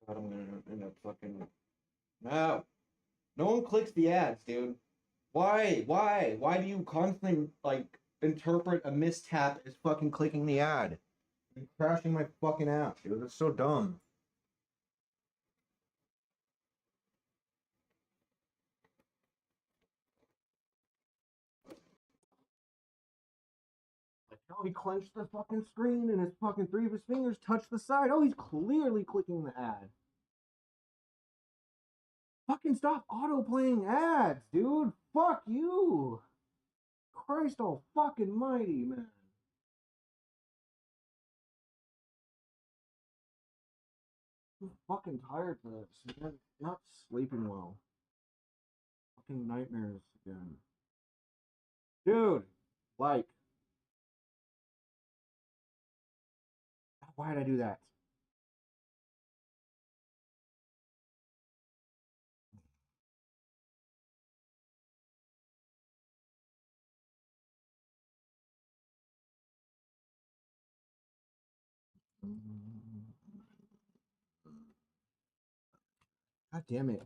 I'm gonna end up fucking. No. No one clicks the ads, dude. Why? Why? Why do you constantly like interpret a mistap as fucking clicking the ad? You're crashing my fucking app, dude. That's so dumb. Like how he clenched the fucking screen and his fucking three of his fingers touched the side. Oh, he's clearly clicking the ad. Fucking stop auto playing ads, dude. Fuck you. Christ all fucking mighty, man. I'm fucking tired for this. I'm not sleeping well. Fucking nightmares again. Dude, like, why did I do that? God damn it.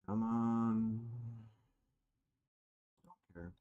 Come on. Don't care.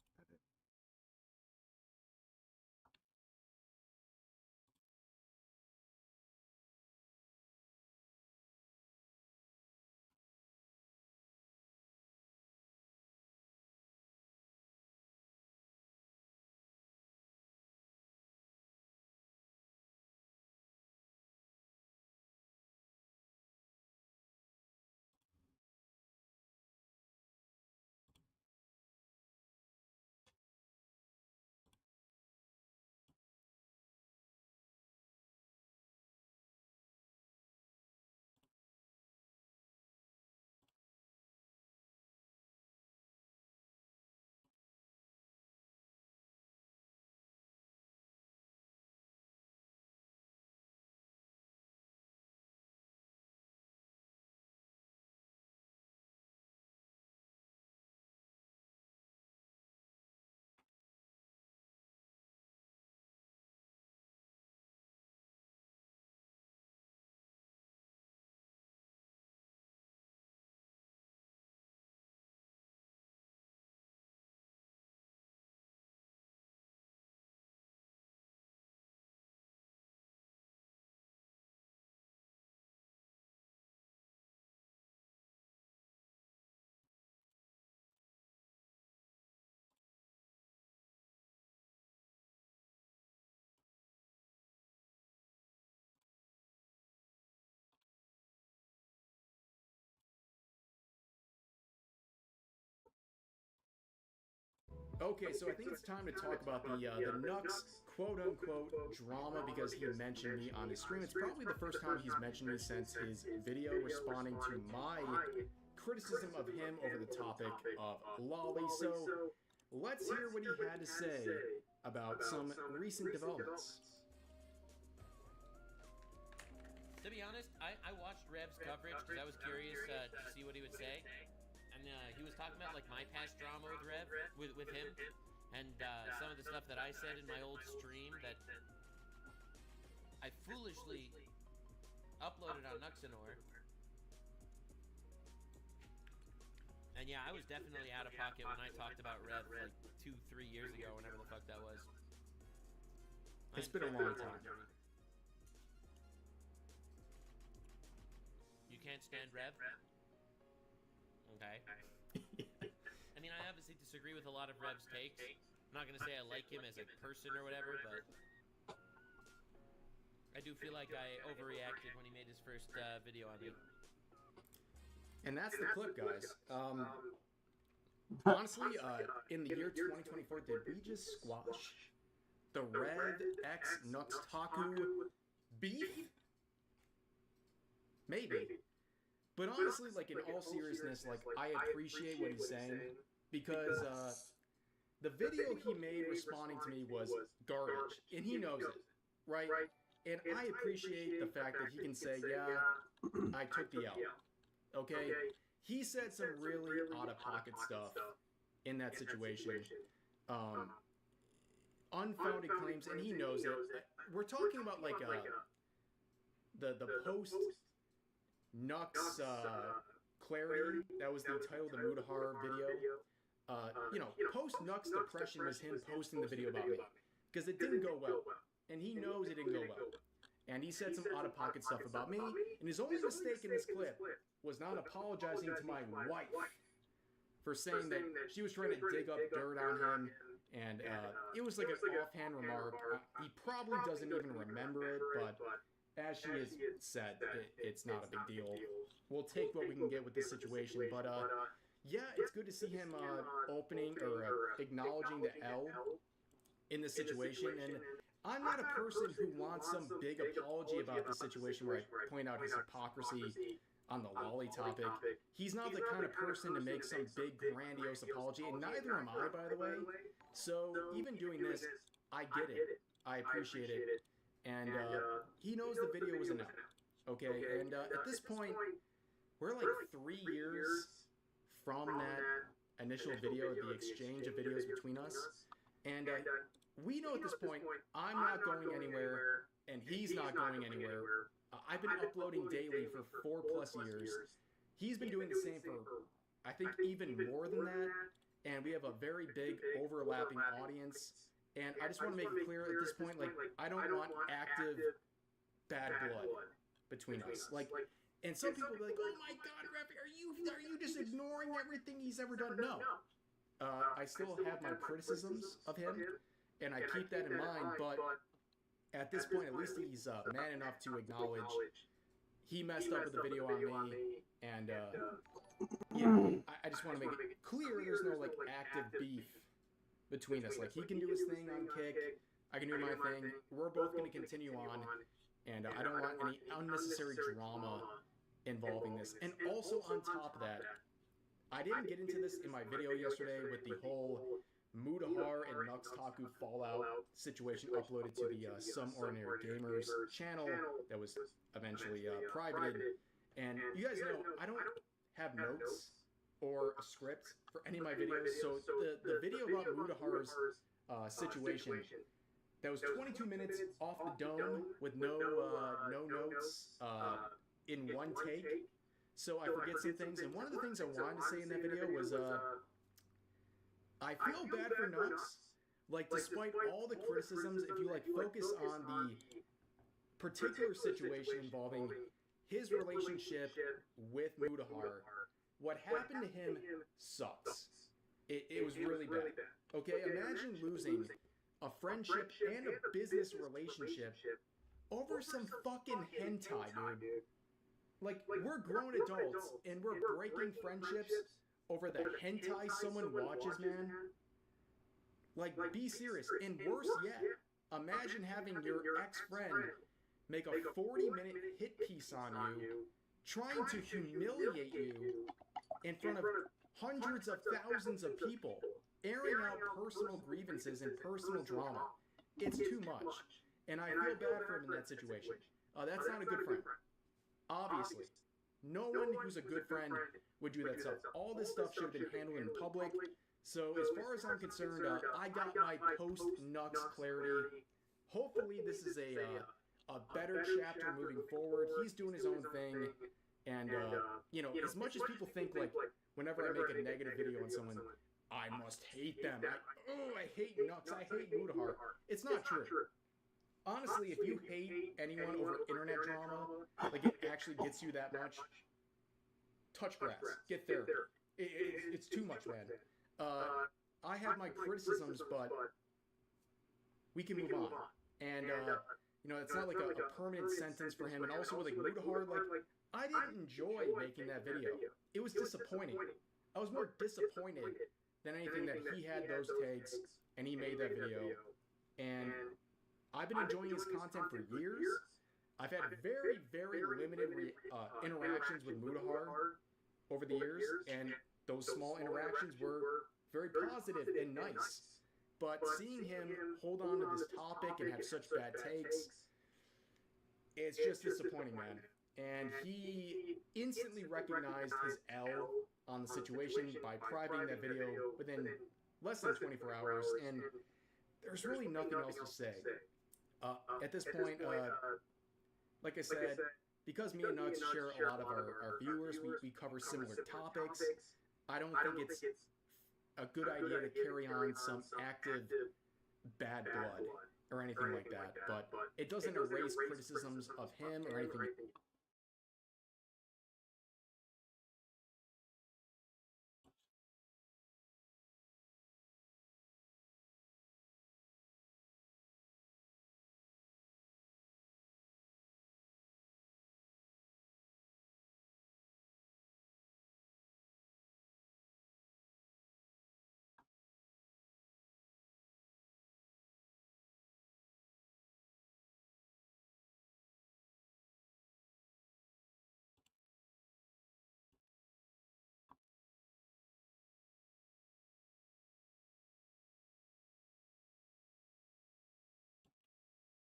Okay, so I think it's time to talk about the Nux quote unquote drama because he mentioned me on his stream. It's probably the first time he's mentioned me since his video responding to my criticism of him over the topic of Lolly. So let's hear what he had to say about some recent developments. To be honest, I watched Reb's coverage because I was curious to see what he would say, and he was talking about like my past drama with Rev with him, and some of the stuff that I said in my old stream that I foolishly uploaded on Nuxanor. And yeah, I was definitely out of pocket when I talked about Rev like 2-3 years ago, whenever the fuck that was. It's been a long time. You can't stand Rev? Okay. I mean, I obviously disagree with a lot of Rev's takes. I'm not gonna say I like him as a person or whatever, but I do feel like I overreacted when he made his first video on me. And that's the clip, guys. Honestly, in the year 2024, did we just squash the Rev X Nux Taku beef? Maybe. But honestly, like, in all seriousness, like, I appreciate what he's saying, because the video he made responding to me was garbage, and he knows it, right? And I appreciate the fact that he can say, yeah, I took the L, okay? He said some really out-of-pocket stuff in that situation. Unfounded claims, and he knows it. We're talking about, like, the post Nux clarity. That was the title of the Mudahar video. You know, post Nux depression was him posting the video about me, because it didn't go well, and he knows it didn't go well. And he said some out-of-pocket stuff about me, and his only mistake in this clip was not apologizing to my wife for saying that she was trying to dig up dirt on him, and it was like an offhand remark. He probably doesn't even remember it, but as she has said, it's not a big deal. We'll take what we can get with this situation, but yeah, it's good to see him opening or acknowledging the L in this situation. And I'm not a person who wants some big apology about the situation where I point out his hypocrisy on the lolly topic. He's not the kind of person to make some big grandiose apology, and neither am I, by the way. So even doing this, I get it. I appreciate it. And he knows the video was enough. Okay, and at this point, we're like 3 years from that initial video, the exchange of videos between us. And we know at this point, I'm not going anywhere, and he's not going anywhere. I've been uploading daily for 4+ years. He's been doing the same for, I think, even more than that. And we have a very big overlapping audience. And I just want to make it clear at this point, like, I don't want active bad blood between us. Like, and some people will be like, oh my God, Rafi, are you just ignoring everything he's ever done? No. I still have my criticisms of him, and I keep that in mind, but at this point, at least he's man enough to acknowledge he messed up with the video on me, and yeah, I just want to make it clear there's no, like, active beef between us. Like, he can do his thing on Kick, I can do my thing, we're both going to continue on, and I don't want any unnecessary drama involving this. And also, on top of that, I didn't get into this in my video yesterday with the whole Mudahar and Nux Taku fallout situation uploaded to the Some Ordinary Gamers channel that was eventually privated. And you guys know, I don't have notes or a script for any of my videos, so the video about Mudahar's situation, that was 22 minutes off the dome with no notes in one take, so I forget some things. And one of the things I wanted to say in that video was, I feel bad for Nux. Like, despite all the criticisms, if you, like, focus on the particular situation involving his relationship with Mudahar, what happened to him sucks. It was really bad. Okay, imagine losing a friendship and a business relationship over some fucking hentai, dude. Like, we're grown adults, and we're breaking friendships over the hentai someone watches, man. Like, be serious. And worse yet, imagine having your ex-friend make a 40-minute hit piece on you, trying to humiliate you in front of hundreds of thousands of people, airing out personal grievances and personal drama. It's too much. And I feel bad for him in that situation. That's not a good friend. Obviously. No one who's a good friend would do that stuff. All this stuff should have been handled in public. So as far as I'm concerned, I got my post-Nux clarity. Hopefully this is a a better chapter moving forward. He's doing his own thing, and you know, as much as people think like whenever I make a negative video on someone, I must hate them. I hate Nux. I hate Mudahar. It's not true. Honestly, if you hate anyone over internet drama, like it actually gets you that much, touch grass, get therapy. It's too much, man. I have my criticisms, but we can move on. And you know, it's not like a permanent sentence for him. And also with like Mudahar, like I didn't enjoy making that video. It was disappointing. I was more disappointed than anything that he had those takes and he made that video. And I've been enjoying his content for years. I've had very, very limited interactions with Mudahar over the years, and those small interactions were very positive and nice. But seeing him hold on to this topic and have such bad takes, it's just disappointing, man. And he instantly recognized his L on the situation by privating that video within less than 24 hours, and there's really nothing else to say. At this point, like I said, because me and Nux share a lot of our viewers, we cover similar topics, I don't think it's a good idea to carry on some active bad blood or anything like that, but it doesn't erase criticisms of him or anything.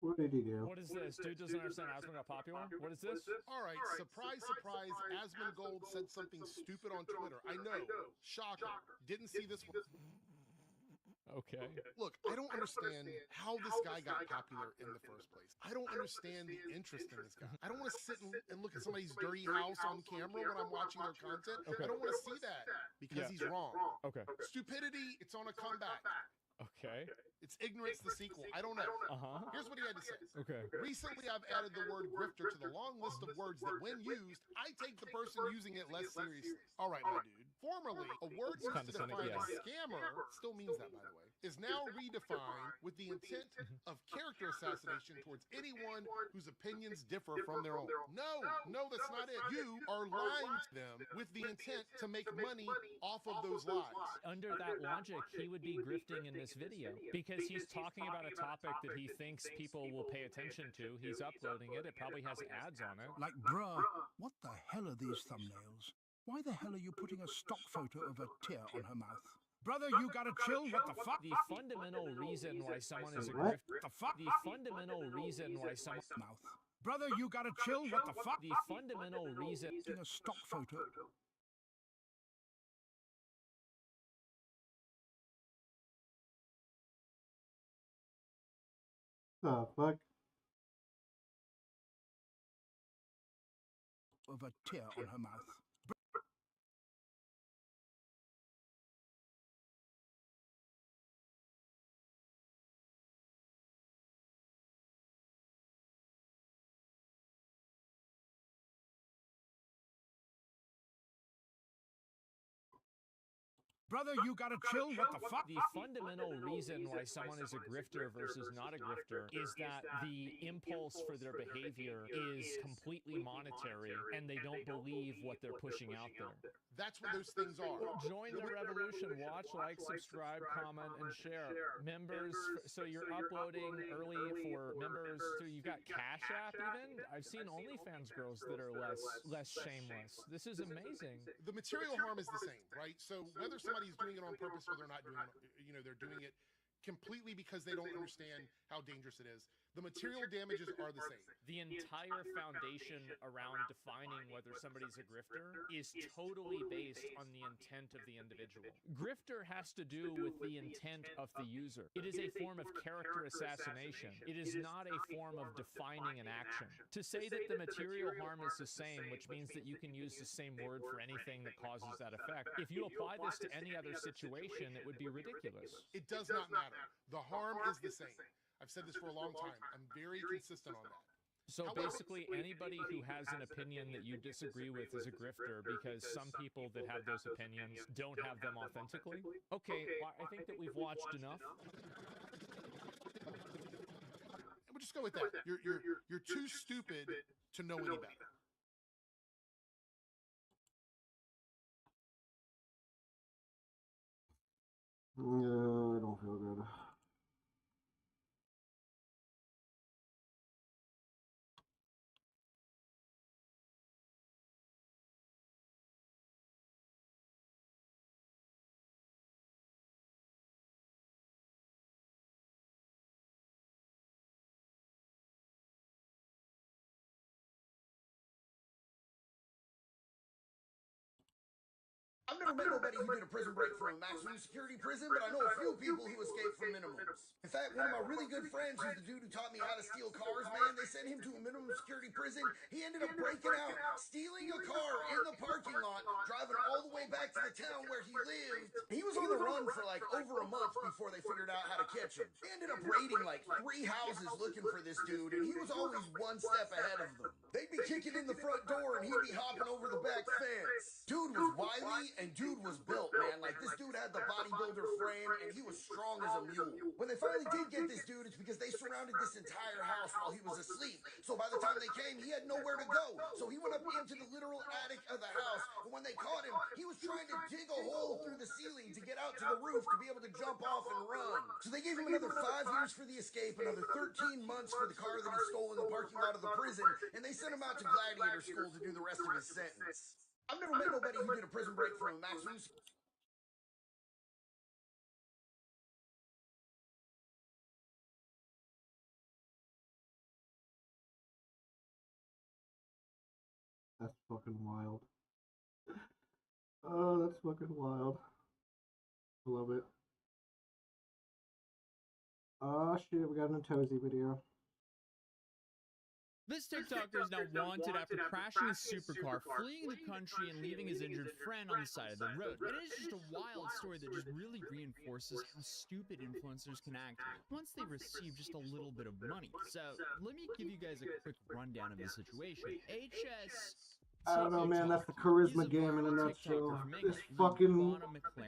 What did he do? What is this? Dude doesn't understand Asmund got popular? What is this? All right, surprise, surprise. Asmongold said something stupid on Twitter. I know. Shocker. Didn't see this one. Okay. Look, I don't understand how this guy got popular in the first place. I don't understand the interest in this guy. I don't want to sit and look at somebody's dirty house on camera when I'm watching their content. Okay. I don't want to see that because he's wrong. Okay. Stupidity, it's on a comeback. Okay. It's ignorance, the sequel. I don't know. Uh-huh. Here's what he had to say. Okay. Recently, I've added the word grifter to the long list of words that, when used, I take the person using it less seriously. All right, my dude. Formerly, a word It's used to condescending, define yeah. a scammer, still means that, by the way, is now redefined with the intent of character assassination towards anyone whose opinions differ from their own. No, that's not it. You are lying to them with the intent to make money off of those lies. Under that logic, he would be grifting in this video because he's talking about a topic that he thinks people will pay attention to. He's uploading it. It probably has ads on it. Like, bruh, what the hell are these thumbnails? Why the hell are you putting a stock photo of a tear on her mouth? Brother, you gotta chill. What the fuck? The fundamental reason why someone is a What? grifter. The fuck? The fundamental reason why someone. Mouth. Brother, you gotta chill. What the fuck? The fundamental reason. Taking a stock photo. The fuck? Of a tear on her mouth. Brother, you gotta chill. What the fuck? The fundamental reason why someone is a grifter versus not a grifter is that the impulse for their behavior is completely monetary and they don't believe what they're pushing out there. That's what those things are. Join the revolution. Watch, like, subscribe, comment, and share. Members, so you're uploading early for members. So you've got Cash App even. I've seen OnlyFans girls that are less shameless. This is amazing. The material harm is the same, right? So whether somebody's doing it on purpose or they're not doing it, they're doing it completely because they don't understand how dangerous it is. The material damages are the same. The entire foundation around defining whether somebody's a grifter is totally based on the intent of the individual. Grifter has to do with the intent of the user. It is a form of character assassination. It is not a form of defining an action. To say that the material harm is the same, which means that you can use the same word for anything that causes that effect, if you apply this to any other situation, it would be ridiculous. It does not matter. The harm is the same. I've said this for a long time. I'm very consistent on that. So basically, anybody who has an opinion that you disagree with is a grifter, because some people that have those opinions don't have them authentically? Okay, well, I think that we've watched enough. We'll just go with that. You're too stupid to know any better. I don't feel good. I've never met nobody who did a prison break from a maximum security prison, but I know a few people who escaped from minimums. In fact, one of my really good friends, who's the dude who taught me how to steal cars, man, they sent him to a minimum security prison. He ended up breaking out, stealing a car in the parking lot, driving all the way back to the town where he lived. He was on the run for like over a month before they figured out how to catch him. They ended up raiding like 3 houses looking for this dude, and he was always one step ahead of them. They'd be kicking in the front door, and he'd be hopping over the back fence. Dude was wily, and dude was built, man. Like, this dude had the bodybuilder frame, and he was strong as a mule. When they finally did get this dude, it's because they surrounded this entire house while he was asleep. So by the time they came, he had nowhere to go. So he went up into the literal attic of the house, and when they caught him, he was trying to dig a hole through the ceiling to get out to the roof to be able to jump off and run. So they gave him another 5 years for the escape, another 13 months for the car that he stole in the parking lot of the prison, and they sent him out to gladiator school to do the rest of his sentence. I've never met nobody who did a prison break from a maximum. That's fucking wild. Oh, that's fucking wild. I love it. Oh shit, we got an Tozy video. This TikToker is now wanted after crashing his supercar, fleeing the country, and leaving his injured friend on the side of the road. It is just a wild story that just really reinforces how stupid influencers can act once they receive just a little bit of money. So, let me give you guys a quick rundown of the situation. I don't know, man. That's the charisma game in a nutshell. This fucking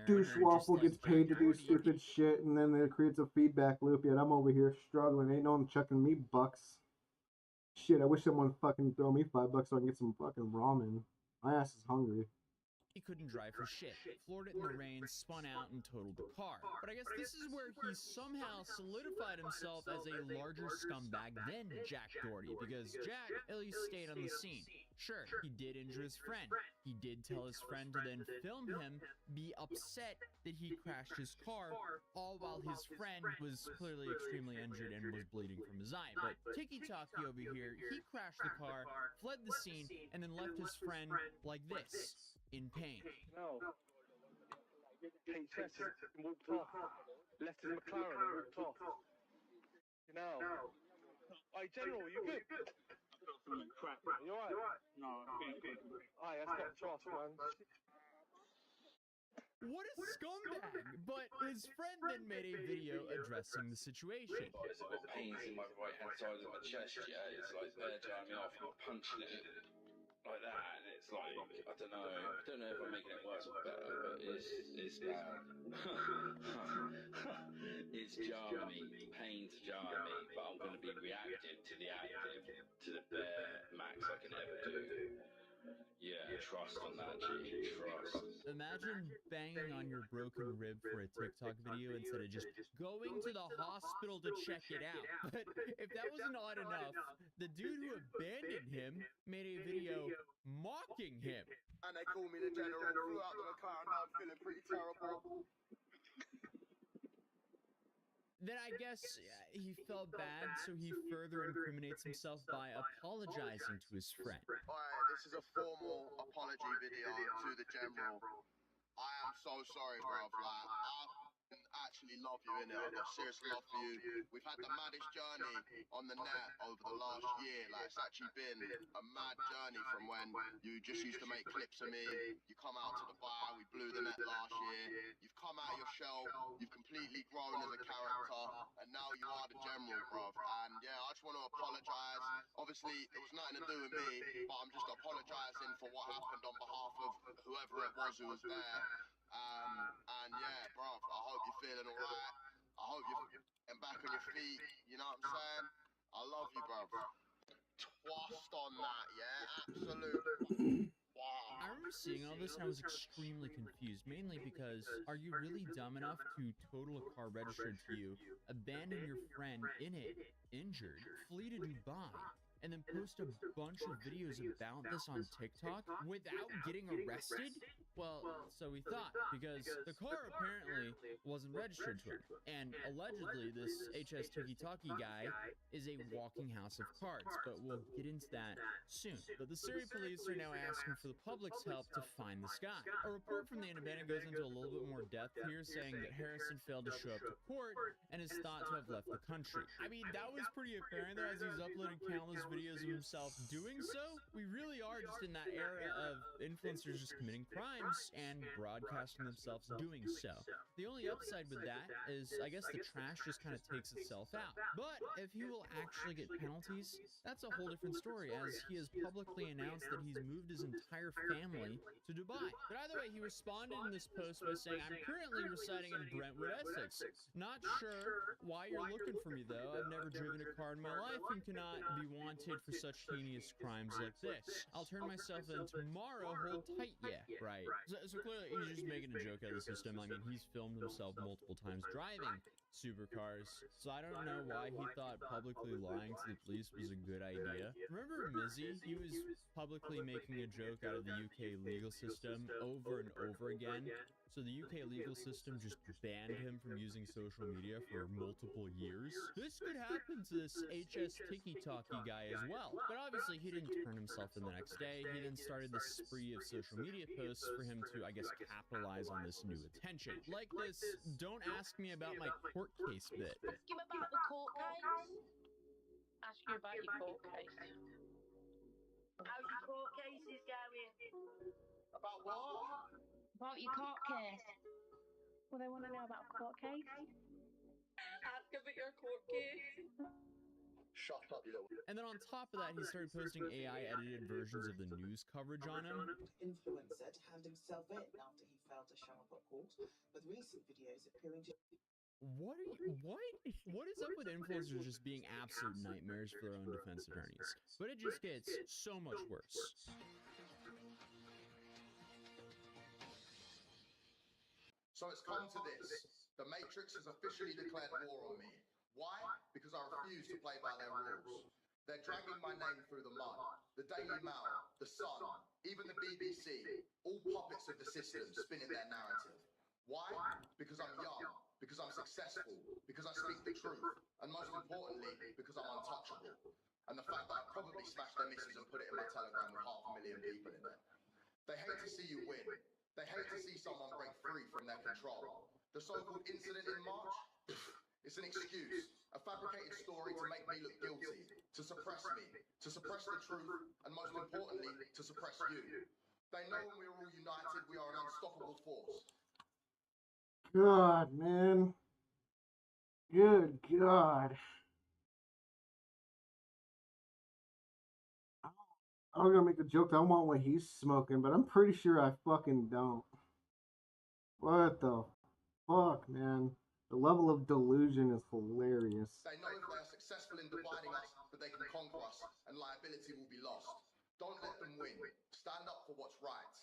douche waffle gets paid to do stupid shit, and then it creates a feedback loop. Yet I'm over here struggling. Ain't no one checking me bucks. Shit, I wish someone fucking throw me $5 so I can get some fucking ramen. My ass is hungry. He couldn't drive for shit, floored it in the rain, spun out, and totaled the car. But I guess this is where he somehow solidified himself as a larger scumbag than Jack Doherty, because Jack at least stayed on the scene. Sure, he did injure his friend. He did tell his friend to then film him be upset that he crashed his car, all while his friend was clearly extremely injured and was bleeding from his eye. But Tiki Taki over here, he crashed the car, fled the scene, and then left his friend like this, in pain. No. He tested and walked off. Left his McLaren and walked off. You know. Hey, General, you good? You alright? No, I'm good. Aye, that's got trust, man. What a scumbag! But his friend then made a video addressing the situation. I've got pains in my right hand side of my chest, yeah. It's like they're tearing me off and punching it like that, and it's like, I don't know if I'm making it worse or better, but it's bad. It's jarring me, pains jarring me, but I'm going to be reactive to the active, to the bare max I can ever do. Yeah, trust on that, G, trust. Imagine banging on your broken rib for a TikTok video instead of just going to the hospital to check it out. But if that wasn't odd enough, the dude who abandoned him made a video mocking him. And they call me the General, threw out the McLaren, now I'm feeling pretty terrible. Then I guess he felt bad, so he further incriminates himself by apologizing to his friend. Alright, this is a formal apology video to the general. I am so sorry, bruv. Like, I actually love you, innit? I've got serious love for you. We've had the maddest journey on the net over the last year. Like, it's actually been a mad journey from when you just used to make clips of me. You come out to Dubai, we blew the net last year. You've come out of your shell, you've completely grown as a character, and now you are the general, bruv. And yeah, I just want to apologize. Obviously, it was nothing to do with me, but I'm just apologizing for what happened on behalf of whoever it was who was there. And yeah, bruv, I hope you're feeling alright. I hope you're getting back on your feet. You know what I'm saying? I love you, bruv. Twast on that, yeah? Absolute. Wow. I remember seeing all this and I was extremely confused, mainly because are you really dumb enough to total a car registered to you, abandon your friend in it, injured, flee to Dubai, and then post a bunch of videos about this on TikTok without getting arrested? Well, so we thought, because the car apparently wasn't registered to him, and allegedly this HS Tiki-Taki guy is a walking house of cards, but we'll get into that soon. But the Surrey police are now asking for the public's help to find this guy. A report from the Independent goes into a little bit more depth here, saying that Harrison failed to show up to court and is thought to have left the country. I mean, that was pretty apparent though, as he's uploading countless videos of himself doing so. We really are just in that era of influencers just committing crimes and broadcasting themselves doing so. The only upside with that is, I guess, the trash just kind of takes itself out. But if he will actually get penalties, that's a whole different story, as he has publicly announced that he's moved his entire family to Dubai. But either way, he responded in this post by saying, "I'm currently residing in Brentwood, Essex. Not sure why you're looking for me, though. I've never driven a car in my life and cannot be wanted for such heinous crimes like this. I'll turn myself in tomorrow. Hold tight, yeah." Right. So clearly, he's just making a joke out of the system. I mean, he's filmed himself multiple times driving supercars, so I don't know why he thought publicly lying to the police was a good idea. Remember Mizzy? He was publicly making a joke out of the UK legal system over and over again. So the UK legal system just banned him from using social media for multiple years. This could happen to this HS Tiki-Taki guy as well. But obviously he didn't turn himself in the next day. He then started this spree of social media posts for him to, I guess, capitalize on this new attention. Like this, "Don't ask me about my court case" bit. Ask him about the court case. Ask you about your court case. How's your court cases going? About what? About your court case. Well, they want to know about a court case. Ask about your court case. Shut up, you little. And then on top of that, he started posting AI-edited versions of the news coverage on him. Influencer to hand himself in after he failed to show up at court, with recent videos appearing to... What is up with influencers just being absolute nightmares for their own defense attorneys? But it just gets so much worse. So it's come to this. The Matrix has officially declared war on me. Why? Because I refuse to play by their rules. They're dragging my name through the mud. The Daily Mail, The Sun, even the BBC, all puppets of the system spinning their narrative. Why? Because I'm young, because I'm successful, because I speak the truth, and most importantly, because I'm untouchable. And the fact that I probably smashed their missus and put it in my Telegram with 500,000 people in it. They hate to see you win. They hate to see someone break free from their control. The so-called incident in March? It's an excuse, a fabricated story to make me look guilty, to suppress me, to suppress the truth, and most importantly, to suppress you. They know when we're all united, we are an unstoppable force. God, man. Good God. I was gonna make the joke that I want what he's smoking, but I'm pretty sure I fucking don't. What the fuck, man? The level of delusion is hilarious. They know if they are successful in dividing us, that they can conquer us, and liability will be lost. Don't let them win. Stand up for what's right.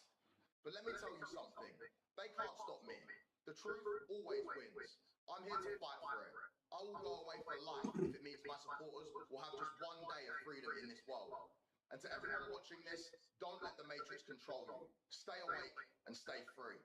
But let me tell you something. They can't stop me. The truth always wins. I'm here to fight for it. I will go away for life if it means my supporters will have just one day of freedom in this world. And to everyone watching this, don't let the Matrix control you. Stay awake and stay free.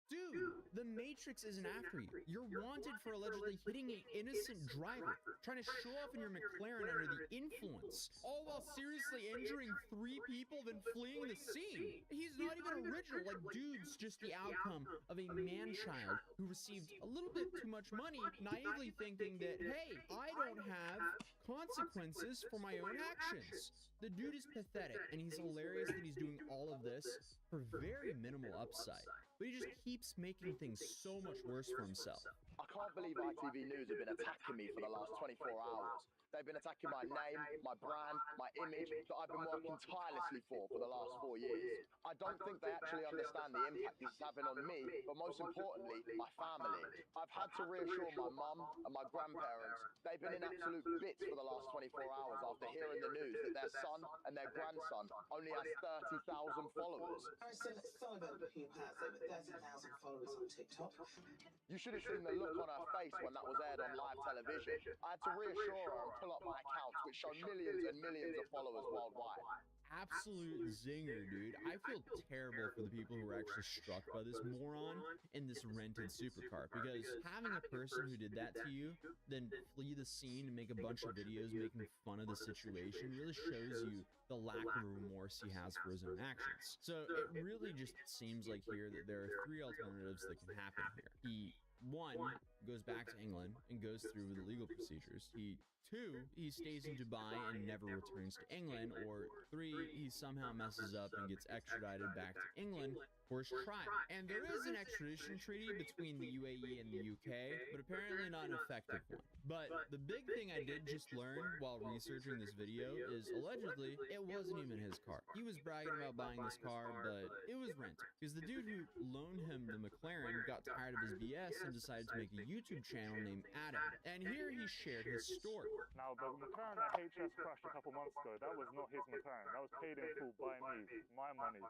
Dude, dude, the Matrix isn't after you. You're wanted for allegedly hitting an innocent driver, trying to show off in your McLaren under the influence, all while seriously injuring 3 people, then fleeing the scene. He's not even original. Like, dude's just the outcome of a man-child who received a little bit too much money, naively thinking that, hey, I don't have consequences for my own actions. The dude is pathetic, and he's hilarious that he's doing all of this for very minimal upside. But he just keeps making things so much worse for himself. I can't believe ITV News have been attacking me for the last 24 hours. They've been attacking my name, my brand, my image that I've been working tirelessly for the last 4 years. I don't think they actually understand the impact this is having on me, but most importantly, my family. I've had to reassure my mum and my grandparents. They've been in absolute bits for the last 24 hours after hearing the news that their son and their grandson only has 30,000 followers. Harrison Sullivan, who has over 30,000 followers on TikTok. You should have seen the look on her face when that was aired on live television. I had to reassure her and pull up my accounts, which show millions and millions of followers worldwide. Absolute zinger, dude. I feel terrible for the people who were actually struck by this moron in this rented supercar, because having a person who did that to you then flee the scene and make a bunch of videos making fun of the situation really shows you the lack of remorse he has for his own actions. So it really just seems like here that there are 3 alternatives that can happen here. He, 1, goes back to England and goes through the legal procedures. 2, he stays in Dubai and never returns to England. Or 3, he somehow messes up and gets extradited back to England for his trial. And there is an extradition treaty between the UAE and the UK, but apparently not an effective one. But the big thing I did just learn while researching this video is allegedly it wasn't even his car. He was bragging about buying this car, but it was rented. Because the dude who loaned him the McLaren got tired of his BS and decided to make a YouTube channel named Adam. And here he shared his story. Now, the McLaren that HS crashed a couple months ago, that was not his McLaren. That was paid in full by me, my money.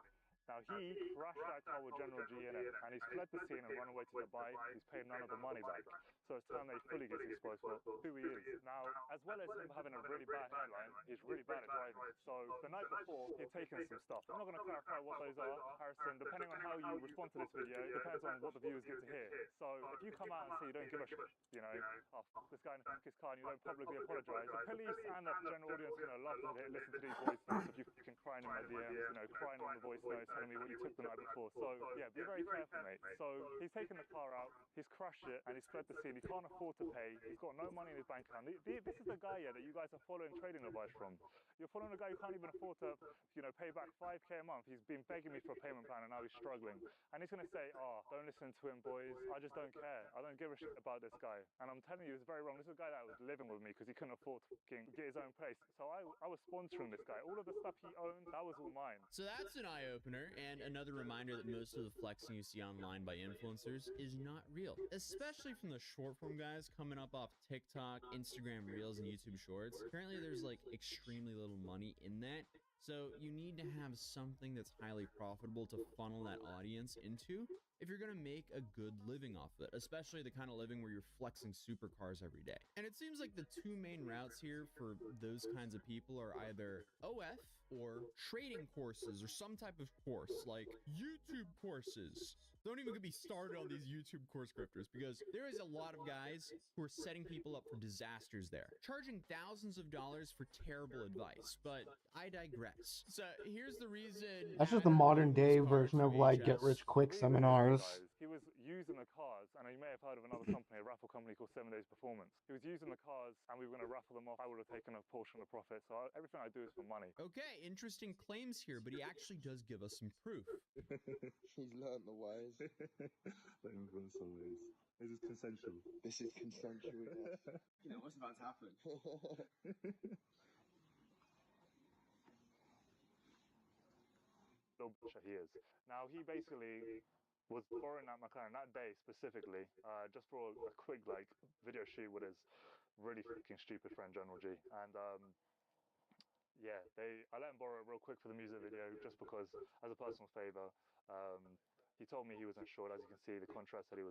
Now, he crashed that car with General G in it, and he's fled the scene and run away to Dubai. He's paid none of the money back. So it's time that he fully gets exposed for who he is. Now, as well as him having a really bad hairline, he's really bad at driving. So the night before, he'd taken some stuff. I'm not going to clarify what those are, Harrison. Depending on how you respond to this video, depends on what the viewers get to hear. So if you come out and say you don't give a shit, you know, oh, this guy in his car, and you don't publicly apologise, the police and the general audience are going to love to listen to these voice notes of you fucking crying in my DMs, you know, crying on the voice notes, telling me what you took the night before. So yeah, be very careful, mate. So he's taken the car out, he's crashed it, and he's fled the scene. He can't afford to pay. He's got no money in his bank account. This is the guy, yeah, that you guys are following trading advice from. You're following a guy who can't even afford to, you know, pay back 5k a month. He's been begging me for a payment plan, and now he's struggling. And he's going to say, oh, don't listen to him, boys. I just don't care. I don't give a shit about this guy. And I'm telling you, it's very wrong. This is a guy that was living with me because he couldn't afford to get his own place. So I was sponsoring this guy. All of the stuff he owned, that was all mine. So that's an eye-opener, and another reminder that most of the flexing you see online by influencers is not real, especially from the short-form guys coming up off TikTok, Instagram Reels, and YouTube Shorts. Apparently there's like extremely little money in that, so you need to have something that's highly profitable to funnel that audience into if you're gonna make a good living off of it, especially the kind of living where you're flexing supercars every day. And it seems like the 2 main routes here for those kinds of people are either OF or trading courses or some type of course, like YouTube courses. Don't even get me started on these YouTube course grifters, because there is a lot of guys who are setting people up for disasters there, charging thousands of dollars for terrible advice, but I digress. So here's the reason. That's just the modern day version of like get rich quick seminars. He was using the cars, and you may have heard of another company, a raffle company called 7 Days Performance. He was using the cars, and we were going to raffle them off. I would have taken a portion of the profit, so everything I do is for money. Okay, interesting claims here, but he actually does give us some proof. He's learned the ways. The influencer ways. This is consensual. This is consensual, yes. You know, what's about to happen? Little bitch that he is. Now, he basically was borrowing that McLaren that day specifically, just for a quick like video shoot with his really fucking stupid friend General G. And yeah, I let him borrow it real quick for the music video just because, as a personal favor. He told me he was insured. As you can see, the contract said he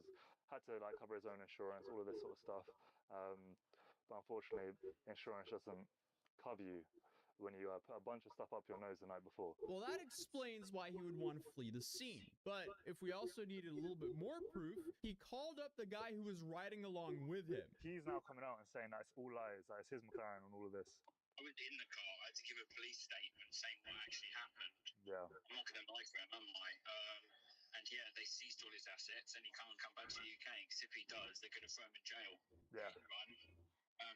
had to like cover his own insurance, all of this sort of stuff. But unfortunately, insurance doesn't cover you when you put a bunch of stuff up your nose the night before. Well, that explains why he would want to flee the scene. But if we also needed a little bit more proof, he called up the guy who was riding along with him. He's now coming out and saying that it's all lies, that it's his McLaren and all of this. I was in the car. I had to give a police statement saying what actually happened. Yeah. I'm not going to lie for him, am I? And yeah, they seized all his assets, and he can't come back to the UK because if he does, they're going to throw him in jail. Yeah. Right?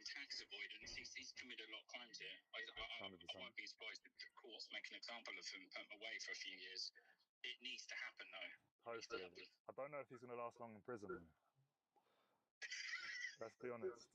Tax avoidance. He's committed a lot of crimes here. I won't be surprised if the courts make an example of him, put him away for a few years. It needs to happen, though. Hopefully. I don't know if he's going to last long in prison, though. Let's be honest.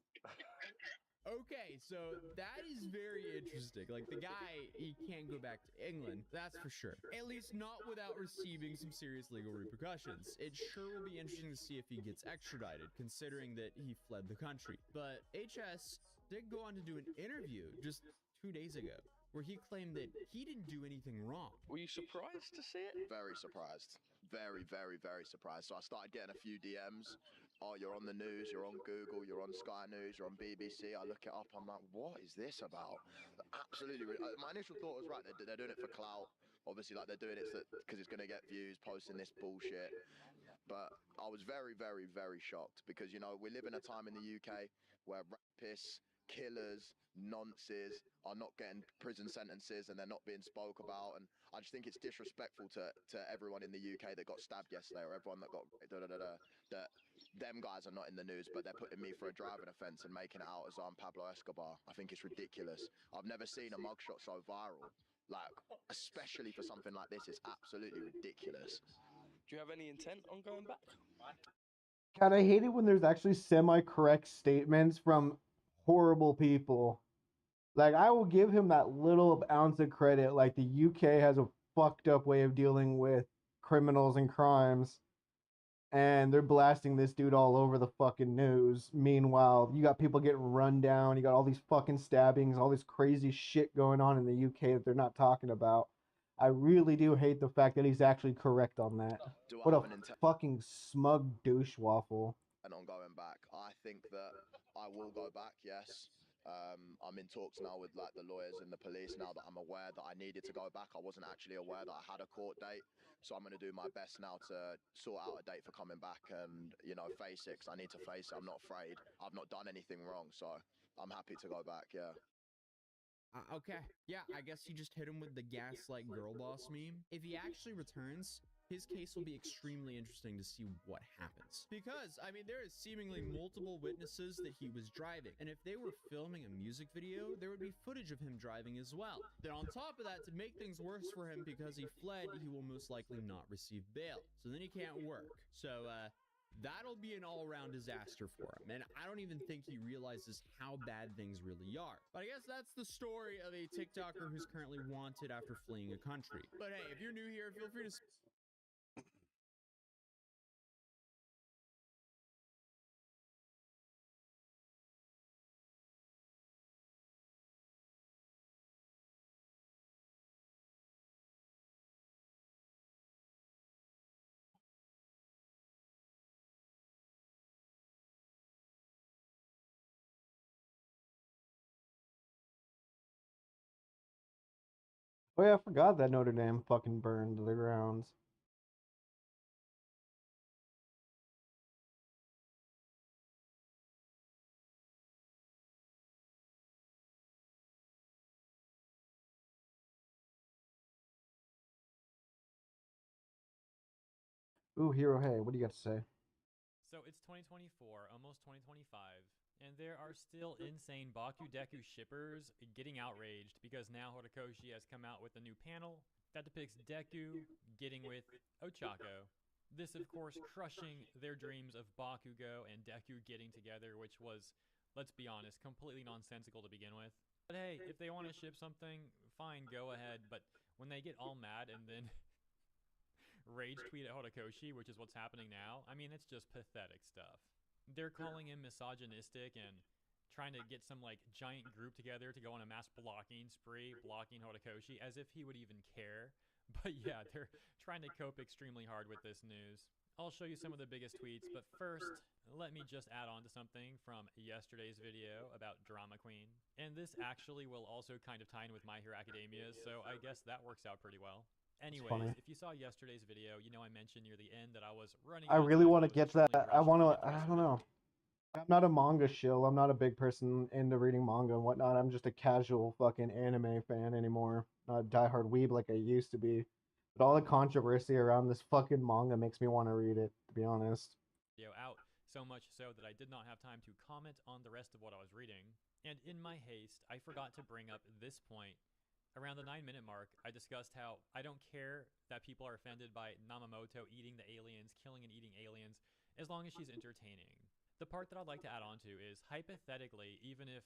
Okay, so that is very interesting. Like, the guy, he can't go back to England, that's for sure. At least not without receiving some serious legal repercussions. It sure will be interesting to see if he gets extradited, considering that he fled the country. But HS did go on to do an interview just 2 days ago, where he claimed that he didn't do anything wrong. Were you surprised to see it? Very surprised. Very, very, very surprised. So I started getting a few DMs. Oh, you're on the news, you're on Google, you're on Sky News, you're on BBC. I look it up, I'm like, what is this about? Absolutely. My initial thought was, right, they're doing it for clout. Obviously, like, they're doing it because it's going to get views, posting this bullshit. But I was very, very, very shocked because, you know, we live in a time in the UK where rapists, killers, nonces are not getting prison sentences and they're not being spoke about. And I just think it's disrespectful to everyone in the UK that got stabbed yesterday, or everyone that got that them guys are not in the news, but they're putting me for a driving offence and making it out as I'm Pablo Escobar. I think it's ridiculous. I've never seen a mugshot so viral. Like, especially for something like this, it's absolutely ridiculous. Do you have any intent on going back? God, I hate it when there's actually semi-correct statements from horrible people. Like, I will give him that little ounce of credit. Like, the UK has a fucked up way of dealing with criminals and crimes, and they're blasting this dude all over the fucking news. Meanwhile, you got people getting run down, you got all these fucking stabbings, all this crazy shit going on in the UK that they're not talking about. I really do hate the fact that he's actually correct on that. What a fucking smug douche waffle. And on going back, I think that I will go back, yes. I'm in talks now with like the lawyers and the police now that I'm aware that I needed to go back. I wasn't actually aware that I had a court date. So I'm going to do my best now to sort out a date for coming back and, you know, face it, 'cause I need to face it. I'm not afraid. I've not done anything wrong, so I'm happy to go back, yeah. Okay, yeah, I guess you just hit him with the gaslight girl boss meme. If he actually returns, his case will be extremely interesting to see what happens. Because, I mean, there is seemingly multiple witnesses that he was driving, and if they were filming a music video, there would be footage of him driving as well. Then on top of that, to make things worse for him because he fled, he will most likely not receive bail. So then he can't work. So, that'll be an all-around disaster for him, and I don't even think he realizes how bad things really are. But I guess that's the story of a TikToker who's currently wanted after fleeing a country. But hey, if you're new here, feel free to... Oh yeah, I forgot that Notre Dame fucking burned to the grounds. Ooh, Hero, hey, what do you got to say? So it's 2024, almost 2025, and there are still insane Baku Deku shippers getting outraged because now Horikoshi has come out with a new panel that depicts Deku getting with Ochako. This, of course, crushing their dreams of Bakugo and Deku getting together, which was, let's be honest, completely nonsensical to begin with. But hey, if they want to ship something, fine, go ahead. But when they get all mad and then rage tweet at Horikoshi, which is what's happening now, I mean, it's just pathetic stuff. They're calling him misogynistic and trying to get some like giant group together to go on a mass blocking spree, blocking Horikoshi, as if he would even care. But yeah, they're trying to cope extremely hard with this news. I'll show you some of the biggest tweets, but first, let me just add on to something from yesterday's video about Drama Queen. And this actually will also kind of tie in with My Hero Academia, so I guess that works out pretty well. Anyways, if you saw yesterday's video, you know I mentioned near the end that I was running I out of really time. want to get that. I want to. I don't know. I'm not a manga shill. I'm not a big person into reading manga and whatnot. I'm just a casual fucking anime fan anymore. Not a diehard weeb like I used to be. But all the controversy around this fucking manga makes me want to read it, to be honest. Out, so much so that I did not have time to comment on the rest of what I was reading. And in my haste, I forgot to bring up this point. Around the 9-minute mark, I discussed how I don't care that people are offended by Namamoto eating the aliens, killing and eating aliens, as long as she's entertaining. The part that I'd like to add on to is, hypothetically, even if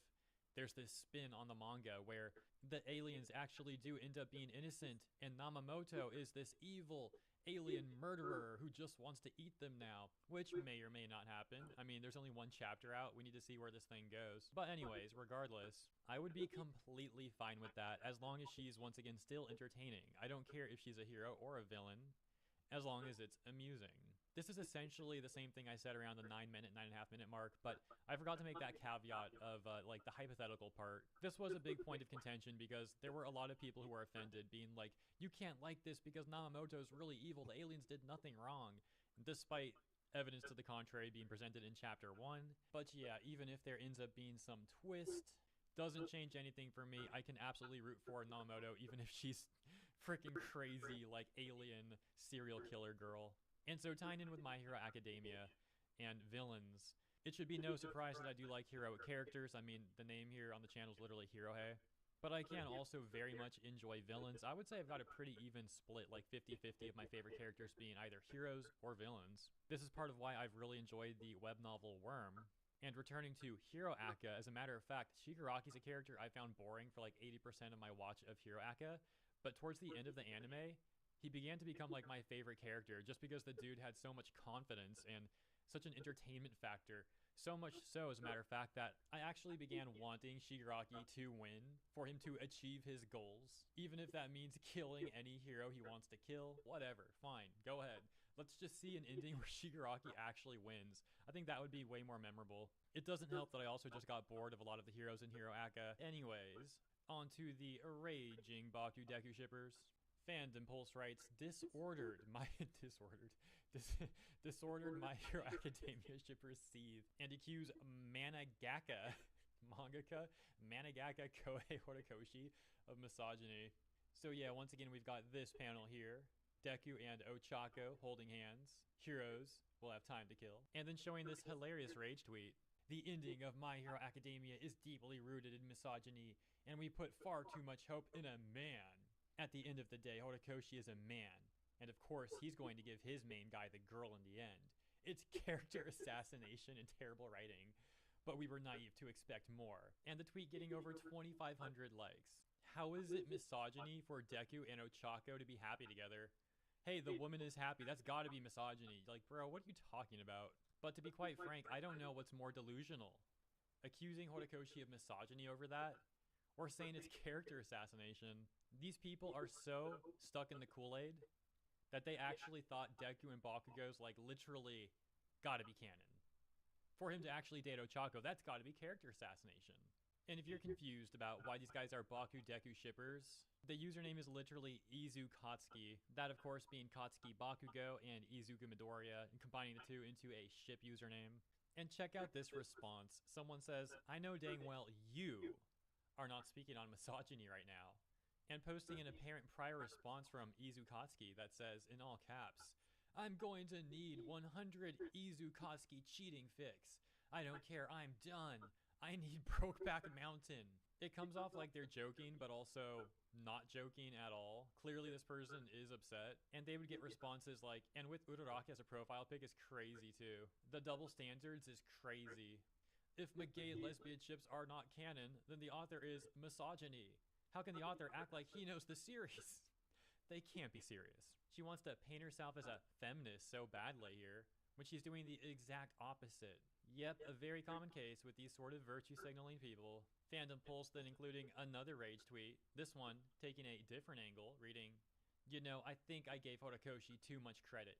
there's this spin on the manga where the aliens actually do end up being innocent and Namamoto is this evil alien murderer who just wants to eat them now, which may or may not happen. I mean, there's only one chapter out. We need to see where this thing goes. But anyways, regardless, I would be completely fine with that as long as she's once again still entertaining. I don't care if she's a hero or a villain, as long as it's amusing. This is essentially the same thing I said around the 9-minute, 9.5-minute mark, but I forgot to make that caveat of like the hypothetical part. This was a big point of contention because there were a lot of people who were offended, being like, you can't like this because Namamoto's really evil, the aliens did nothing wrong, despite evidence to the contrary being presented in chapter 1. But yeah, even if there ends up being some twist, doesn't change anything for me. I can absolutely root for Namamoto, even if she's freaking crazy, like alien serial killer girl. And so tying in with My Hero Academia and villains, it should be no surprise that I do like heroic characters. I mean, the name here on the channel is literally Hirohei. But I can also very much enjoy villains. I would say I've got a pretty even split, like 50-50 of my favorite characters being either heroes or villains. This is part of why I've really enjoyed the web novel Worm. And returning to Hero Aka, as a matter of fact, Shigaraki's a character I found boring for like 80% of my watch of Hero Aka. But towards the end of the anime, he began to become like my favorite character just because the dude had so much confidence and such an entertainment factor. So much so, as a matter of fact, that I actually began wanting Shigaraki to win for him to achieve his goals. Even if that means killing any hero he wants to kill, whatever, fine, go ahead. Let's just see an ending where Shigaraki actually wins. I think that would be way more memorable. It doesn't help that I also just got bored of a lot of the heroes in Hero Aka. Anyways, on to the raging Baku Deku shippers. Fandom Pulse writes, disordered My Hero Academia shippers seethe and accuse mangaka Koei Horikoshi of misogyny. So yeah, once again we've got this panel here. Deku and Ochako holding hands. Heroes will have time to kill. And then showing this hilarious rage tweet. The ending of My Hero Academia is deeply rooted in misogyny, and we put far too much hope in a man. At the end of the day, Horikoshi is a man, and of course he's going to give his main guy the girl in the end. It's character assassination and terrible writing, but we were naive to expect more. And the tweet getting over 2,500 likes. How is it misogyny for Deku and Ochako to be happy together? Hey, the woman is happy, that's gotta be misogyny. Like, bro, what are you talking about? But to be quite frank, I don't know what's more delusional. Accusing Horikoshi of misogyny over that, or saying it's character assassination. These people are so stuck in the Kool-Aid that they actually thought Deku and Bakugo's like literally gotta be canon. For him to actually date Ochako, that's gotta be character assassination. And if you're confused about why these guys are Baku Deku shippers, the username is literally Izu Katsuki. That of course being Katsuki Bakugo and Izuku Midoriya, and combining the two into a ship username. And check out this response. Someone says, I know dang well you are not speaking on misogyny right now. And posting an apparent prior response from Izu Katsuki that says, in all caps, I'm going to need 100 Izu Katsuki cheating fix. I don't care, I'm done. I need Brokeback Mountain. It comes off like they're joking, but also not joking at all. Clearly this person is upset. And they would get responses like, and with Uraraki as a profile pic is crazy too. The double standards is crazy. If gay lesbian ships are not canon, then the author is misogyny. How can the author act like he knows the series? They can't be serious. She wants to paint herself as a feminist so badly here, when she's doing the exact opposite. Yep, a very common case with these sort of virtue signaling people. Fandom Pulse then including another rage tweet, this one taking a different angle, reading, you know, I think I gave Horikoshi too much credit.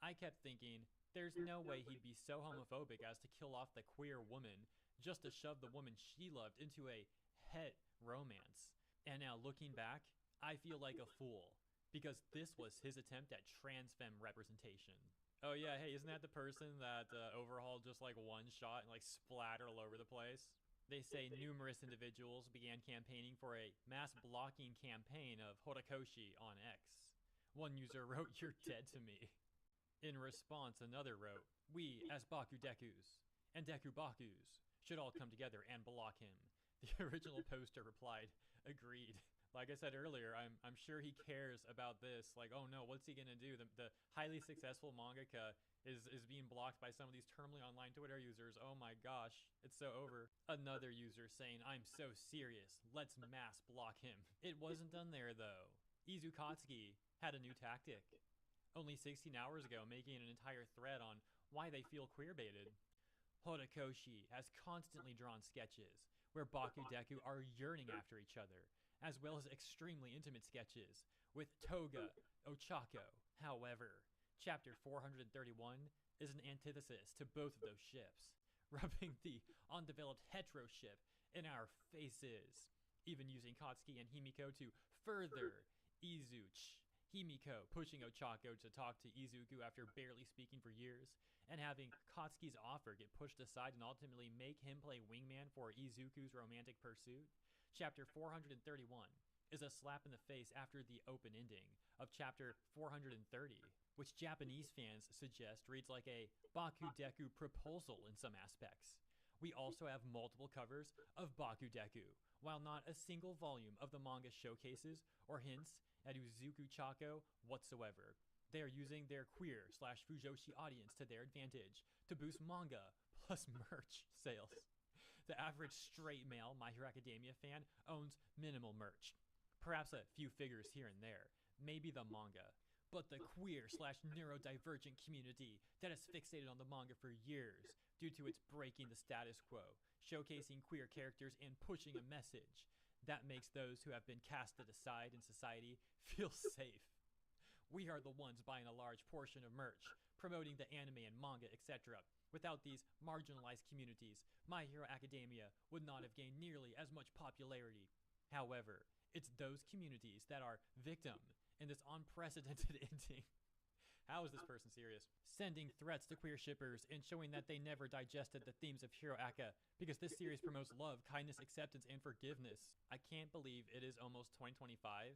I kept thinking, there's no way he'd be so homophobic as to kill off the queer woman just to shove the woman she loved into a het romance. And now looking back, I feel like a fool, because this was his attempt at trans femme representation. Oh yeah, hey, isn't that the person that overhauled just like one shot and like splattered all over the place? They say numerous individuals began campaigning for a mass blocking campaign of Horikoshi on X. One user wrote, "You're dead to me." In response, another wrote, "We, as Bakudekus and Dekubakus, should all come together and block him." The original poster replied, "Agreed." Like I said earlier, I'm sure he cares about this. Like, oh no, what's he gonna do? The highly successful mangaka is being blocked by some of these terminally online Twitter users. Oh my gosh, it's so over. Another user saying, "I'm so serious. Let's mass block him." It wasn't done there though. Izukatsuki had a new tactic. Only 16 hours ago, making an entire thread on why they feel queer-baited. Horikoshi has constantly drawn sketches where Bakudeku are yearning after each other, as well as extremely intimate sketches with Toga Ochako. However, chapter 431 is an antithesis to both of those ships, rubbing the undeveloped hetero ship in our faces, even using Katsuki and Himiko to further Izuchi. Himiko pushing Ochako to talk to Izuku after barely speaking for years, and having Katsuki's offer get pushed aside and ultimately make him play wingman for Izuku's romantic pursuit. Chapter 431 is a slap in the face after the open ending of chapter 430, which Japanese fans suggest reads like a Bakudeku proposal in some aspects. We also have multiple covers of Bakudeku, while not a single volume of the manga showcases or hints at Uzuku Chako whatsoever. They are using their queer/Fujoshi audience to their advantage to boost manga plus merch sales. The average straight male My Hero Academia fan owns minimal merch. Perhaps a few figures here and there, maybe the manga. But the queer/neurodivergent community that has fixated on the manga for years due to its breaking the status quo, showcasing queer characters and pushing a message that makes those who have been casted aside in society feel safe. We are the ones buying a large portion of merch, promoting the anime and manga, etc. Without these marginalized communities, My Hero Academia would not have gained nearly as much popularity. However, it's those communities that are victim in this unprecedented ending. How is this person serious? Sending threats to queer shippers and showing that they never digested the themes of Hero Aka because this series promotes love, kindness, acceptance, and forgiveness. I can't believe it is almost 2025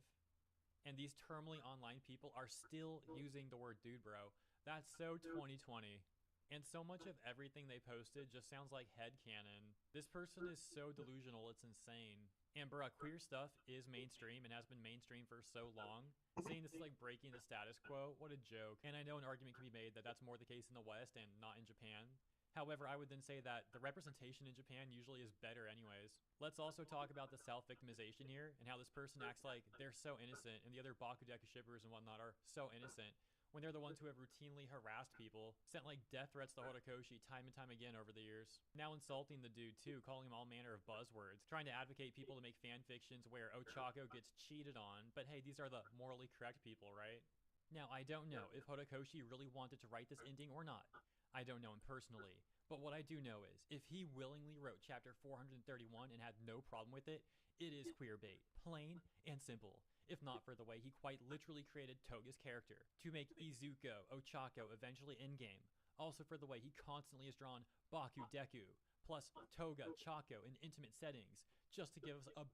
and these terminally online people are still using the word dude bro. That's so 2020. And so much of everything they posted just sounds like headcanon. This person is so delusional, it's insane. And bruh, queer stuff is mainstream and has been mainstream for so long. Saying this is like breaking the status quo, what a joke. And I know an argument can be made that that's more the case in the West and not in Japan. However, I would then say that the representation in Japan usually is better anyways. Let's also talk about the self-victimization here and how this person acts like they're so innocent and the other Bakudeku shippers and whatnot are so innocent when they're the ones who have routinely harassed people, sent like death threats to Horikoshi time and time again over the years. Now insulting the dude too, calling him all manner of buzzwords, trying to advocate people to make fan fictions where Ochako gets cheated on, but hey, these are the morally correct people, right? Now, I don't know if Horikoshi really wanted to write this ending or not. I don't know him personally, but what I do know is, if he willingly wrote chapter 431 and had no problem with it, it is queerbait, plain and simple. If not for the way he quite literally created Toga's character to make Izuku Ochako eventually in-game. Also for the way he constantly has drawn Bakudeku plus Toga Chako in intimate settings just to give us a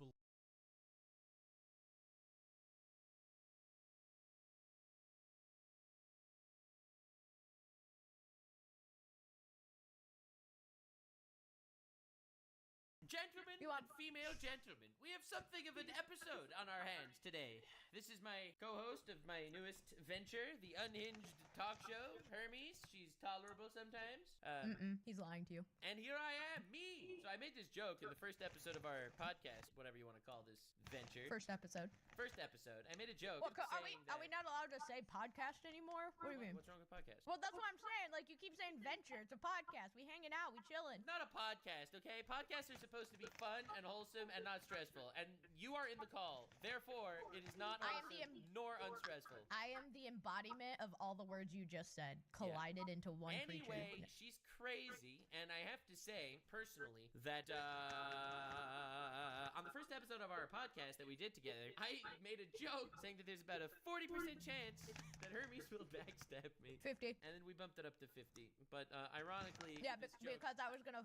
Gentlemen and female gentlemen, we have something of an episode on our hands today. This is my co-host of my newest venture, the Unhinged Talk Show, Hermes. She's tolerable sometimes. He's lying to you. And here I am, me. So I made this joke in the first episode of our podcast, whatever you want to call this venture. First episode. I made a joke. Well, are we not allowed to say podcast anymore? What do you mean? What's wrong with podcast? Well, that's what I'm saying. Like, you keep saying venture. It's a podcast. We hanging out. We chilling. Not a podcast, okay? Podcasts are supposed supposed to be fun and wholesome and not stressful, and you are in the call. Therefore, it is not wholesome nor unstressful. I am the embodiment of all the words you just said, collided into one creature. Anyway, she's crazy, and I have to say, personally, that on the first episode of our podcast that we did together, I made a joke saying that there's about a 40% chance that Hermes will backstab me. 50. And then we bumped it up to 50. But ironically, Yeah, this joke because I was gonna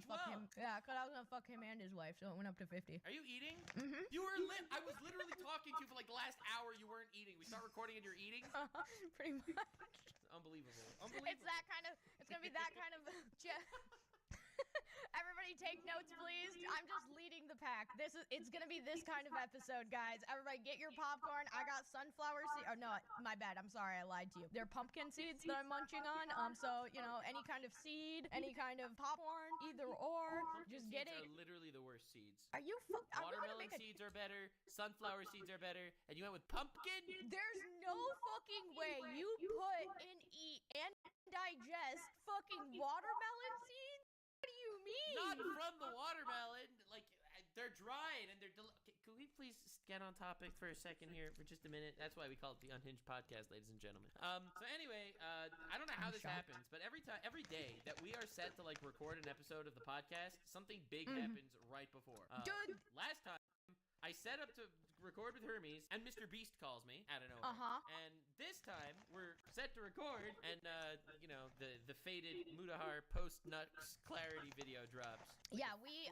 fuck him. Yeah, because I was gonna fuck him and his wife, so it went up to 50. Are you eating? Mm-hmm. You were I was literally talking to you for like the last hour. You weren't eating. We start recording and you're eating. Pretty much. Unbelievable. It's that kind of. It's gonna be that kind of. Everybody take notes, please. I'm just leading the pack. It's gonna be this kind of episode, guys. Everybody get your popcorn. I got sunflower seeds. Oh no, my bad. I'm sorry, I lied to you. They're pumpkin seeds that I'm munching on. So you know, any kind of seed, any kind of popcorn, either or. Pumpkin Just seeds get it. are literally the worst seeds. Are you? Watermelon seeds are better. Sunflower seeds are better. And you went with pumpkin? There's no fucking way you put and eat and digest fucking watermelon seeds. What do you mean? Not from the watermelon. Like, they're dried and they're okay, can we please get on topic for a second here for just a minute? That's why we call it the Unhinged Podcast, ladies and gentlemen. So anyway, I don't know how this happens, but every day that we are set to like record an episode of the podcast, something big happens right before. Dude. Last time I set up to record with Hermes, and Mr. Beast calls me out of nowhere. And this time we're set to record, and you know, the faded Mudahar post-Nux clarity video drops. Yeah, we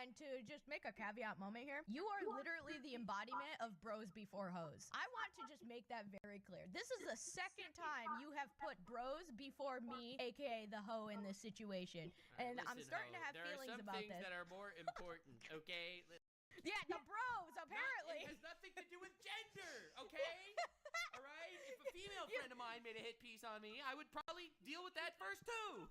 and to just make a caveat moment here, you are literally the embodiment of bros before hoes. I want to just make that very clear. This is the second time you have put bros before me, aka the hoe, in this situation, and Listen, I'm starting to have there feelings are some about things this. that are more important, okay? Yeah, the bros, apparently. It has nothing to do with gender, okay? All right? If a female friend of mine made a hit piece on me, I would probably deal with that first, too.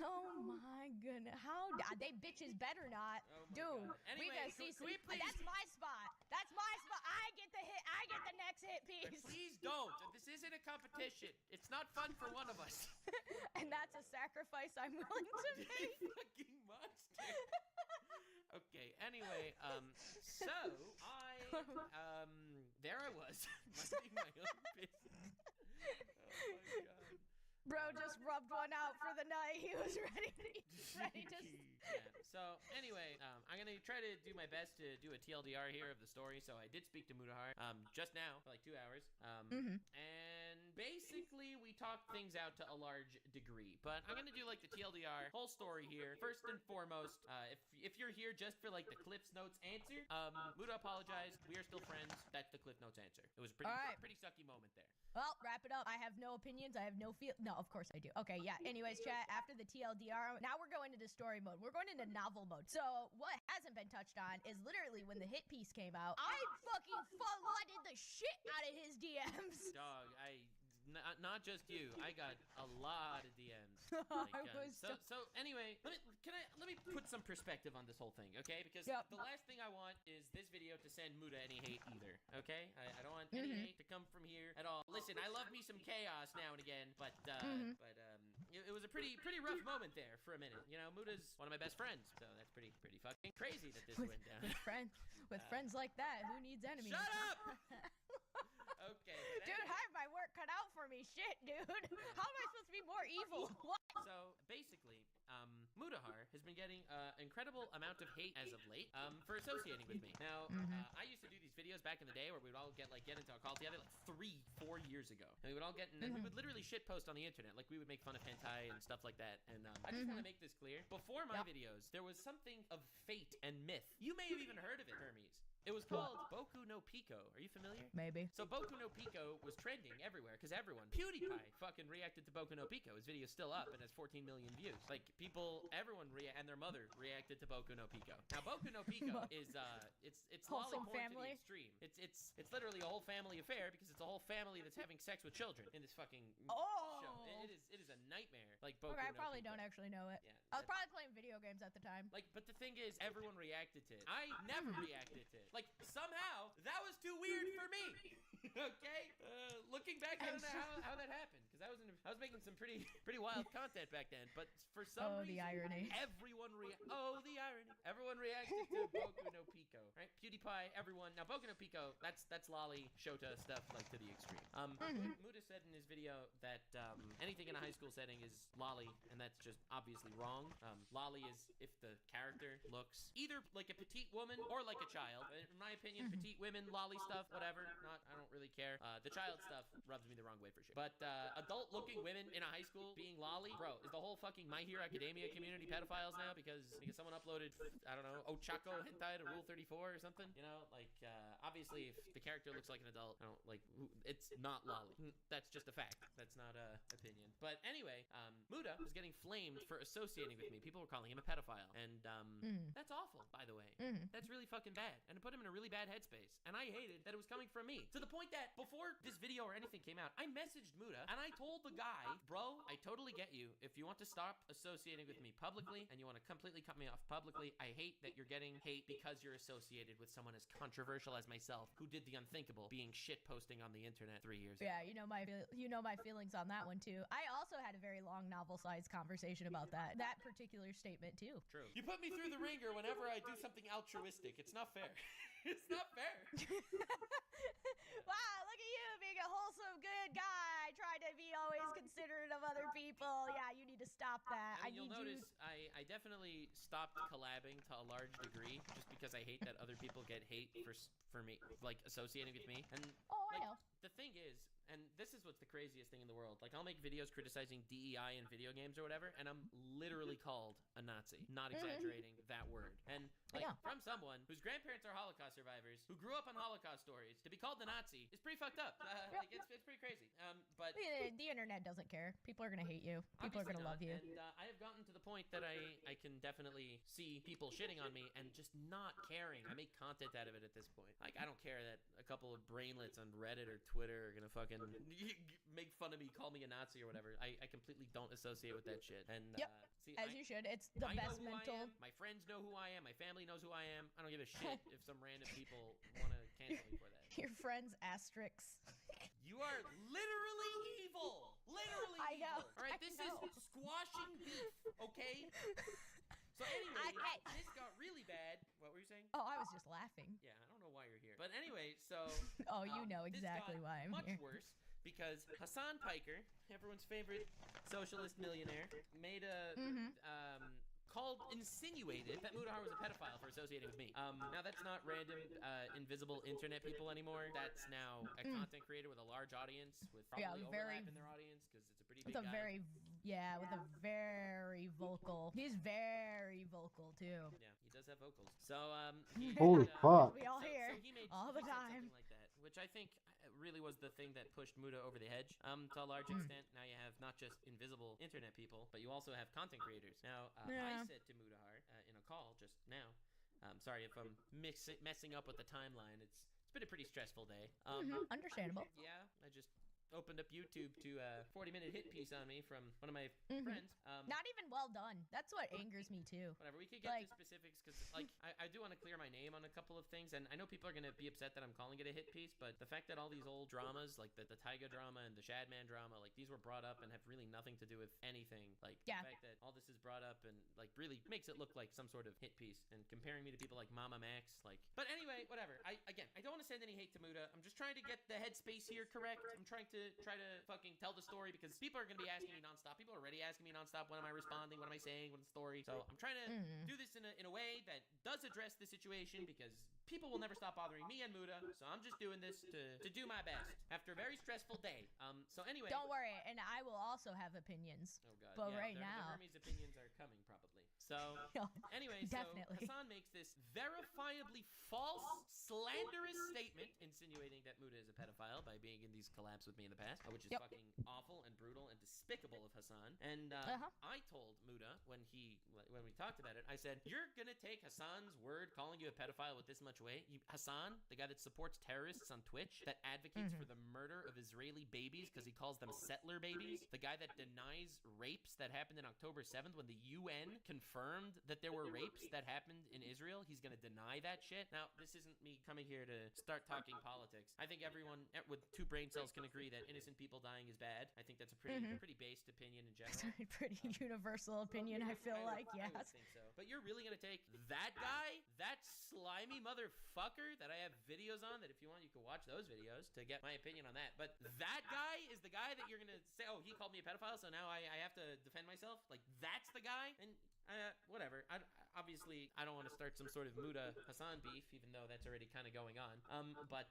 Oh my goodness. How? They bitches better not. Dude, Anyway, we gotta see can we please- That's my spot. That's my spot. I get the hit. I get the next hit piece. Please don't. This isn't a competition. It's not fun for one of us. And that's a sacrifice I'm willing to make. Fucking monster. Okay, anyway, so there I was, minding my own business. Oh my god. Bro just rubbed one out for the night. He was ready to. Yeah. So anyway, I'm gonna try to do my best to do a TLDR here of the story. So I did speak to Mudahar just now for like 2 hours. And basically we talked things out to a large degree. But I'm gonna do like the TLDR whole story here. First and foremost, if you're here just for like the Cliff's Notes answer, Muda apologized. We are still friends. That's the Cliff Notes answer. It was a pretty sucky moment there. Well, wrap it up. I have no opinions. I have no feel. No, of course I do. Okay, yeah. Anyways, chat, after the TLDR, now we're going into story mode. We're going into novel mode. So what hasn't been touched on is literally when the hit piece came out, I fucking flooded the shit out of his DMs. Dog, not just you. I got a lot of DMs. So anyway, let me put some perspective on this whole thing, okay? Because the last thing I want is this video to send Muda any hate either, okay? I don't want any hate to come from here at all. Listen, I love me some chaos now and again, but it was a pretty rough moment there for a minute. You know, Muda's one of my best friends, so that's pretty fucking crazy that this went down. With friends like that, who needs enemies? Shut up! Okay. Dude, I have my work cut out for me. Shit, dude. How am I supposed to be more evil? What? So basically, Mudahar has been getting an incredible amount of hate as of late for associating with me. Now, I used to do these videos back in the day where we would all get into a call together like 3-4 years ago, and we would all get and we would literally shit post on the internet, like we would make fun of hentai and stuff like that. And I just want to make this clear: before my videos, there was something of fate and myth. You may have even heard of it, Hermes. It was called Boku no Pico. Are you familiar? Maybe. So Boku no Pico was trending everywhere because everyone, PewDiePie fucking reacted to Boku no Pico. His video's still up and has 14 million views. Like everyone and their mother reacted to Boku no Pico. Now Boku no Pico is it's wholesome lolly porn family. to the extreme. It's literally a whole family affair because it's a whole family that's having sex with children in this fucking show. It is a nightmare. Like Boku Okay, I no probably Pico. don't actually know it. Yeah, I was probably playing video games at the time. Like, but the thing is, everyone reacted to it. I never reacted to it. Like, somehow, that was too weird for me. Okay? Looking back, I don't know how that happened, because I was making some pretty wild content back then, but for some reason, the irony. everyone reacted to Boku no Pico, right? PewDiePie, everyone. Now, Boku no Pico, that's lolly Shota stuff, like, to the extreme. Muda said in his video that anything in a high school setting is lolly, and that's just obviously wrong. Lolly is if the character looks either like a petite woman or like a child. In my opinion, petite women, lolly stuff, whatever. I don't really care. The child stuff rubs me the wrong way for sure. But adult-looking women in a high school being lolly, bro, is the whole fucking My Hero Academia community pedophiles now because someone uploaded, I don't know, Ochako hentai to Rule 34 or something? You know, like, obviously, if the character looks like an adult, I don't, like, it's not lolly. That's just a fact. That's not a opinion. But anyway, Muda was getting flamed for associating with me. People were calling him a pedophile. And that's awful, by the way. That's really fucking bad. And it put him in a really bad headspace. And I hated that it was coming from me. To the point that before this video or anything came out, I messaged Muda and I told the guy, bro, I totally get you. If you want to stop associating with me publicly and you want to completely cut me off publicly, I hate that you're getting hate because you're associated with someone as controversial as myself who did the unthinkable, being shit posting on the internet 3 years ago. Yeah, you know my feelings on that one too. I also had a very long novel-sized conversation about that particular statement too. True. You put me through the ringer whenever I do something altruistic. It's not fair. It's not fair. Wow, look at you being a wholesome, good guy, trying to be always considerate of other people. Yeah, you need to stop that. And you'll notice I definitely stopped collabing to a large degree just because I hate that other people get hate for me, like, associating with me. And I know. The thing is, and this is what's the craziest thing in the world, like, I'll make videos criticizing DEI in video games or whatever, and I'm literally called a Nazi. Not exaggerating that word. And, like, from someone whose grandparents are Holocaust survivors, who grew up on Holocaust stories, to be called the Nazi is pretty fucked up. Like, it's pretty crazy. But the internet doesn't care. People are gonna hate you. People are gonna love you. And I have gotten to the point that I can definitely see people shitting on me and just not caring. I make content out of it at this point. Like, I don't care that a couple of brainlets on Reddit or Twitter are gonna fucking make fun of me, call me a Nazi or whatever. I completely don't associate with that shit. And see, as you should. It's the best mental. My friends know who I am. My family knows who I am. I don't give a shit if some random people want to cancel me for that. Your friends asterisks. You are literally evil. Literally I know. evil. All right, this is squashing beef, okay? So anyway, this got really bad. What were you saying? Oh, I was just laughing. Yeah, I don't know why you're here. But anyway, so... Oh, you know exactly why I'm here. Much worse, because Hassan Piker, everyone's favorite socialist millionaire, made a... insinuated that Mudahar was a pedophile for associating with me. Now that's not random, invisible internet people anymore. That's now a content creator with a large audience, with probably overlap in their audience, because it's a pretty big guy. With a very vocal. He's very vocal too. Yeah, he does have vocals. So holy fuck. We all hear so he made, all the time. Something like that, which I think really was the thing that pushed Muda over the edge. To a large extent, now you have not just invisible internet people, but you also have content creators. Now, I said to Mudahar in a call just now, sorry if I'm messing up with the timeline. It's been a pretty stressful day. Understandable. Yeah, I just opened up YouTube to a 40-minute hit piece on me from one of my friends. Not even well done. That's what angers me too. Whatever, we could get to specifics because, like, I do want to clear my name on a couple of things, and I know people are going to be upset that I'm calling it a hit piece, but the fact that all these old dramas, like the Taiga drama and the Shadman drama, like, these were brought up and have really nothing to do with anything. Like, the fact that all this is brought up and, like, really makes it look like some sort of hit piece, and comparing me to people like Mama Max, like... But anyway, whatever. I don't want to send any hate to Muda. I'm just trying to get the headspace here correct. I'm trying to fucking tell the story because people are going to be asking me nonstop. People are already asking me nonstop, when am I responding? What am I saying? What's the story? So I'm trying to do this in a way that does address the situation because people will never stop bothering me and Muda. So I'm just doing this to do my best after a very stressful day. So anyway. Don't worry, and I will also have opinions. Oh god. But yeah, right now. The Hermes opinions are coming probably. So anyway, definitely. so Hassan makes this verifiably false, slanderous statement insinuating that Muda is a pedophile by being in these collabs with me in the past, which is fucking awful and brutal and despicable of Hassan. And I told Muda when we talked about it, I said, you're gonna take Hassan's word calling you a pedophile with this much much away. Hassan, the guy that supports terrorists on Twitch, that advocates for the murder of Israeli babies because he calls them settler babies, the guy that denies rapes that happened in October 7th when the UN confirmed that there were rapes that happened in Israel. He's going to deny that shit. Now, this isn't me coming here to start talking politics. I think everyone with 2 brain cells can agree that innocent people dying is bad. I think that's a pretty based opinion in general. Pretty universal opinion, I feel like, yes. I would think so. But you're really going to take that guy, that slimy motherfucker that I have videos on, that if you want, you can watch those videos to get my opinion on that. But that guy is the guy that you're going to say, oh, he called me a pedophile, so now I have to defend myself? Like, that's the guy? And whatever. Obviously, I don't want to start some sort of Muda Hassan beef, even though that's already kind of going on. But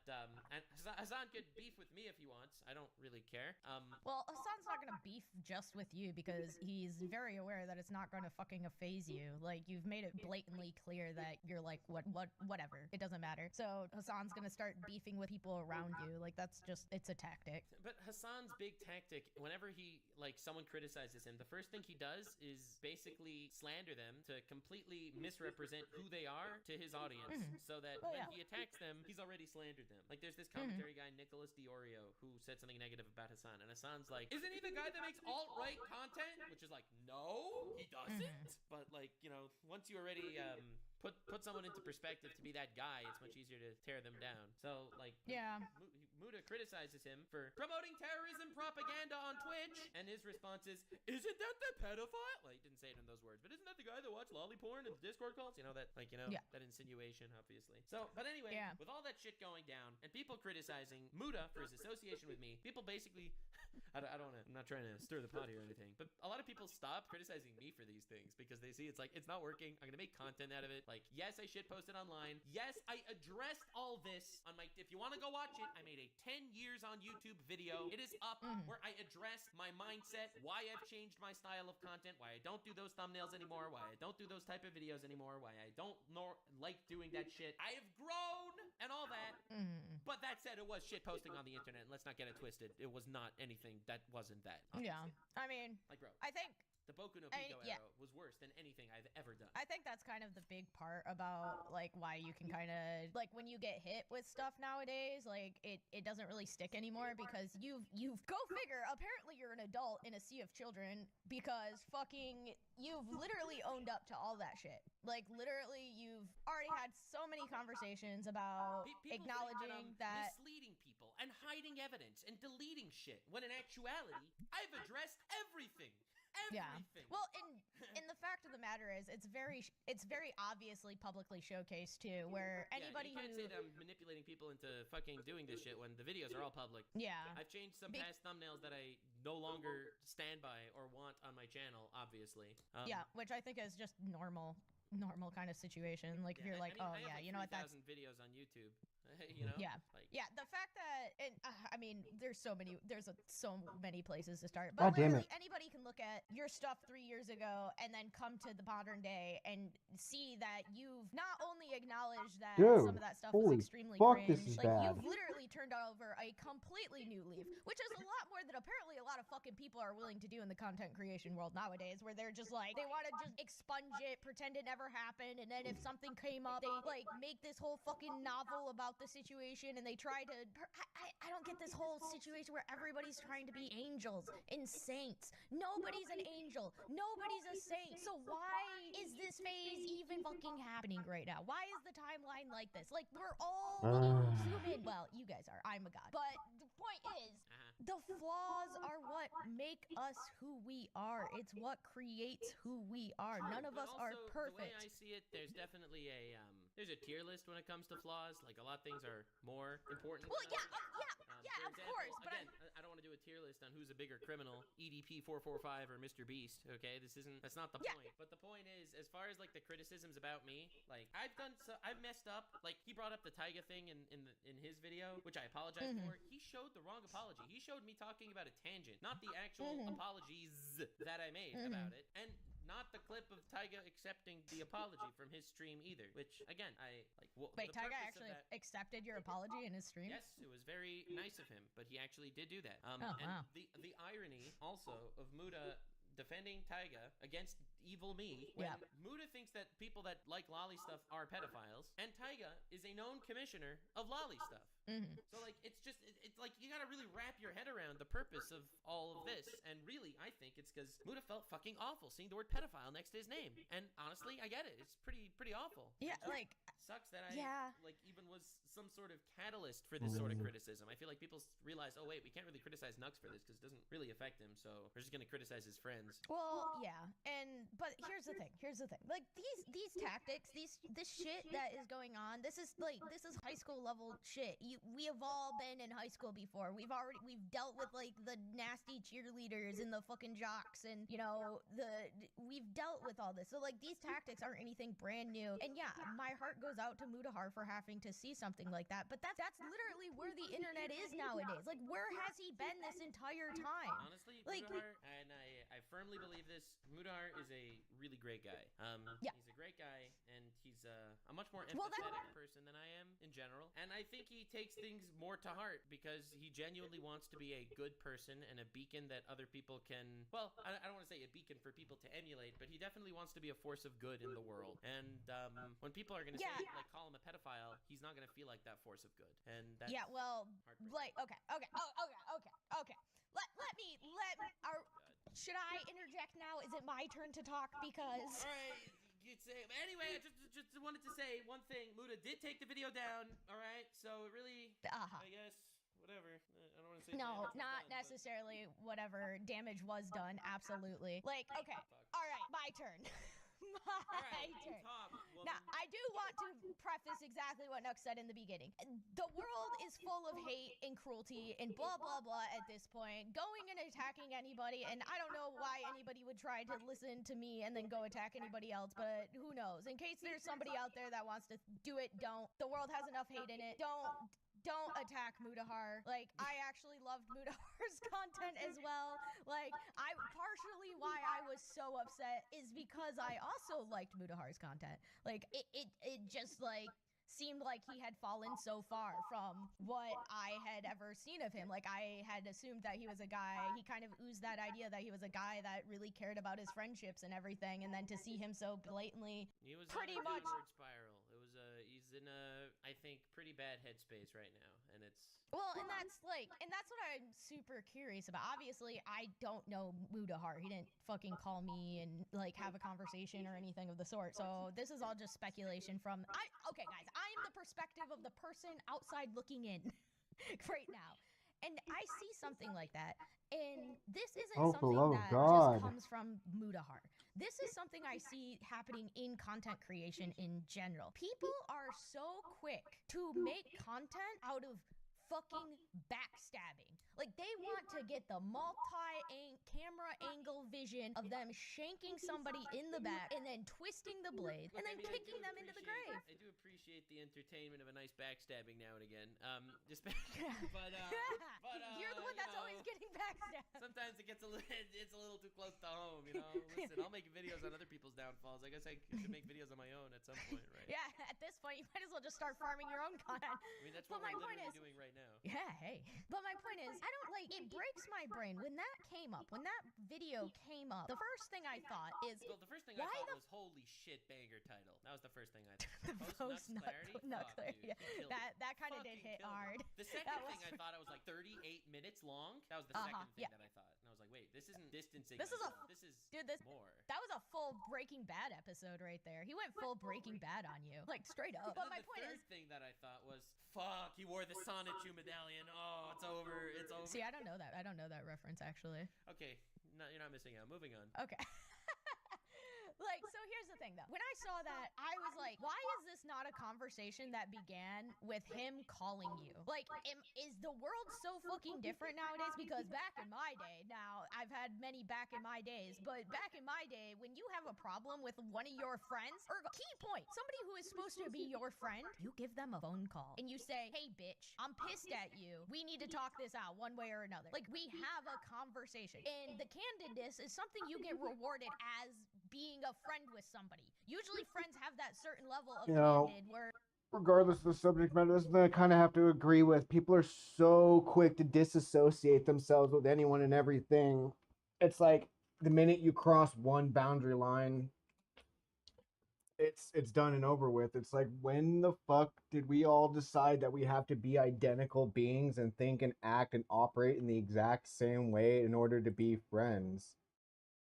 Hassan could beef with me if he wants. I don't really care. Well, Hassan's not gonna beef just with you because he's very aware that it's not gonna fucking phase you. Like, you've made it blatantly clear that you're like, whatever. It doesn't matter. So Hassan's gonna start beefing with people around you. Like, that's just, it's a tactic. But Hassan's big tactic, whenever someone criticizes him, the first thing he does is basically slander them to completely misrepresent who they are to his audience, so that when he attacks them, he's already slandered them. Like, there's this commentary guy, Nicholas Diorio, who said something negative about Hassan, and Hassan's like, isn't he the guy that makes alt-right content? Which is like, no, he doesn't. But, like, you know, once you already put someone into perspective to be that guy, it's much easier to tear them down. So, like, Muda criticizes him for promoting terrorism propaganda on Twitch, and his response is, isn't that the pedophile? Well, he didn't say it in those words, but isn't that the guy that watched lolly porn in the Discord calls? You know, that, like, you know, that insinuation, obviously. So, but anyway, with all that shit going down, and people criticizing Muda for his association with me, people basically, I don't want to, I'm not trying to stir the pot here or anything, but a lot of people stop criticizing me for these things because they see it's like, it's not working. I'm going to make content out of it. Like, yes, I shit posted online. Yes, I addressed all this on my, if you want to go watch it, I made a 10 years on YouTube video. It is up where I address my mindset, why I've changed my style of content, why I don't do those thumbnails anymore, why I don't do those type of videos anymore, why I don't like doing that shit. I have grown and all that. But that said, it was shit posting on the internet. Let's not get it twisted. It was not anything that wasn't that. Obviously. Yeah. I mean, like, bro, I think the Boku no Pico era was worse than anything I've ever done. I think that's kind of the big part about, like, why you can kind of, like, when you get hit with stuff nowadays, like, it doesn't really stick anymore because you've go figure, apparently you're an adult in a sea of children because fucking you've literally owned up to all that shit. Like, literally, you've already had so many conversations about acknowledging that misleading people and hiding evidence and deleting shit, when in actuality, I've addressed everything. Everything. Well, and the fact of the matter is, it's very obviously publicly showcased too, where anybody you can't say that I'm manipulating people into fucking doing this shit when the videos are all public. Yeah. I've changed some past thumbnails that I no longer stand by or want on my channel, obviously. Yeah, which I think is just normal kind of situation. Like, if you're like, I oh yeah, have, like, you know what, that's videos on YouTube. You know? Yeah. Like, yeah, the fact that, and I mean, there's so many places to start. God But damn literally it. anybody can look at your stuff 3 years ago and then come to the modern day and see that you've not only acknowledged that Dude, some of that stuff was holy extremely fuck, cringe, this is like, bad. you've literally turned over a completely new leaf, which is a lot more than apparently a lot of fucking people are willing to do in the content creation world nowadays, where they're just like, they want to just expunge it, pretend it never happened, and then if something came up, they, like, make this whole fucking novel about the situation, and they try to, I don't get this whole situation where everybody's trying to be angels and saints. Nobody's an angel. Nobody's a saint. So why is this phase even fucking happening right now? Why is the timeline like this? Like, we're all human. Well, you guys are. I'm a god. But the point is, the flaws are what make us who we are. It's what creates who we are. None of us are perfect. The way I see it, there's definitely there's a tier list when it comes to flaws. Like, a lot of things are more important. Well, yeah, For of example, course. But again, I don't want to do a tier list on who's a bigger criminal, EDP 445 or Mr. Beast. Okay, that's not the point. But the point is, as far as, like, the criticisms about me, like, I've messed up. Like, he brought up the Taiga thing in his video, which I apologize for. He showed the wrong apology. He showed me talking about a tangent, not the actual apologies that I made about it, and not the clip of Taiga accepting the apology from his stream either. Which, again, I like. Wait, Taiga actually accepted your apology in his stream? Yes, it was very nice of him, but he actually did do that. Oh, and wow. the irony also of Muda defending Taiga against evil me when Muda thinks that people that like lolly stuff are pedophiles, and Taiga is a known commissioner of lolly stuff. So like it's like you gotta really wrap your head around the purpose of all of this, and really I think it's because Muda felt fucking awful seeing the word pedophile next to his name, and honestly I get it. It's pretty awful. Yeah, like sucks that I like even was some sort of catalyst for this sort of criticism. I feel like people realize, oh wait, we can't really criticize Nux for this because it doesn't really affect him, so we're just gonna criticize his friends. Well, yeah, but here's the thing. Like these tactics, this shit that is going on. This is high school level shit. We have all been in high school before. We've dealt with like the nasty cheerleaders and the fucking jocks, and you know we've dealt with all this. So like these tactics aren't anything brand new. And yeah, my heart goes out to Mudahar for having to see something like that. But that's literally where the internet is nowadays. Like where has he been this entire time? Honestly, like, Mudahar, and I firmly believe this. Mudahar is a really great guy. He's a great guy, and he's a much more empathetic person than I am in general. And I think he takes things more to heart because he genuinely wants to be a good person and a beacon that other people can. Well, I don't want to say a beacon for people to emulate, but he definitely wants to be a force of good in the world. And when people are going to say like call him a pedophile, he's not going to feel like that force of good. And that's like okay. Should I interject now? Is it my turn to talk? Because all right. Anyway, I just wanted to say one thing. Muda did take the video down. All right, so it really, I guess, whatever. I don't want to say. No, not necessarily. Whatever damage was done. Absolutely. Like, okay, all right, my turn. My turn. Now, I do want to preface exactly what Nux said in the beginning. The world is full of hate and cruelty and blah, blah, blah at this point. Going and attacking anybody, and I don't know why anybody would try to listen to me and then go attack anybody else, but who knows? In case there's somebody out there that wants to do it, don't. The world has enough hate in it. Don't attack Mudahar. Like, I actually loved Mudahar's content as well. Like, partially why I was so upset is because I also liked Mudahar's content. Like, it just, like, seemed like he had fallen so far from what I had ever seen of him. Like, I had assumed that he was a guy, he kind of oozed that idea that he was a guy that really cared about his friendships and everything, and then to see him so blatantly, he was pretty much downward spiral. It was he's in a, I think, pretty bad headspace right now, and it's well, and that's what I'm super curious about. Obviously, I don't know Mudahar. He didn't fucking call me and like have a conversation or anything of the sort. So this is all just speculation from okay, guys, I'm the perspective of the person outside looking in right now. And I see something like that. And this isn't something that just comes from Mudahar. This is something I see happening in content creation in general. People are so quick to make content out of fucking backstabbing. Like, they want to get the camera angle vision of them shanking somebody in the back and then twisting the blade and then kicking them into the grave. I do appreciate the entertainment of a nice backstabbing now and again. But you're the one that's always getting backstabbed. Sometimes it's a little too close to home, you know. Listen, I'll make videos on other people's downfalls. I guess I should make videos on my own at some point, right? Yeah, at this point, you might as well just start farming your own content. I mean, that's what we're literally doing right now. Yeah, hey. But my point is, I don't like, it breaks my brain. When that came up, when that video came up, the first thing I thought is, well, the first thing I thought was, holy shit, banger title. That was the first thing I thought. Post Nut Clarity. Yeah. That kind of did hit hard. The second thing I thought, I was like 38 minutes long. That was the second thing that I thought. And I was like, wait, this isn't distancing. This is more. That was a full Breaking Bad episode right there. He went full Breaking Bad on you. Like, straight up. But my point is, the third thing that I thought was, fuck, he wore the Sonichu medallion. Oh, it's over. It's over. See, I don't know that. I don't know that reference, actually. Okay. No, you're not missing out. Moving on. Okay. Like, so here's the thing, though. When I saw that, I was like, why is this not a conversation that began with him calling you? Like, is the world so fucking different nowadays? Because back in my day, now, I've had many back in my days, but back in my day, when you have a problem with one of your friends, or key point, somebody who is supposed to be your friend, you give them a phone call. And you say, hey, bitch, I'm pissed at you. We need to talk this out one way or another. Like, we have a conversation. And the candidness is something you get rewarded as being a friend with somebody. Usually friends have that certain level of candid where regardless of the subject matter, this is what I kind of have to agree with. People are so quick to disassociate themselves with anyone and everything. It's like the minute you cross one boundary line, it's done and over with. It's like, when the fuck did we all decide that we have to be identical beings and think and act and operate in the exact same way in order to be friends?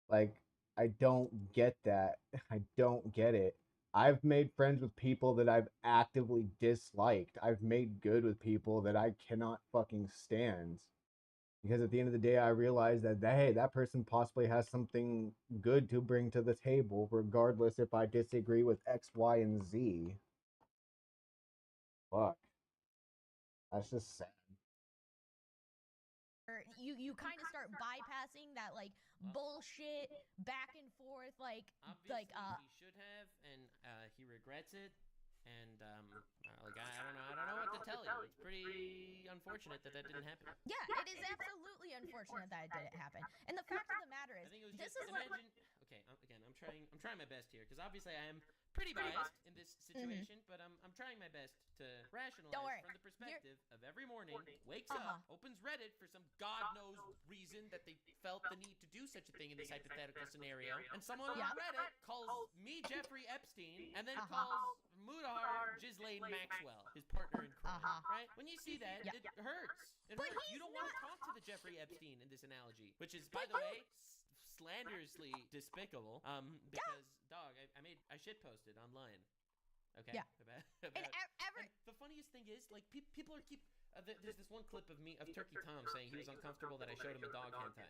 Like, I don't get that. I don't get it. I've made friends with people that I've actively disliked. I've made good with people that I cannot fucking stand. Because at the end of the day, I realize that, hey, that person possibly has something good to bring to the table, regardless if I disagree with X, Y, and Z. Fuck. That's just sad. You kind of start bypassing that like bullshit back and forth Obviously, he should have, and he regrets it. And like I don't know what to tell you. It's pretty unfortunate that didn't happen. Yeah, it is absolutely unfortunate that it didn't happen. And the fact of the matter is, I think it was this just, is what. Okay, again, I'm trying my best here because obviously I am pretty biased in this situation, but I'm trying my best to rationalize from the perspective of every morning wakes up, opens Reddit for some god knows reason that they felt the need to do such a thing in this hypothetical scenario, and someone on Reddit calls me Jeffrey Epstein and then calls Mudahar Ghislaine Maxwell, his partner in crime. Right? When you see that, it hurts. It hurts. You don't want to talk to the Jeffrey Epstein in this analogy, which is, by the way, slanderously despicable. Because dog, I shit posted online. Okay. Yeah. And the funniest thing is, like, people are there's this one clip of Turkey Tom saying he was uncomfortable that I showed him a dog hentai.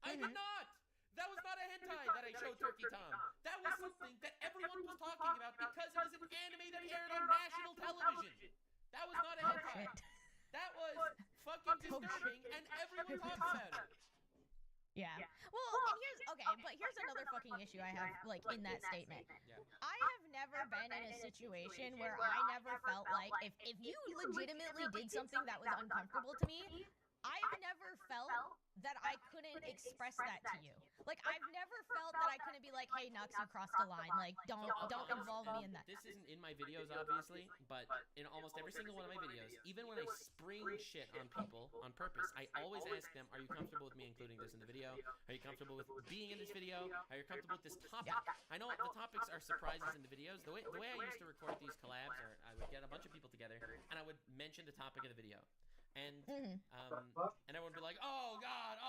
I did not. That was not a hentai that I showed Turkey Tom. That was something that everyone was talking about because it was an anime that aired on national television. That was not a hentai. That was fucking disturbing, and everyone talks about it. Yeah. Well, and here's another fucking issue I have, like, in that statement. I have never been in a situation where I never felt like, if you legitimately did something that was uncomfortable to me, I've never felt that I couldn't express that to you. Like, I've never felt that I couldn't be like, hey, Nux, you crossed the line. Like, don't involve me in that. This isn't in my videos, obviously, but in almost every single one of my videos, even when I spring shit on people on purpose, I always ask them, are you comfortable with me including this in the video? Are you comfortable with being in this video? Are you comfortable with this topic? I know the topics are surprises in the videos. The way I used to record these collabs, or I would get a bunch of people together, and I would mention the topic of the video. And and everyone would be like, oh god,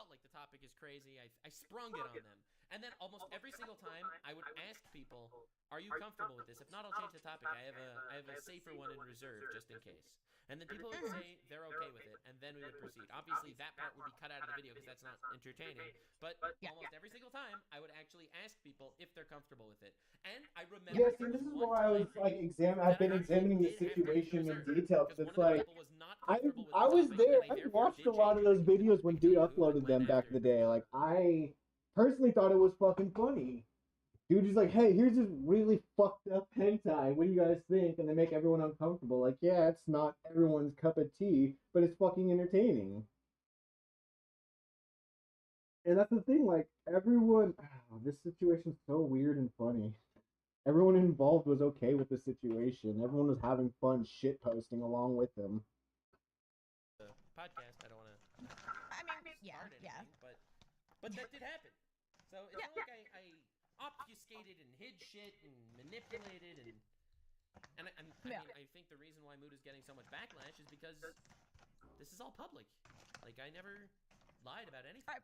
like the topic is crazy. I sprung it on them. And then almost every single time I would ask people, are you comfortable with this? If not, I'll change the topic. I have a safer one in reserve just in case. And then people would say they're okay with it, and then we would proceed. Obviously, that part would be cut out of the video because that's not entertaining. But almost every single time, I would actually ask people if they're comfortable with it. And I remember. Yes, and this is why I was like I've been examining the situation in detail, because it's like I was there. I watched a lot of those videos when dude uploaded them back in the day. Like, I personally thought it was fucking funny. Dude is like, hey, here's this really fucked up hentai. What do you guys think? And they make everyone uncomfortable. Like, yeah, it's not everyone's cup of tea, but it's fucking entertaining. And that's the thing, like, everyone, this situation's so weird and funny. Everyone involved was okay with the situation. Everyone was having fun shit posting along with them. The podcast, I don't want to. But that did happen. So it's not like I obfuscated and hid shit and manipulated and I mean, I think the reason why Mood is getting so much backlash is because this is all public. Like, I never lied about anything.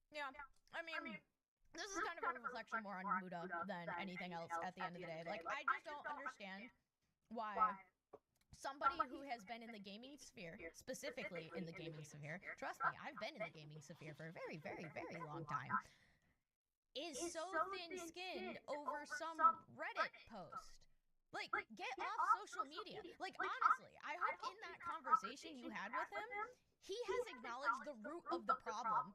Yeah, I mean, this is kind of a reflection more on Muda than anything else at the end of the day. Like, I just don't understand why somebody who has been in the gaming sphere, specifically in the gaming sphere, trust me, I've been in the gaming sphere for a very, very, very long time, is so thin-skinned over some Reddit post. Like, get off social media. Like, honestly, I hope in that conversation you had with him, he has acknowledged the root of the problem.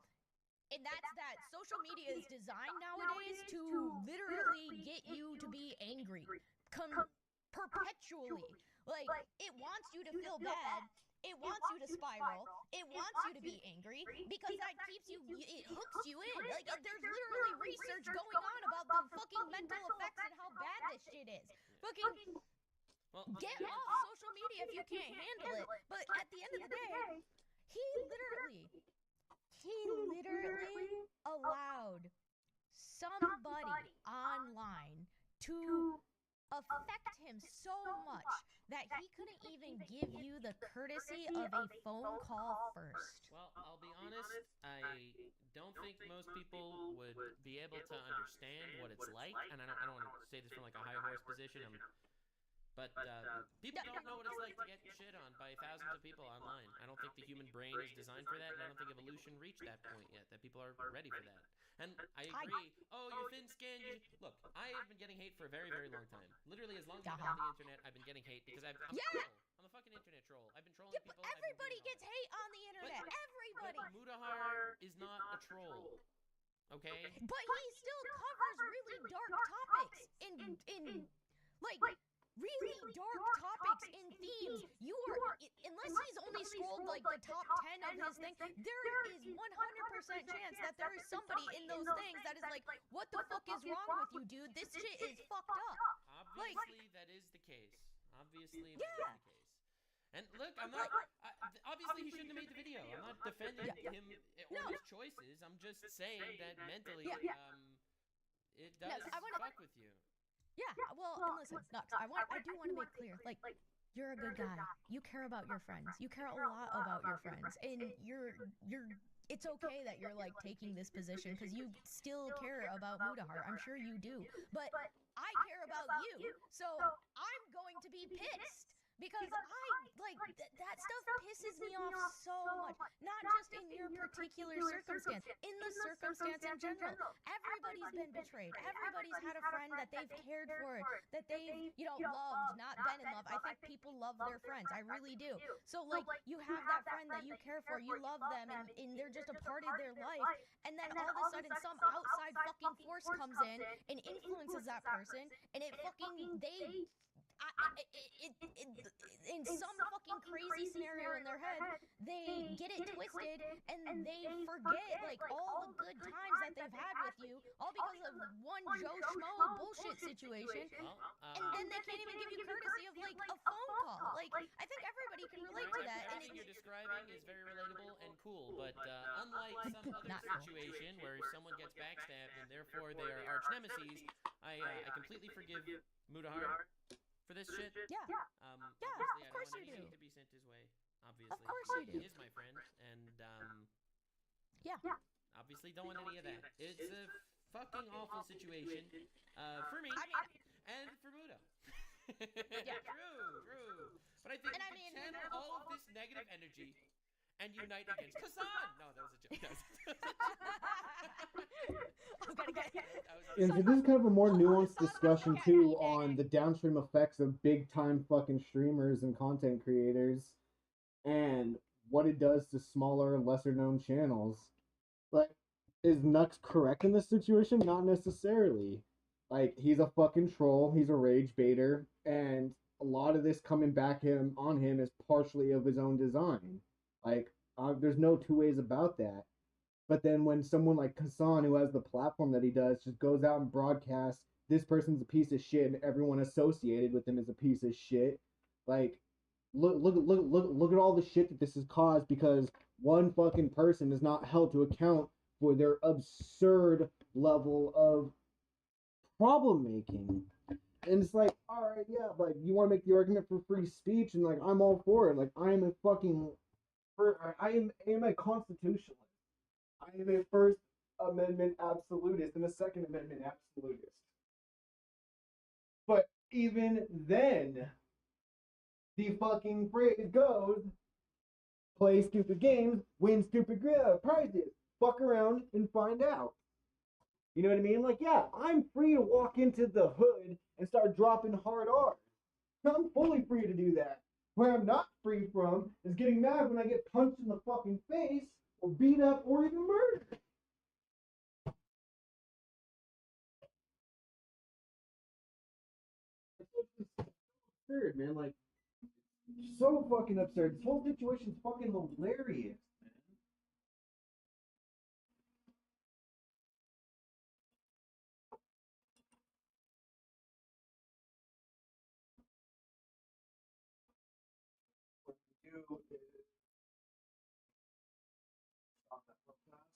And that's that social media is designed nowadays to literally get you to be angry. Perpetually. Like, it wants you to feel bad. It wants you to spiral. It wants you to be angry because that keeps you, it hooks you in. Like, there's literally research going on about the fucking mental effects and how bad this shit is. Fucking get off social media if you can't handle it. But at the end of the day, he literally affect him so much that he couldn't even give you the courtesy of a phone call first? Well, I'll be honest, I don't think most people would be able to understand what it's like, and I don't want to say this from like a high horse position. But people don't know what it's like to get shit on by thousands of people online. I don't think the human brain is designed for that, and I don't think evolution reached that point yet, that people are ready for that. And I agree, oh, you're thin-skinned. Look, I have been getting hate for a very, very long time. Literally, as long as I've been on the internet, I've been getting hate because I'm a troll. I'm a fucking internet troll. I've been trolling people. Everybody gets hate on the internet. Everybody. But Mudahar is not a troll. Okay? But he still covers really dark topics in like really dark topics in themes. You are, unless he's only scrolled like the top 10 of his thing, there is 100% chance that there is somebody in those things that is like, what the fuck is wrong with you, dude? This shit is fucked up. Obviously, that is the case. Obviously, that is the case. And look, I'm not. Obviously, he shouldn't have made the video. I'm not defending him or his choices. I'm just saying that mentally, it does fuck with you. Yeah, well, and listen, Nux, I do want to make clear, like, you're a good guy. You care about your friends. You care a lot about your friends, and it's okay that you're like taking this position because you still care about Mudahar. I'm sure you do, but I care about you, so I'm going to be pissed. Because that stuff pisses me off so much. Not just in your particular circumstance, in the circumstance in general. Everybody's been betrayed. Everybody's had a friend that they've cared for, that they've, loved, not been in love. I think people love their friends. I really do. So, like, you have that friend that you care for, you love them, and they're just a part of their life. And then all of a sudden, some outside fucking force comes in and influences that person, and it fucking, in some fucking crazy scenario in their head, they get it twisted and they forget like all the good times that they've had with you, all because of one Joe Schmo bullshit situation. And then they can't even give you courtesy of like a phone call. Like, I think everybody can relate to that. And everything you're describing is very relatable and cool, but unlike some other situation where someone gets backstabbed and therefore they are arch nemesis, I completely forgive Mudahar for this shit. Yeah. Obviously, of course I don't you want do. anything to be sent his way. Obviously, Of course you do. He is my friend, and yeah. Obviously, don't want any of that. It's a fucking awful situation for me and for Muda. Yeah. True. But I think we can channel all of this negative energy and unite against Kazan. No, that was a joke. And so this is kind of a more nuanced discussion too on the downstream effects of big time fucking streamers and content creators and what it does to smaller, lesser known channels. Like, is Nux correct in this situation? Not necessarily. Like, he's a fucking troll, he's a rage baiter, and a lot of this coming back on him is partially of his own design. Like, there's no two ways about that. But then when someone like Kazan, who has the platform that he does, just goes out and broadcasts, this person's a piece of shit, and everyone associated with him is a piece of shit. Like, look at all the shit that this has caused because one fucking person is not held to account for their absurd level of problem making. And it's like, all right, yeah, like, you want to make the argument for free speech, and like, I'm all for it. Like, I am a constitutionalist. I am a First Amendment absolutist and a Second Amendment absolutist. But even then, the fucking phrase goes, play stupid games, win stupid prizes. Fuck around and find out. You know what I mean? Like, yeah, I'm free to walk into the hood and start dropping hard R's. I'm fully free to do that. Where I'm not free from is getting mad when I get punched in the fucking face or beat up or even murdered. It's absurd, man. Like, so fucking absurd. This whole situation's fucking hilarious, man. What we do is stop that real fast.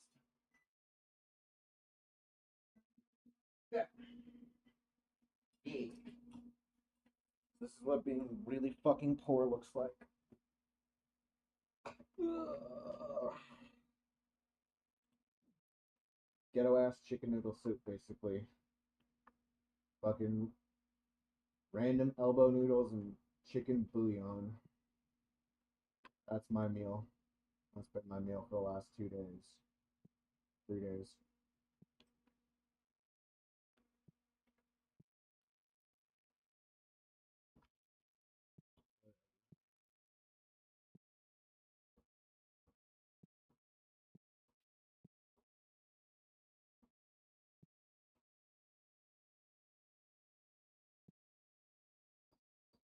Yeah. This is what being really fucking poor looks like. Ghetto ass chicken noodle soup, basically. Fucking random elbow noodles and chicken bouillon. That's my meal. That's been my meal for the last 2 days. 3 days.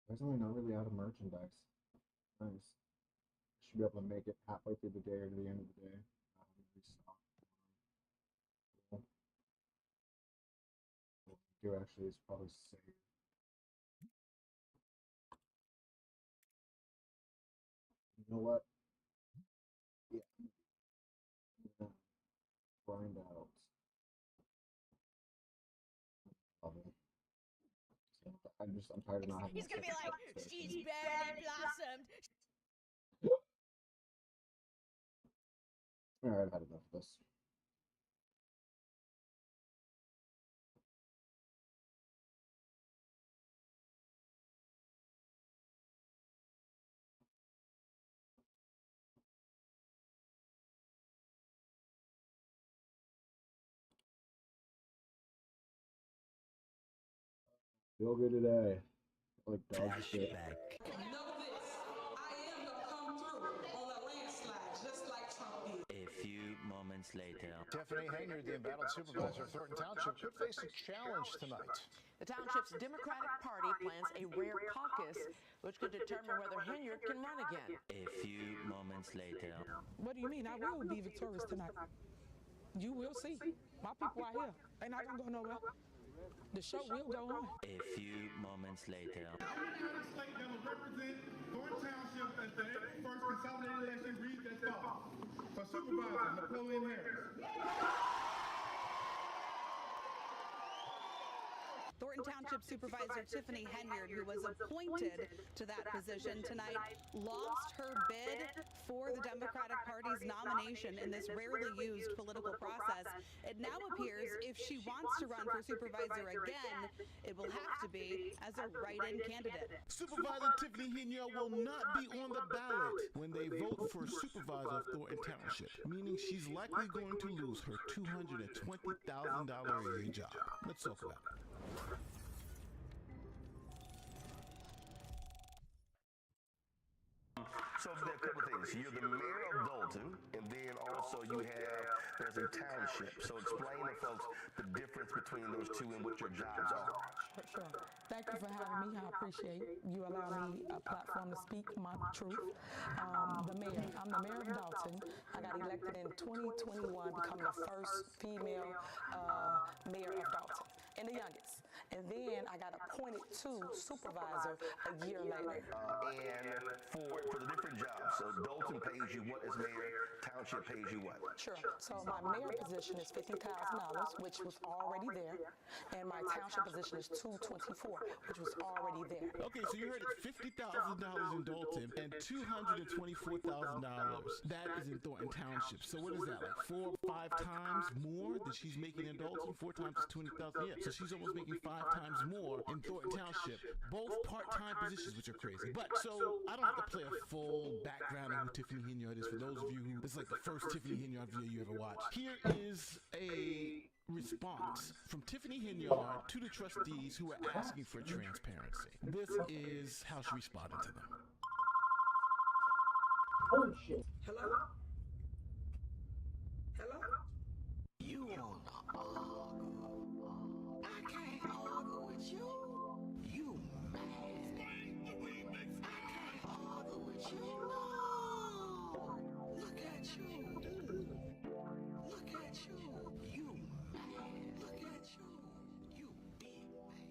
There's only not really out of merchandise. Nice. Should be able to make it halfway through the day or to the end of the day. Restock. Cool. What we do actually is probably save. You know what? Yeah. Grind out. I'm tired of not having. He's gonna be like, she's barely blossomed. Alright, I've had enough of this. Feel good today. Like dog shit. A few moments later. Tiffany Henyard, the embattled supervisor of Thornton Township, could face a challenge tonight. The township's Democratic Party plans a rare caucus, which could determine whether Henyard can run again. A few moments later. What do you mean? I will be victorious tonight. You will see. My people are here. They're not going to go nowhere. The show will go on. A few moments later. United State that will represent Thornton Township at the April 1st consolidated election reads as follows. For Supervisor Napoleon Harris. Thornton Township Supervisor Tiffany Henyard, who was appointed to that position tonight, lost her bid for the Democratic Party's nomination in this rarely used political process. It now appears if she wants to run for supervisor again, it will have to be as a write-in candidate. Supervisor Tiffany Henyard will not be on the ballot when they vote for supervisor of Thornton Township, meaning she's likely going to lose her $220,000 a year job. Let's talk about it. So there are a couple things. You're the mayor of Dalton, and then also there's a township. So explain to folks the difference between those two and what your jobs are. Sure. Thank you for having me. I appreciate you allowing me a platform to speak my truth. I'm the mayor of Dalton. I got elected in 2021, becoming the first female mayor of Dalton and the youngest. And then I got appointed to supervisor a year later. And for the different jobs, so Dalton pays you what as mayor, township pays you what? Sure. So my mayor position is $50,000, which was already there, and my township position is $224,000, which was already there. Okay, so you heard it, $50,000 in Dalton and $224,000. That is in Thornton Township. So what is that, like 4 or 5 times more than she's making in Dalton? 4 times is 20,000. Yeah, so she's almost making 5 times more in Thornton Township. Both part-time positions, which are crazy. But so I don't have to play a full background on who Tiffany Henyard is for those of you who this is like the first Tiffany Henyard video you ever watched. Here is a response from Tiffany Henyard to the trustees who are asking for transparency. This is how she responded to them. Oh shit. Hello? Hello? You wanna argue? I can't argue with you. You mad? I can't argue with you. No. Look at you. Look at you. You mad? Look at you. You big mad.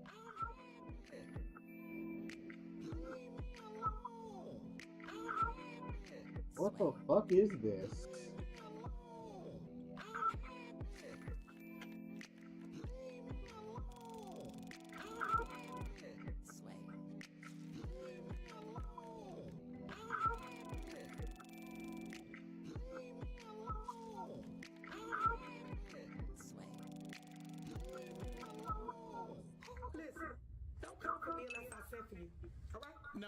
I'm happy. Leave me alone. I'm happy. What the fuck is this?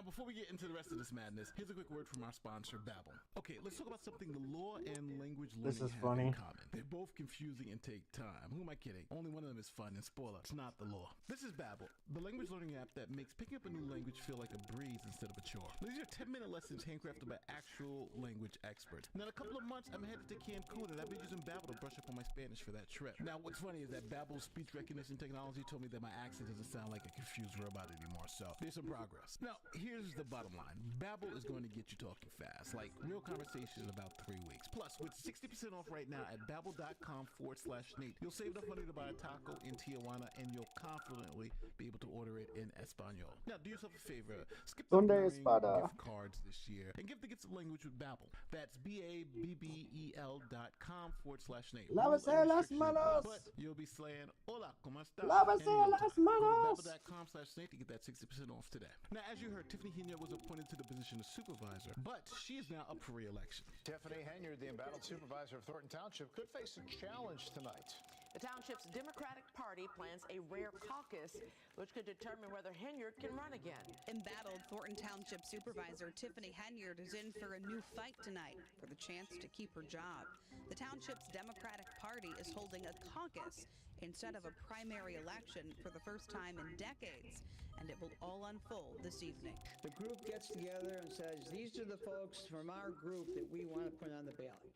Now, before we get into the rest of this madness, here's a quick word from our sponsor, Babbel. Okay, let's talk about something the law and language learning This is have funny. in common. They're both confusing and take time. Who am I kidding? Only one of them is fun, and spoiler, it's not the law. This is Babbel, the language learning app that makes picking up a new language feel like a breeze instead of a chore. These are 10-minute lessons handcrafted by actual language experts. Now, in a couple of months, I'm headed to Cancun, and I've been using Babbel to brush up on my Spanish for that trip. Now, what's funny is that Babbel's speech recognition technology told me that my accent doesn't sound like a confused robot anymore, so there's some progress. Now, here's the bottom line. Babbel is going to get you talking fast, like real conversation in about 3 weeks. Plus, with 60% off right now at babbel.com/Nate, you'll save enough money to buy a taco in Tijuana, and you'll confidently be able to order it in Espanol. Now, do yourself a favor. Skip the Donde boring espada? gift cards this year and give the gifts of language with Babbel. That's babbel.com/Nate. Lávese No las restrictions, manos. but you'll be slaying hola, como esta? Lávese in real las time. manos. Go to babbel.com/Nate to get that 60% off today. Now, as you heard, Tiffany Henya was appointed to the position of supervisor, but she is now up for re-election. Tiffany Henyard, the embattled supervisor of Thornton Township, could face a challenge tonight. The township's Democratic Party plans a rare caucus, which could determine whether Henyard can run again. Embattled Thornton Township Supervisor Tiffany Henyard is in for a new fight tonight for the chance to keep her job. The township's Democratic Party is holding a caucus instead of a primary election for the first time in decades, and it will all unfold this evening. The group gets together and says, these are the folks from our group that we want to put on the ballot.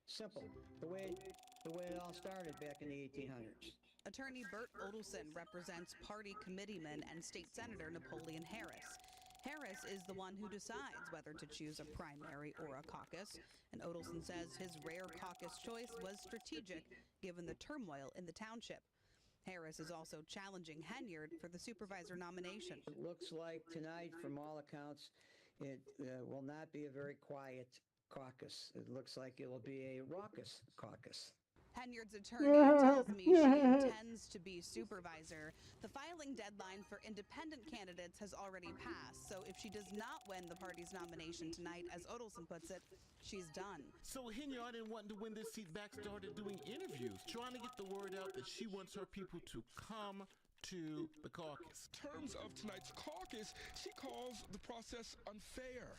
Simple. The way it all started back in the 1800s. Attorney Bert Odelson represents party committeeman and State Senator Napoleon Harris. Harris is the one who decides whether to choose a primary or a caucus, and Odelson says his rare caucus choice was strategic given the turmoil in the township. Harris is also challenging Henyard for the supervisor nomination. It looks like tonight, from all accounts, it will not be a very quiet caucus. It looks like it will be a raucous caucus. Henyard's attorney tells me she intends to be supervisor. The filing deadline for independent candidates has already passed, so if she does not win the party's nomination tonight, as Odelson puts it, she's done. So Henyard, in wanting to win this seat back, started doing interviews, trying to get the word out that she wants her people to come to the caucus. In terms of tonight's caucus, she calls the process unfair.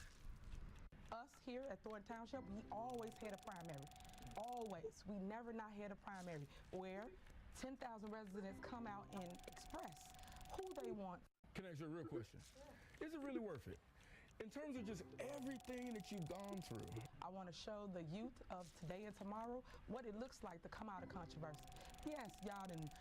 Us here at Thornton Township, we always had a primary. Always. We never not had a primary where 10,000 residents come out and express who they want. Can I ask you a real question? Is it really worth it? In terms of just everything that you've gone through. I want to show the youth of today and tomorrow what it looks like to come out of controversy. Yes, y'all done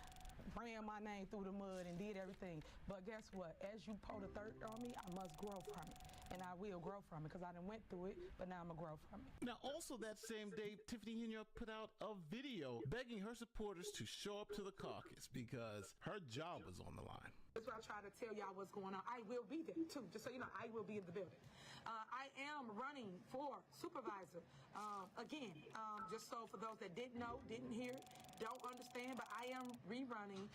ran my name through the mud and did everything. But guess what? As you pull the third on me, I must grow from it. And I will grow from it because I done went through it, but now I'm going to grow from it. Now, also that same day, Tiffany Henyard put out a video begging her supporters to show up to the caucus because her job was on the line. That's why I try to tell y'all what's going on. I will be there, too. Just so you know, I will be in the building. I am running for supervisor. Again, just so for those that didn't know, didn't hear, don't understand, but I am rerunning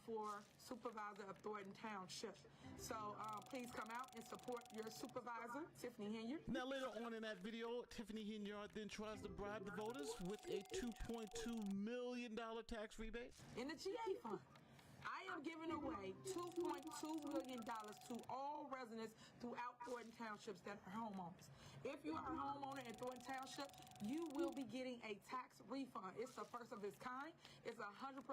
for supervisor of Thornton Township. So please come out and support your supervisor, Tiffany Henyard. Now, later on in that video, Tiffany Henyard then tries to bribe the voters with a $2.2 million tax rebate. In the GA fund. I am giving away $2.2 million to all residents throughout Thornton Townships that are homeowners. If you are a homeowner in Thornton Township, you will be getting a tax refund. It's the first of its kind. It's 100%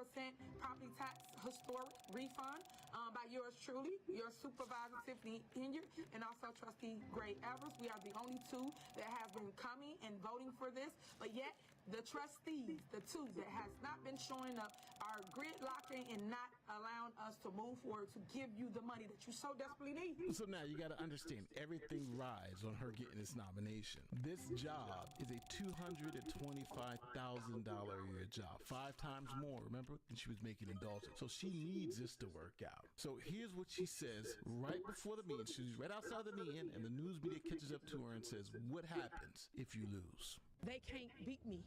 property tax historic refund by yours truly, your supervisor, Tiffany Henyard, and also Trustee Gray Evers. We are the only two that have been coming and voting for this, but yet the trustees, the two that has not been showing up, are gridlocking and not allowing us to move forward to give you the money that you so desperately need. So now you got to understand, everything rides on her getting this nomination. This job is a $225,000 a year job, 5 times more, remember, than she was making in Dalton. So she needs this to work out. So here's what she says right before the meeting. She's right outside the meeting, and the news media catches up to her and says, what happens if you lose? They can't beat me.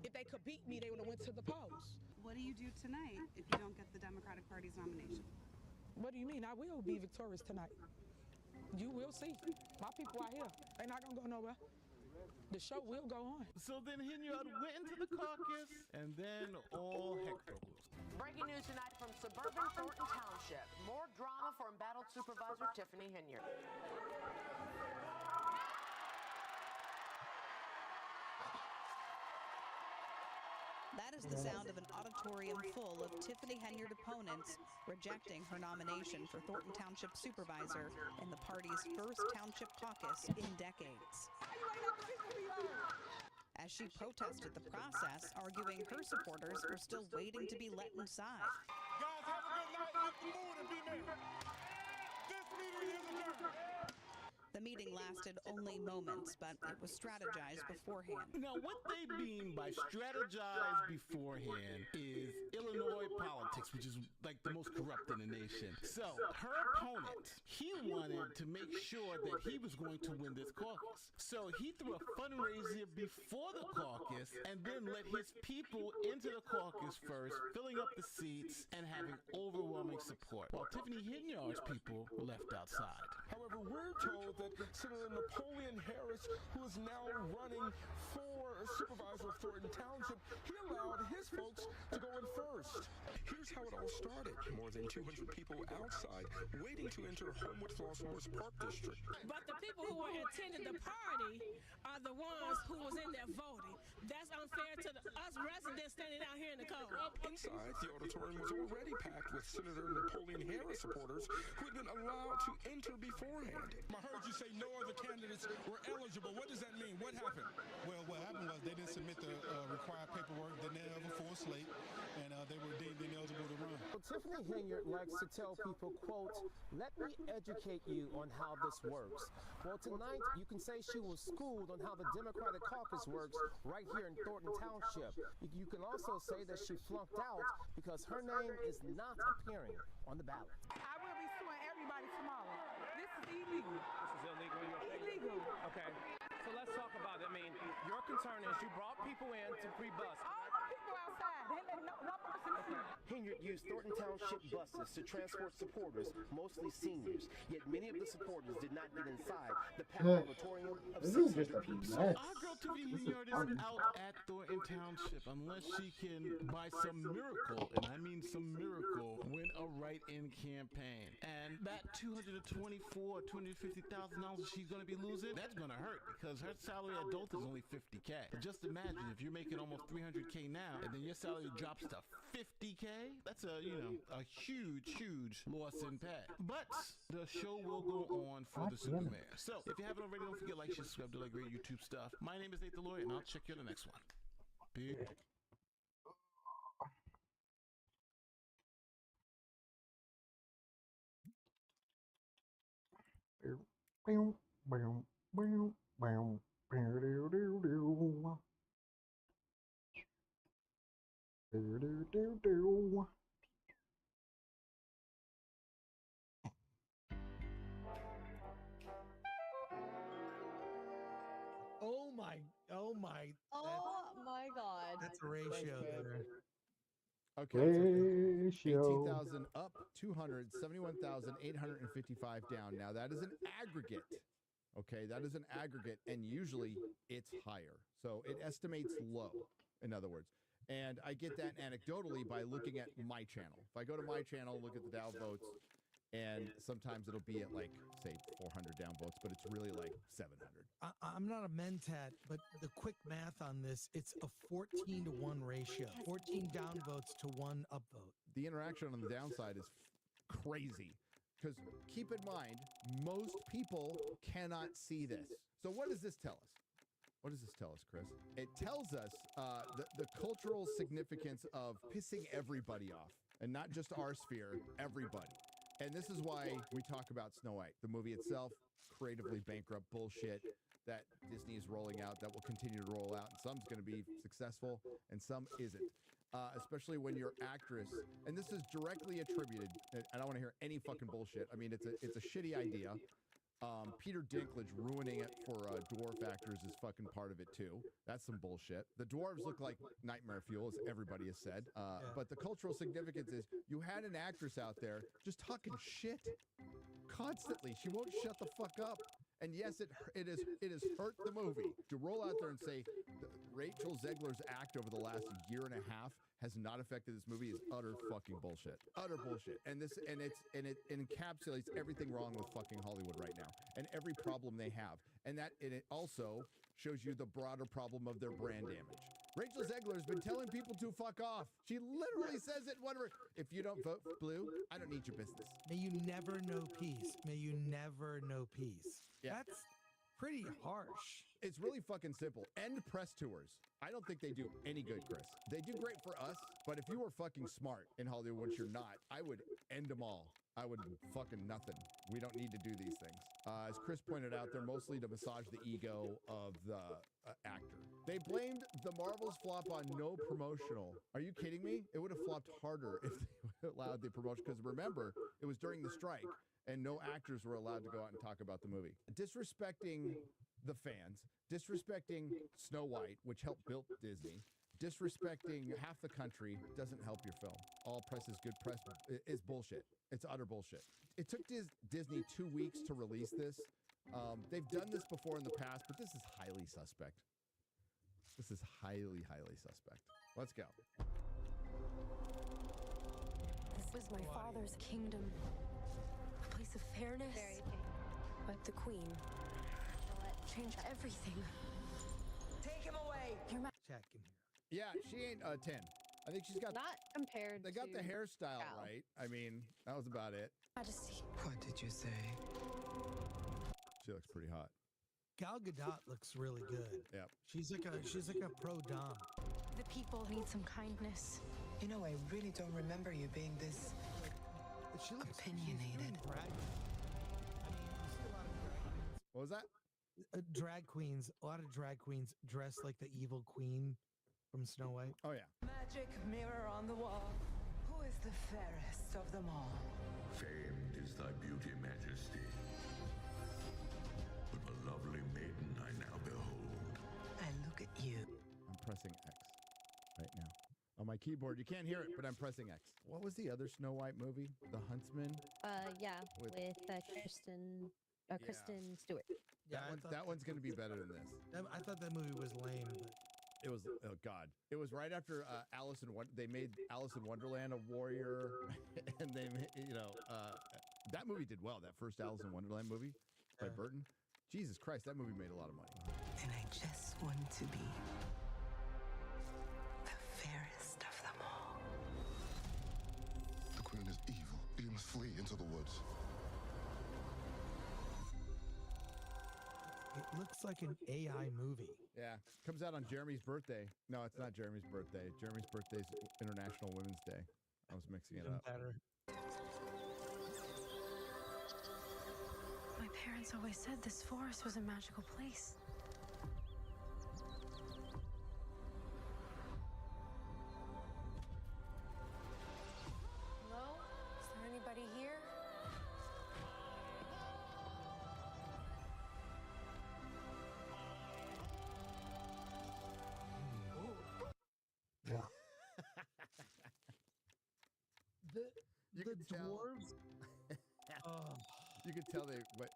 If they could beat me, they would have went to the polls. What do you do tonight if you don't get the Democratic Party's nomination? What do you mean? I will be victorious tonight. You will see. My people are here. They're not going to go nowhere. The show will go on. So then Henyard went into the caucus, and then all heck broke loose. Breaking news tonight from suburban Thornton Township. More drama drama for embattled supervisor Tiffany Henyard. That is the sound of an auditorium full of Tiffany Henyard opponents rejecting her nomination for Thornton Township Supervisor in the party's first township caucus in decades. As she protested the process, arguing her supporters were still waiting to be let inside. Guys, have a good night. Lift the mood and be merry. This meeting is adjourned. The meeting lasted only moments, but it was strategized beforehand. Now, what they mean by strategize beforehand is Illinois politics, which is like the most corrupt in the nation. So, her opponent, he wanted to make sure that he was going to win this caucus. So, he threw a fundraiser before the caucus and then let his people into the caucus first, filling up the seats and having overwhelming support, while Tiffany Henyard's people were left outside. However, we're told that Senator Napoleon Harris, who is now running for supervisor of Thornton Township, he allowed his folks to go in first. Here's how it all started. More than 200 people outside waiting to enter Homewood Flossmoor's Park District. But the people who were attending the party are the ones who was in there voting. That's unfair to us residents standing out here in the cold. Inside, the auditorium was already packed with Senator Napoleon Harris supporters who had been allowed to enter beforehand. I heard you say no other candidates were eligible. What does that mean? What happened? Well, what happened was they didn't submit the required paperwork, didn't have a full slate, and they were deemed ineligible to run. Well, Tiffany Henyard likes to tell people, quote, "Let me educate you on how this works." Well, tonight you can say she was schooled on how the Democratic caucus works right here in Thornton Township. You can also say that she flunked out because her name is not appearing on the ballot. I will be suing everybody tomorrow. This is illegal. This is illegal in your opinion? Illegal. Okay, so let's talk about it. I mean, your concern is you brought people in to pre-bus. All the people outside, they let no person in. Henyard used Thornton Township buses to transport supporters, mostly seniors. Yet many of the supporters did not get inside the packed auditorium of 600 people. Our girl Tiffany Henyard is out at Thornton Township unless she can, by some miracle, and I mean some miracle, win a write-in campaign. And that $250,000 she's going to be losing, that's going to hurt because her salary adult is only $50K. But just imagine if you're making almost $300K now, and then your salary drops to $50K. That's a huge loss in pay. But the show will go on for the Superman. So if you haven't already, don't forget to like, share, subscribe to like great YouTube stuff. My name is Nate the Lawyer, and I'll check you on the next one. Peace. Oh my God. That's a ratio there. Okay, Ratio. 18,000 up, 200, 71,855 down. Now that is an aggregate. Okay, that is an aggregate, and usually it's higher. So it estimates low, in other words. And I get that anecdotally by looking at my channel. If I go to my channel, look at the Dow votes, and sometimes it'll be at like, say, 400 down votes, but it's really like 700. I'm not a mentat, but the quick math on this, it's a 14-to-1 ratio. 14 down votes to 1 up vote. The interaction on the downside is crazy. Because keep in mind, most people cannot see this. So what does this tell us? What does this tell us, Chris? It tells us the cultural significance of pissing everybody off. And not just our sphere, everybody. And this is why we talk about Snow White. The movie itself, creatively bankrupt bullshit that Disney is rolling out, that will continue to roll out. And some's going to be successful, and some isn't. Especially when your actress, and this is directly attributed, I don't want to hear any fucking bullshit. I mean, it's a shitty idea. Peter Dinklage ruining it for dwarf actors is fucking part of it too. That's some bullshit. The dwarves look like nightmare fuel, as everybody has said. But the cultural significance is you had an actress out there just talking shit constantly. She won't shut the fuck up. And yes, it has hurt the movie. To roll out there and say Rachel Zegler's act over the last year and a half has not affected this movie is utter fucking bullshit. Utter bullshit. And it encapsulates everything wrong with fucking Hollywood right now and every problem they have. And it also shows you the broader problem of their brand damage. Rachel Zegler has been telling people to fuck off. She literally says it. Whatever. If you don't vote blue, I don't need your business. May you never know peace. May you never know peace. Yeah. That's pretty harsh. It's really fucking simple. End press tours. I don't think they do any good, Chris. They do great for us, but if you were fucking smart in Hollywood, which you're not, I would end them all. I would fucking nothing. We don't need to do these things. As Chris pointed out, they're mostly to massage the ego of the actor. They blamed the Marvel's flop on no promotional. Are you kidding me? It would have flopped harder if they allowed the promotion, because remember, it was during the strike and no actors were allowed to go out and talk about the movie. Disrespecting the fans, disrespecting Snow White, which helped build Disney, disrespecting half the country doesn't help your film. All press is good press is bullshit. It's utter bullshit. It took Disney 2 weeks to release this. They've done this before in the past, but this is highly suspect. This is highly, highly suspect. Let's go. This was my father's kingdom. A place of fairness. But the queen changed everything. Take him away. Check in here. Yeah, she ain't 10. I think she's got... Not compared They got to the hairstyle Gal. right. I mean, that was about it. Majesty. What did you say? She looks pretty hot. Gal Gadot looks really good. Yep. She's like a pro dom. The people need some kindness. You know, I really don't remember you being this She looks opinionated. What was that? Drag queens. A lot of drag queens dress like the evil queen from Snow White. Oh yeah. Magic mirror on the wall. Who is the fairest of them all? Famed is thy beauty, Majesty. But a lovely maiden I now behold. And look at you. I'm pressing X right now. On my keyboard, you can't hear it, but I'm pressing X. What was the other Snow White movie? The Huntsman? Yeah, With- with Kristen Stewart. Yeah, that one's going to be better than this. I thought that movie was lame, but It was, oh God. It was right after they made Alice in Wonderland a warrior. And they, that movie did well. That first Alice in Wonderland movie by Burton. Jesus Christ, that movie made a lot of money. And I just want to be the fairest of them all. The queen is evil. You must flee into the woods. it looks like an AI movie. Yeah. Comes out on Jeremy's birthday. No, it's not Jeremy's birthday. Jeremy's birthday is International Women's Day. I was mixing it Even up. better. My parents always said this forest was a magical place. Hello? Is there anybody here? Yeah. You the could tell. dwarves. Oh. You could tell they went.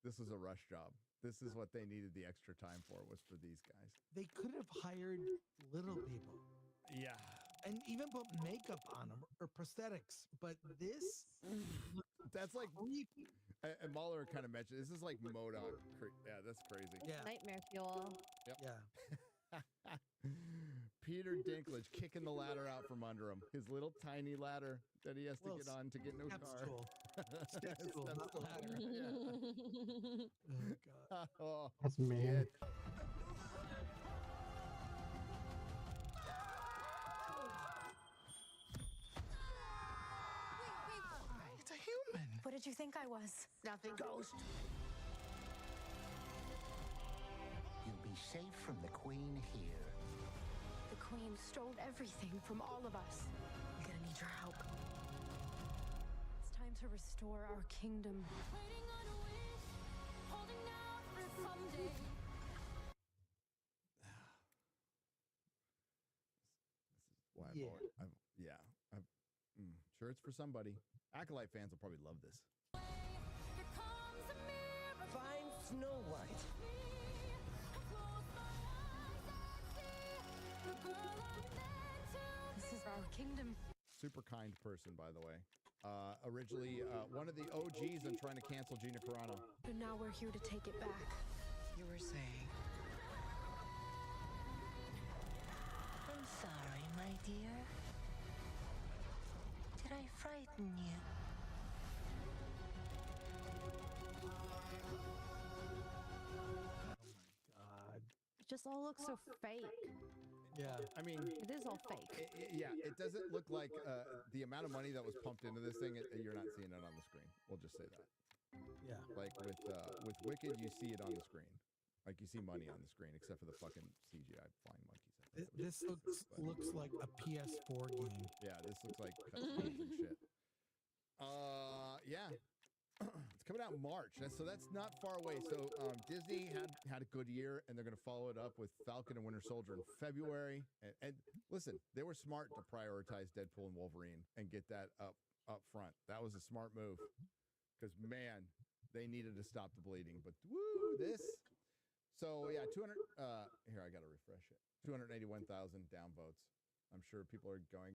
This was a rush job. This is what they needed the extra time for, was for these guys. They could have hired little people. Yeah. And even put makeup on them or prosthetics. But this, That's like, and Mahler kind of mentioned, this is like MODOK. Yeah, that's crazy. It's nightmare fuel. Yep. Yeah. Peter Dinklage kicking the ladder out from under him. His little tiny ladder that he has to Well, get on to get no step car. stool. Step stool, not stool. ladder. Yeah. Oh, God. Oh, That's mean. shit. It's a human. What did you think I was? Nothing. Ghost. You'll be safe from the queen here. The queen stole everything from all of us. I'm gonna need your help. It's time to restore our kingdom. Why Yeah. Sure, it's for somebody. Acolyte fans will probably love this. Fine Snow White. This is our kingdom. Super kind person, by the way. Originally, one of the OGs on trying to cancel Gina Carano. And now we're here to take it back. You were saying? I'm sorry, my dear. Did I frighten you? It just all looks so fake. Yeah, I mean, It is all fake. yeah, it doesn't look like the amount of money that was pumped into this thing. You're not seeing it on the screen. We'll just say that. Yeah. Like with Wicked, you see it on the screen. Like you see money on the screen, except for the fucking CGI flying monkeys. This looks like a PS4 game. Yeah, this looks like cutscenes and shit. Yeah. It's coming out in March, so that's not far away. So Disney had a good year, and they're going to follow it up with Falcon and Winter Soldier in February. And listen, they were smart to prioritize Deadpool and Wolverine and get that up front. That was a smart move, because man, they needed to stop the bleeding. But woo, this. So yeah, 200. Here, I got to refresh it. 281,000 downvotes. I'm sure people are going.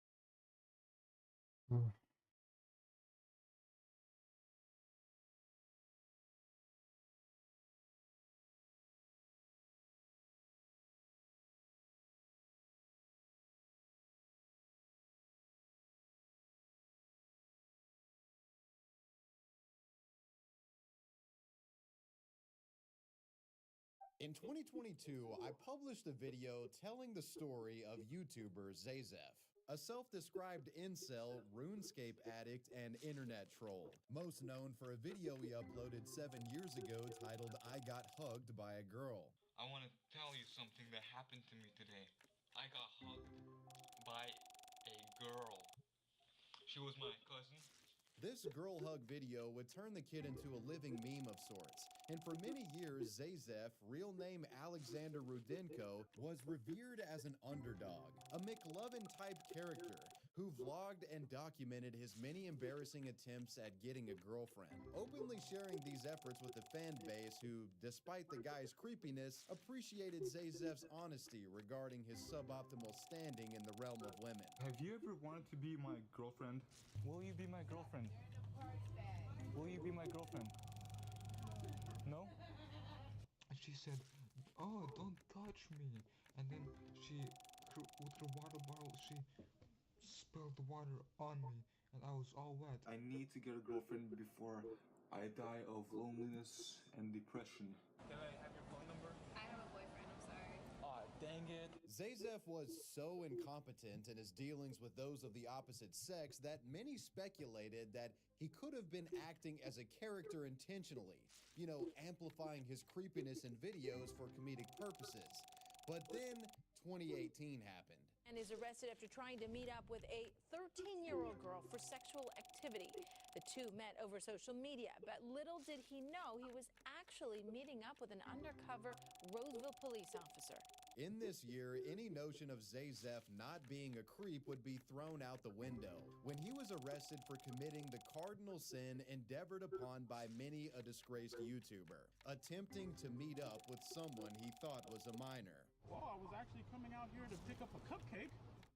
In 2022, I published a video telling the story of YouTuber Zayzef, a self-described incel, RuneScape addict, and internet troll. Most known for a video he uploaded 7 years ago titled "I Got Hugged by a Girl." I want to tell you something that happened to me today. I got hugged by a girl. She was my cousin. This girl hug video would turn the kid into a living meme of sorts. And for many years, Zayzef, real name Alexander Rudenko, was revered as an underdog, a McLovin-type character who vlogged and documented his many embarrassing attempts at getting a girlfriend, openly sharing these efforts with the fan base who, despite the guy's creepiness, appreciated Zayzef's honesty regarding his suboptimal standing in the realm of women. Have you ever wanted to be my girlfriend? Will you be my girlfriend? Will you be my girlfriend? No? And she said, "Oh, don't touch me." And then with her water bottle, she spilled the water on me, and I was all wet. I need to get a girlfriend before I die of loneliness and depression. Can I have your phone number? I have a boyfriend, I'm sorry. Aw, dang it. Zayzef was so incompetent in his dealings with those of the opposite sex that many speculated that he could have been acting as a character intentionally, you know, amplifying his creepiness in videos for comedic purposes. But then 2018 happened. And is arrested after trying to meet up with a 13-year-old girl for sexual activity. The two met over social media, but little did he know he was actually meeting up with an undercover Roseville police officer. In this year, any notion of Zayzef not being a creep would be thrown out the window when he was arrested for committing the cardinal sin endeavored upon by many a disgraced YouTuber, attempting to meet up with someone he thought was a minor. Oh, I was actually coming out here to pick up a cupcake.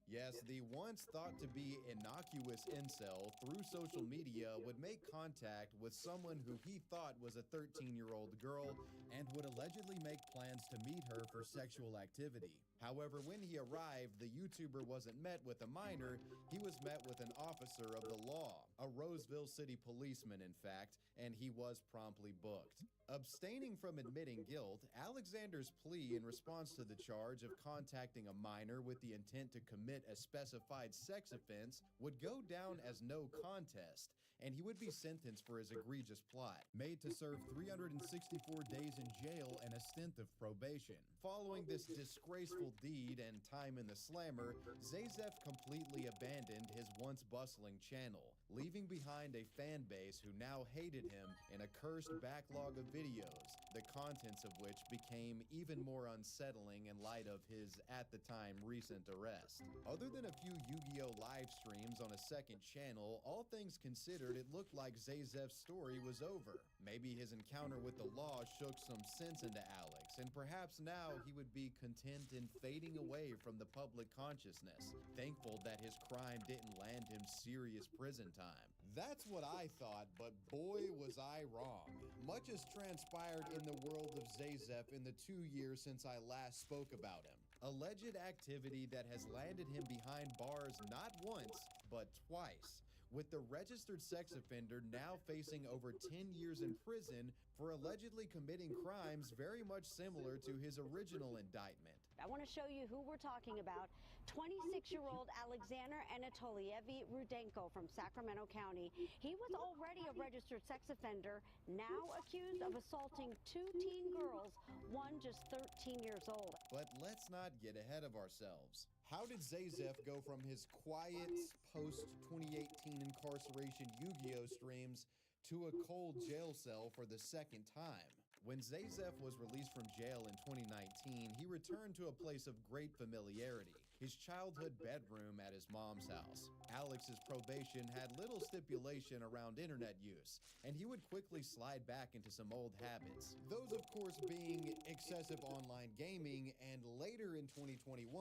Yes, the once thought to be innocuous incel through social media would make contact with someone who he thought was a 13-year-old girl and would allegedly make plans to meet her for sexual activity. However, when he arrived, the YouTuber wasn't met with a minor, he was met with an officer of the law, a Roseville City policeman, in fact, and he was promptly booked. Abstaining from admitting guilt, Alexander's plea in response to the charge of contacting a minor with the intent to commit a specified sex offense would go down as no contest, and he would be sentenced for his egregious plot, made to serve 364 days in jail and a stint of probation. Following this disgraceful deed and time in the slammer, Zayzef completely abandoned his once bustling channel, leaving behind a fan base who now hated him in a cursed backlog of videos, the contents of which became even more unsettling in light of his, at the time, recent arrest. Other than a few Yu-Gi-Oh! Live streams on a second channel, all things considered, it looked like Zayzef's story was over. Maybe his encounter with the law shook some sense into Alex, and perhaps now he would be content in fading away from the public consciousness, thankful that his crime didn't land him serious prison time. That's what I thought, but boy was I wrong. Much has transpired in the world of Zayzef in the 2 years since I last spoke about him. Alleged activity that has landed him behind bars not once, but twice, with the registered sex offender now facing over 10 years in prison for allegedly committing crimes very much similar to his original indictment. I want to show you who we're talking about. 26-year-old Alexander Anatolievi Rudenko from Sacramento County. He was already a registered sex offender, now accused of assaulting 2 teen girls, one just 13 years old. But let's not get ahead of ourselves. How did Zayzef go from his quiet post-2018 incarceration Yu-Gi-Oh! Streams to a cold jail cell for the second time? When Zayzef was released from jail in 2019, he returned to a place of great familiarity, his childhood bedroom at his mom's house. Alex's probation had little stipulation around internet use, and he would quickly slide back into some old habits. Those, of course, being excessive online gaming, and later in 2021,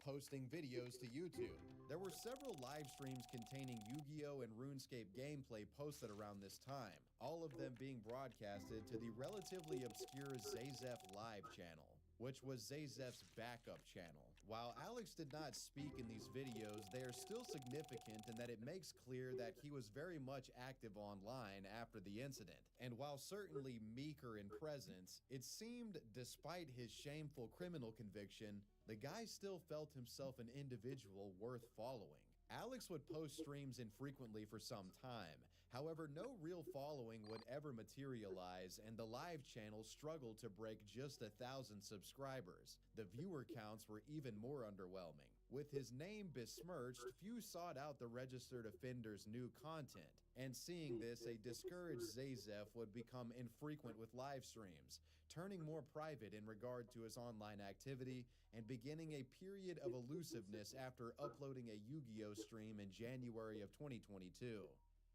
posting videos to YouTube. There were several live streams containing Yu-Gi-Oh! And RuneScape gameplay posted around this time, all of them being broadcasted to the relatively obscure Zayzef Live channel, which was Zayzef's backup channel. While Alex did not speak in these videos, they are still significant in that it makes clear that he was very much active online after the incident. And while certainly meeker in presence, it seemed, despite his shameful criminal conviction, the guy still felt himself an individual worth following. Alex would post streams infrequently for some time. However, no real following would ever materialize, and the live channel struggled to break just 1,000 subscribers. The viewer counts were even more underwhelming. With his name besmirched, few sought out the registered offender's new content, and seeing this, a discouraged Zayzef would become infrequent with live streams, turning more private in regard to his online activity, and beginning a period of elusiveness after uploading a Yu-Gi-Oh! Stream in January of 2022.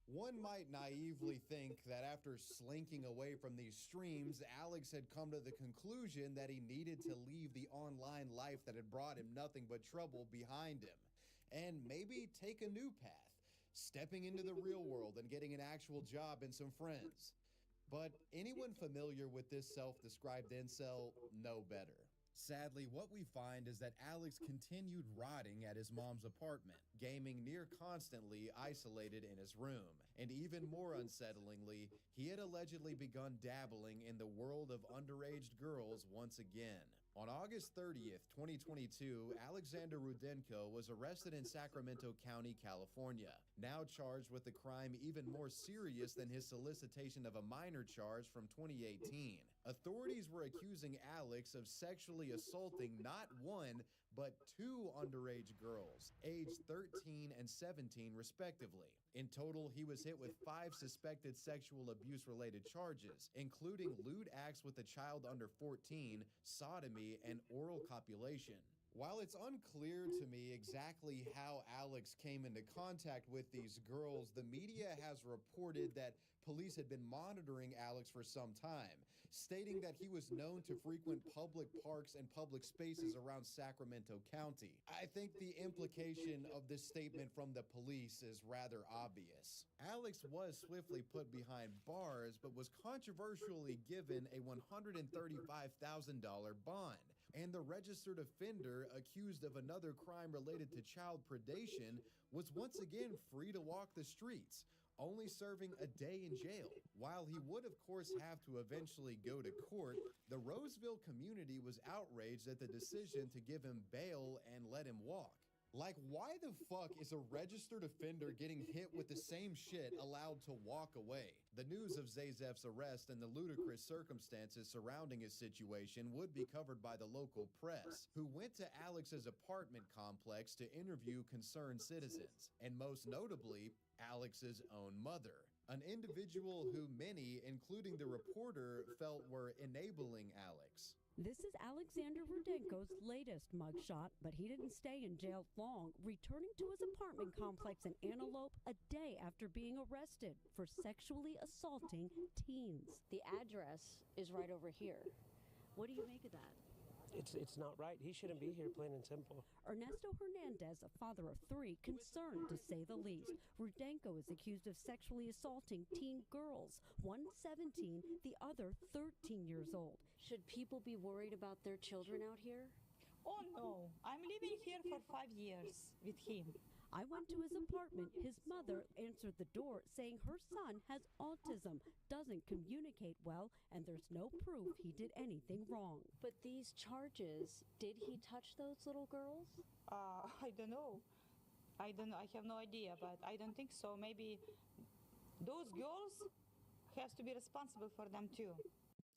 One might naively think that after slinking away from these streams, Alex had come to the conclusion that he needed to leave the online life that had brought him nothing but trouble behind him, and maybe take a new path, stepping into the real world and getting an actual job and some friends. But anyone familiar with this self-described incel know better. Sadly, what we find is that Alex continued rotting at his mom's apartment, gaming near constantly isolated in his room. And even more unsettlingly, he had allegedly begun dabbling in the world of underage girls once again. On August 30th, 2022, Alexander Rudenko was arrested in Sacramento County, California, now charged with a crime even more serious than his solicitation of a minor charge from 2018. Authorities were accusing Alex of sexually assaulting not one, but 2 underage girls, aged 13 and 17 respectively. In total, he was hit with 5 suspected sexual abuse-related charges, including lewd acts with a child under 14, sodomy, and oral copulation. While it's unclear to me exactly how Alex came into contact with these girls, the media has reported that police had been monitoring Alex for some time, stating that he was known to frequent public parks and public spaces around Sacramento County. I think the implication of this statement from the police is rather obvious. Alex was swiftly put behind bars, but was controversially given a $135,000 bond. And the registered offender accused of another crime related to child predation was once again free to walk the streets, only serving a day in jail. While he would of course have to eventually go to court, the Roseville community was outraged at the decision to give him bail and let him walk. Like, why the fuck is a registered offender getting hit with the same shit allowed to walk away? The news of Zayzef's arrest and the ludicrous circumstances surrounding his situation would be covered by the local press, who went to Alex's apartment complex to interview concerned citizens, and most notably, Alex's own mother, an individual who many, including the reporter, felt were enabling Alex. This is Alexander Rudenko's latest mugshot, but he didn't stay in jail long, returning to his apartment complex in Antelope a day after being arrested for sexually assaulting teens. The address is right over here. What do you make of that? It's not right. He shouldn't be here, plain and simple. Ernesto Hernandez, a father of 3, concerned to say the least. Rudenko is accused of sexually assaulting teen girls, one 17, the other 13 years old. Should people be worried about their children out here? Oh no, I'm living here for 5 years with him. I went to his apartment. His mother answered the door saying her son has autism, doesn't communicate well, and there's no proof he did anything wrong. But these charges, did he touch those little girls? I don't know. I have no idea, but I don't think so. Maybe those girls has to be responsible for them too.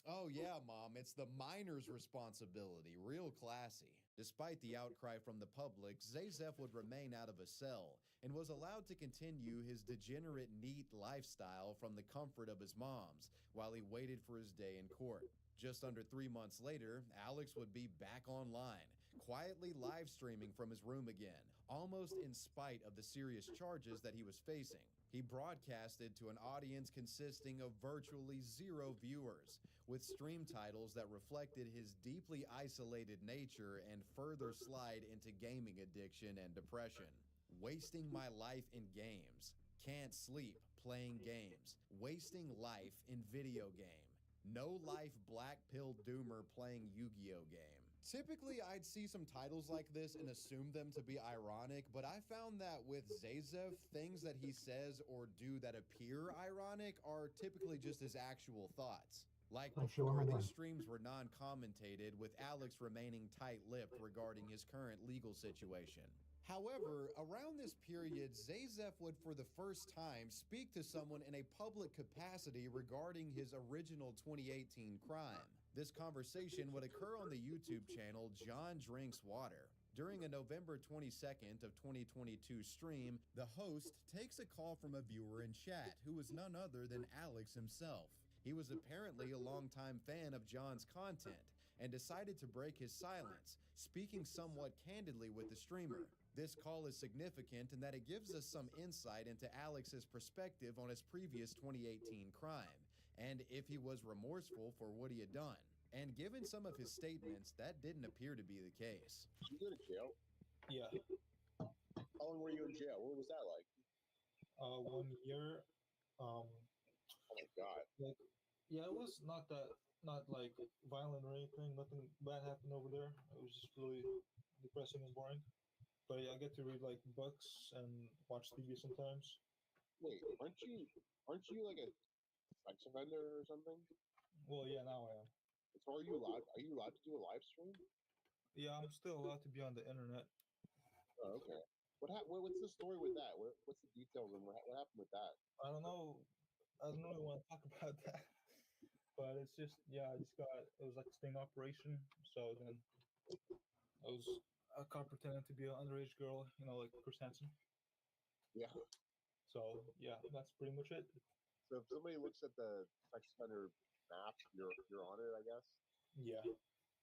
Oh yeah, Mom, it's the minor's responsibility. Real classy. Despite the outcry from the public, Zayzef would remain out of a cell and was allowed to continue his degenerate, neat lifestyle from the comfort of his mom's while he waited for his day in court. Just under 3 months later, Alex would be back online, quietly live streaming from his room again, almost in spite of the serious charges that he was facing. He broadcasted to an audience consisting of virtually 0 viewers, with stream titles that reflected his deeply isolated nature and further slide into gaming addiction and depression. Wasting my life in games. Can't sleep playing games. Wasting life in video game. No life black pill doomer playing Yu-Gi-Oh game. Typically, I'd see some titles like this and assume them to be ironic, but I found that with Zayzef, things that he says or do that appear ironic are typically just his actual thoughts. Like before, these streams were non-commentated, with Alex remaining tight-lipped regarding his current legal situation. However, around this period, Zayzef would for the first time speak to someone in a public capacity regarding his original 2018 crime. This conversation would occur on the YouTube channel John Drinks Water. During a November 22nd of 2022 stream, the host takes a call from a viewer in chat who was none other than Alex himself. He was apparently a longtime fan of John's content and decided to break his silence, speaking somewhat candidly with the streamer. This call is significant in that it gives us some insight into Alex's perspective on his previous 2018 crime, and if he was remorseful for what he had done. And given some of his statements, that didn't appear to be the case. Did you go to jail? Yeah. How long were you in jail? What was that like? 1 year. Oh my God. Like, yeah, it was not like violent or anything. Nothing bad happened over there. It was just really depressing and boring. But yeah, I get to read like books and watch TV sometimes. Wait, aren't you like a sex offender or something? Well, yeah, now I am. So are you allowed to do a live stream? Yeah, I'm still allowed to be on the internet. Oh, okay. What's the story with that? What's the details and what happened with that? I don't know. I don't really want to talk about that. But it's just, yeah, it was like a sting operation. So then I was caught pretending to be an underage girl, like Chris Hansen. Yeah. So yeah, that's pretty much it. So if somebody looks at the sex offender map, you're on it, I guess. Yeah.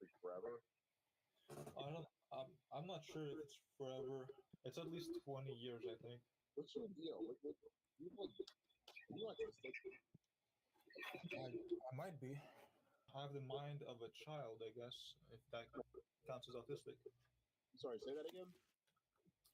Like forever. I'm not sure if it's forever. It's at least 20 years, I think. What's your deal? You autistic? I might be. I have the mind of a child, I guess, if that counts as autistic. Sorry, say that again?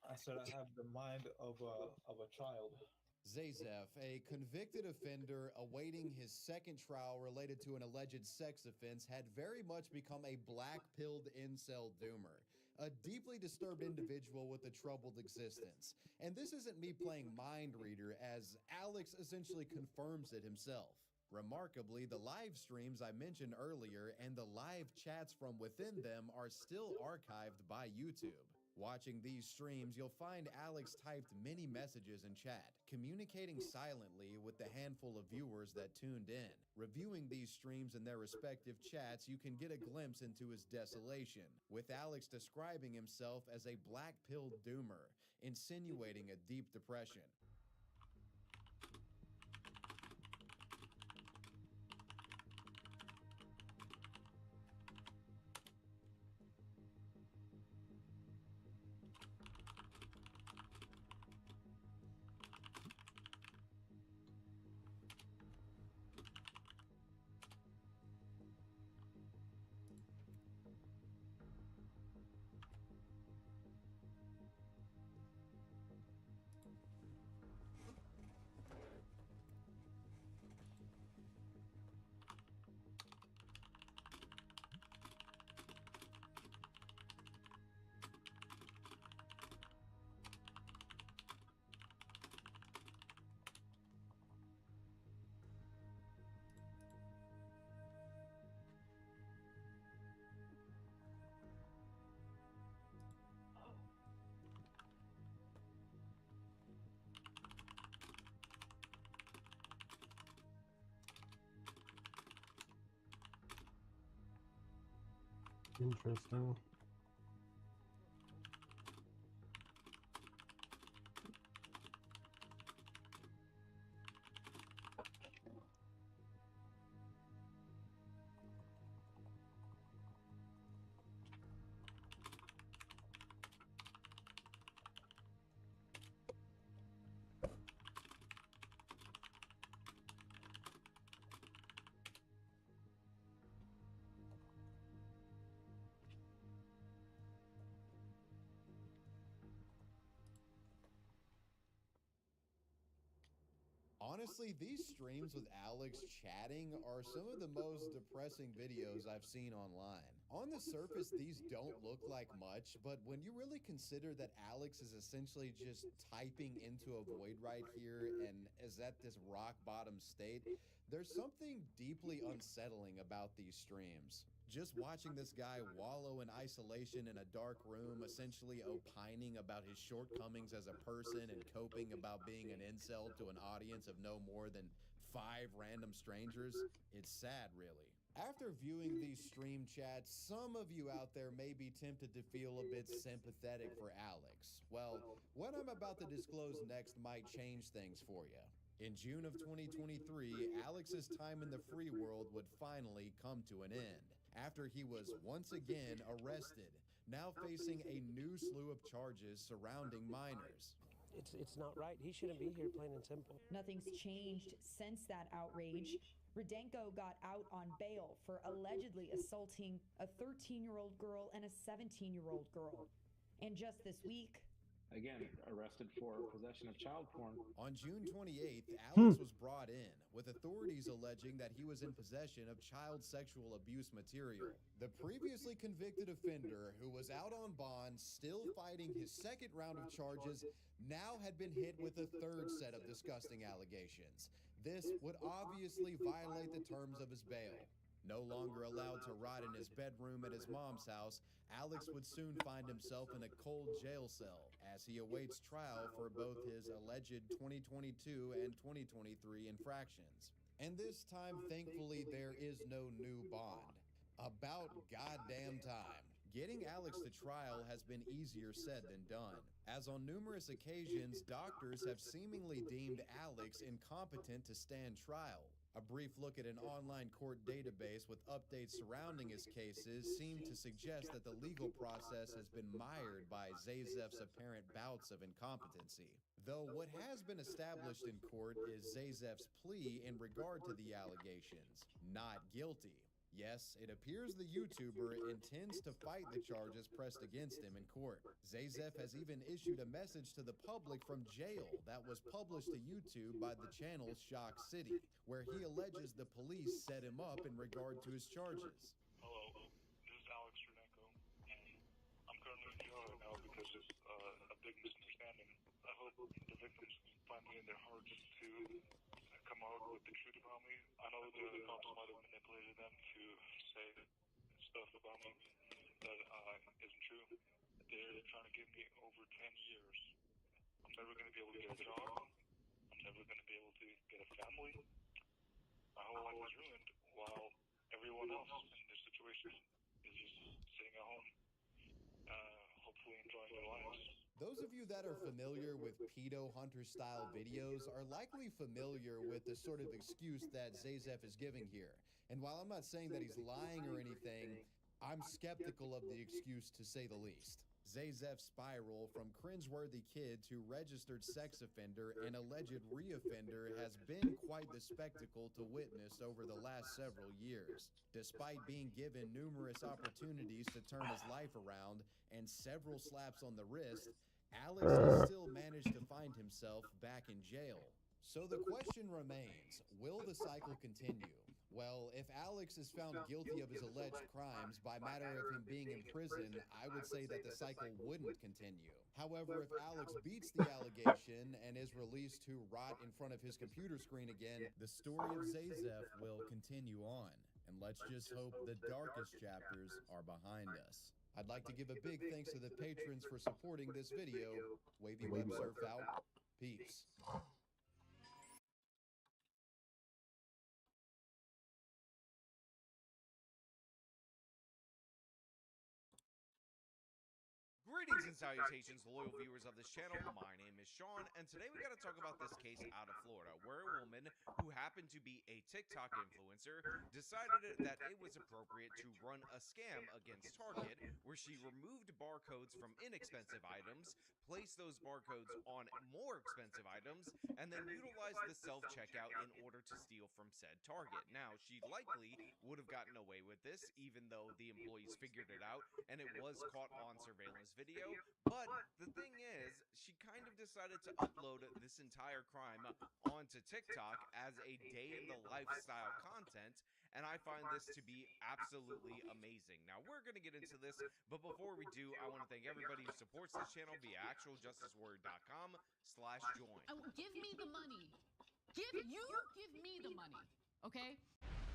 I said I have the mind of a child. Zayzef, a convicted offender awaiting his second trial related to an alleged sex offense, had very much become a black-pilled incel doomer, a deeply disturbed individual with a troubled existence. And this isn't me playing mind reader, as Alex essentially confirms it himself. Remarkably, the live streams I mentioned earlier and the live chats from within them are still archived by YouTube. Watching these streams, you'll find Alex typed many messages in chat, communicating silently with the handful of viewers that tuned in. Reviewing these streams in their respective chats, you can get a glimpse into his desolation, with Alex describing himself as a black-pilled doomer, insinuating a deep depression. Interesting. Honestly, these streams with Alex chatting are some of the most depressing videos I've seen online. On the surface, these don't look like much, but when you really consider that Alex is essentially just typing into a void right here and is at this rock bottom state, there's something deeply unsettling about these streams. Just watching this guy wallow in isolation in a dark room, essentially opining about his shortcomings as a person and coping about being an incel to an audience of no more than 5 random strangers, it's sad, really. After viewing these stream chats, some of you out there may be tempted to feel a bit sympathetic for Alex. Well, what I'm about to disclose next might change things for you. In June of 2023, Alex's time in the free world would finally come to an end, after he was once again arrested, now facing a new slew of charges surrounding minors. It's not right. He shouldn't be here, plain and simple. Nothing's changed since that outrage. Rudenko got out on bail for allegedly assaulting a 13-year-old girl and a 17-year-old girl. And just this week, again, arrested for possession of child porn. On June 28th, Alex was brought in, with authorities alleging that he was in possession of child sexual abuse material. The previously convicted offender, who was out on bond, still fighting his second round of charges, now had been hit with a third set of disgusting allegations. This would obviously violate the terms of his bail. No longer allowed to rot in his bedroom at his mom's house, Alex would soon find himself in a cold jail cell as he awaits trial for both his alleged 2022 and 2023 infractions. And this time, thankfully, there is no new bond. About goddamn time. Getting Alex to trial has been easier said than done, as on numerous occasions, doctors have seemingly deemed Alex incompetent to stand trial. A brief look at an online court database with updates surrounding his cases seemed to suggest that the legal process has been mired by Zazef's apparent bouts of incompetency. Though what has been established in court is Zazef's plea in regard to the allegations, not guilty. Yes, it appears the YouTuber intends to fight the charges pressed against him in court. Zazef has even issued a message to the public from jail that was published to YouTube by the channel Shock City, where he alleges the police set him up in regard to his charges. Hello, this is Alex Rudenko, and I'm currently in jail right now because of a big misunderstanding. I hope the victims find it in their heart just to come out with the truth about me. I know the cops might have manipulated them to say stuff about me that isn't true. They're trying to give me over 10 years. I'm never going to be able to get a job. I'm never going to be able to get a family. My whole life is ruined while everyone else in this situation is just sitting at home, hopefully enjoying their lives. Those of you that are familiar with pedo hunter style videos are likely familiar with the sort of excuse that Zayzef is giving here. And while I'm not saying that he's lying or anything, I'm skeptical of the excuse to say the least. Zayzef's spiral from cringeworthy kid to registered sex offender and alleged reoffender has been quite the spectacle to witness over the last several years. Despite being given numerous opportunities to turn his life around and several slaps on the wrist, Alex has still managed to find himself back in jail. So the question remains, will the cycle continue? Well, if Alex is found guilty of his alleged crimes by matter of him being in prison, I would say that the cycle wouldn't continue. However, if Alex beats the allegation and is released to rot in front of his computer screen again, the story of Zayzef will continue on. And let's just hope the darkest chapters are behind us. I'd like to give a big thanks to the patrons for supporting this video. Wavy Web Surf out. Peace. Greetings and salutations, loyal viewers of this channel. My name is Sean, and today we got to talk about this case out of Florida, where a woman who happened to be a TikTok influencer decided that it was appropriate to run a scam against Target, where she removed barcodes from inexpensive items, placed those barcodes on more expensive items, and then utilized the self-checkout in order to steal from said Target. Now, she likely would have gotten away with this, even though the employees figured it out, and it was caught on surveillance video, but the thing is, she kind of decided to upload this entire crime onto TikTok as a day-in-the-lifestyle content, and I find this to be absolutely amazing. Now, we're going to get into this, but before we do, I want to thank everybody who supports this channel via actualjusticeword.com/join. Give me the money. Give me the money, okay?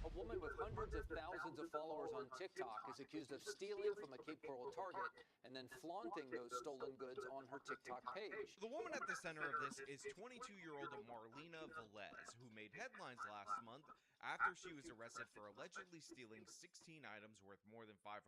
A woman with hundreds of thousands of followers on TikTok is accused of stealing from a Cape Coral Target and then flaunting those stolen goods on her TikTok page. The woman at the center of this is 22-year-old Marlena Velez, who made headlines last month after she was arrested for allegedly stealing 16 items worth more than $500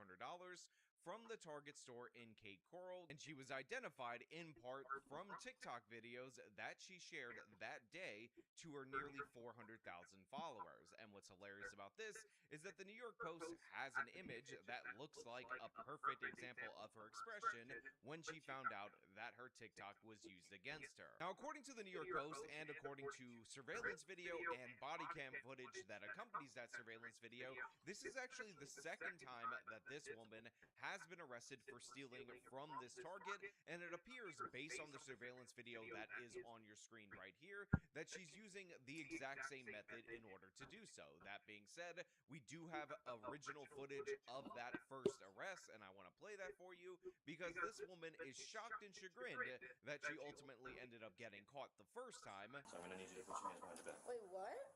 from the Target store in Cape Coral, and she was identified in part from TikTok videos that she shared that day to her nearly 400,000 followers. And what's hilarious about this is that the New York Post has an image that looks like a perfect example of her expression when she found out that her TikTok was used against her. Now, according to the New York Post and according to surveillance video and body cam footage that accompanies that surveillance video, this is actually the second time that this woman has been arrested for stealing from this Target, and it appears, based on the surveillance video that is on your screen right here, that she's using the exact same method in order to do so. That being said, we do have original footage of that first arrest, and I want to play that for you because this woman is shocked and chagrined that she ultimately ended up getting caught the first time. So I'm gonna need you to put your hands behind your back. Wait, what?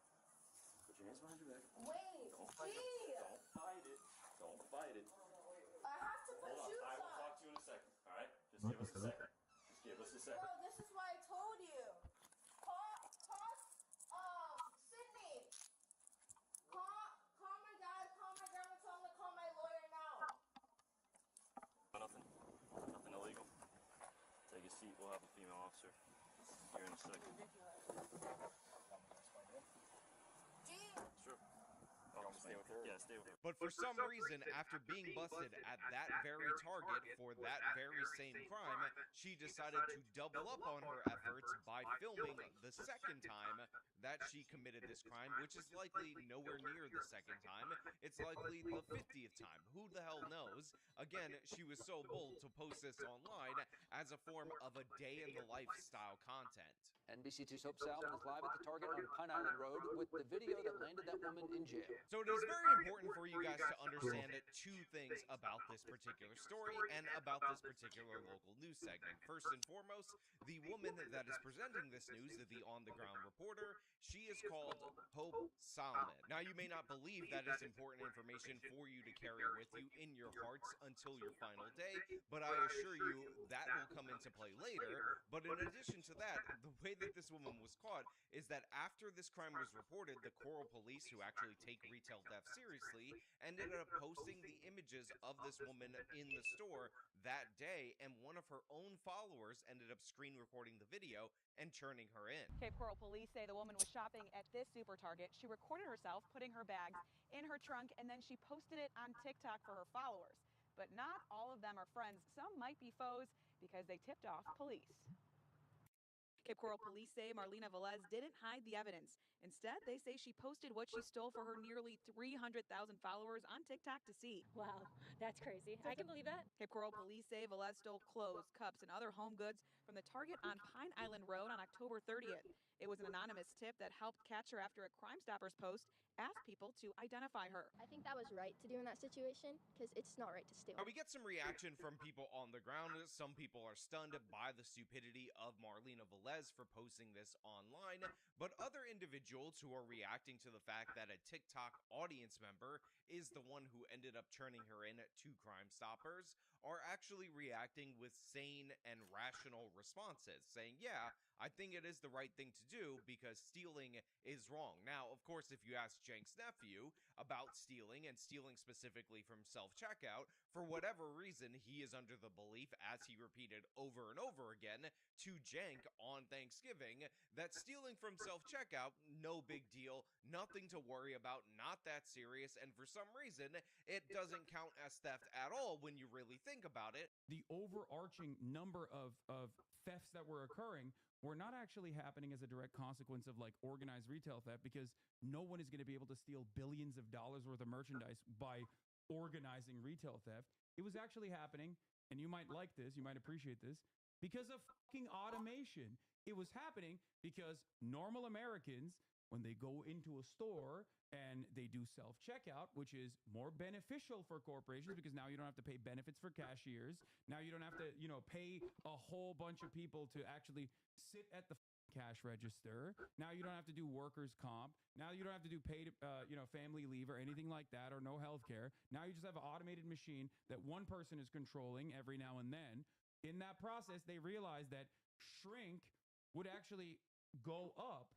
Put your hands behind your back. Wait, Don't fight it. Don't fight it. Don't fight it. I have to put Hold on. shoes I will on. talk to you in a second. All right? Just give us a second. Just give us a second. Bro, this is why I told you. Sydney. Call my dad, call my grandma, tell him to call my lawyer now. Nothing. Nothing illegal. Take a seat. We'll have a female officer here in a second. Sure. Stay with her? Yeah, stay with her. But for some reason, after being busted at that very Target for that very same crime, she decided to double up on her efforts by filming the second time that she committed this crime, which is likely nowhere near the second time. It's likely the 50th time. Who the hell knows? Again, she was so bold to post this online as a form of a day-in-the-lifestyle content. NBC2's Hope Salmon is live at the Target on Pine Island Road with the video that landed that woman in jail. So it is very important for you guys to understand two things about this particular story and about this particular local news segment. First and foremost, the woman that is presenting this news, the on-the-ground reporter, she is called Hope Salmon. Now, you may not believe that is important information for you to carry with you in your hearts until your final day, but I assure you that will come into play later. But in addition to that, the way that this woman was caught is that after this crime was reported, the Coral Police, who actually take retail theft seriously, ended up posting the images of this woman in the store that day, and one of her own followers ended up screen recording the video and turning her in. Cape Coral Police say the woman was shopping at this super Target. She recorded herself putting her bags in her trunk, and then she posted it on TikTok for her followers. But not all of them are friends. Some might be foes because they tipped off police. Cape Coral Police say Marlena Velez didn't hide the evidence. Instead, they say she posted what she stole for her nearly 300,000 followers on TikTok to see. Wow, that's crazy. I can believe that. Cape Coral Police say Velez stole clothes, cups, and other home goods from the Target on Pine Island Road on October 30th. It was an anonymous tip that helped catch her after a Crime Stoppers post asked people to identify her. I think that was right to do in that situation because it's not right to steal. Now, we get some reaction from people on the ground. Some people are stunned by the stupidity of Marlena Velez for posting this online, but other individuals who are reacting to the fact that a TikTok audience member is the one who ended up turning her in to Crime Stoppers are actually reacting with sane and rational responses, saying, yeah, I think it is the right thing to do because stealing is wrong. Now, of course, if you ask Jank's nephew about stealing and stealing specifically from self-checkout, for whatever reason, he is under the belief, as he repeated over and over again to Jank on Thanksgiving, that stealing from self-checkout, no big deal, nothing to worry about, not that serious, and for some reason, it doesn't count as theft at all when you really think about it. The overarching number of thefts that were occurring were not actually happening as a direct consequence of like organized retail theft, because no one is going to be able to steal billions of dollars worth of merchandise by organizing retail theft. It was actually happening, and you might like this, you might appreciate this, because of fucking automation. It was happening because normal Americans, when they go into a store and they do self-checkout, which is more beneficial for corporations because now you don't have to pay benefits for cashiers. Now you don't have to, pay a whole bunch of people to actually sit at the cash register. Now you don't have to do workers' comp. Now you don't have to do paid, family leave or anything like that, or no health care. Now you just have an automated machine that one person is controlling every now and then. In that process, they realized that shrink would actually go up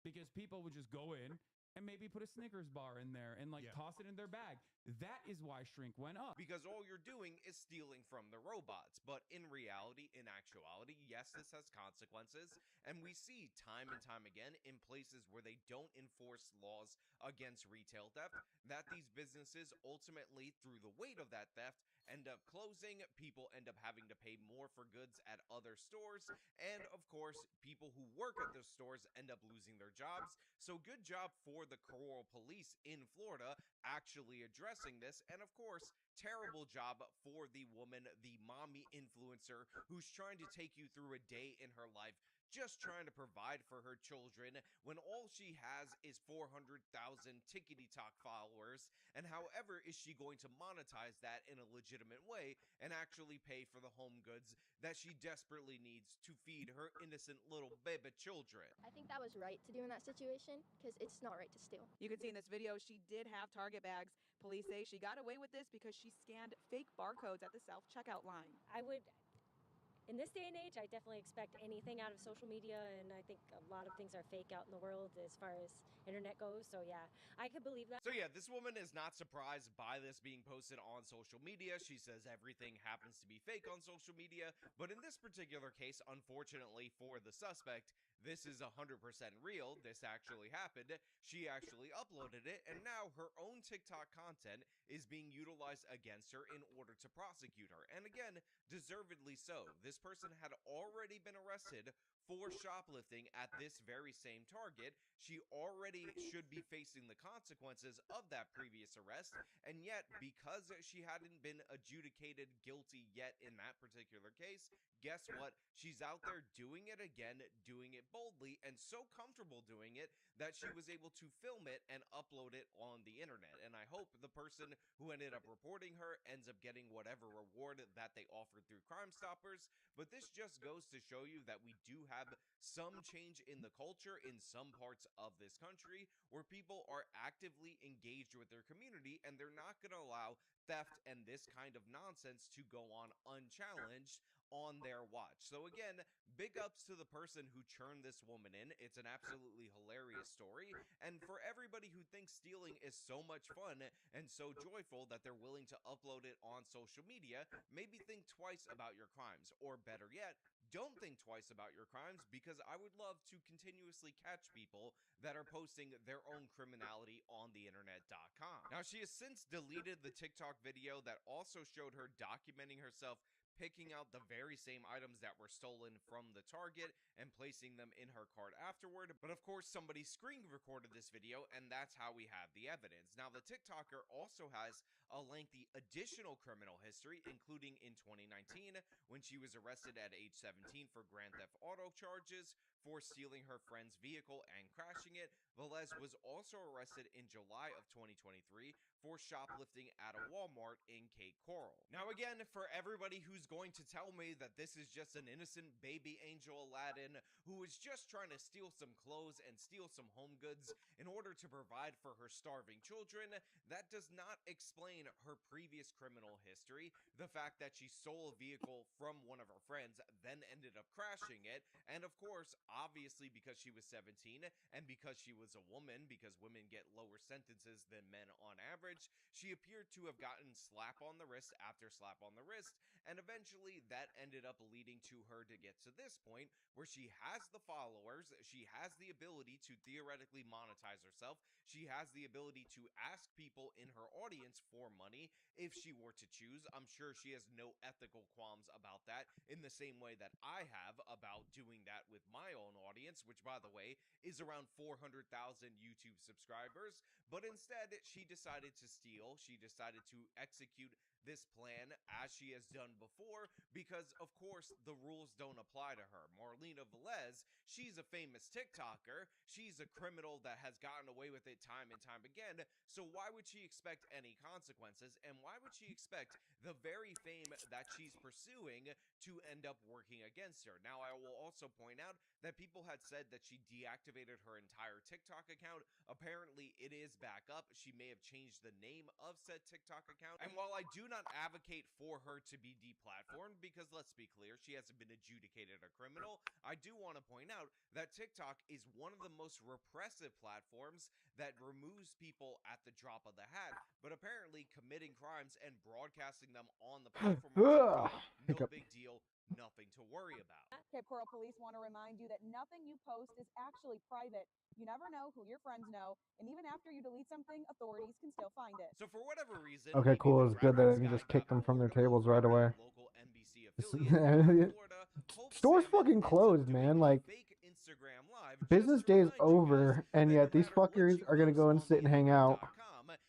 because people would just go in and maybe put a Snickers bar in there and toss it in their bag. That is why shrink went up. Because all you're doing is stealing from the robots. But in reality, in actuality, yes, this has consequences. And we see time and time again in places where they don't enforce laws against retail theft, that these businesses ultimately, through the weight of that theft, end up closing. People end up having to pay more for goods at other stores. And of course, people who work at those stores end up losing their jobs. So good job for the Coral Police in Florida actually addressing this. And of course, terrible job for the woman, the mommy influencer, who's trying to take you through a day in her life, just trying to provide for her children when all she has is 400,000 tickety-tock followers. And however is she going to monetize that in a legitimate way and actually pay for the home goods that she desperately needs to feed her innocent little baby children? I think that was right to do in that situation because it's not right to steal. You can see in this video, she did have Target bags. Police say she got away with this because she scanned fake barcodes at the self-checkout line. In this day and age, I definitely expect anything out of social media, and I think a lot of things are fake out in the world as far as internet goes, so yeah, I could believe that. So yeah, this woman is not surprised by this being posted on social media. She says everything happens to be fake on social media, but in this particular case, unfortunately for the suspect, this is 100% real. This actually happened. She actually uploaded it, and now her own TikTok content is being utilized against her in order to prosecute her. And again, deservedly so. This this person had already been arrested for shoplifting at this very same Target. She already should be facing the consequences of that previous arrest, and yet, because she hadn't been adjudicated guilty yet in that particular case, guess what? She's out there doing it again, doing it boldly, and so comfortable doing it that she was able to film it and upload it on the internet. And I hope the person who ended up reporting her ends up getting whatever reward that they offered through Crime Stoppers. But this just goes to show you that we do have some change in the culture in some parts of this country where people are actively engaged with their community, and they're not going to allow theft and this kind of nonsense to go on unchallenged on their watch. So again, big ups to the person who churned this woman in. It's an absolutely hilarious story, and for everybody who thinks stealing is so much fun and so joyful that they're willing to upload it on social media, maybe think twice about your crimes, or better yet, don't think twice about your crimes, because I would love to continuously catch people that are posting their own criminality on the internet.com. Now, she has since deleted the TikTok video that also showed her documenting herself picking out the very same items that were stolen from the Target and placing them in her cart afterward. But of course, somebody screen recorded this video, and that's how we have the evidence. Now, the TikToker also has a lengthy additional criminal history, including in 2019 when she was arrested at age 17 for Grand Theft Auto charges for stealing her friend's vehicle and crashing it. Velez was also arrested in July of 2023 for shoplifting at a Walmart in Cape Coral. Now again, for everybody who's going to tell me that this is just an innocent baby angel Aladdin who is just trying to steal some clothes and steal some home goods in order to provide for her starving children, that does not explain her previous criminal history. The fact that she stole a vehicle from one of her friends, then ended up crashing it, and of course, obviously because she was 17 and because she was a woman, because women get lower sentences than men on average, she appeared to have gotten slap on the wrist after slap on the wrist, and eventually that ended up leading to her to get to this point where she has the followers, she has the ability to theoretically monetize herself, she has the ability to ask people in her audience for money if she were to choose. I'm sure she has no ethical qualms about that, in the same way that I have about doing that with my own audience, which by the way is around 400,000 YouTube subscribers. But instead, she decided to steal, she decided to execute this plan as she has done before, because of course the rules don't apply to her. Marlena Velez, she's a famous TikToker, she's a criminal that has gotten away with it time and time again, so why would she expect any consequences, and why would she expect the very fame that she's pursuing to end up working against her? Now, I will also point out that people had said that she deactivated her entire TikTok account. Apparently it is back up. She may have changed the name of said TikTok account, and while I do not advocate for her to be deplatformed, because let's be clear, she hasn't been adjudicated a criminal, I do want to point out that TikTok is one of the most repressive platforms that removes people at the drop of the hat, but apparently committing crimes and broadcasting them on the platform of TikTok, no big deal, nothing to worry about. Cape Coral Police want to remind you that nothing you post is actually private. You never know who your friends know, and even after you delete something, authorities can still find it. So for whatever reason, Okay, cool. It's good that you just kicked them from their tables right away. local NBC affiliate Florida, Store's fucking closed, man. Like, Instagram Live business day is over, and yet these fuckers are gonna go and sit and hang out.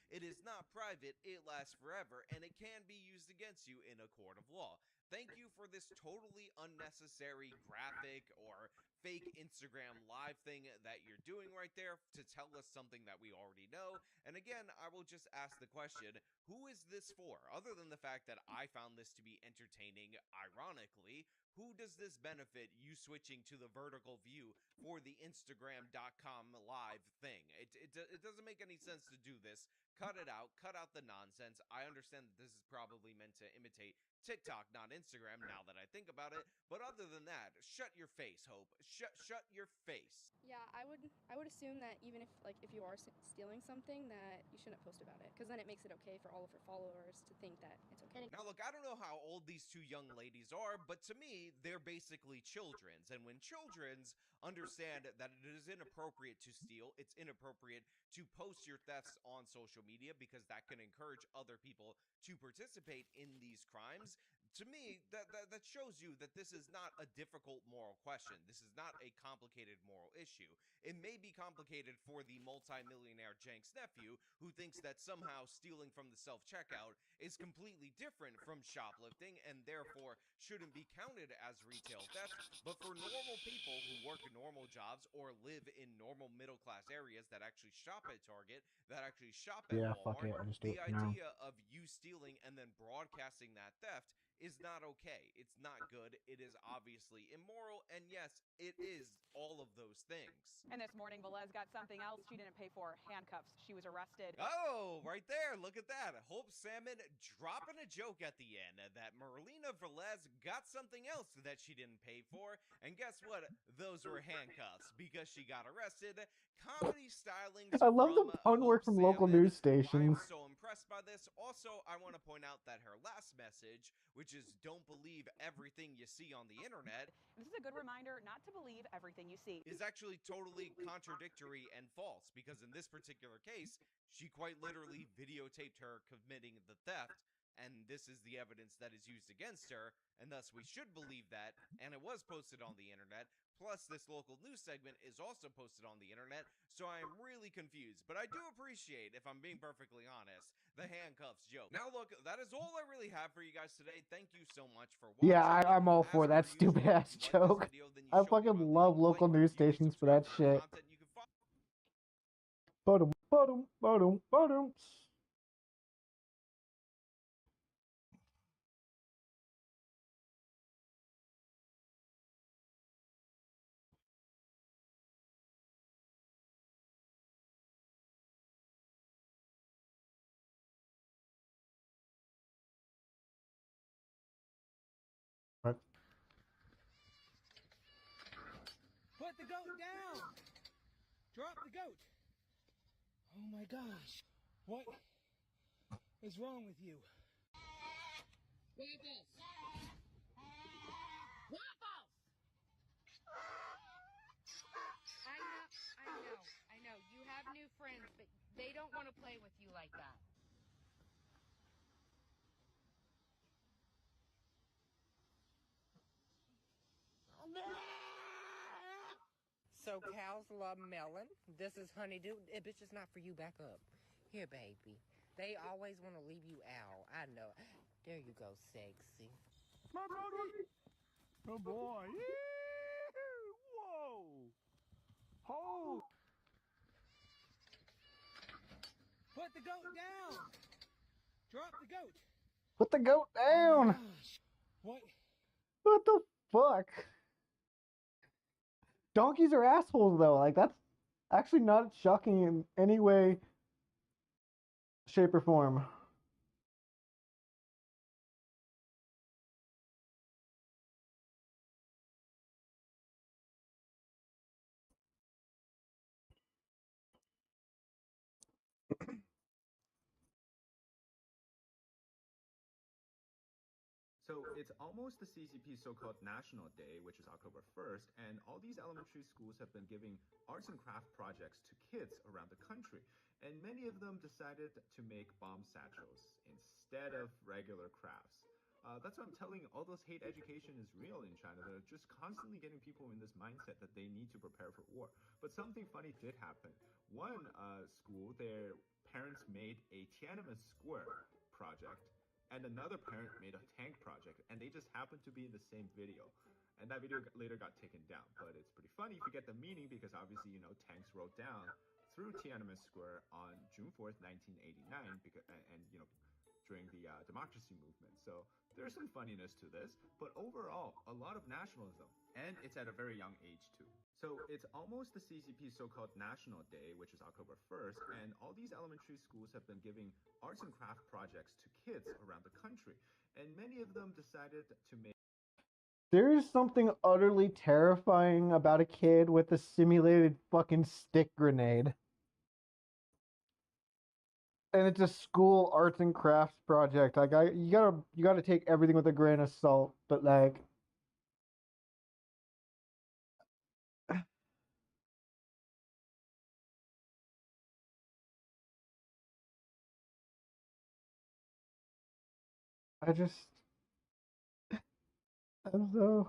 It is not private, it lasts forever, and it can be used against you in a court of law. Thank you for this totally unnecessary graphic or fake Instagram Live thing that you're doing right there to tell us something that we already know. And again, I will just ask the question, who is this for? Other than the fact that I found this to be entertaining, ironically, who does this benefit, you switching to the vertical view for the Instagram.com live thing? It doesn't make any sense to do this. Cut it out. Cut out the nonsense. I understand that this is probably meant to imitate TikTok, not Instagram, now that I think about it. But other than that, shut your face, Hope. Shut your face. Yeah, I would assume that even if you are stealing something, that you shouldn't post about it, because then it makes it okay for all of her followers to think that it's okay. Now look, I don't know how old these two young ladies are, but to me, they're basically children's. And when children's understand that it is inappropriate to steal, it's inappropriate to post your thefts on social media, because that can encourage other people to participate in these crimes. to me, that shows you that this is not a difficult moral question. This is not a complicated moral issue. It may be complicated for the multimillionaire Jank's nephew, who thinks that somehow stealing from the self-checkout is completely different from shoplifting and therefore shouldn't be counted as retail theft. But for normal people who work normal jobs or live in normal middle-class areas that actually shop at Target, that actually shop at Yeah, fuck Walmart, it. I just do the it now. idea of you stealing and then broadcasting that theft is not okay. It's not good. It is obviously immoral. And yes, it is all of those things. And this morning, Velez got something else she didn't pay for, handcuffs. She was arrested. Oh, right there. Look at that. Hope Salmon dropping a joke at the end that Merlina Velez got something else that she didn't pay for. And guess what? Those were handcuffs because she got arrested. Comedy stylings I love from the pun Hope work from local Salmon. news stations. I'm so impressed by this. Also, I want to point out that her last message, which is don't believe everything you see on the internet, This is a good reminder not to believe everything you see. is actually totally contradictory and false, because in this particular case, she quite literally videotaped her committing the theft, and this is the evidence that is used against her, and thus we should believe that, and it was posted on the internet. Plus, this local news segment is also posted on the internet, so I am really confused. But I do appreciate, if I'm being perfectly honest, the handcuffs joke. Now, look, that is all I really have for you guys today. Thank you so much for watching. Yeah, I'm all for that stupid ass joke. I fucking love local news stations for that shit. Ba-dum, ba-dum, ba-dum, ba-dum. What? Put the goat down! Drop the goat! Oh my gosh. What is wrong with you? Waffles! Waffles! I know. You have new friends, but they don't want to play with you like that. So cows love melon. This is honeydew. Bitch, it's not for you. Back up. Here, baby. They always want to leave you out. I know. There you go, sexy. My Brody! Oh boy! Whoa! Oh! Put the goat down! Drop the goat! Put the goat down! Gosh. What? What the fuck? Donkeys are assholes, though. Like, that's actually not shocking in any way, shape, or form. So it's almost the CCP's so-called National Day, which is October 1st, and all these elementary schools have been giving arts and craft projects to kids around the country. And many of them decided to make bomb satchels instead of regular crafts. That's what I'm telling you, all those hate education is real in China. They're just constantly getting people in this mindset that they need to prepare for war. But something funny did happen. One school, their parents made a Tiananmen Square project, and another parent made a tank project, and they just happened to be in the same video. And that video later got taken down, but it's pretty funny if you get the meaning, because obviously, you know, tanks rode down through Tiananmen Square on June 4th, 1989, because, and you know, during the democracy movement. So there's some funniness to this, but overall, a lot of nationalism, and it's at a very young age too. So it's almost the CCP's so-called National Day, which is October 1st, and all these elementary schools have been giving arts and craft projects to kids around the country, and many of them decided to make. There is something utterly terrifying about a kid with a simulated fucking stick grenade. And it's a school arts and crafts project. Like, you gotta take everything with a grain of salt, but like, I just And so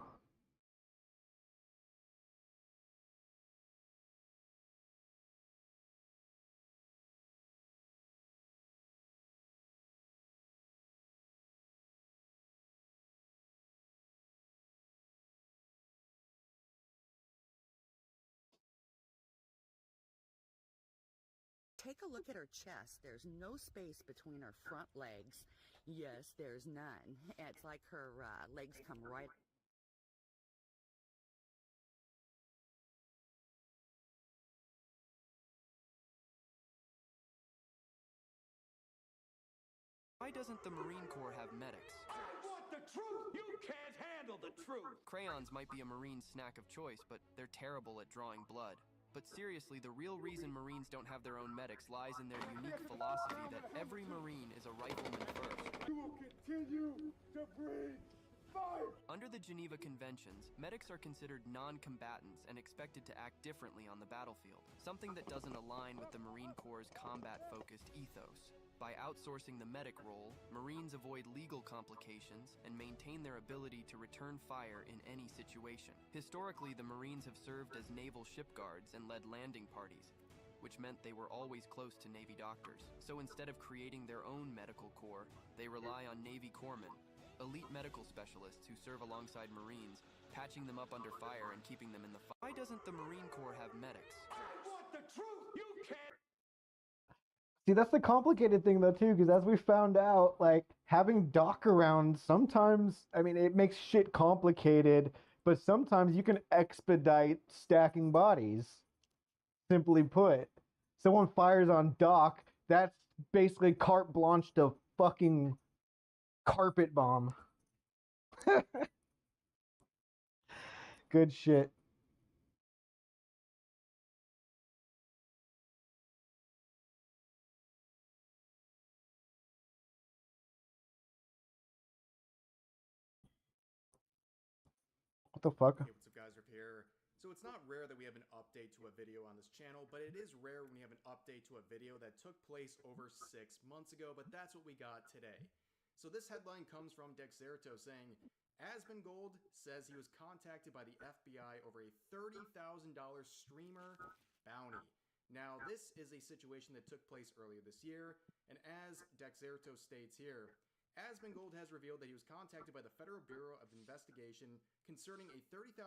Take a look at her chest. There's no space between her front legs. Yes, there's none. It's like her legs come right. Why doesn't the Marine Corps have medics? I want the truth! You can't handle the truth! Crayons might be a Marine snack of choice, but they're terrible at drawing blood. But seriously, the real reason Marines don't have their own medics lies in their unique philosophy that every Marine is a rifleman first. You will continue to breathe fire! Under the Geneva Conventions, medics are considered non-combatants and expected to act differently on the battlefield, something that doesn't align with the Marine Corps' combat-focused ethos. By outsourcing the medic role, Marines avoid legal complications and maintain their ability to return fire in any situation. Historically, the Marines have served as naval ship guards and led landing parties, which meant they were always close to Navy doctors. So instead of creating their own medical corps, they rely on Navy corpsmen, elite medical specialists who serve alongside Marines, patching them up under fire and keeping them in the fight. Why doesn't the Marine Corps have medics? I want the truth! You can't! see, that's the complicated thing though too, because as we found out, like having doc around sometimes, I mean, it makes shit complicated, but sometimes you can expedite stacking bodies. Simply put, someone fires on doc, that's basically carte blanche to fucking carpet bomb. Good shit. What the fuck? Hey, what's up guys, Rip here. So it's not rare that we have an update to a video on this channel, but it is rare when we have an update to a video that took place over 6 months ago, but that's what we got today. So this headline comes from Dexerto saying, Asmongold says he was contacted by the FBI over a $30,000 streamer bounty. Now, this is a situation that took place earlier this year, and as Dexerto states here, Asmongold has revealed that he was contacted by the Federal Bureau of Investigation concerning a $30,000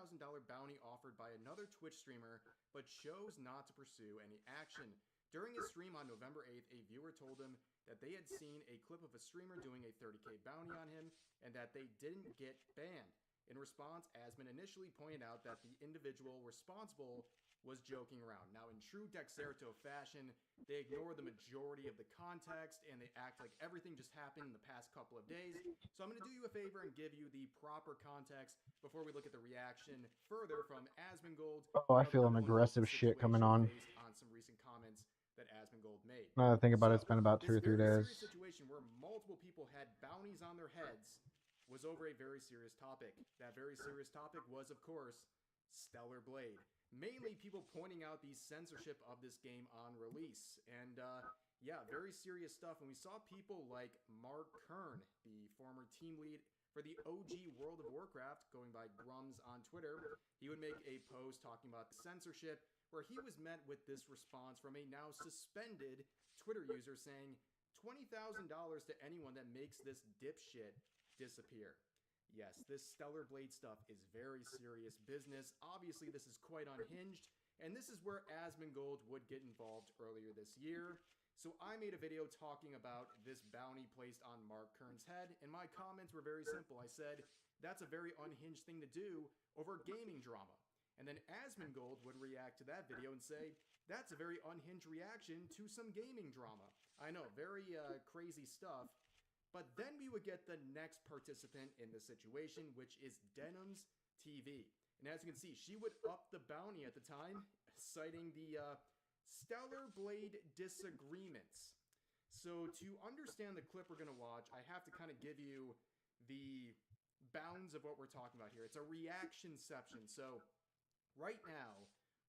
bounty offered by another Twitch streamer, but chose not to pursue any action. During his stream on November 8th, a viewer told him that they had seen a clip of a streamer doing a $30K bounty on him and that they didn't get banned. In response, Asmon initially pointed out that the individual responsible was joking around. Now, in true Dexerto fashion, they ignore the majority of the context and they act like everything just happened in the past couple of days. So I'm going to do you a favor and give you the proper context before we look at the reaction further from Asmongold. Oh, I feel an aggressive shit coming on. Based on some recent comments that Asmongold made. Now that I think about it, it's been about 2 or 3 days. This situation where multiple people had bounties on their heads was over a very serious topic. That very serious topic was, of course, Stellar Blade. Mainly people pointing out the censorship of this game on release. And yeah, very serious stuff. And we saw people like Mark Kern, the former team lead for the OG World of Warcraft, going by Grums on Twitter. He would make a post talking about the censorship, where he was met with this response from a now suspended Twitter user saying, $20,000 to anyone that makes this dipshit disappear. Yes, this Stellar Blade stuff is very serious business. Obviously, this is quite unhinged, and this is where Asmongold would get involved earlier this year. So I made a video talking about this bounty placed on Mark Kern's head, and my comments were very simple. I said, that's a very unhinged thing to do over gaming drama. And then Asmongold would react to that video and say, that's a very unhinged reaction to some gaming drama. I know, very crazy stuff. But then we would get the next participant in the situation, which is Denim's TV. And as you can see, she would up the bounty at the time, citing the Stellar Blade disagreements. So to understand the clip we're going to watch, I have to kind of give you the bounds of what we're talking about here. It's a reaction-ception. So right now,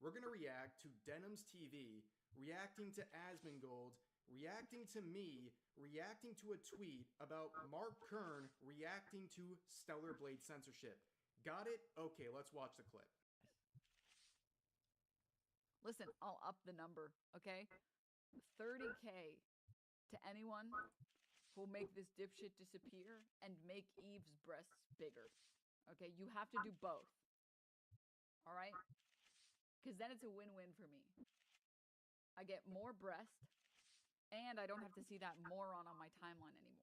we're going to react to Denim's TV reacting to Asmongold reacting to me, reacting to a tweet about Mark Kern reacting to Stellar Blade censorship. Got it? Okay, let's watch the clip. Listen, I'll up the number, okay? 30K to anyone who'll make this dipshit disappear and make Eve's breasts bigger. Okay, you have to do both. All right? Because then it's a win-win for me. I get more breast, and I don't have to see that moron on my timeline anymore.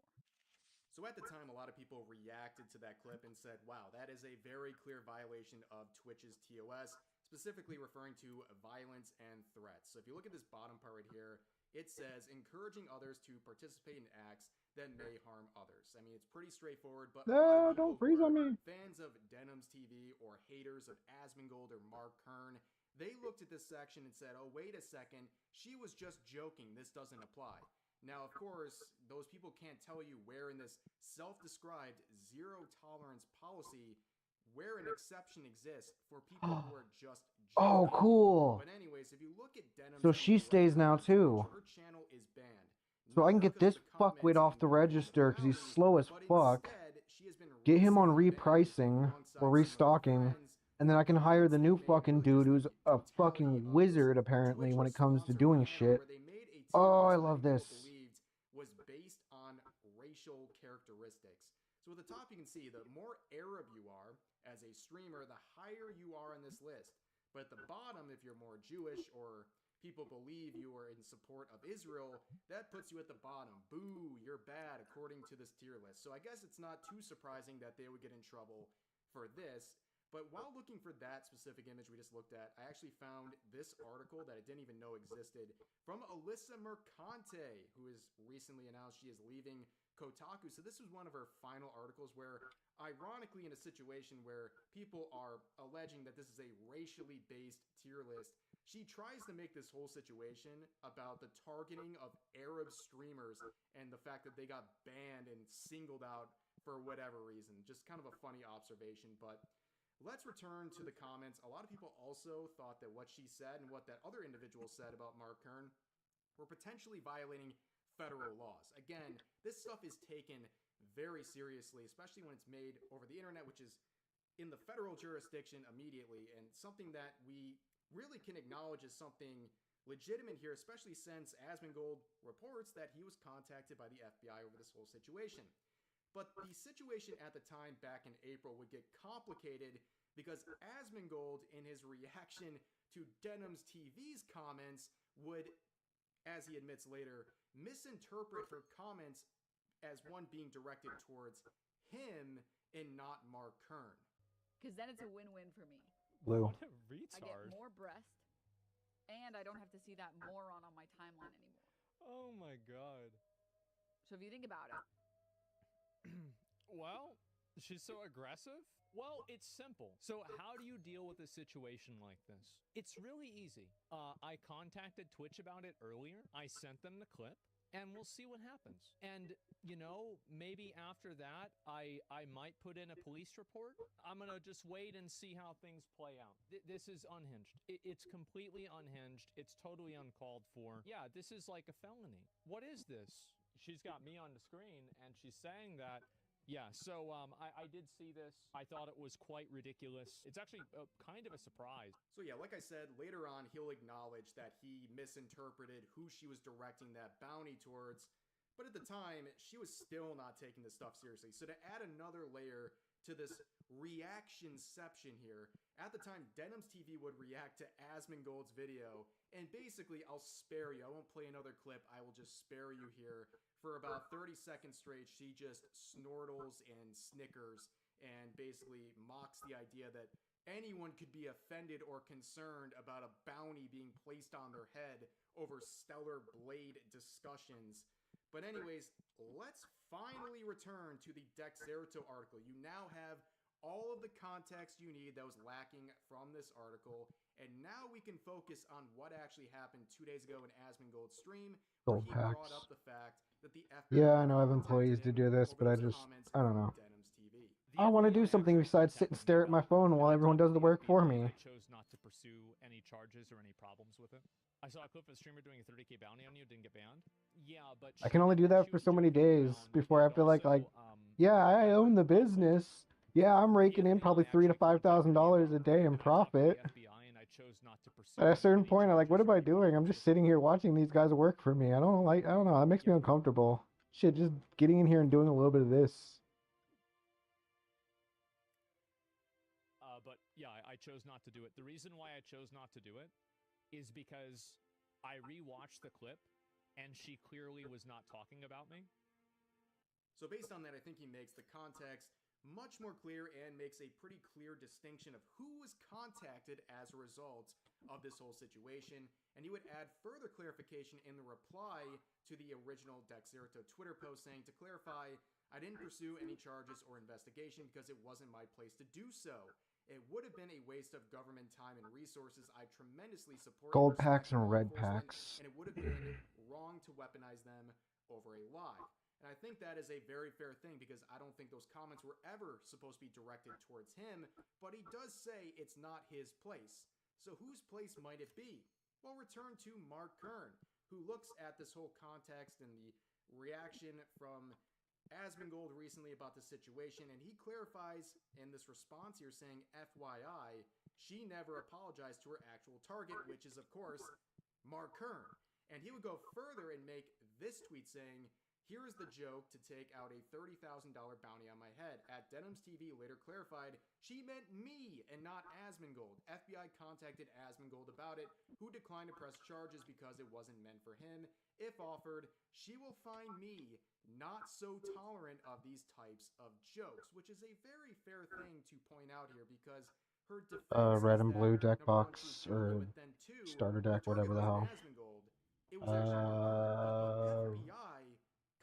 So at the time, a lot of people reacted to that clip and said, wow, that is a very clear violation of Twitch's TOS, specifically referring to violence and threats. So if you look at this bottom part right here, it says encouraging others to participate in acts that may harm others. I mean, it's pretty straightforward, but a lot of people Don't freeze who on are me. fans of Denim's TV or haters of Asmongold or Mark Kern, they looked at this section and said, oh, wait a second, she was just joking, this doesn't apply. Now, of course, those people can't tell you where in this self-described zero-tolerance policy where an exception exists for people who are just joking. Oh, cool. But anyways, if you look at Denim's So she stays now too. her channel is banned. So I can get this fuckwit off the register because he's slow as fuck. Get him on repricing or restocking. And then I can hire the new fucking dude who's a fucking wizard apparently when it comes to doing shit. Oh, I love this. Was based on racial characteristics. So at the top you can see the more Arab you are as a streamer, the higher you are on this list. But at the bottom, if you're more Jewish or people believe you are in support of Israel, that puts you at the bottom. Boo, you're bad according to this tier list. So I guess it's not too surprising that they would get in trouble for this. But while looking for that specific image we just looked at, I actually found this article that I didn't even know existed from Alyssa Mercante, who has recently announced she is leaving Kotaku. So this was one of her final articles where, ironically, in a situation where people are alleging that this is a racially based tier list, she tries to make this whole situation about the targeting of Arab streamers and the fact that they got banned and singled out for whatever reason. Just kind of a funny observation, but let's return to the comments. A lot of people also thought that what she said and what that other individual said about Mark Kern were potentially violating federal laws. Again, this stuff is taken very seriously, especially when it's made over the internet, which is in the federal jurisdiction immediately, and something that we really can acknowledge as something legitimate here, especially since Asmongold reports that he was contacted by the FBI over this whole situation. But the situation at the time back in April would get complicated because Asmongold, in his reaction to Denim's TV's comments, would, as he admits later, misinterpret her comments as one being directed towards him and not Mark Kern. Because then it's a win-win for me. Blue. What a retard. I get more breast, and I don't have to see that moron on my timeline anymore. Oh my god. So if you think about it, well, she's so aggressive? Well, it's simple. So how do you deal with a situation like this? It's really easy. I contacted Twitch about it earlier. I sent them the clip, and we'll see what happens. And, you know, maybe after that, I might put in a police report. I'm going to just wait and see how things play out. This is unhinged. It's completely unhinged. It's totally uncalled for. Yeah, this is like a felony. What is this? She's got me on the screen, and she's saying that. Yeah, so I did see this. I thought it was quite ridiculous. It's actually kind of a surprise. So yeah, like I said, later on he'll acknowledge that he misinterpreted who she was directing that bounty towards. But at the time, she was still not taking this stuff seriously. So to add another layer to this reactionception here, at the time, Denim's TV would react to Asmongold's video, and basically, I'll spare you. I won't play another clip. I will just spare you here. For about 30 seconds straight, she just snortles and snickers and basically mocks the idea that anyone could be offended or concerned about a bounty being placed on their head over Stellar Blade discussions. But anyways, let's finally return to the Dexerto article. You now have all of the context you need that was lacking from this article, and now we can focus on what actually happened 2 days ago in Asmongold's stream, where he brought up the fact that the FBI Yeah, I know I have employees to do this, but I don't know. I want to do something besides sit and stare at my phone while everyone does the work for me. Chose not to pursue any charges or any problems with it. I saw a clip of a streamer doing a 30K bounty on you, didn't get banned. Yeah, but I can only do that for so many days before I feel like, um, yeah, I own the business. Yeah, I'm raking in probably $3,000 to $5,000 a day in profit. FBI, and I chose not to pursue At a certain point, I'm like, what am I doing? I'm just sitting here watching these guys work for me. I don't know. That makes me uncomfortable. Shit, just getting in here and doing a little bit of this. But yeah, I chose not to do it. The reason why I chose not to do it is because I rewatched the clip, and she clearly was not talking about me. So based on that, I think he makes the context much more clear and makes a pretty clear distinction of who was contacted as a result of this whole situation. And he would add further clarification in the reply to the original Dexerto Twitter post saying, to clarify, I didn't pursue any charges or investigation because it wasn't my place to do so. It would have been a waste of government time and resources. I tremendously support Gold and packs respect and law red enforcement, packs. and it would have been wrong to weaponize them over a lie. And I think that is a very fair thing because I don't think those comments were ever supposed to be directed towards him, but he does say it's not his place. So whose place might it be? Well, return to Mark Kern, who looks at this whole context and the reaction from Asmongold recently about the situation, and he clarifies in this response here saying, FYI, she never apologized to her actual target, which is, of course, Mark Kern. And he would go further and make this tweet saying, here is the joke to take out a $30,000 bounty on my head. At Denham's TV later clarified, she meant me and not Asmongold. FBI contacted Asmongold about it, who declined to press charges because it wasn't meant for him. If offered, she will find me not so tolerant of these types of jokes, which is a very fair thing to point out here because her defense Red is and that, blue deck number one, she was box joking, or but then two, starter her deck, target whatever the wasn't hell. Asmongold. It was actually Mark Kern, but the FBI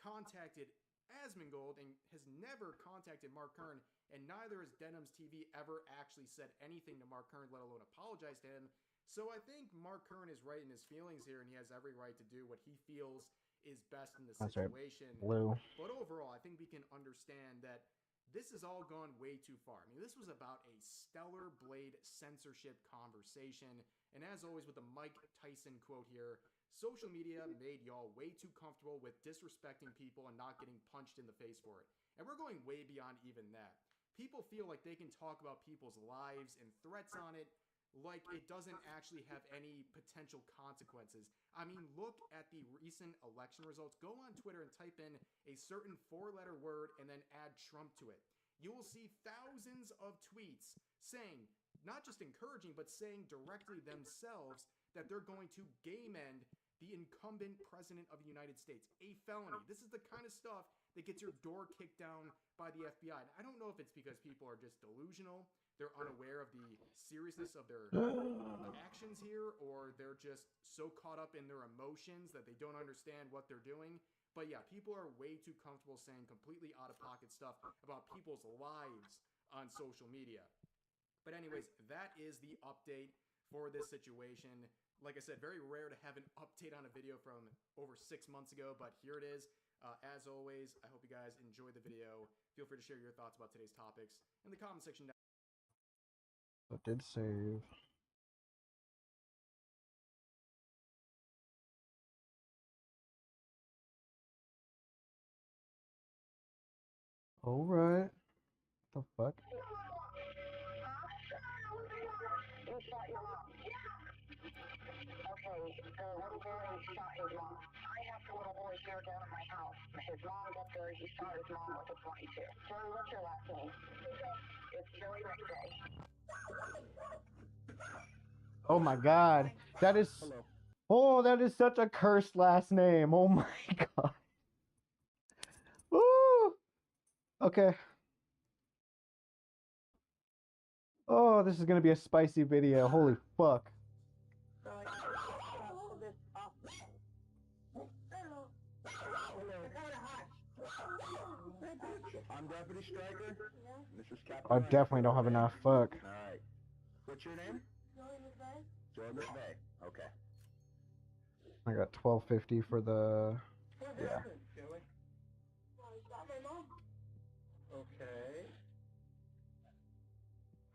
contacted Asmongold and has never contacted Mark Kern, and neither has Denham's TV ever actually said anything to Mark Kern, let alone apologize to him. So I think Mark Kern is right in his feelings here, and he has every right to do what he feels is best in the That's right. situation. Blue. But overall, I think we can understand that this has all gone way too far. I mean, this was about a Stellar Blade censorship conversation, and as always with the Mike Tyson quote here, social media made y'all way too comfortable with disrespecting people and not getting punched in the face for it. And we're going way beyond even that. People feel like they can talk about people's lives and threats on it like it doesn't actually have any potential consequences. I mean, look at the recent election results. Go on Twitter and type in a certain 4-letter word and then add Trump to it. You will see thousands of tweets saying, not just encouraging, but saying directly themselves that they're going to game end the incumbent president of the United States, a felony. This is the kind of stuff that gets your door kicked down by the FBI. And I don't know if it's because people are just delusional, they're unaware of the seriousness of their actions here, or they're just so caught up in their emotions that they don't understand what they're doing. But yeah, people are way too comfortable saying completely out-of-pocket stuff about people's lives on social media. But anyways, that is the update for this situation. Like I said, very rare to have an update on a video from over 6 months ago, but here it is. As always, I hope you guys enjoyed the video. Feel free to share your thoughts about today's topics in the comment section down. That did save. Alright. What the fuck? Okay, the little boy shot his mom. I have the little boy here down at my house. His mom got there, he shot his mom with a 22. Joey, what's your last name? It's Joey McDay. Oh my god. That is... Oh, that is such a cursed last name. Oh my god. Woo! Okay. Oh, this is gonna be a spicy video. Holy fuck. I'm Deputy Striker. This is Captain. I definitely don't have enough. Fuck. Alright. What's your name? Joey McVeigh. Joey McVeigh. Okay. I got 1250 for the... Yeah. Joey? I shot my mom. Okay.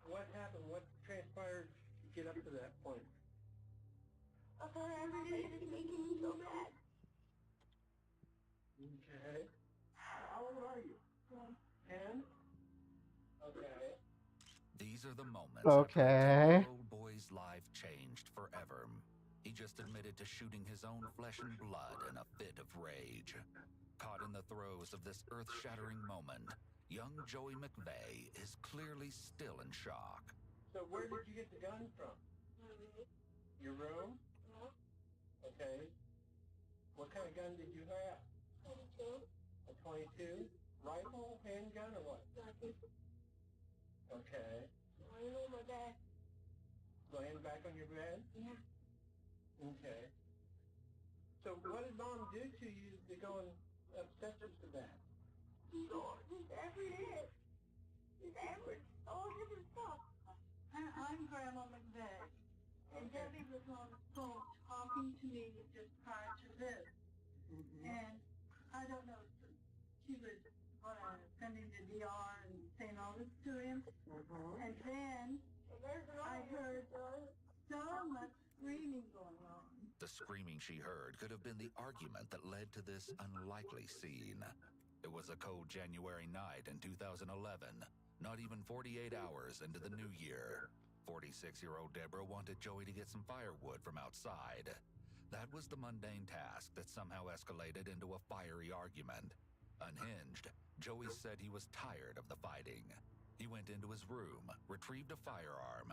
What happened? What transpired to get up to that point? about her every day and it's making me so mad. Okay. How old are you? 10? Okay. These are the moments after a Okay. 10-year-old boy's life changed forever. He just admitted to shooting his own flesh and blood in a fit of rage. Caught in the throes of this earth-shattering moment, young Joey McVeigh is clearly still in shock. So where did you get the gun from? Your room? Okay. What kind of gun did you have? 22. A 22? Rifle, handgun, or what? Nothing. Okay. Lying on my back. Laying back on your bed? Yeah. Okay. So what did Mom do to you to go and upset you to that? Just every day. Just all different stuff. I'm Grandma McVeigh, and Debbie was on the phone talking to me just prior to this. And I don't know, she was sending the DR and saying all this to him. And then I heard so much screaming going on. The screaming she heard could have been the argument that led to this unlikely scene. It was a cold January night in 2011, not even 48 hours into the new year. 46-year-old Deborah wanted Joey to get some firewood from outside. That was the mundane task that somehow escalated into a fiery argument. Unhinged, Joey said he was tired of the fighting. He went into his room, retrieved a firearm,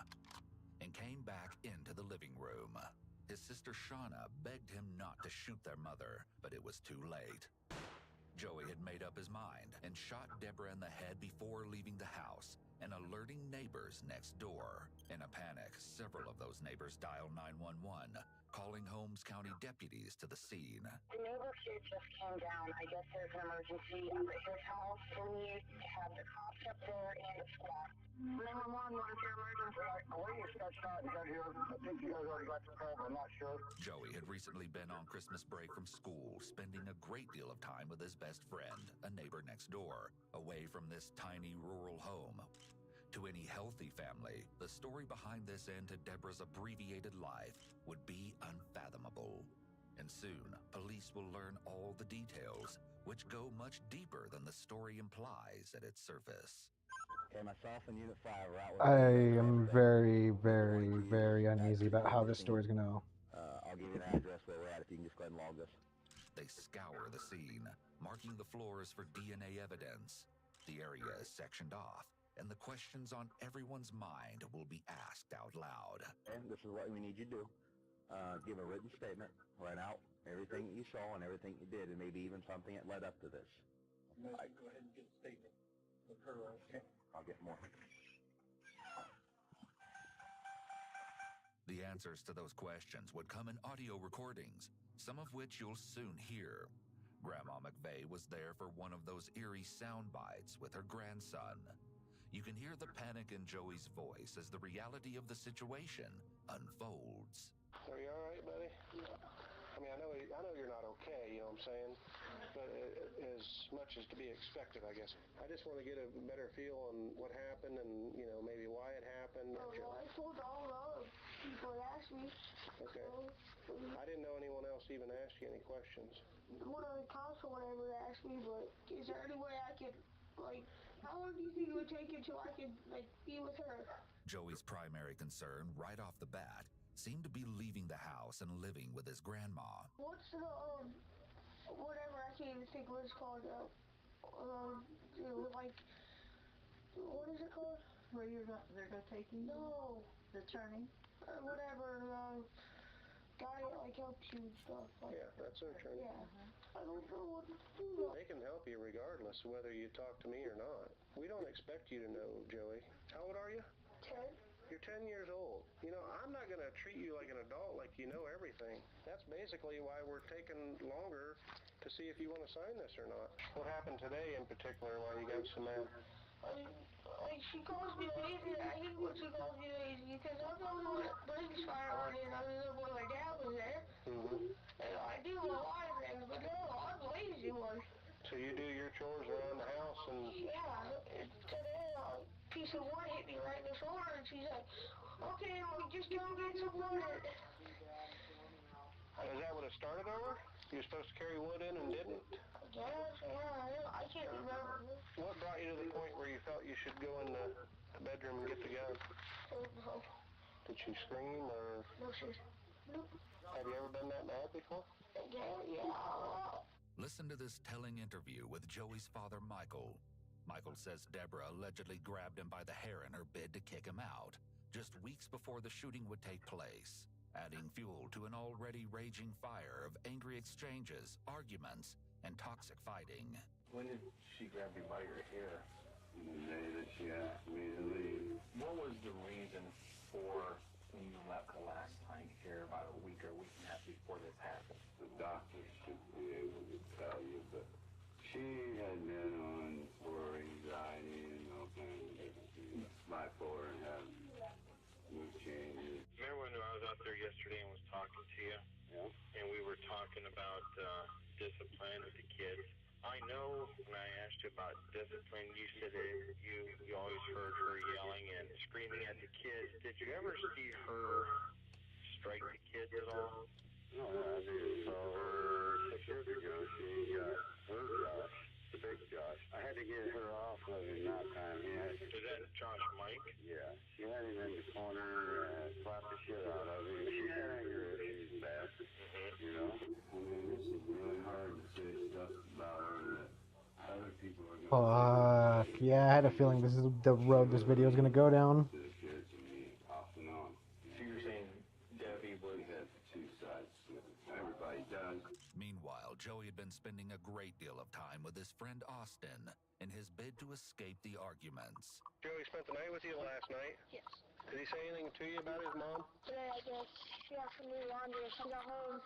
and came back into the living room. His sister Shauna begged him not to shoot their mother, but it was too late. Joey had made up his mind and shot Deborah in the head before leaving the house and alerting neighbors next door. In a panic, several of those neighbors dialed 911, calling Holmes County deputies to the scene. The neighbor kid just came down. I guess there's an emergency up at his house. We have the cops up there and a squad. 911, what is your emergency? We expect shots out here. I think you guys already got the call, but I'm not sure. Joey had recently been on Christmas break from school, spending a great deal of time with his best friend, a neighbor next door, away from this tiny rural home. To any healthy family, the story behind this end to Deborah's abbreviated life would be unfathomable. And soon, police will learn all the details, which go much deeper than the story implies at its surface. Okay, myself and Unit 5 are out with I am very, very, very uneasy about how this story's gonna go. I'll give you an address where we're at if you can just go ahead and log this. They scour the scene, marking the floors for DNA evidence. The area is sectioned off, and the questions on everyone's mind will be asked out loud. And this is what we need you to do. Give a written statement, write out everything that you saw and everything you did, and maybe even something that led up to this. Go ahead and get a statement with her, okay? I'll get more. The answers to those questions would come in audio recordings, some of which you'll soon hear. Grandma McVeigh was there for one of those eerie sound bites with her grandson. You can hear the panic in Joey's voice as the reality of the situation unfolds. Are you all right, buddy? I mean, I know you're not okay, you know what I'm saying? But as much as to be expected, I guess. I just want to get a better feel on what happened and, you know, maybe why it happened. Oh, well, I told all the other people that asked me. Okay. I didn't know anyone else even asked you any questions. One of the cops or whatever asked me, but is there any way I could, like, how long do you think it would take until I could, like, be with her? Joey's primary concern, right off the bat, seemed to be leaving the house and living with his grandma. What's the, whatever, I can't even think what it's called, like, what is it called? Where they're gonna take you? No. The attorney? Whatever, guy that, like, helps you and stuff. Like, Yeah, that's an attorney. Yeah. I don't know what to do. They can help you regardless of whether you talk to me or not. We don't expect you to know, Joey. How old are you? 10. You're 10 years old. You know, I'm not going to treat you like an adult, like you know everything. That's basically why we're taking longer to see if you want to sign this or not. What happened today in particular, why you got so mad? Like, she calls me lazy. I hate when she calls me lazy because I'm the only one that brings fireworks in other than when my dad was there. And I do a lot of things, but no, I'm the lazy one. So you do your chores around the house and... Yeah, today a piece of wood hit me right in the shoulder and she's like, okay, well, just go get some wood. Is that what it started over? You were supposed to carry wood in and didn't? Yeah, I can't remember. What brought you to the point where you felt you should go in the bedroom and get the gun? No. Did she scream or? No, nope. Have you ever been that mad before? Yeah, a lot. Listen to this telling interview with Joey's father, Michael. Michael says Deborah allegedly grabbed him by the hair in her bed to kick him out, just weeks before the shooting would take place, adding fuel to an already raging fire of angry exchanges, arguments, and toxic fighting. When did she grab you by your hair? The day that she asked me to leave. What was the reason for when you left the last time here about a week or a week and a half before this happened? The doctor should be able to tell you, but she had been on for anxiety and all kinds of different things. Bipolar and had mood changes. Remember when I was out there yesterday and was talking to you? Yeah. And we were talking about discipline with the kids. I know when I asked you about discipline, you said that you always heard her yelling and screaming at the kids. Did you ever see her strike the kids at all? No, I did. So 6 years ago, she got her Josh, the big Josh. I had to get her off of him that time. Is that Josh Mike? Yeah. She had him in the corner and slapped the shit out of him. She had anger issues bad. You know? I mean, this is really hard to say stuff about her that other people are going to Fuck. Yeah, I had a feeling this is the road this video is gonna go down. to the kids and me off and on. So you're saying Debbie would have two sides to it. Everybody does. Meanwhile, Joey had been spending a great deal of time with his friend Austin in his bid to escape the arguments. Joey spent the night with you last night? Yes. Did he say anything to you about his mom? Today, I guess, she asked me to do laundry and she got home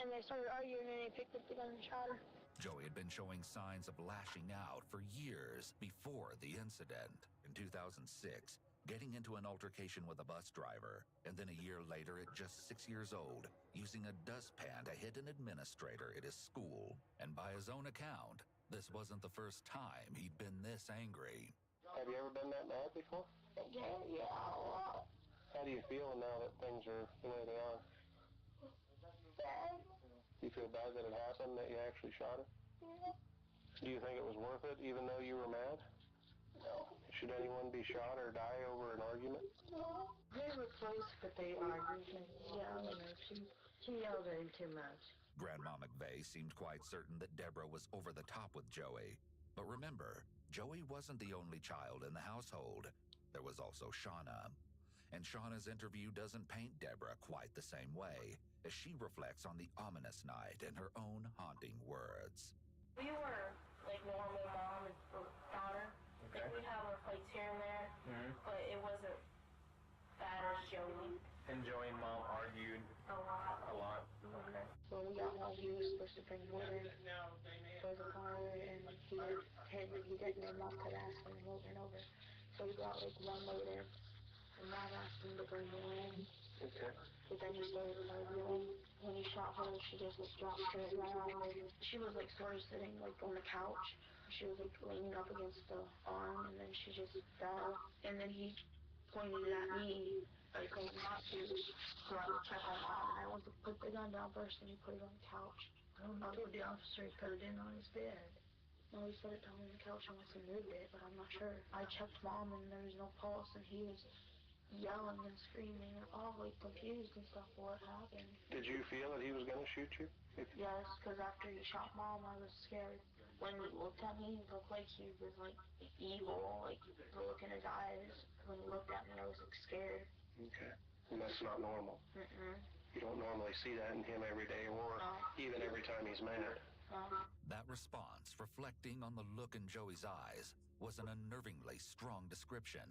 and they started arguing and he picked up the gun and shot her. Joey had been showing signs of lashing out for years before the incident. In 2006, getting into an altercation with a bus driver, and then a year later at just 6 years old, using a dustpan to hit an administrator at his school. And by his own account, this wasn't the first time he'd been this angry. Have you ever been that mad before? Yeah, a lot. How do you feel now that things are the way they are? Bad. Do you feel bad that it happened, that you actually shot her? Yeah. Do you think it was worth it, even though you were mad? No. Should anyone be shot or die over an argument? No. They were close, but they argued and yelled, and she yelled at him too much. Grandma McVeigh seemed quite certain that Deborah was over the top with Joey. But remember, Joey wasn't the only child in the household. There was also Shauna. And Shauna's interview doesn't paint Deborah quite the same way, as she reflects on the ominous night in her own haunting words. We were like normal mom and daughter. Okay. Like, we'd have our fights here and there, but it wasn't bad as Joey. And Joey and Mom argued A lot. a lot. Okay. When we got home, he was supposed to bring wood in for the fire, and he detonated Mom kept asking him over and over. So he brought like one load in, and Mom asked him to bring more in. Okay. But then he started arguing. When he shot her, she just like dropped to the ground. She was like sort of sitting like on the couch. She was like leaning up against the arm, and then she just fell. And then he pointed at me, like told me not to, so I would check on Mom. And I went to put the gun down first, and he put it on the couch. I don't know if the officer put it in on his bed. No, he set it down on the couch unless he moved it, but I'm not sure. I checked Mom, and there was no pulse, and he was yelling and screaming, all like confused and stuff. What happened? Did you feel that he was going to shoot you? Yes, because after he shot Mom, I was scared. When he looked at me, he looked like he was like evil, like the look in his eyes. When he looked at me, I was like scared. Okay. And that's not normal. You don't normally see that in him every day or even every time he's mad. That response, reflecting on the look in Joey's eyes, was an unnervingly strong description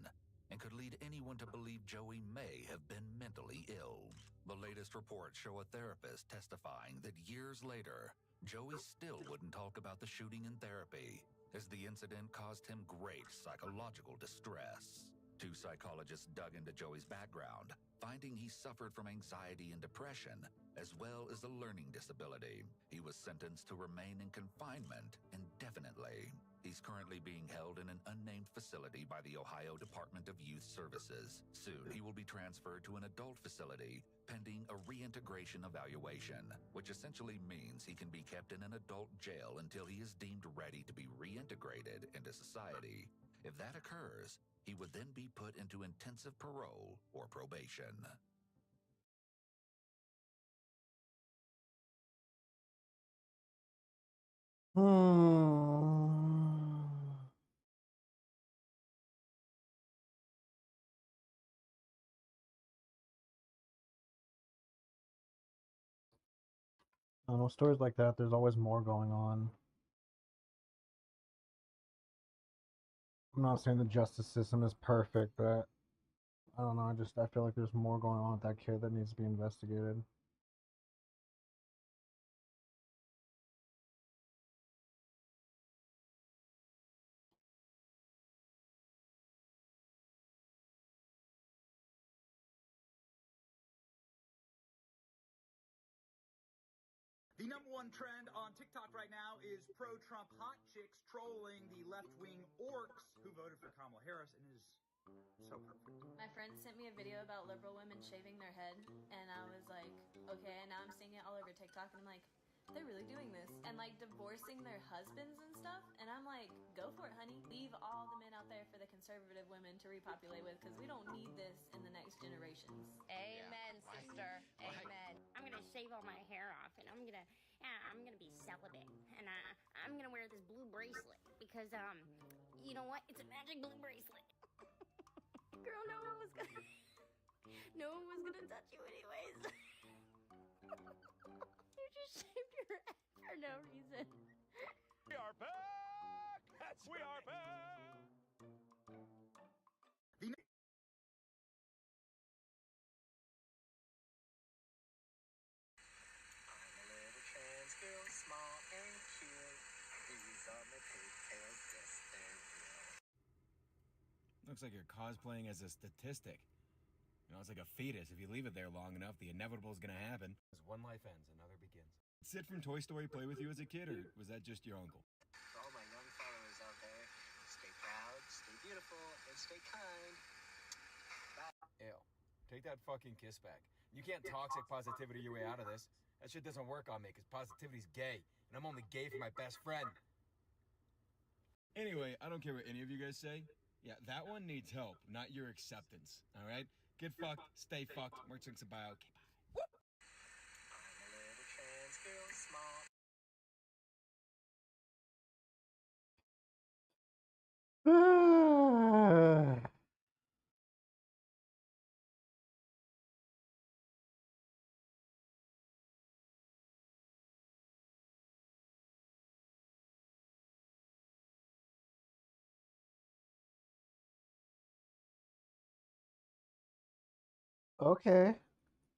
and could lead anyone to believe Joey may have been mentally ill. The latest reports show a therapist testifying that years later, Joey still wouldn't talk about the shooting in therapy, as the incident caused him great psychological distress. 2 psychologists dug into Joey's background, finding he suffered from anxiety and depression, as well as a learning disability. He was sentenced to remain in confinement indefinitely. He's currently being held in an unnamed facility by the Ohio Department of Youth Services. Soon, he will be transferred to an adult facility pending a reintegration evaluation, which essentially means he can be kept in an adult jail until he is deemed ready to be reintegrated into society. If that occurs, he would then be put into intensive parole or probation. I don't know, stories like that, there's always more going on. I'm not saying the justice system is perfect, but I don't know, I feel like there's more going on with that kid that needs to be investigated. The #1 trend on TikTok right now is pro-Trump hot chicks trolling the left-wing orcs who voted for Kamala Harris, and it is so perfect. My friend sent me a video about liberal women shaving their head, and I was like, okay, and now I'm seeing it all over TikTok, and I'm like, they're really doing this. And like divorcing their husbands and stuff, and I'm like, go for it, honey. Leave all the men out there for the conservative women to repopulate with, because we don't need this in the next generations. Amen, sister. Amen. I'm gonna shave all my hair off, and I'm gonna be celibate, and I'm gonna wear this blue bracelet because you know what? It's a magic blue bracelet. Girl, no one was gonna touch you anyways. You just shaved your head for no reason. We are back! We are back! Small and cute. These are my pigtails, yes, they're real. Looks like you're cosplaying as a statistic. You know, it's like a fetus. If you leave it there long enough, the inevitable is gonna happen. As one life ends, another begins. Sid from Toy Story play with you as a kid, or was that just your uncle? For all my young followers out there, stay proud, stay beautiful, and stay kind. Bye. Ew. Take that fucking kiss back. You can't toxic positivity your way out of this. That shit doesn't work on me, because positivity's gay, and I'm only gay for my best friend. Anyway, I don't care what any of you guys say. Yeah, that one needs help, not your acceptance, alright? Get fucked, stay fucked, more chicks in bio. Okay, bye. I'm a little trans girl, small. Okay.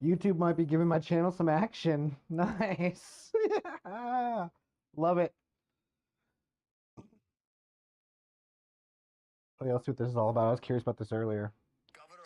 YouTube might be giving my channel some action. Nice. Yeah. Love it. Oh, yeah, let's see what this is all about. I was curious about this earlier.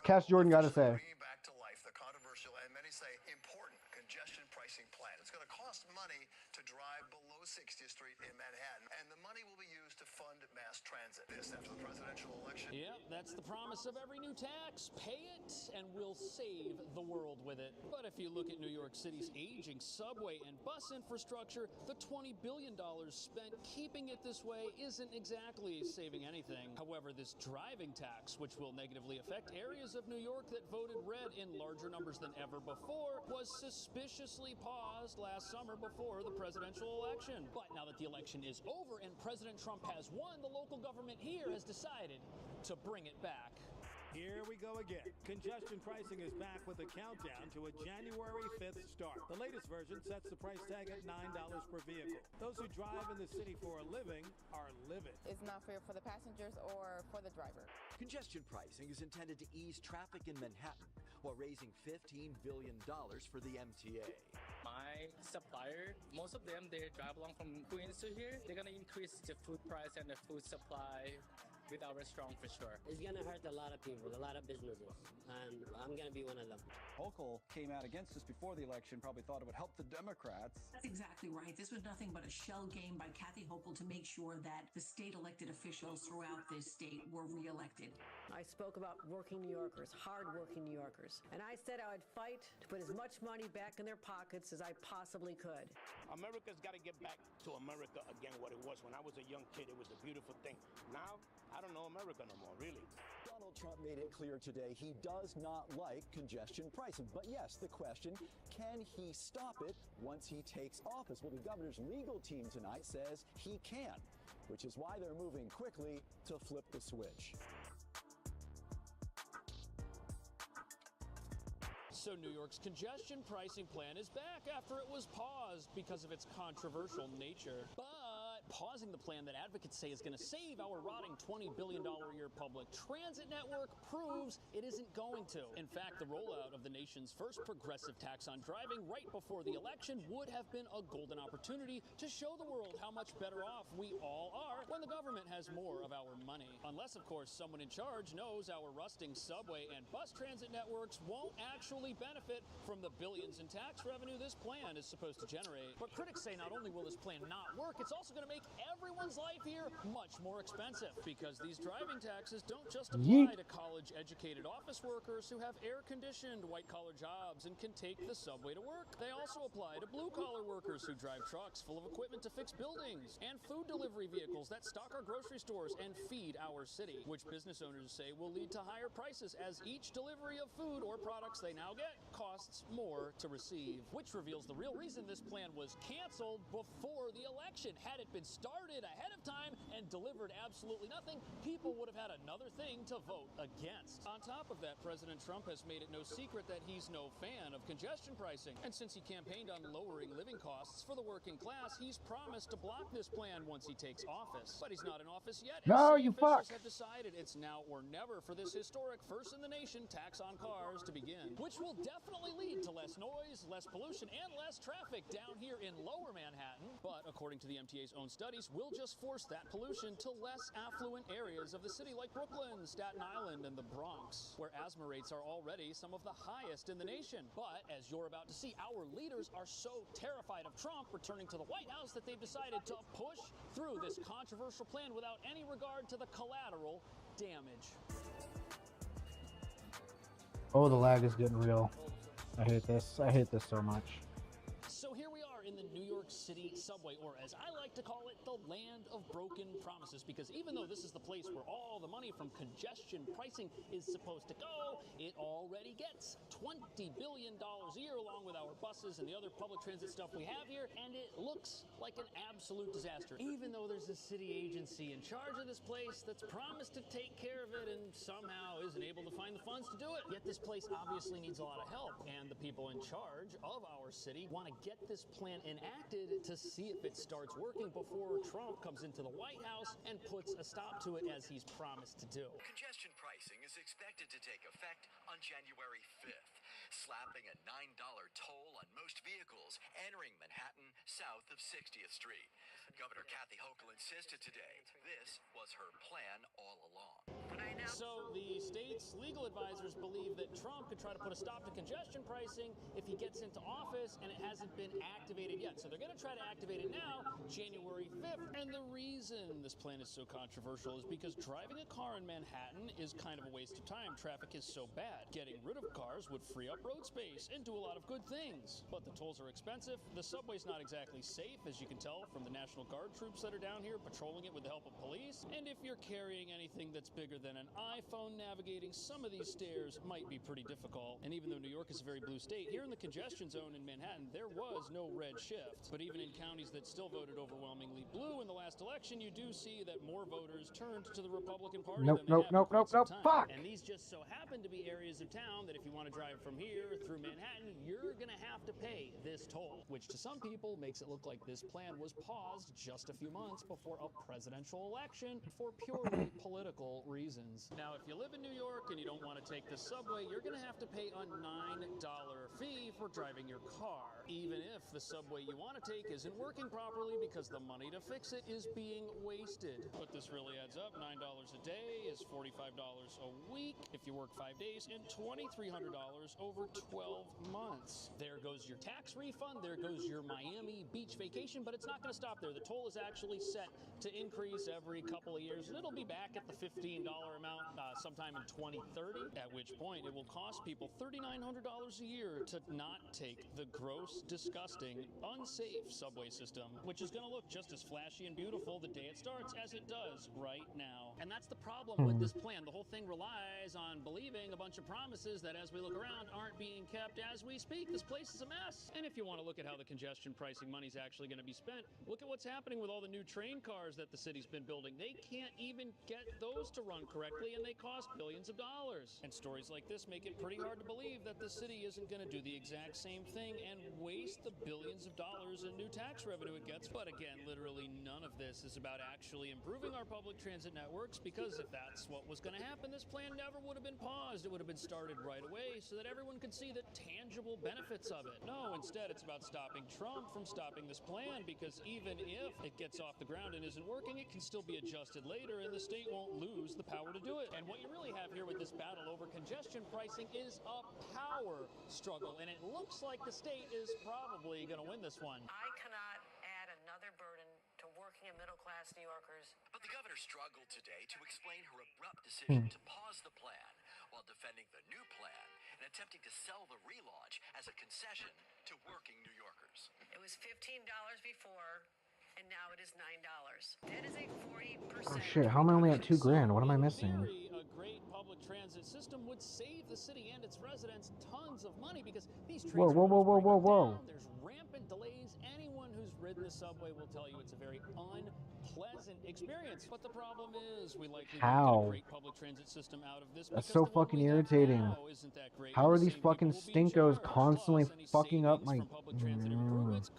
Cash Jordan got to say. Bringing back to life the controversial and many say important congestion pricing plan. It's going to cost money to drive below 60th Street in Manhattan, and the money will be used to fund mass transit. This after the presidential election. Yep, that's the promise of every new tax. Pay it, and we'll save the world with it. But if you look at New York City's aging subway and bus infrastructure, the $20 billion spent keeping it this way isn't exactly saving anything. However, this driving tax, which will negatively affect areas of New York that voted red in larger numbers than ever before, was suspiciously paused last summer before the presidential election. But now that the election is over and President Trump has won, the local government here has decided to bring it back. Here we go again. Congestion pricing is back with a countdown to a January 5th start. The latest version sets the price tag at $9 per vehicle. Those who drive in the city for a living are livid. It's not fair for the passengers or for the driver. Congestion pricing is intended to ease traffic in Manhattan while raising $15 billion for the MTA. My supplier, most of them, they drive along from Queens to here. They're going to increase the food price and the food supply with our strong for sure. It's going to hurt a lot of people, a lot of businesses, and I'm going to be one of them. Hochul came out against us before the election, probably thought it would help the Democrats. That's exactly right. This was nothing but a shell game by Kathy Hochul to make sure that the state elected officials throughout this state were reelected. I spoke about working New Yorkers, hard-working New Yorkers, and I said I would fight to put as much money back in their pockets as I possibly could. America's got to get back to America again what it was. When I was a young kid, it was a beautiful thing. Now, I don't know America no more, really. Donald Trump made it clear today he does not like congestion pricing. But yes, the question, can he stop it once he takes office? Well, the governor's legal team tonight says he can, which is why they're moving quickly to flip the switch. So New York's congestion pricing plan is back after it was paused because of its controversial nature. But pausing the plan that advocates say is going to save our rotting $20 billion a year public transit network proves it isn't going to. In fact, the rollout of the nation's first progressive tax on driving right before the election would have been a golden opportunity to show the world how much better off we all are when the government has more of our money. Unless, of course, someone in charge knows our rusting subway and bus transit networks won't actually benefit from the billions in tax revenue this plan is supposed to generate. But critics say not only will this plan not work, it's also going to make everyone's life here much more expensive, because these driving taxes don't just apply to college-educated office workers who have air-conditioned white-collar jobs and can take the subway to work. They also apply to blue-collar workers who drive trucks full of equipment to fix buildings, and food delivery vehicles that stock our grocery stores and feed our city, which business owners say will lead to higher prices as each delivery of food or products they now get costs more to receive, which reveals the real reason this plan was canceled before the election. Had it been started ahead of time and delivered absolutely nothing, people would have had another thing to vote against. On top of that, President Trump has made it no secret that he's no fan of congestion pricing. And since he campaigned on lowering living costs for the working class, he's promised to block this plan once he takes office. But he's not in office yet. No, you officials fuck. have decided it's now or never for this historic first in the nation tax on cars to begin, which will definitely lead to less noise, less pollution, and less traffic down here in lower Manhattan. But according to the MTA's own studies, we'll just force that pollution to less affluent areas of the city like Brooklyn, Staten Island, and the Bronx, where asthma rates are already some of the highest in the nation. But as you're about to see, our leaders are so terrified of Trump returning to the White House that they've decided to push through this controversial plan without any regard to the collateral damage. Oh, the lag is getting real. I hate this. I hate this so much. So here we are in the New York City subway, or as I like to call it, the land of broken promises, because even though this is the place where all the money from congestion pricing is supposed to go, it already gets $20 billion a year along with our buses and the other public transit stuff we have here, and it looks like an absolute disaster, even though there's a city agency in charge of this place that's promised to take care of it and somehow isn't able to find the funds to do it. Yet this place obviously needs a lot of help, and the people in charge of our city want to get this plan enacted to see if it starts working before Trump comes into the White House and puts a stop to it as he's promised to do. Congestion pricing is expected to take effect on January 5th, slapping a $9 toll on most vehicles entering Manhattan south of 60th Street. Governor Kathy Hochul insisted today this was her plan all along. So the state's legal advisors believe that Trump could try to put a stop to congestion pricing if he gets into office, and it hasn't been activated yet. So they're going to try to activate it now, January 5th. And the reason this plan is so controversial is because driving a car in Manhattan is kind of a waste of time. Traffic is so bad. Getting rid of cars would free up road space and do a lot of good things. But the tolls are expensive. The subway's not exactly safe, as you can tell from the National Guard troops that are down here patrolling it with the help of police. And if you're carrying anything that's bigger than an iPhone, navigating some of these stairs might be pretty difficult. And even though New York is a very blue state, here in the congestion zone in Manhattan, there was no red shift. But even in counties that still voted overwhelmingly blue in the last election, you do see that more voters turned to the Republican Party than they have in quite some time. Fuck! And these just so happen to be areas of town that if you you want to drive from here through Manhattan, you're going to have to pay this toll, which to some people makes it look like this plan was paused just a few months before a presidential election for purely political reasons. Now, if you live in New York and you don't want to take the subway, you're going to have to pay a $9 fee for driving your car, even if the subway you want to take isn't working properly because the money to fix it is being wasted. But this really adds up. $9 a day is $45 a week if you work 5 days, and $2,300 over 12 months. There goes your tax refund, there goes your Miami Beach vacation, but it's not going to stop there. The toll is actually set to increase every couple of years, and it'll be back at the $15 amount sometime in 2030, at which point it will cost people $3,900 a year to not take the gross, disgusting, unsafe subway system, which is going to look just as flashy and beautiful the day it starts as it does right now. And that's the problem with this plan. The whole thing relies on believing a bunch of promises that, as we look around, aren't being kept as we speak. This place is a mess. And if you want to look at how the congestion pricing money is actually going to be spent, look at what's happening with all the new train cars that the city's been building. They can't even get those to run correctly, and they cost billions of dollars. And stories like this make it pretty hard to believe that the city isn't going to do the exact same thing and waste the billions of dollars in new tax revenue it gets. But again, literally none of this is about actually improving our public transit networks, because if that's what was going to happen, this plan never would have been paused. It would have been started right away so that everyone could see the tangible benefits of it. No, instead it's about stopping Trump from stopping this plan, because even if it gets off the ground and isn't working, it can still be adjusted later and the state won't lose the power to do it. And what you really have here with this battle over congestion pricing is a power struggle, and it looks like the state is probably going to win this one. I cannot add another burden to working and middle-class New Yorkers. But the governor struggled today to explain her abrupt decision to pause the plan while defending the new plan and attempting to sell the relaunch as a concession to working New Yorkers. It was $15 before, and now it is $9. That is a 40%. Oh shit, how am I only at $2,000? What am I missing? A great public transit system would save the city and its residents tons of money, because these trains Whoa. there's rampant delays. Anyone who's ridden the subway will tell you it's a very unpleasant experience. But the problem is, we likely won't get a great public transit system out of this. That's so fucking irritating. How are these fucking stinkos constantly fucking up my...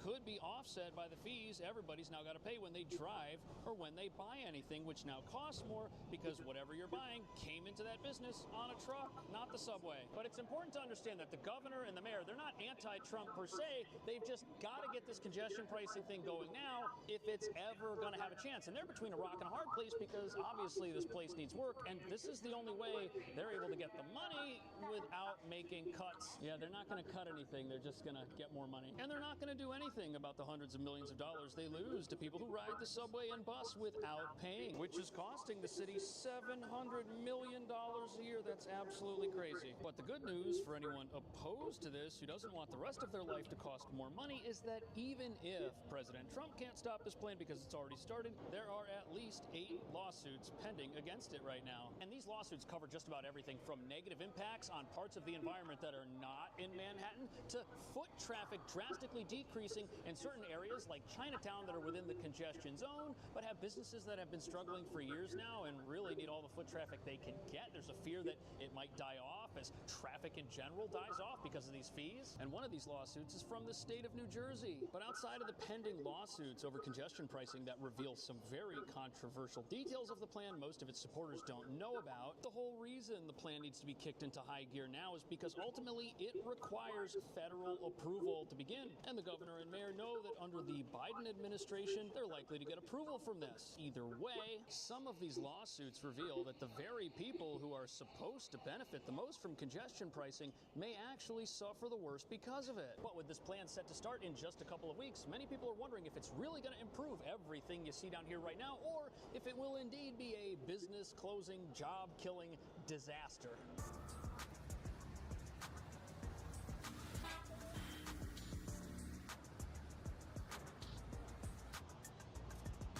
Could be offset by the fees everybody's now got to pay when they drive or when they buy anything, which now costs more because whatever you're buying came into that business on a truck, not the subway. But it's important to understand that the governor and the mayor, they're not anti-Trump per se. They've just got to get this congestion pricing thing going now if it's ever going to have a chance. And they're between a rock and a hard place, because obviously this place needs work, and this is the only way they're able to get the money without making cuts. Yeah, they're not going to cut anything. They're just going to get more money. And they're not going to do anything about the hundreds of millions of dollars they lose to people who ride the subway and bus without paying, which is costing the city $700 million a year. That's absolutely crazy. But the good news for anyone opposed to this, who doesn't want the rest of their life to cost more money, is that even if President Trump can't stop this plan because it's already started, there are at least 8 lawsuits pending against it right now. And these lawsuits cover just about everything from negative impacts on parts of the environment that are not in Manhattan to foot traffic drastically decreasing in certain areas like Chinatown that are within the congestion zone, but have businesses that have been struggling for years now and really need all the foot traffic they can get. There's a fear that it might die off as traffic in general dies off because of these fees. And one of these lawsuits is from the state of New Jersey. But outside of the pending lawsuits over congestion pricing that reveal some very controversial details of the plan most of its supporters don't know about, the whole reason the plan needs to be kicked into high gear now is because ultimately it requires federal approval to begin. And the governor and mayor know that under the Biden administration, they're likely to get approval from this. Either way, some of these lawsuits reveal that the very people who are supposed to benefit the most from congestion pricing may actually suffer the worst because of it. But with this plan set to start in just a couple of weeks, many people are wondering if it's really going to improve everything you see down here right now, or if it will indeed be a business-closing, job-killing disaster.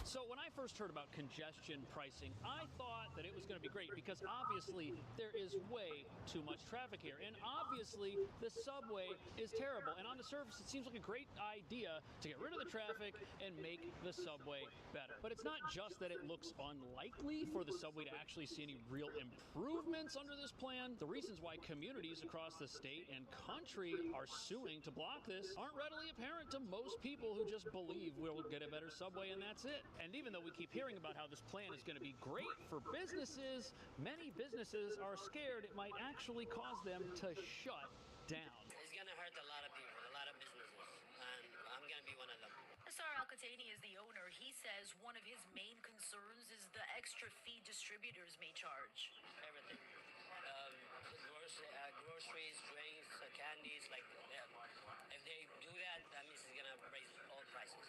So when I first first heard about congestion pricing, I thought that it was going to be great because obviously there is way too much traffic here. And obviously the subway is terrible. And on the surface, it seems like a great idea to get rid of the traffic and make the subway better. But it's not just that it looks unlikely for the subway to actually see any real improvements under this plan. The reasons why communities across the state and country are suing to block this aren't readily apparent to most people who just believe we'll get a better subway and that's it. And even though we keep hearing about how this plan is going to be great for businesses, many businesses are scared it might actually cause them to shut down. It's going to hurt a lot of people, a lot of businesses, and I'm going to be one of them. Asar Al-Qatani is the owner. He says one of his main concerns is the extra fee distributors may charge. Everything. Groceries, drinks, candies, like if they do that, that means it's going to raise all prices.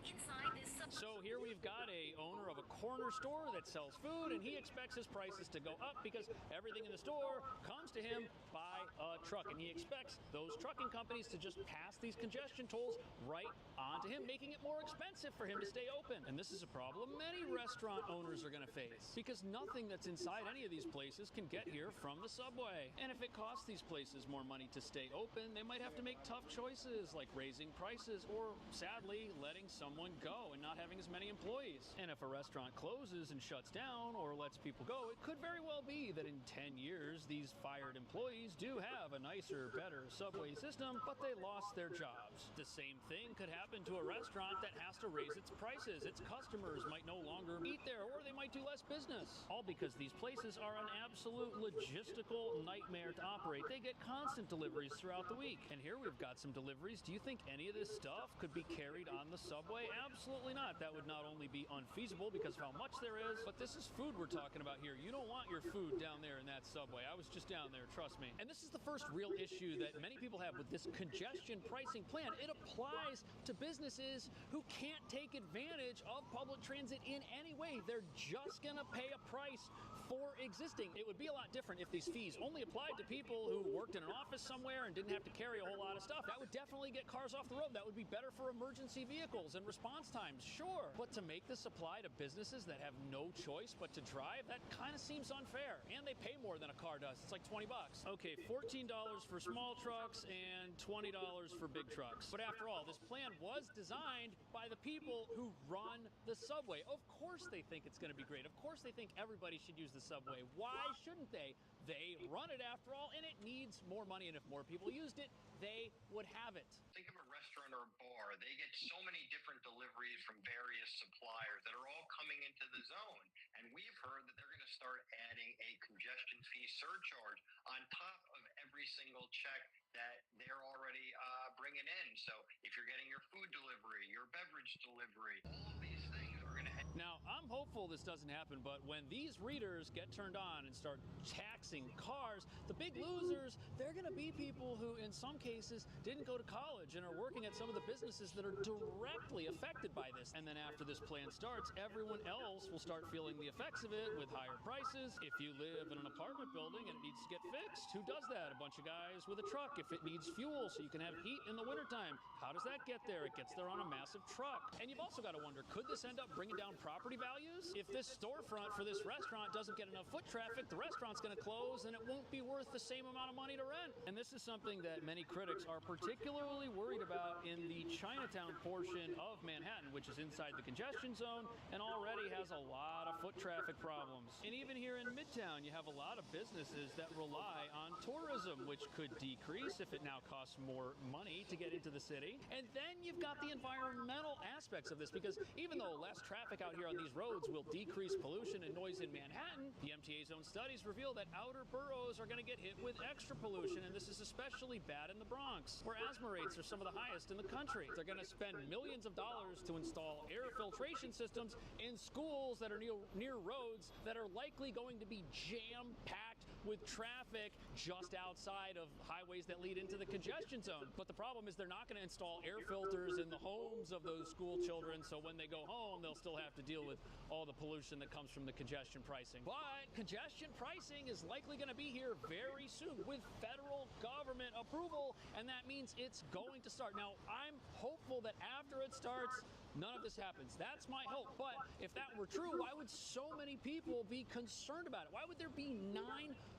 Inside this So here we've got a owner of a corner store that sells food, and he expects his prices to go up because everything in the store comes to him by a truck, and he expects those trucking companies to just pass these congestion tolls right onto him, making it more expensive for him to stay open. And this is a problem many restaurant owners are going to face because nothing that's inside any of these places can get here from the subway. And if it costs these places more money to stay open, they might have to make tough choices like raising prices or, sadly, letting someone go and not having as many employees. And if a restaurant closes and shuts down or lets people go, it could very well be that in 10 years these fired employees do have a nicer, better subway system, but they lost their jobs. The same thing could happen to a restaurant that has to raise its prices. Its customers might no longer eat there, or they might do less business. All because these places are an absolute logistical nightmare to operate. They get constant deliveries throughout the week. And here we've got some deliveries. Do you think any of this stuff could be carried on the subway? Absolutely not. That would not only be unfeasible because of how much there is, but this is food we're talking about here. You don't want your food down there in that subway. I was just down there, trust me. And this is the first real issue that many people have with this congestion pricing plan. It applies to businesses who can't take advantage of public transit in any way. They're just going to pay a price for existing. It would be a lot different if these fees only applied to people who worked in an office somewhere and didn't have to carry a whole lot of stuff. That would definitely get cars off the road. That would be better for emergency vehicles and response times, sure. But to make this apply to businesses that have no choice but to drive, that kind of seems unfair. And they pay more than a car does. It's like $20. Okay, $14 for small trucks and $20 for big trucks. But after all, this plan was designed by the people who run the subway. Of course they think it's going to be great. Of course they think everybody should use the subway. Why shouldn't they? They run it after all, and it needs more money. And if more people used it, they would have it. Think of a restaurant or a bar. They get so many different deliveries from various suppliers that are all coming into the zone. And we've heard that they're going to start adding a congestion fee surcharge on top of every single check that they're already bringing in. So if you're getting your food delivery, your beverage delivery, all of these things are going to happen. Now, I'm hopeful this doesn't happen, but when these readers get turned on and start taxing cars, the big losers, they're going to be people who, in some cases, didn't go to college and are working at some of the businesses that are directly affected by this. And then after this plan starts, everyone else will start feeling the effects of it with higher prices. If you live in an apartment building and it needs to get fixed, who does that? A bunch of guys with a truck. If it needs fuel so you can have heat in the wintertime, how does that get there? It gets there on a massive truck. And you've also got to wonder, could this end up bringing down property values? If this storefront for this restaurant doesn't get enough foot traffic, the restaurant's going to close and it won't be worth the same amount of money to rent. And this is something that many critics are particularly worried about in the Chinatown portion of Manhattan, which is inside the congestion zone and already has a lot of foot traffic problems. And even here in Midtown, you have a lot of businesses that rely on tourism, which could decrease if it now costs more money to get into the city. And then you've got the environmental aspects of this, because even though less traffic out here on these roads will decrease pollution and noise in Manhattan, the MTA's own studies reveal that outer boroughs are going to get hit with extra pollution, and this is especially bad in the Bronx, where asthma rates are some of the highest in the country. They're going to spend millions of dollars to install air filtration systems in schools that are near roads that are likely going to be jam-packed with traffic just outside of highways that lead into the congestion zone. But the problem is they're not going to install air filters in the homes of those school children, so when they go home, they'll still have to deal with all the pollution that comes from the congestion pricing. But congestion pricing is likely going to be here very soon with federal government approval, and that means it's going to start. Now, I'm hopeful that after it starts, none of this happens. That's my hope. But if that were true, why would so many people be concerned about it? Why would there be 9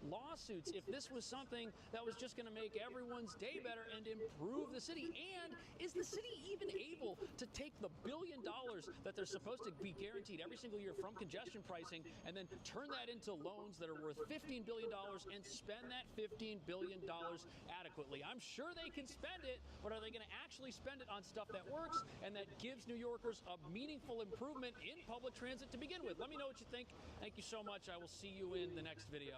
lawsuits if this was something that was just going to make everyone's day better and improve the city? And is the city even able to take the $1 billion that they're supposed to be guaranteed every single year from congestion pricing and then turn that into loans that are worth $15 billion and spend that $15 billion adequately? I'm sure they can spend it, but are they going to actually spend it on stuff that works and that gives New Yorkers a meaningful improvement in public transit to begin with? Let me know what you think. Thank you so much. I will see you in the next video.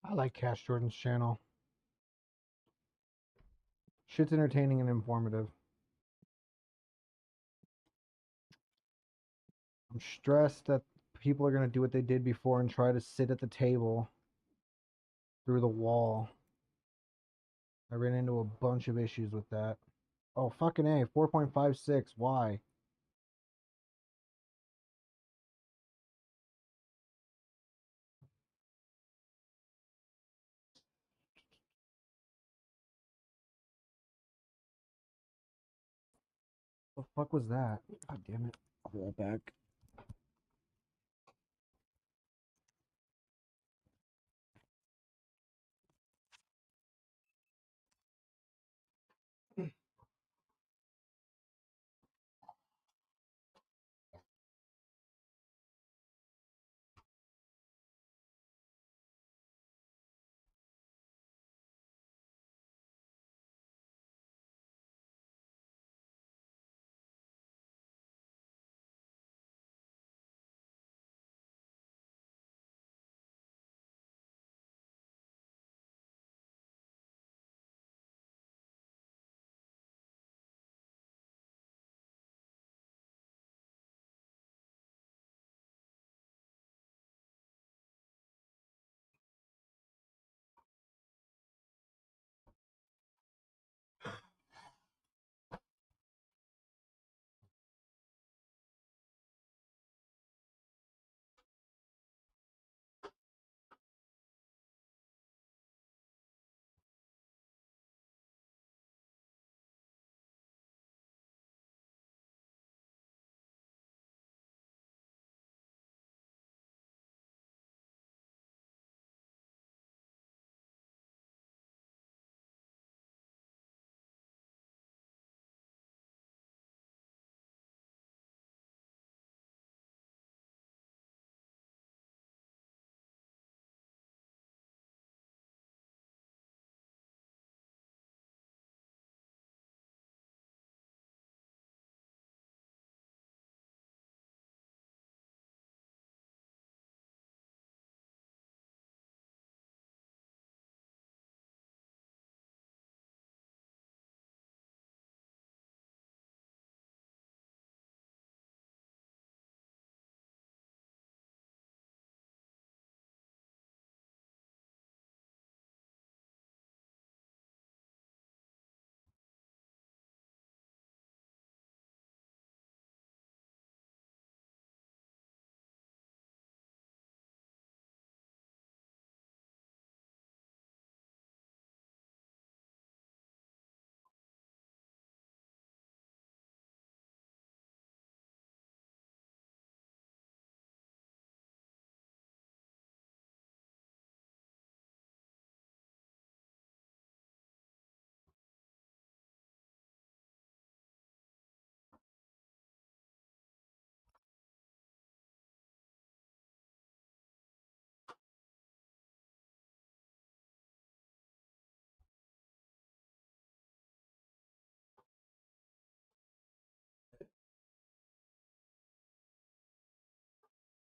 I like Cash Jordan's channel. Shit's entertaining and informative. I'm stressed that people are going to do what they did before and try to sit at the table through the wall. I ran into a bunch of issues with that. Oh, fucking A. 4.56. Why? The fuck was that? God damn it. I'll be right back.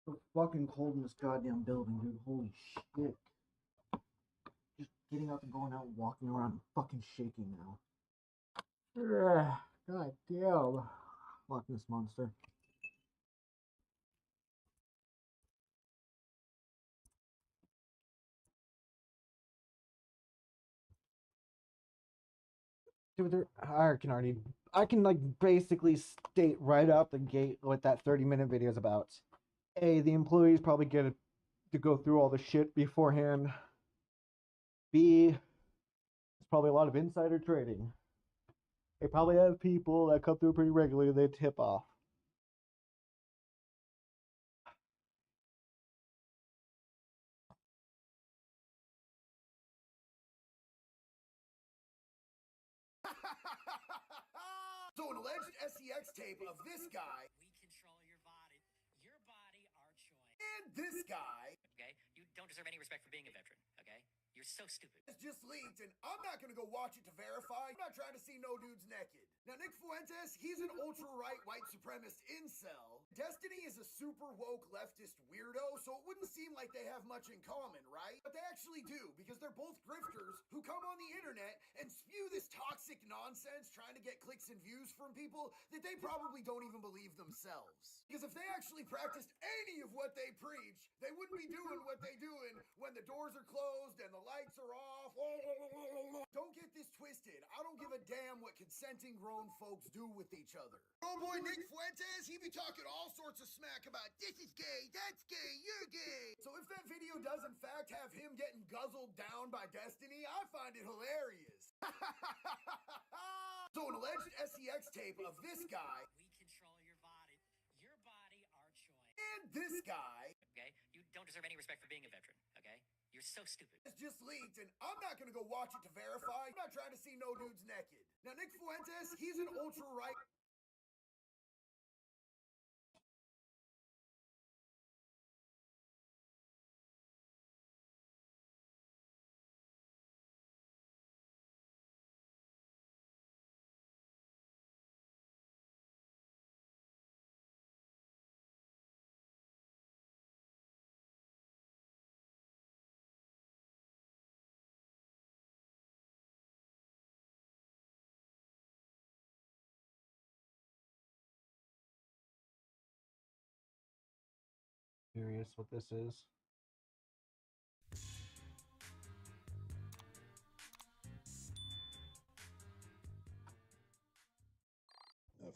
So fucking cold in this goddamn building, dude. Holy shit. Just getting up and going out and walking around and fucking shaking now. Ugh, god damn. Fuck this monster. Dude, I can like basically state right out the gate what that 30-minute video is about. A, the employees probably get to go through all the shit beforehand. B, it's probably a lot of insider trading. They probably have people that come through pretty regularly. They tip off. So an alleged SEX tape of this guy. We control your body. Your body, our choice. And this guy. Okay? You don't deserve any respect for being a veteran, okay? You're so stupid. It's just leaked, and I'm not gonna go watch it to verify. I'm not trying to see no dudes naked. Now, Nick Fuentes, he's an ultra-right white supremacist incel. Destiny is a super woke leftist weirdo, so it wouldn't seem like they have much in common, right? But they actually do, because they're both grifters who come on the internet and spew this toxic nonsense trying to get clicks and views from people that they probably don't even believe themselves. Because if they actually practiced any of what they preach, they wouldn't be doing what they doing when the doors are closed and the lights are off. Don't get this twisted. I don't give a damn what consenting grown folks do with each other. Oh boy, Nick Fuentes, he be talking all sorts of smack about this is gay, that's gay, you're gay. So if that video does in fact have him getting guzzled down by Destiny, I find it hilarious. So an alleged SEX tape of this guy. We control your body. Your body, our choice. And this guy. Okay? You don't deserve any respect for being a veteran, okay? You're so stupid. It's just leaked, and I'm not gonna go watch it to verify. I'm not trying to see no dudes naked. Now, Nick Fuentes, he's an ultra-right. Curious what this is.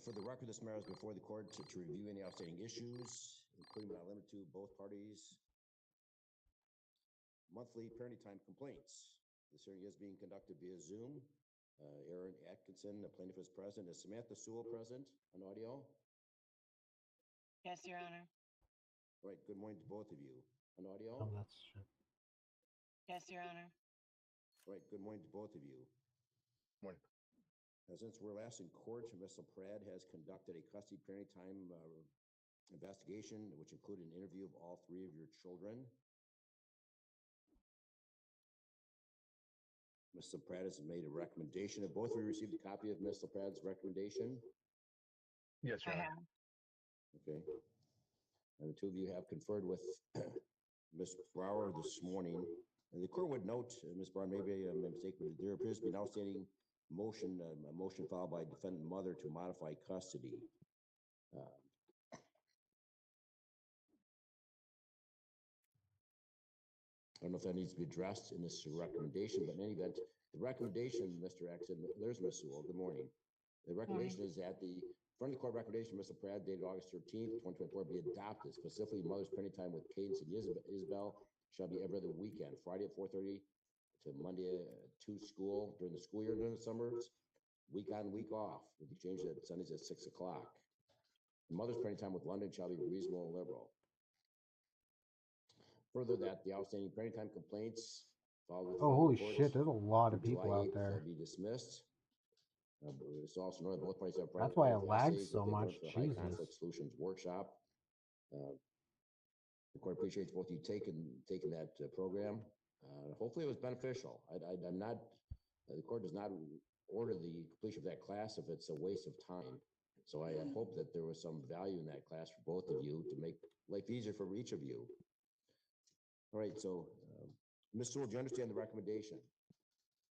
For the record, this matter is before the court to review any outstanding issues, including but not limited to both parties' monthly parenting time complaints. This hearing is being conducted via Zoom. Aaron Atkinson, the plaintiff, is present. Is Samantha Sewell present on audio? Yes, Your Honor. All right, good morning to both of you. On audio? Oh, that's shit. Yes, Your Honor. All right, good morning to both of you. Morning. Since we're last in court, Ms. Pratt has conducted a custody parenting time investigation, which included an interview of all three of your children. Ms. Pratt has made a recommendation. Have both of you received a copy of Ms. Pratt's recommendation? Yes, Your Honor. I have. Okay. And the two of you have conferred with Ms. Brower this morning. And the court would note, Ms. Brower, maybe I'm mistaken, but there appears to be an outstanding motion, a motion filed by defendant mother to modify custody. I don't know if that needs to be addressed in this recommendation, but in any event, the recommendation, Mr. Axon, there's Ms. Sewell. Good morning. The recommendation is that the front of the court recommendation, Mr. Pratt, dated August 13th, 2024, be adopted. Specifically, mother's parenting time with Cadence and Isabel shall be every other weekend, Friday at 4:30 to Monday to school during the school year during the summers, week on, week off, with the exchange at Sundays at 6 o'clock. The mother's parenting time with London shall be reasonable and liberal. Further, that the outstanding parenting time complaints filed with Oh, holy shit, there's a lot of people out there. Be dismissed. It's also known that both parties have That's why it lags so much. High Jesus. conflict solutions workshop. The court appreciates both of you taking that program. Hopefully it was beneficial. I'm not, the court does not order the completion of that class if it's a waste of time. So I hope that there was some value in that class for both of you to make life easier for each of you. All right, so Ms. Sewell, do you understand the recommendation?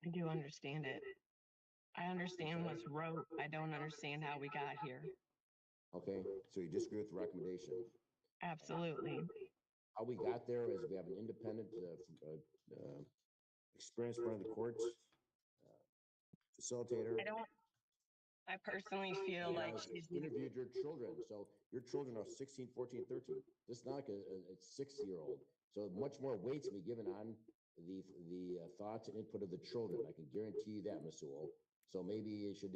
I do understand it. I understand what's wrote. I don't understand how we got here. Okay, so you disagree with the recommendation? Absolutely. How we got there is we have an independent, experienced front of the court facilitator. I personally feel like she's interviewed your children. So your children are 16, 14, 13. This is not like a 6-year-old. So much more weight to be given on the thoughts and input of the children. I can guarantee you that, Ms. Sewell. So maybe you should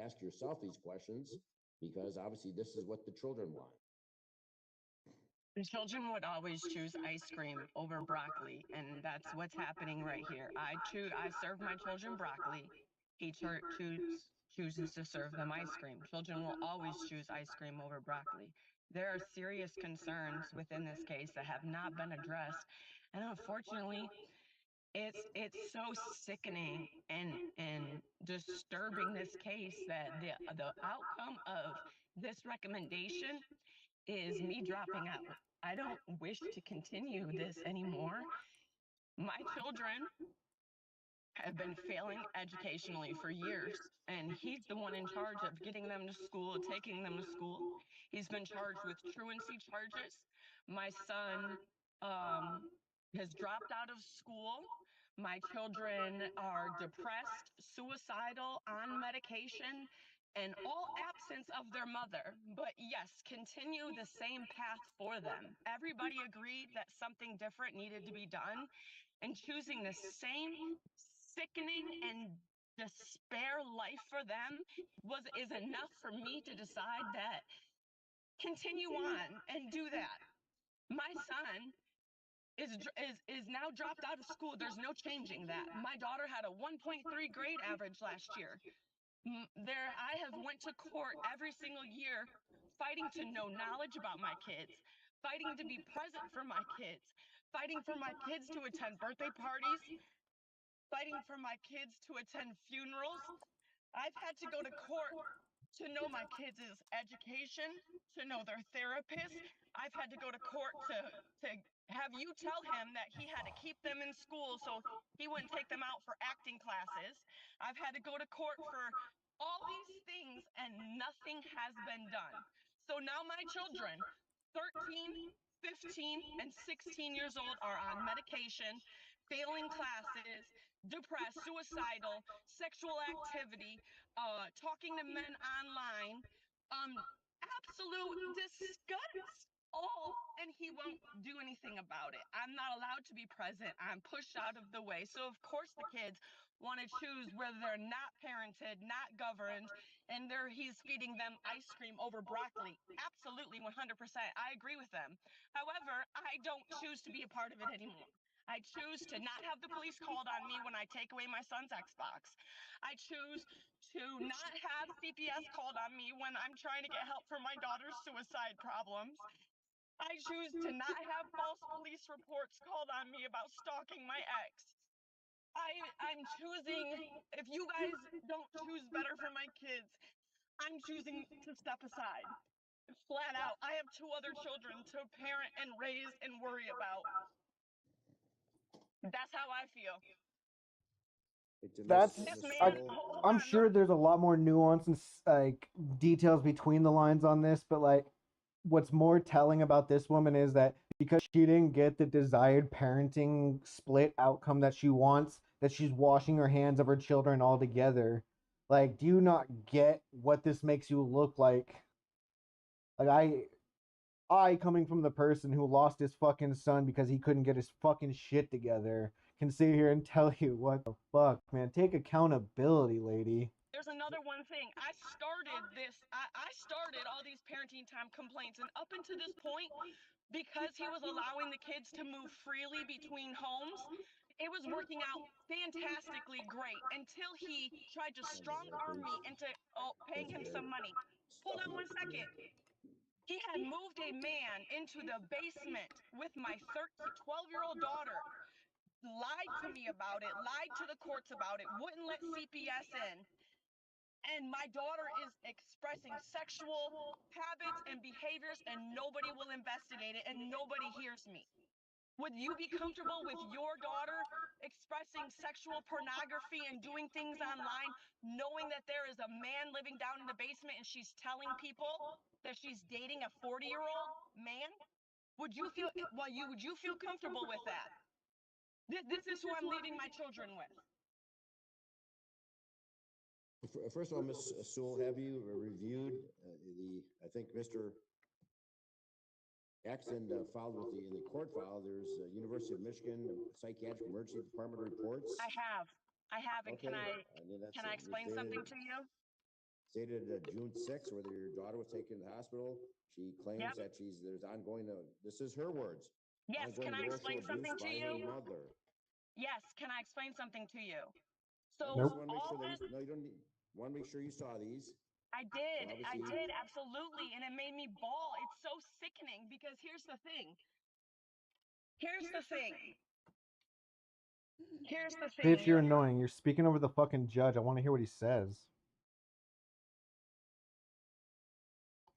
ask yourself these questions, because obviously this is what the children want. The children would always choose ice cream over broccoli, and that's what's happening right here. I serve my children broccoli. He chooses to serve them ice cream. Children will always choose ice cream over broccoli. There are serious concerns within this case that have not been addressed, and unfortunately, it's so sickening and disturbing, this case, that the outcome of this recommendation is me dropping out. I don't wish to continue this anymore. My children have been failing educationally for years, and he's the one in charge of getting them to school, taking them to school. He's been charged with truancy charges. My son has dropped out of school. My children are depressed, suicidal, on medication, and all absence of their mother. But yes, continue the same path for them. Everybody agreed that something different needed to be done, and choosing the same sickening and despair life for them is enough for me to decide that continue on and do that. My son is now dropped out of school. There's no changing that. My daughter had a 1.3 grade average last year. I have went to court every single year fighting to know knowledge about my kids, fighting to be present for my kids, fighting for my kids to attend birthday parties, fighting for my kids to attend funerals. I've had to go to court to know my kids' education, to know their therapist. I've had to go to court to have you tell him that he had to keep them in school so he wouldn't take them out for acting classes. I've had to go to court for all these things, and nothing has been done. So now my children, 13, 15, and 16 years old, are on medication, failing classes, depressed, suicidal, sexual activity, talking to men online, absolute disgust. All, and he won't do anything about it. I'm not allowed to be present. I'm pushed out of the way. So of course the kids want to choose whether they're not parented, not governed, and he's feeding them ice cream over broccoli. Absolutely, 100%. I agree with them. However, I don't choose to be a part of it anymore. I choose to not have the police called on me when I take away my son's Xbox. I choose to not have CPS called on me when I'm trying to get help for my daughter's suicide problems. I choose to not have false police reports called on me about stalking my ex. I'm choosing, if you guys don't choose better for my kids, I'm choosing to step aside. Flat out. I have 2 other children to parent and raise and worry about. That's how I feel. That's This man, I, hold I'm on, sure there's a lot more nuance and like details between the lines on this, but like what's more telling about this woman is that because she didn't get the desired parenting split outcome that she wants, that she's washing her hands of her children altogether. Like, do you not get what this makes you look like? Like I coming from the person who lost his fucking son because he couldn't get his fucking shit together, can sit here and tell you what the fuck, man. Take accountability, lady. There's another one thing. I started all these parenting time complaints, and up until this point, because he was allowing the kids to move freely between homes, it was working out fantastically great until he tried to strong arm me into paying him some money. Hold on one second. He had moved a man into the basement with my 12-year-old daughter, lied to me about it, lied to the courts about it, wouldn't let CPS in. And my daughter is expressing sexual habits and behaviors, and nobody will investigate it, and nobody hears me. Would you be comfortable with your daughter expressing sexual pornography and doing things online, knowing that there is a man living down in the basement and she's telling people that she's dating a 40-year-old man? Would you feel comfortable with that? This is who I'm leaving my children with. First of all, Ms. Sewell, have you reviewed I think Mr. accident filed with in the court file. There's University of Michigan Psychiatric Emergency Department reports. I have, and Okay. can I explain something to you? Stated June 6th, whether your daughter was taken to the hospital. She claims that there's ongoing, this is her words. Yes, can I explain something to you? Mother. Yes, can I explain something to you? I So just want to make all sure this, no, you don't need, want to make sure you saw these. I did, So absolutely, and it made me bawl. It's so sickening because here's the thing. Here's the thing. Here's the thing. Bitch, you're annoying. You're speaking over the fucking judge. I want to hear what he says.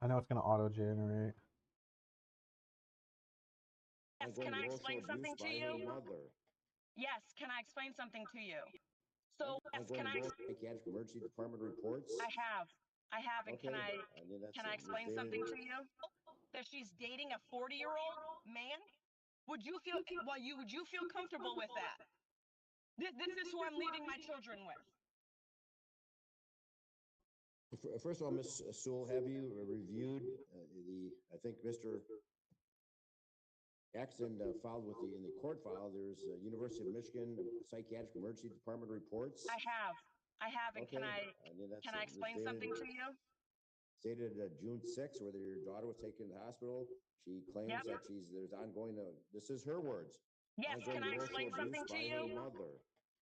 I know it's gonna auto-generate. Yes, can I explain something to you? Yes, can I explain something to you? So yes, can I? Psychiatric Emergency Department reports. I have, and Okay. can I explain something to you? That she's dating a 40-year-old man? Would you feel would you feel comfortable with that? This is who I'm leaving my children with. First of all, Ms. Sewell, have you reviewed I think Mr. accident filed with in the court file? There's University of Michigan Psychiatric Emergency Department reports. I have, and okay. Can I explain something to you? Stated June 6th, whether your daughter was taken to the hospital. She claims that there's ongoing, this is her words. Yes, can I explain something to you? Mother.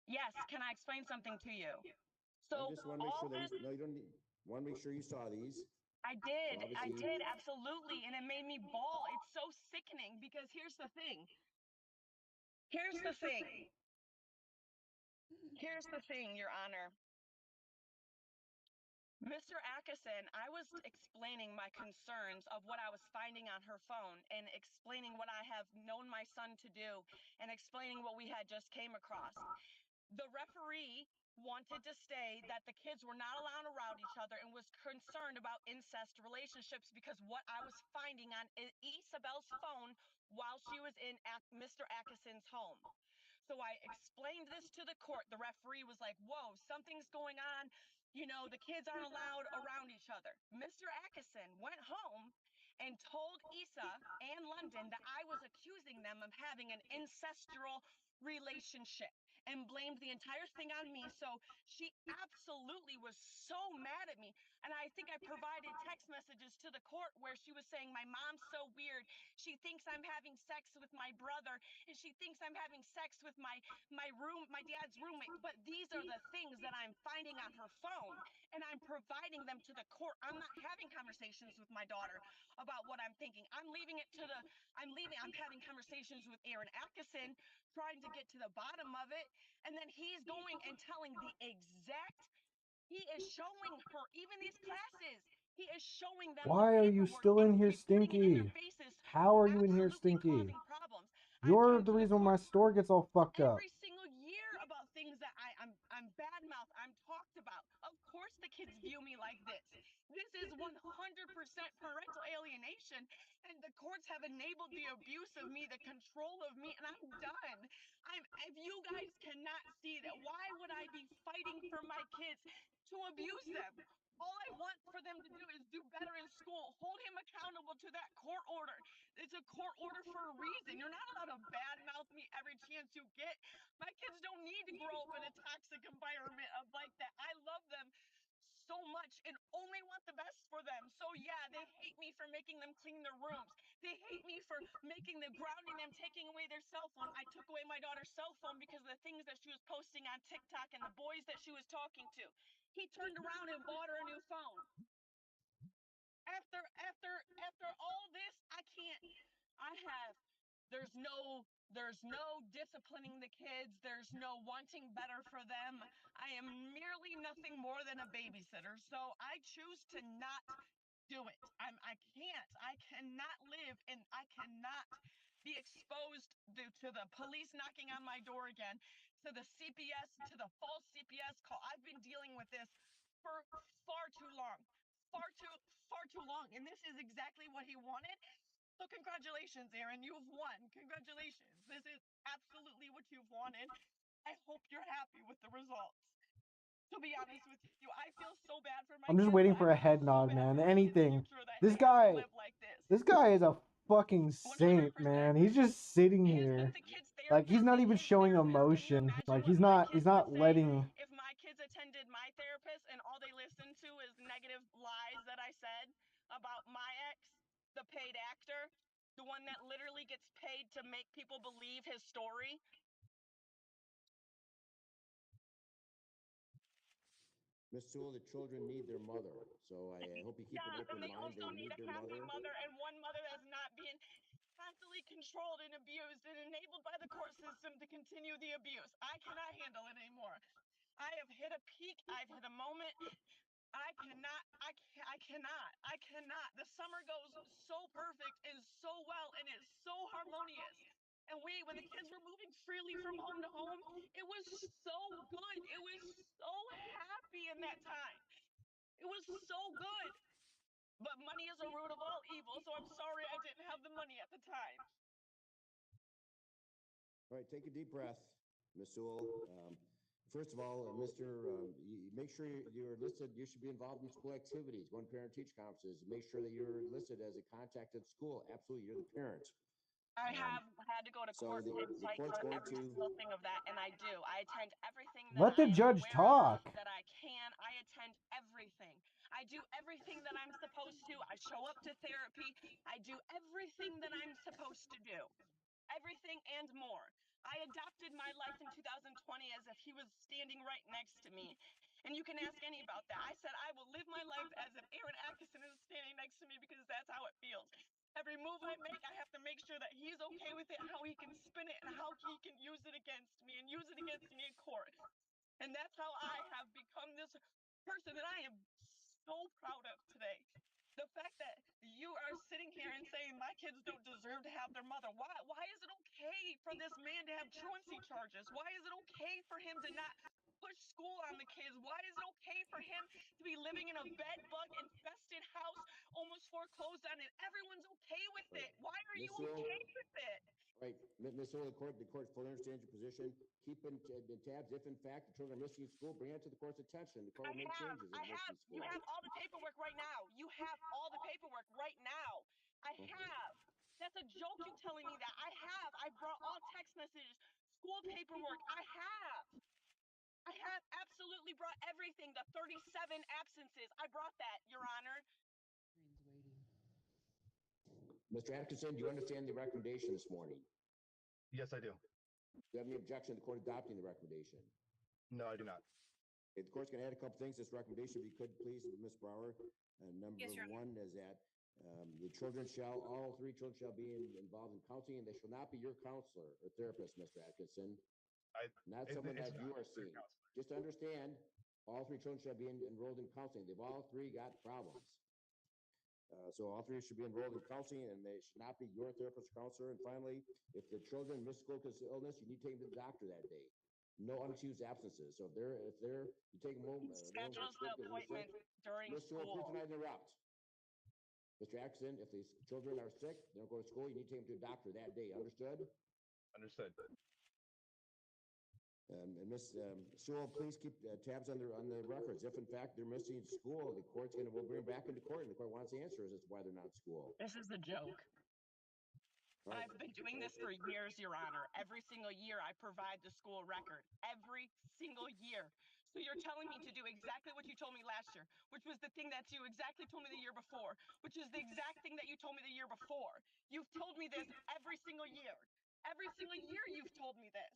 Yes, can I explain something to you? So I just want to make sure no, you don't need, want to make sure you saw these. I did, absolutely, and it made me bawl. It's so sickening because here's the thing. Here's the thing. Here's the thing, Your Honor. Mr. Atkinson, I was explaining my concerns of what I was finding on her phone and explaining what I have known my son to do and explaining what we had just came across. The referee wanted to say that the kids were not allowed around each other and was concerned about incest relationships because what I was finding on Isabel's phone while she was in Mr. Atkinson's home. So I explained this to the court. The referee was like, whoa, something's going on. You know, the kids aren't allowed around each other. Mr. Atkinson went home and told Isa and London that I was accusing them of having an incestual relationship and blamed the entire thing on me. So she absolutely was so mad at me. And I think I provided text messages to the court where she was saying, my mom's so weird. She thinks I'm having sex with my brother, and she thinks I'm having sex with my dad's roommate. But these are the things that I'm finding on her phone, and I'm providing them to the court. I'm not having conversations with my daughter about what I'm thinking. I'm having conversations with Aaron Atkinson, trying to get to the bottom of it. And then he's going and telling he is showing her, even these classes, he is showing them Why the are you paperwork still and in here, putting it in Stinky? their faces. How are you in here, Stinky? You're the reason my store gets all fucked up. Every single year about things that I'm badmouth, I'm talked about. Of course the kids view me like this. This is 100% parental alienation, and the courts have enabled the abuse of me, the control of me, and I'm done. If you guys cannot see that, why would I be fighting for my kids to abuse them? All I want for them to do is do better in school. Hold him accountable to that court order. It's a court order for a reason. You're not allowed to badmouth me every chance you get. My kids don't need to grow up in a toxic environment of like that. I love them so much and only want the best for them. So yeah, they hate me for making them clean their rooms. They hate me for making them, grounding them, taking away their cell phone. I took away my daughter's cell phone because of the things that she was posting on TikTok and the boys that she was talking to. He turned around and bought her a new phone. After all this, I can't. There's no disciplining the kids. There's no wanting better for them. I am merely nothing more than a babysitter. So I choose to not do it. I cannot live, and I cannot be exposed to the police knocking on my door again, to the CPS, to the false CPS call. I've been dealing with this for far too long. Far too long. And this is exactly what he wanted. So congratulations, Aaron. You've won. Congratulations. This is absolutely what you've wanted. I hope you're happy with the results. To be honest with you, I feel so bad for my I'm just kids. waiting for a head nod, man. Anything. This guy is a fucking saint, man. He's just sitting here. Like he's not even showing emotion. Like he's not letting. If my kids attended my therapist and all they listened to is negative lies that I said about my ex, the paid actor, the one that literally gets paid to make people believe his story. Miss Sewell, the children need their mother. So I hope you keep an open And they mind. They also need need a their happy mother. mother and one mother that's not being constantly controlled and abused and enabled by the court system to continue the abuse. I cannot handle it anymore. I have hit a peak. I've hit a moment. I cannot. The summer goes so perfect and so well and it's so harmonious. And when the kids were moving freely from home to home, it was so good. It was so happy in that time. It was so good. But money is a root of all evil, so I'm sorry I didn't have the money at the time. All right, take a deep breath, Miss Sewell. First of all, make sure you're listed. You should be involved in school activities, going to parent-teacher conferences. Make sure that you're listed as a contact at school. Absolutely, you're the parent. I have had to go to court and the fight court's for going every to single thing of that, and I do. I attend everything that Let the I am judge aware talk. of, that I can. I attend everything. I do everything that I'm supposed to. I show up to therapy. I do everything that I'm supposed to do. Everything and more. I adopted my life in 2020 as if he was standing right next to me. And you can ask any about that. I said, I will live my life as if Aaron Atkinson is standing next to me because that's how it feels. Every move I make, I have to make sure that he's okay with it, how he can spin it, and how he can use it against me and use it against me in court. And that's how I have become this person that I am so proud of today. The fact that you are sitting here and saying my kids don't deserve to have their mother. Why is it okay for this man to have truancy charges? Why is it okay for him to not push school on the kids? Why is it okay for him to be living in a bed bug infested house, almost foreclosed on, and everyone's okay with it? Why are you okay with it? Right, Miss Sewell, the court fully understands your position. Keep in tabs. If in fact the children are missing school, bring it to the court's attention. The court will make changes if missing school. You have all the paperwork right now. You have all the paperwork right now. I have. That's a joke you telling me that. I have. I brought all text messages, school paperwork. I have absolutely brought everything. The 37 absences. I brought that, Your Honor. Mr. Atkinson, do you understand the recommendation this morning? Yes, I do. Do you have any objection to the court adopting the recommendation? No, I do not. Okay, the court's going to add a couple things to this recommendation, if you could, please, Ms. Brower. Number one is that all three children shall be involved in counseling, and they shall not be your counselor or therapist, Mr. Atkinson. Not someone that you are seeing. Just understand, all three children shall be enrolled in counseling. They've all three got problems. So all three should be enrolled in counseling, and they should not be your therapist or counselor. And finally, if the children miss school because of illness, you need to take them to the doctor that day. No unexcused absences. So you take them home. Schedules the appointment during Miss Sewell, school. please do not interrupt. Mr. Atkinson, if these children are sick, they don't go to school, you need to take them to a doctor that day. Understood? Understood. And Ms. Sewell, please keep tabs on the records. If in fact they're missing school, the court's we'll bring them back into court, and the court wants answers as to why they're not in school. This is a joke. Right. I've been doing this for years, Your Honor. Every single year I provide the school record. Every single year. So you're telling me to do exactly what you told me last year, which was the thing that you exactly told me the year before, which is the exact thing that you told me the year before. You've told me this every single year. Every single year you've told me this.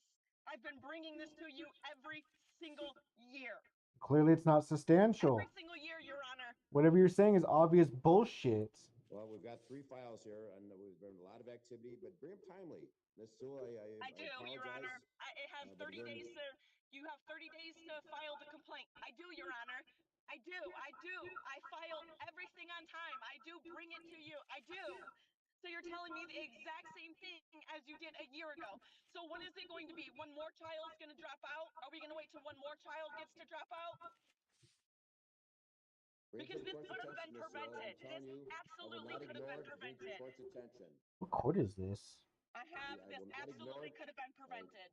I've been bringing this to you every single year. Clearly, it's not substantial. Every single year, Your Honor. Whatever you're saying is obvious bullshit. Well, we've got 3 files here, and there's been a lot of activity, but bring them timely. Ms. Sewell, I do, apologize. Your Honor. It has 30 days to. You have 30 days to file the complaint. I do, Your Honor. I do. I file everything on time. I do bring it to you. I do. So you're telling me the exact same thing as you did a year ago. So when is it going to be? One more child's going to drop out? Are we going to wait till one more child gets to drop out? Because this could have been prevented. This absolutely could have been prevented. What court is this? This absolutely could have been prevented.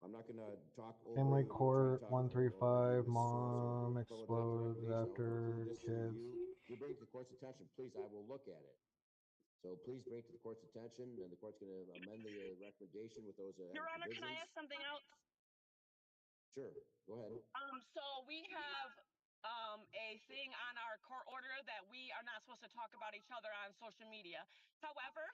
I'm not going to talk over Family you. court Try to talk over 135. you, Ms. Sewell. Mom explodes after kids. You bring it to the court's attention, please. I will look at it. So please bring it to the court's attention, and the court's going to amend the recommendation with those Your Honor, can I provisions. ask something else? Sure, go ahead. So we have a thing on our court order that we are not supposed to talk about each other on social media. However,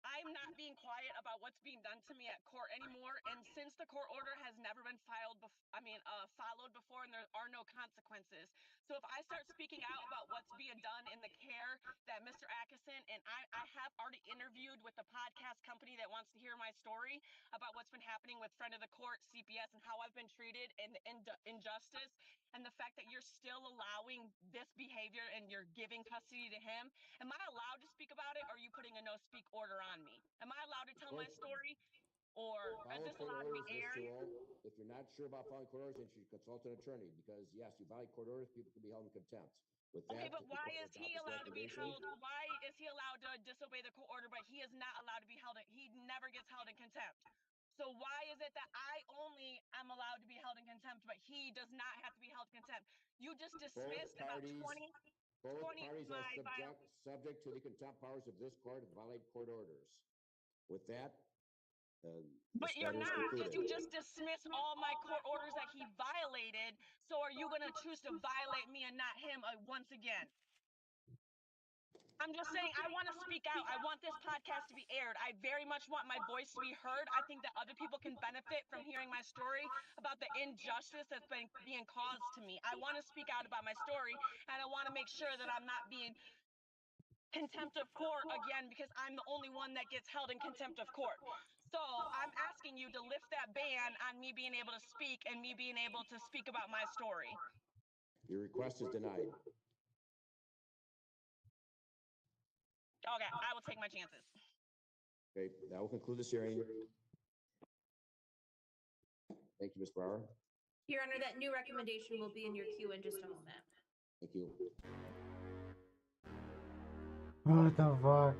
I'm not being quiet about what's being done to me at court anymore. And since the court order has never been followed before, and there are no consequences. So if I start speaking out about what's being done in the care that Mr. Atkinson, and I have already interviewed with the podcast company that wants to hear my story about what's been happening with Friend of the Court, CPS, and how I've been treated and the injustice, and the fact that you're still allowing this behavior and you're giving custody to him. Am I allowed to speak about it, or are you putting a no-speak order on me? Am I allowed to tell my story, or is this allowed to be aired? If you're not sure about following court orders, then you should consult an attorney, because yes, you violate court orders, people can be held in contempt. With that, Okay, but why is he allowed to be held? Why is he allowed to disobey the court order, but he is not allowed to be held? He never gets held in contempt. So why is it that I only am allowed to be held in contempt, but he does not have to be held in contempt? You just dismissed about 20 both parties are subject to the contempt powers of this court and violate court orders. With that, but you're not, because you just dismissed all my court orders that he violated. So are you going to choose to violate me and not him once again? I'm just saying, I want to speak out. I want this podcast to be aired. I very much want my voice to be heard. I think that other people can benefit from hearing my story about the injustice that's been being caused to me. I want to speak out about my story, and I want to make sure that I'm not being contempt of court again, because I'm the only one that gets held in contempt of court. So I'm asking you to lift that ban on me being able to speak and me being able to speak about my story. Your request is denied. Okay, I will take my chances. Okay, that will conclude this hearing. Thank you, Ms. Brower. Your Honor, that new recommendation will be in your queue in just a moment. Thank you. What the fuck?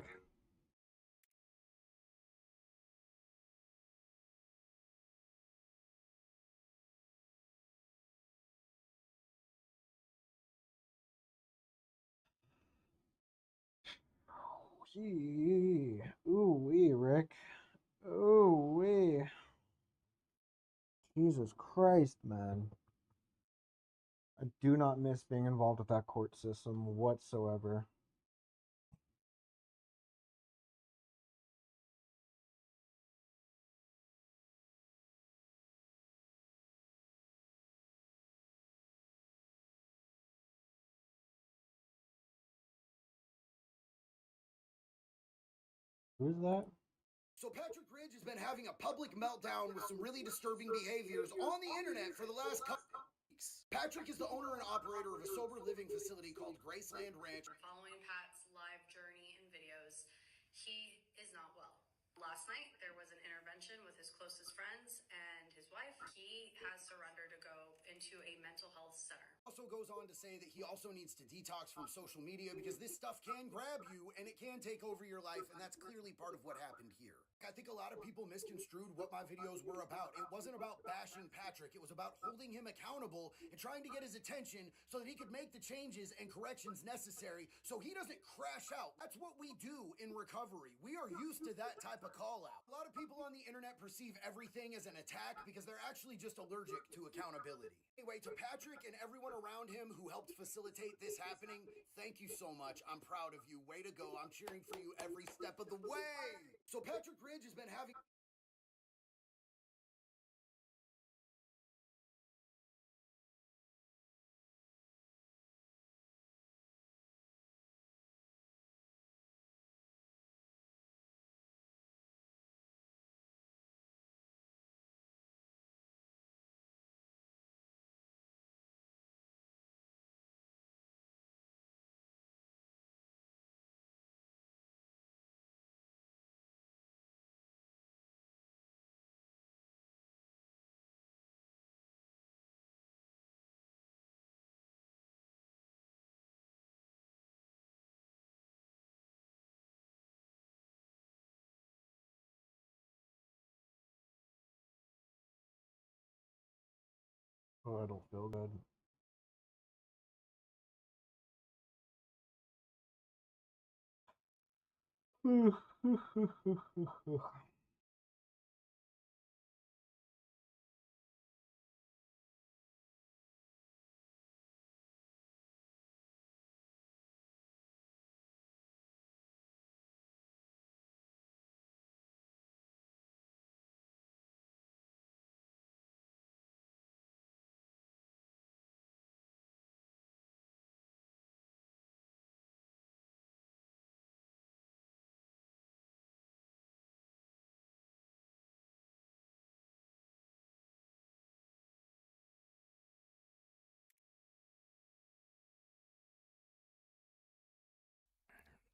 Gee. Ooh wee, Rick. Ooh wee. Jesus Christ, man. I do not miss being involved with that court system whatsoever. Who's that? So Patrick Ridge has been having a public meltdown with some really disturbing behaviors on the internet for the last couple weeks. Patrick is the owner and operator of a sober living facility called Graceland Ranch. Following Pat's live journey and videos, he is not well. Last night, there was an intervention with his closest friends and his wife. He has surrendered to go into a mental health center. Also goes on to say that he also needs to detox from social media because this stuff can grab you and it can take over your life, and that's clearly part of what happened here. I think a lot of people misconstrued what my videos were about. It wasn't about bashing Patrick. It was about holding him accountable and trying to get his attention so that he could make the changes and corrections necessary so he doesn't crash out. That's what we do in recovery. We are used to that type of call out. A lot of people on the internet perceive everything as an attack because they're actually just allergic to accountability. Anyway, to Patrick and everyone around him who helped facilitate this happening, thank you so much. I'm proud of you. Way to go. I'm cheering for you every step of the way. So Patrick Ridge has been having... Oh, I don't feel good.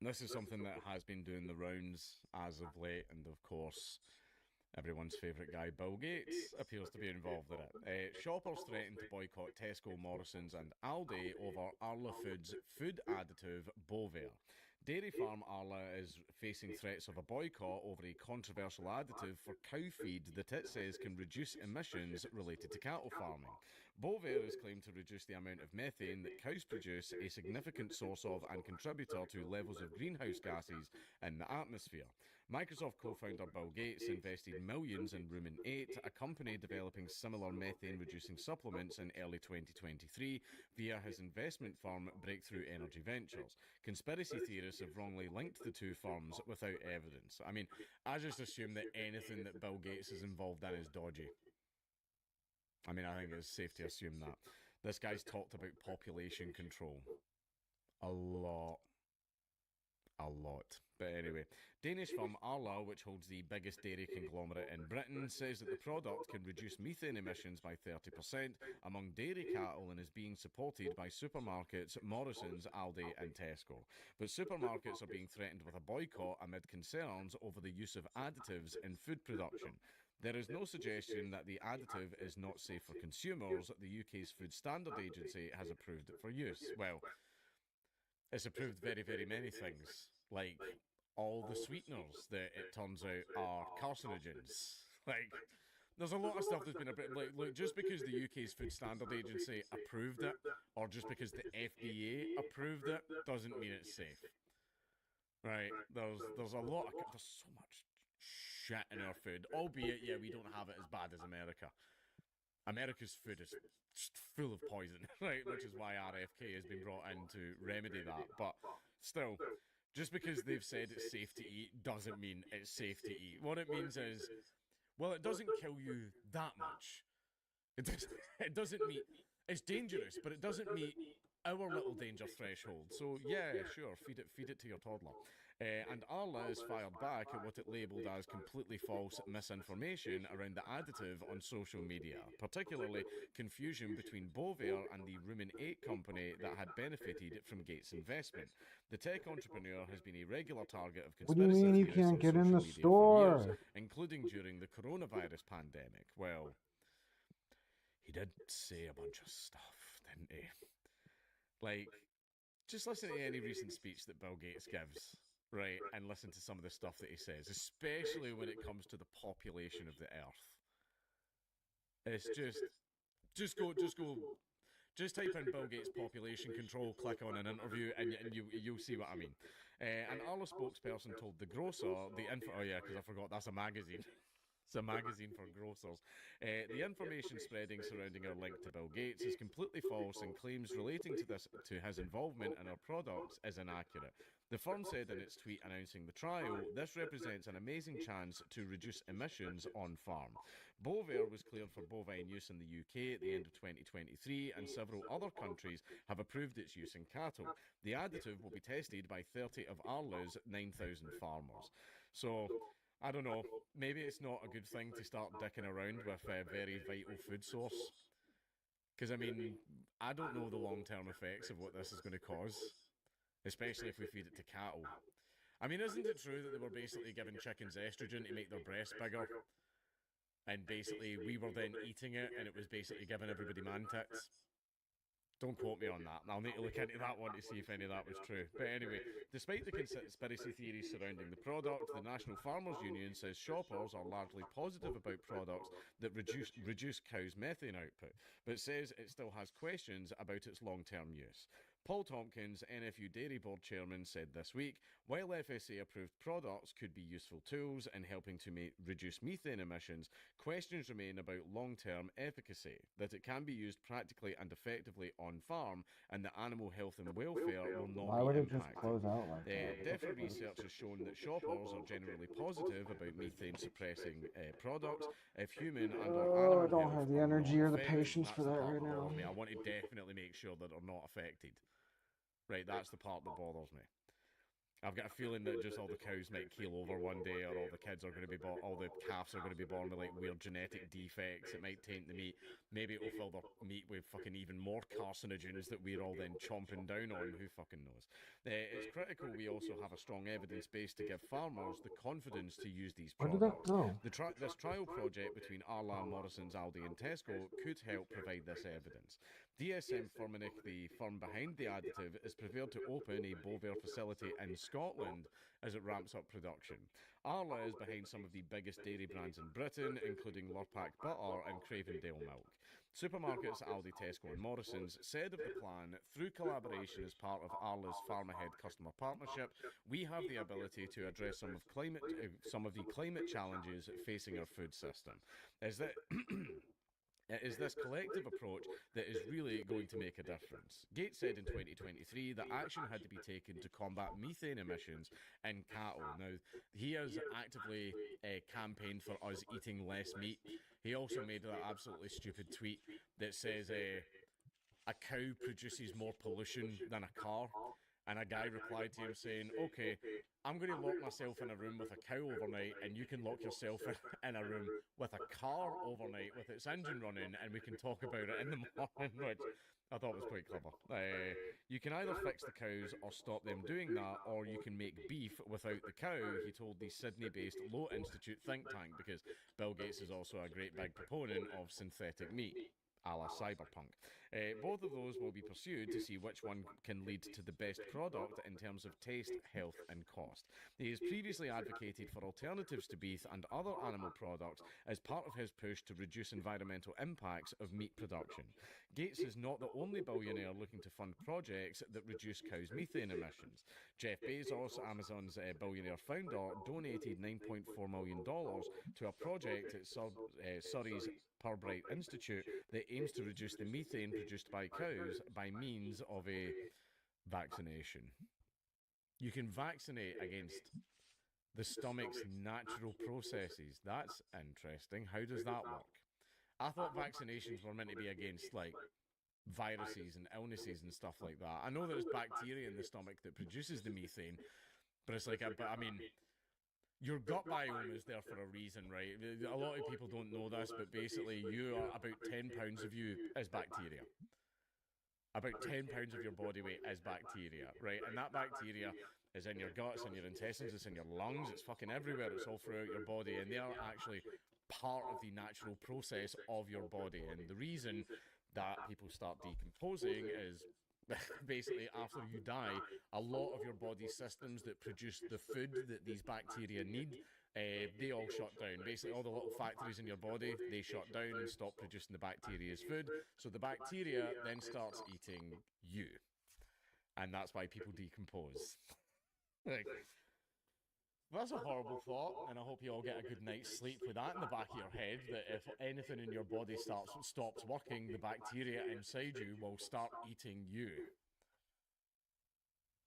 This is something that has been doing the rounds as of late, and of course, everyone's favourite guy, Bill Gates, appears to be involved in it. Shoppers threaten to boycott Tesco, Morrison's, and Aldi over Arla Foods' food additive Bovaer. Dairy farm Arla is facing threats of a boycott over a controversial additive for cow feed that it says can reduce emissions related to cattle farming. Bovaer is claimed to reduce the amount of methane that cows produce, a significant source of and contributor to levels of greenhouse gases in the atmosphere. Microsoft co-founder Bill Gates invested millions in Rumen 8, a company developing similar methane-reducing supplements, in early 2023 via his investment firm Breakthrough Energy Ventures. Conspiracy theorists have wrongly linked the two firms without evidence. I mean, I just assume that anything that Bill Gates is involved in is dodgy. I mean, I think it's safe to assume that. This guy's talked about population control. A lot. But anyway, Danish firm Arla, which holds the biggest dairy conglomerate in Britain, says that the product can reduce methane emissions by 30% among dairy cattle and is being supported by supermarkets, Morrison's, Aldi and Tesco. But supermarkets are being threatened with a boycott amid concerns over the use of additives in food production. There is no suggestion that the additive is not safe for consumers. The UK's Food Standard Agency has approved it for use. Well, it's approved very, very many things, like all the sweeteners that it turns out are carcinogens. Like, there's a lot of stuff that's been like just because the UK's Food Standard Agency approved it, or just because the FDA approved it, doesn't mean it's safe. Right? There's a lot of there's so much shit in our food, albeit we don't have it as bad as America. America's food is just full of poison, right? Which is why RFK has been brought in to remedy that. But still, just because they've said it's safe to eat doesn't mean it's safe to eat. What it means is, well, it doesn't kill you that much. It doesn't meet. It's dangerous, but it doesn't meet our little danger threshold. So yeah, sure, feed it to your toddler. And Arla has fired back at what it labelled as completely false misinformation around the additive on social media, particularly confusion between Bovaer and the Rumen 8 company that had benefited from Gates' investment. The tech entrepreneur has been a regular target of What do you conspiracy mean you theorists can't on get in social the media for years, store? including during the coronavirus pandemic. Well, he did say a bunch of stuff, didn't he? Like, just listen to any recent speech that Bill Gates gives, right, and listen to some of the stuff that he says, especially when it comes to the population of the Earth. It's just type in Bill Gates population control, click on an interview, and you'll see what I mean. An Arla spokesperson told the Grocer, oh yeah, because I forgot, that's a magazine. It's a magazine for grocers. The information spreading surrounding our link to Bill Gates is completely false, and claims relating to his involvement in our products is inaccurate. The firm said in its tweet announcing the trial, "This represents an amazing chance to reduce emissions on farm." Bovaer was cleared for bovine use in the UK at the end of 2023, and several other countries have approved its use in cattle. The additive will be tested by 30 of Arla's 9,000 farmers. So, I don't know, maybe it's not a good thing to start dicking around with a very vital food source. Because, I mean, I don't know the long-term effects of what this is going to cause, especially if we feed it to cattle. I mean, isn't it true that they were basically giving chickens estrogen to make their breasts bigger? And basically, we were then eating it, and it was basically giving everybody man tits? Don't quote me on that. I'll need to look into that one to see if any of that was true. But anyway, despite the conspiracy theories surrounding the product, the National Farmers Union says shoppers are largely positive about products that reduce cows' methane output, but says it still has questions about its long-term use. Paul Tompkins, NFU Dairy Board Chairman, said this week, while FSA-approved products could be useful tools in helping to reduce methane emissions, questions remain about long-term efficacy, that it can be used practically and effectively on-farm, and that animal health and welfare will not Why be would it impacted. just close out like that? DEFRA research has shown that shoppers are generally positive about methane-suppressing products if human and or animal I don't health have the are energy not or the affected. patience That's for the that part right that now. bothers me. I want to definitely make sure that they're not affected. Right, that's the part that bothers me. I've got a feeling that just all the cows might keel over one day, or all the kids are going to be born, all the calves are going to be born with like weird genetic defects. It might taint the meat. Maybe it'll fill their meat with fucking even more carcinogens that we're all then chomping down on. Who fucking knows? It's critical we also have a strong evidence base to give farmers the confidence to use these Where did products. that go? This trial project between Arla, Morrison's, Aldi and Tesco could help provide this evidence. DSM Firmenich, the firm behind the additive, is prepared to open a Bovaer facility in Scotland as it ramps up production. Arla is behind some of the biggest dairy brands in Britain, including Lurpak Butter and Cravendale Milk. Supermarkets Aldi, Tesco and Morrison's said of the plan, through collaboration as part of Arla's Farm Ahead customer partnership, we have the ability to address some of the climate challenges facing our food system. It is this collective approach that is really going to make a difference. Gates said in 2023 that action had to be taken to combat methane emissions in cattle. Now, he has actively campaigned for us eating less meat. He also made that absolutely stupid tweet that says a cow produces more pollution than a car. And a guy replied to him saying, okay, I'm going to lock myself in a room with a cow overnight, and you can lock yourself in a room with a car overnight with its engine running, and we can talk about it in the morning, which I thought was quite clever. You can either fix the cows or stop them doing that, or you can make beef without the cow, he told the Sydney-based Low Institute think tank, because Bill Gates is also a great big proponent of synthetic meat, a la cyberpunk. Both of those will be pursued to see which one can lead to the best product in terms of taste, health and cost. He has previously advocated for alternatives to beef and other animal products as part of his push to reduce environmental impacts of meat production. Gates is not the only billionaire looking to fund projects that reduce cows' methane emissions. Jeff Bezos, Amazon's billionaire founder, donated $9.4 million to a project at Surrey's Purbright Institute that aims to reduce the methane produced by cows by means of a vaccination. You can vaccinate against the stomach's natural processes. That's interesting. How does that work? I thought vaccinations were meant to be against, like, viruses and illnesses and stuff like that. I know there's bacteria in the stomach that produces the methane, but it's like, I mean, your gut biome is there for a reason, right? A lot of people don't know this, but basically you are about 10 pounds of you is bacteria. About 10 pounds of your body weight is bacteria, right? And that bacteria is in your guts, in your intestines, it's in your lungs, it's fucking everywhere, it's all throughout your body, and they are actually part of the natural process of your body. And the reason that people start decomposing is basically after you die, a lot of your body systems that produce the food that these bacteria need, they all shut down. Basically, all the little factories in your body, they shut down and stop producing the bacteria's food. So the bacteria then starts eating you. And that's why people decompose. Like, that's a horrible thought, and I hope you all get a good night's sleep with that in the back of your head, that if anything in your body stops working, the bacteria inside you will start eating you.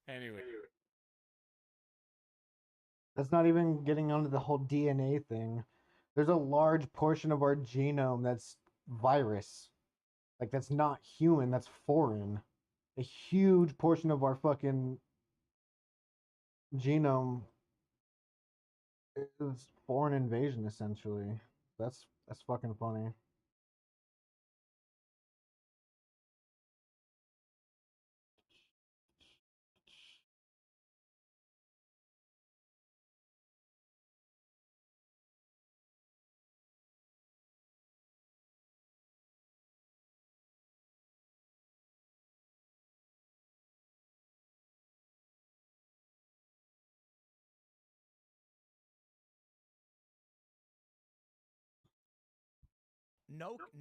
Anyway. That's not even getting onto the whole DNA thing. There's a large portion of our genome that's virus. Like, that's not human, that's foreign. A huge portion of our fucking genome is foreign invasion, essentially. That's fucking funny.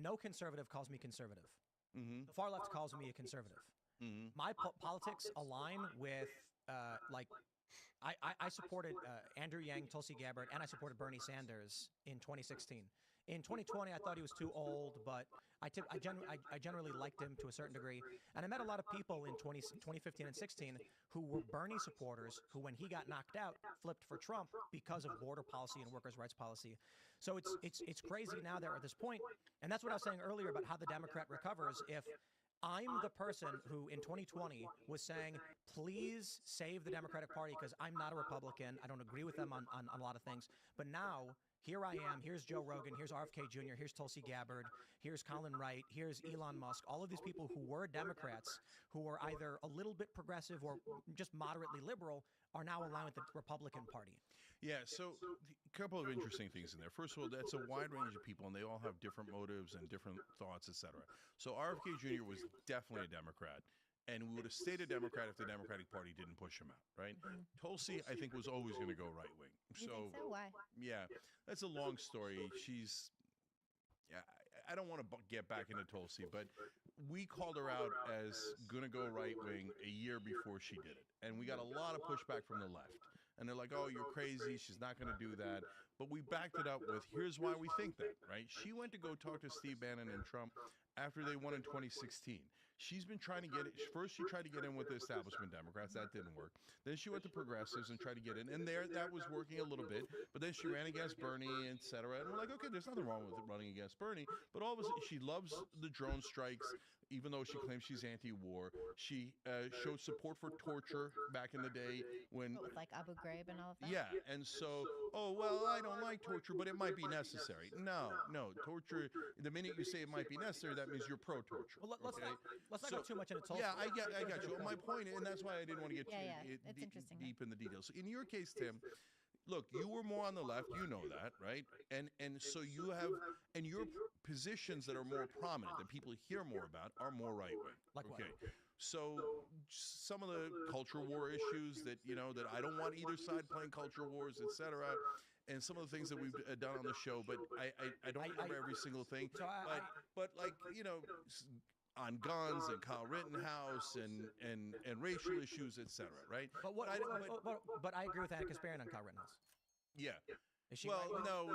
No conservative calls me conservative. The far left calls me a conservative. My politics align with like I supported Andrew Yang, Tulsi Gabbard, and I supported Bernie Sanders in 2016. In 2020, I thought he was too old, but I generally liked him to a certain degree. And I met a lot of people in 2015 and 16 who were Bernie supporters who, when he got knocked out, flipped for Trump because of border policy and workers' rights policy. So it's crazy now that we're at this point. And that's what I was saying earlier about how the Democrat recovers. If I'm the person who in 2020 was saying, please save the Democratic Party because I'm not a Republican. I don't agree with them on a lot of things. But now, here I am. Here's Joe Rogan. Here's RFK Jr. Here's Tulsi Gabbard. Here's Colin Wright. Here's Elon Musk. All of these people who were Democrats, who are either a little bit progressive or just moderately liberal, are now aligned with the Republican Party. Yeah, so a couple of interesting things in there. First of all, that's a wide range of people, and they all have different motives and different thoughts, etc. So RFK Jr. was definitely a Democrat, and we would have stayed a Democrat if the Democratic Party didn't push him out, right? Tulsi, I think, was always going to go right-wing. You think so? Why? Yeah, that's a long story. Yeah, I don't want to get back into Tulsi, but we called her out as going to go right-wing a year before she did it, and we got a lot of pushback from the left. And they're like, oh, you're crazy. She's not going to do that. But we backed it up with, here's why we think that, right? She went to go talk to Steve Bannon and Trump after they won in 2016. She's been trying to get it. First, she tried to get in with the establishment Democrats. That didn't work. Then she went to progressives and tried to get in. And that was working a little bit. But then she ran against Bernie, et cetera. And we're like, okay, there's nothing wrong with running against Bernie. But all of a sudden, she loves the drone strikes, even though she claims she's anti-war. She showed support for torture back in the day when... With like Abu Ghraib and all of that? Yeah, and so, oh, well, I don't like torture, but it might be necessary. No, torture, the minute you say it might be necessary, that means you're pro-torture. Well, let's not go too much into Tulsi. Yeah, I got you. My point, and that's why I didn't want to get it's interesting. deep in the details. So in your case, Tim, look, you were more on the left, you know that, right? And so you have, and your positions that are more prominent, that people hear more about, are more right-wing. Like what? Okay. So some of the culture war issues that, that I don't want either side playing culture wars, etc. And some of the things that we've done on the show, but I don't remember every single thing. So but like, on guns and Kyle Rittenhouse and racial issues, etc. Right? But I agree with Anna Kasparian on Kyle Rittenhouse. Yeah. Well, no,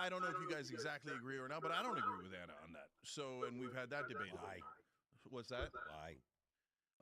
I don't know if you guys exactly agree or not, but I don't agree with Anna on that. So, and we've had that debate. Why? What's that? Why?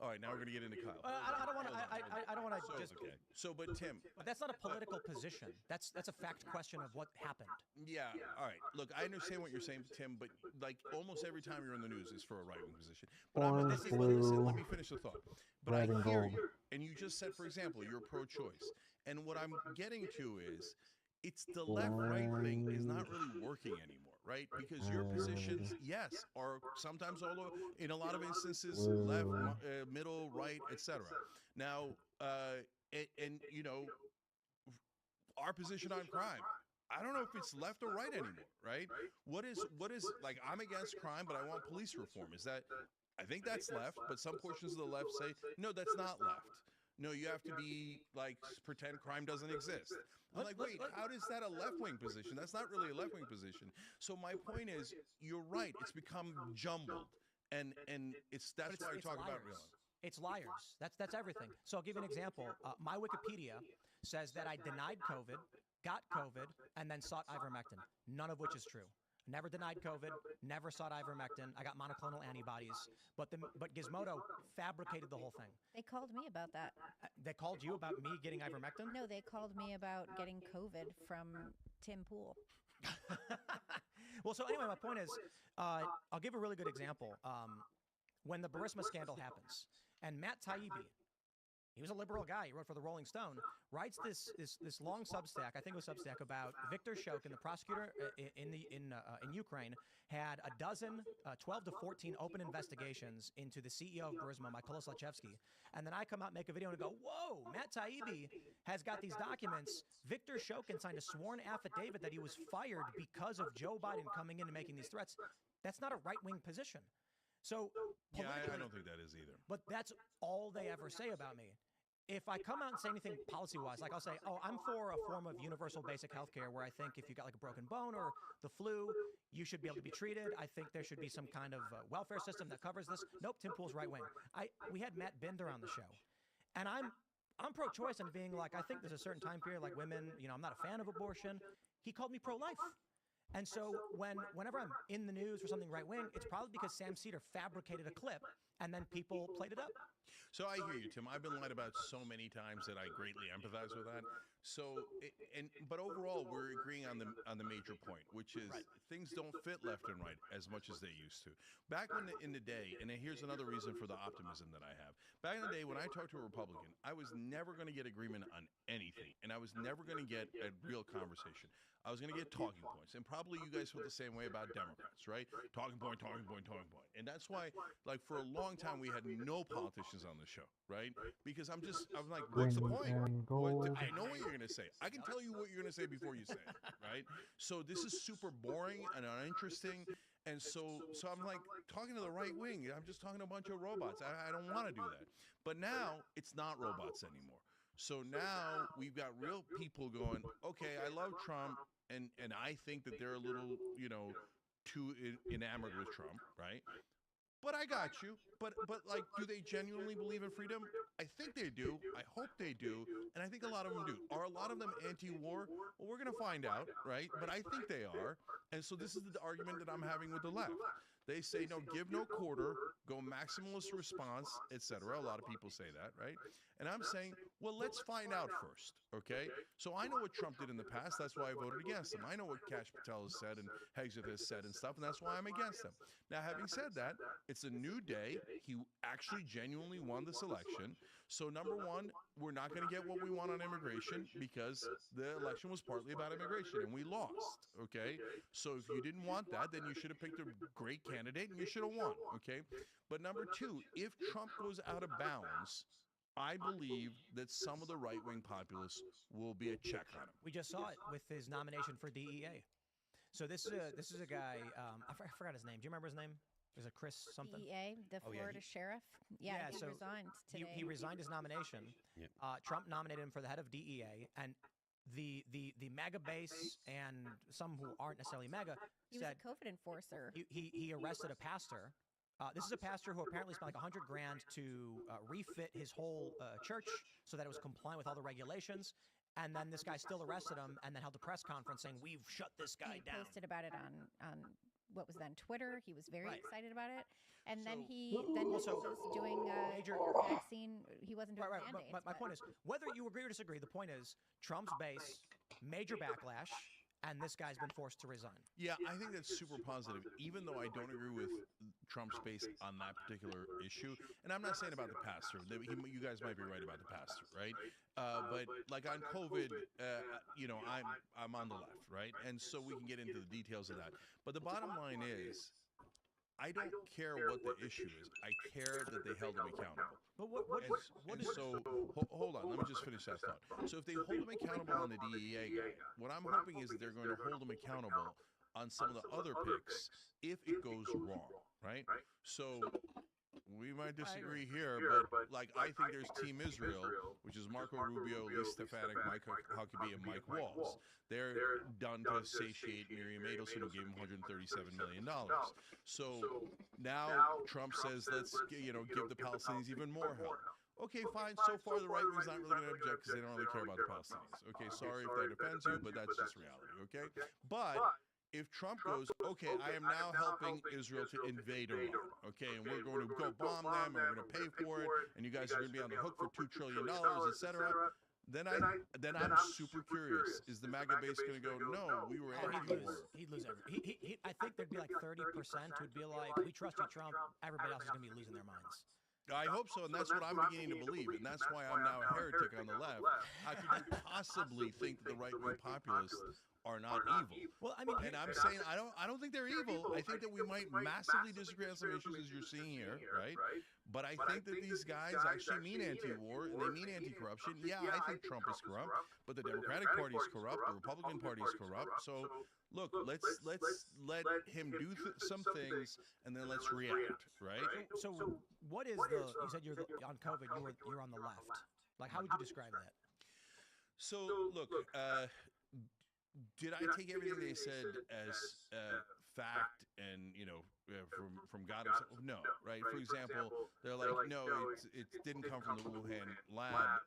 All right, now we're going to get into Kyle. I don't want to. I don't want to just. Okay. So, but Tim. But that's not a political position. That's a fact question of what happened. Yeah. All right. Look, I understand what you're saying, Tim, but like almost every time you're in the news is for a right-wing position. But listen, let me finish the thought. But I hear you, and you just said, for example, you're pro-choice, and what I'm getting to is, it's the left-right thing is not really working anymore, right? Because your positions, yes, are sometimes, although in a lot of instances, left, middle, right, etc. Now, our position on crime, I don't know if it's left or right anymore, right? What is like, I'm against crime, but I want police reform. Is that, I think that's left, but some portions of the left say, no, that's not left. No, you have to be like, pretend crime doesn't exist. I'm like, wait, how is that a left-wing position? That's not really a left-wing position. So my point is, you're right. It's become jumbled, and that's why I talk about real. It's liars. That's everything. So I'll give you an example. My Wikipedia says that I denied COVID, got COVID, and then sought ivermectin. None of which is true. Never denied COVID, never sought ivermectin. I got monoclonal antibodies, but Gizmodo fabricated the whole thing. They called me about that. They called you about me getting ivermectin? No, they called me about getting COVID from Tim Pool. Well, so anyway, my point is, I'll give a really good example. When the Burisma scandal happens, and Matt Taibbi, he was a liberal guy. He wrote for the Rolling Stone. Writes this long Substack. I think it was Substack about Viktor Shokin, the prosecutor in Ukraine, had 12 to 14 open investigations into the CEO of Burisma, Mykola Zlochevsky. And then I come out, make a video, and go, "Whoa, Matt Taibbi has got these documents. Viktor Shokin signed a sworn affidavit that he was fired because of Joe Biden coming in and making these threats." That's not a right-wing position. So yeah, I don't think that is either. But that's all they ever say about me. if I come out and say anything policy-wise, like I'll say, oh, I'm for a form of universal basic health care where I think if you got like a broken bone or the flu, you should be able to be treated. I think there should be some kind of welfare system that covers this. Nope, Tim Pool's right wing. We had Matt Binder on the show, and I'm pro-choice and being like, I think there's a certain time period, like women, I'm not a fan of abortion. He called me pro-life. And so whenever I'm in the news for something right-wing, it's probably because Sam Cedar fabricated a clip and then people played it up. So I hear you, Tim. I've been lied about so many times that I greatly empathize with that. So, but overall, we're agreeing on the major point, which is things don't fit left and right as much as they used to. Back in the day, and here's another reason for the optimism that I have. Back in the day, when I talked to a Republican, I was never going to get agreement on anything, and I was never going to get a real conversation. I was going to get talking points, and probably you guys feel the same way about Democrats, right? Talking point, talking point, talking point. And that's why, like, for a long time, we had no politicians on the show, right? Because I'm like, what's the point? I know what you're going to say. I can tell you what you're going to say before you say it, right? So this is super boring and uninteresting. And so I'm like talking to the right wing. I'm just talking to a bunch of robots. I don't want to do that. But now it's not robots anymore. So now we've got real people going, okay, I love Trump, and I think that they're a little, too enamored with Trump, right? But I got you. But like, do they genuinely believe in freedom? I think they do. I hope they do. And I think a lot of them do. Are a lot of them anti-war? Well, we're going to find out, right? But I think they are. And so this is the argument that I'm having with the left. They say, no, give no quarter, go maximalist response, etc. A lot of people say that, right? And I'm saying, well, let's find out first, okay? So I know what Trump did in the past. That's why I voted against him. I know what Kash Patel has said and Hexit has said and stuff, and that's why I'm against him. Now, having said that, it's a new day. He actually genuinely won this election. So number one, we're not going to get what we want on immigration because the election was partly about immigration, and we lost, okay? So if you didn't want that, then you should have picked a great candidate, and you should have won, okay? But number two, if Trump goes out of bounds, I believe that some of the right-wing populists will be a check on him. We just saw it with his nomination for DEA. So this is a guy, I forgot his name. Do you remember his name? Is it Chris something? DEA, the Florida sheriff. Yeah, he resigned today. He resigned his nomination. Yep. Trump nominated him for the head of DEA, and the MAGA base and some who aren't necessarily MAGA he was a COVID enforcer. He arrested a pastor. This is a pastor who apparently spent like $100,000 to refit his whole church so that it was compliant with all the regulations. And then this guy still arrested him and then held a press conference saying, we've shut this guy down. He posted about it on what was then Twitter. He was very excited about it. And then he was doing vaccine. He wasn't doing mandates. But my point is, whether you agree or disagree, the point is Trump's base, major backlash, and this guy's been forced to resign. Yeah, I think that's super positive, even though I don't agree with Trump's base on that particular issue. And I'm not saying about the pastor. You guys might be right about the pastor, right? But like on COVID, I'm on the left, right? And so we can get into the details of that. But the bottom line is, I don't care what the issue is. I care that they held him accountable. But hold on, let me just finish that thought. So if they hold him accountable on the DEA guy, what I'm hoping is that they're going to hold him accountable on some of the other picks if it goes wrong, right? So we might disagree here, but like I think there's Team Israel, which is Marco Rubio, Lee Stefanik, Mike Huckabee, and Mike Waltz. They're done to satiate Miriam Adelson, who gave him $137 million. So now Trump says, let's give the Palestinians even more help. Okay, fine. So far, the right wing's not really going to object because they don't really care about the Palestinians. Okay, sorry if that offends you, but that's just reality. Okay, but if Trump goes, okay, I am now helping Israel to invade Iran, okay, and we're going to go bomb them, and we're going to pay for it, and you guys are going to be on the hook for $2 trillion, etc., then I'm super curious. Is the MAGA base going to go, no, we were anti-war? He'd lose I think there'd be like 30% who'd be like, we trust you, Trump. Everybody else is going to be losing their minds. I hope so, and that's what I'm beginning to believe, and that's why I'm now a heretic on the left. How could you possibly think that the right-wing populists are not evil? Well, I mean, and I'm saying I don't think they're evil. I think that we might massively disagree on some issues, as you're seeing here, right? But I think that these guys actually mean anti-war and they mean anti-corruption. Yeah, I think Trump is corrupt, but the Democratic Party is corrupt, the Republican Party is corrupt. So look, let's let him do some things and then let's react, right? So what is the? You said you're on COVID. You're on the left. Like, how would you describe that? So look, did I take everything they said as fact and from God himself? No, right? For example, they're like, no, it didn't come from the Wuhan lab.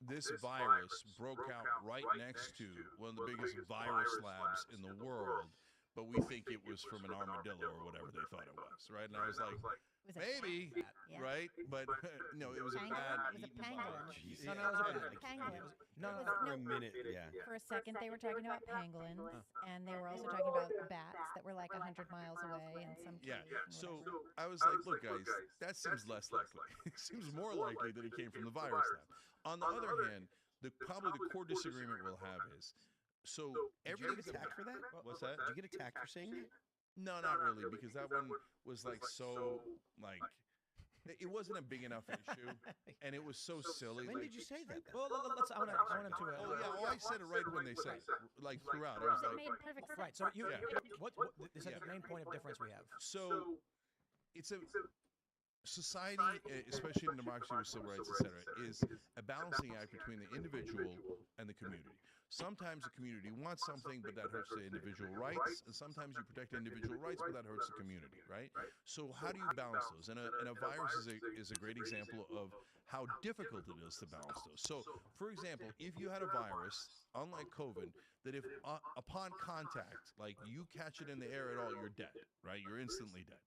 This virus broke out right next to one of the biggest virus labs in the world, but we think it was from an armadillo or whatever they thought it was, right? And I was like, maybe, right? But no, it was a bad. It was a pangolin. No, no, it was a pangolin. No, It was, no, no, For a minute, yeah. For a second, they were talking about pangolins, and they were also talking about bats that were like 100 miles away in some Yeah. cave. So I was like, look, guys, that seems less likely. It seems more likely that it came from the virus lab. On the other hand, probably the core disagreement we'll have is, so Did you get attacked for that? What's that? Did you get attacked for saying that? No, not really, because that one was like so like it wasn't a big enough issue, and it was so silly. When did you say that? Well, let's. I want him to. Oh yeah, I said it right when they said it, like throughout. I was like, made perfect sense. Right. So Yeah. what this is the main point of difference we have. So it's a society, especially in democracy with civil rights, etc., is a balancing act between the individual and the community. Sometimes the community wants something, but that hurts the individual rights, and sometimes you protect individual rights, but that hurts the community, right? So how do you balance those? And a virus is a great example of how difficult it is to balance those. So, for example, if you had a virus, unlike COVID, that if upon contact, like you catch it in the air at all, you're dead, right? You're instantly dead.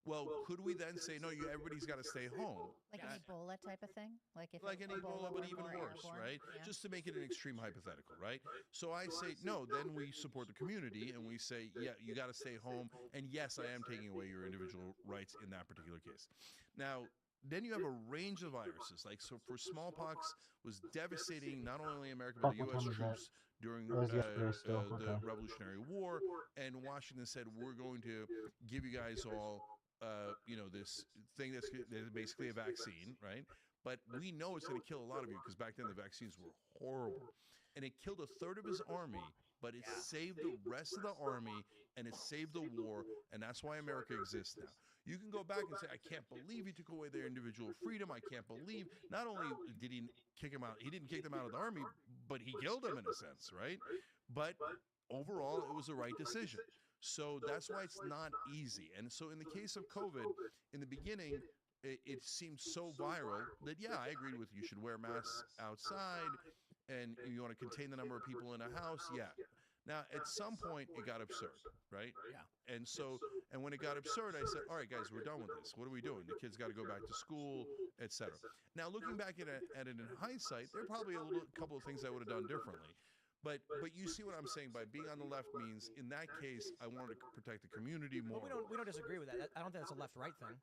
Well, could we then say, no, everybody's got to stay home? Like an Ebola type of thing? Like if Like an Ebola, but even worse, right? Just to make it an extreme hypothetical, right? So I say, no, then we support the community and we say, yeah, you got to stay home. And yes, I am taking away your individual rights in that particular case. Now, then you have a range of viruses. Like, so for smallpox was devastating not only America, but the U.S. troops during the Revolutionary War. And Washington said, we're going to give you guys all this thing that's basically a vaccine, right? But we know it's going to kill a lot of you because back then the vaccines were horrible. And it killed a third of his army, but it saved the rest of the army and it saved the war. And that's why America exists now. You can go back and say, I can't believe he took away their individual freedom. I can't believe not only did he kick him out, he didn't kick them out of the army, but he killed them in a sense, right? But overall, it was the right decision. So that's why it's not easy. And so in the case of COVID, in the beginning, it seemed so viral that, yeah, I agreed with you should wear masks outside and you want to contain the number of people in a house. Yeah. Now, at some point, it got absurd, right? Yeah. And so, and when it got absurd, I said, all right, guys, we're done with this. What are we doing? The kids got to go back to school, etc. Now, looking back at it in hindsight, there are probably a couple of things I would have done differently. But you see what I'm saying by being on the left means in that case I wanted to protect the community more. Well, we don't disagree with that. I don't think that's a left-right thing.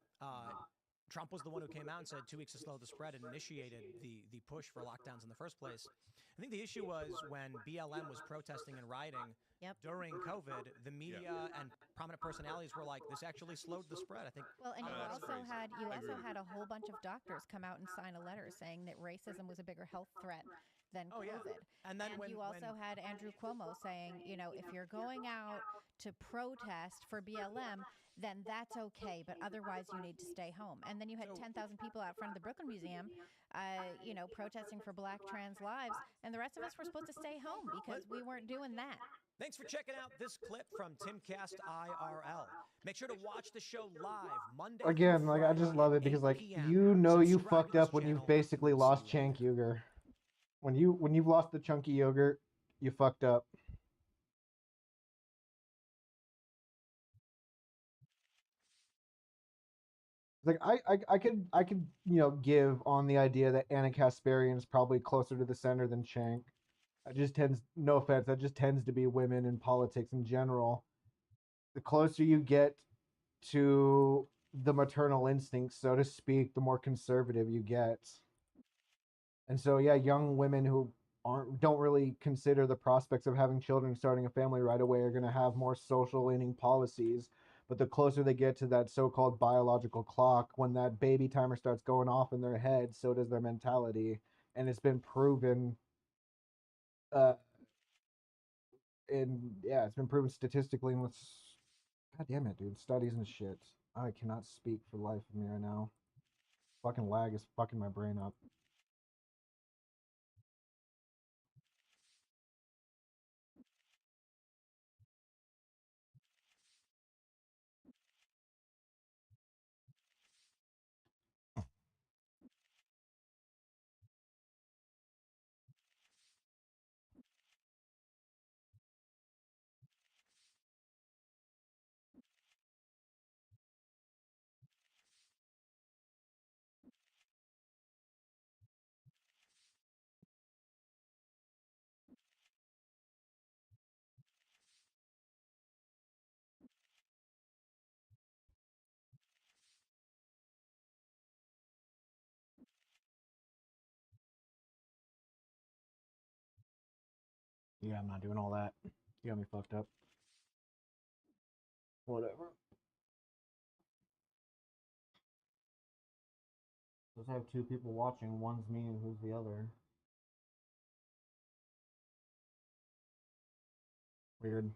Trump was the one who came out and said 2 weeks to slow the spread and initiated the push for lockdowns in the first place. I think the issue was when BLM was protesting and rioting during COVID, the media and prominent personalities were like, this actually slowed the spread. I think. Well, and you also had a whole bunch of doctors come out and sign a letter saying that racism was a bigger health threat than COVID. Yeah. And then you also had Andrew Cuomo saying, if you're going out to protest for BLM, then that's okay, but otherwise you need to stay home. And then you had 10,000 people out front of the Brooklyn Museum, protesting for Black trans lives, and the rest of us were supposed to stay home because we weren't doing that. Thanks for checking out this clip from Timcast IRL. Make sure to watch the show live Monday. Again, like I just love it because like you fucked up when you've basically lost Chank Uger. When you've lost the chunky yogurt, you fucked up. Like I could give on the idea that Anna Kasparian is probably closer to the center than Chank. That just tends, no offense, that just tends to be women in politics in general. The closer you get to the maternal instinct, so to speak, the more conservative you get. And so, yeah, young women who don't really consider the prospects of having children, starting a family right away, are going to have more social leaning policies. But the closer they get to that so-called biological clock, when that baby timer starts going off in their head, so does their mentality. And it's been proven, it's been proven statistically and with, god damn it, dude, studies and shit. I cannot speak for the life of me right now. Fucking lag is fucking my brain up. Yeah, I'm not doing all that. You got me fucked up. Whatever. Let's have two people watching. One's me and who's the other? Weird.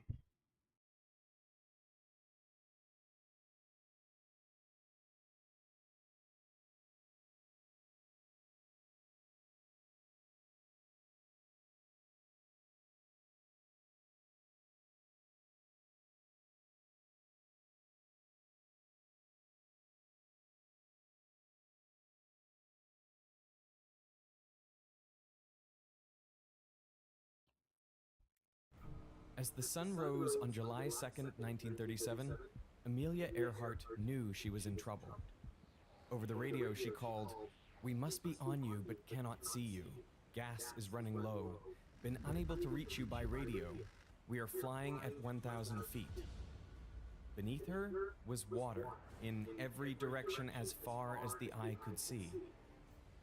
As the sun rose on July 2nd, 1937, Amelia Earhart knew she was in trouble. Over the radio, she called, "We must be on you but cannot see you. Gas is running low. Been unable to reach you by radio. We are flying at 1,000 feet." Beneath her was water in every direction as far as the eye could see.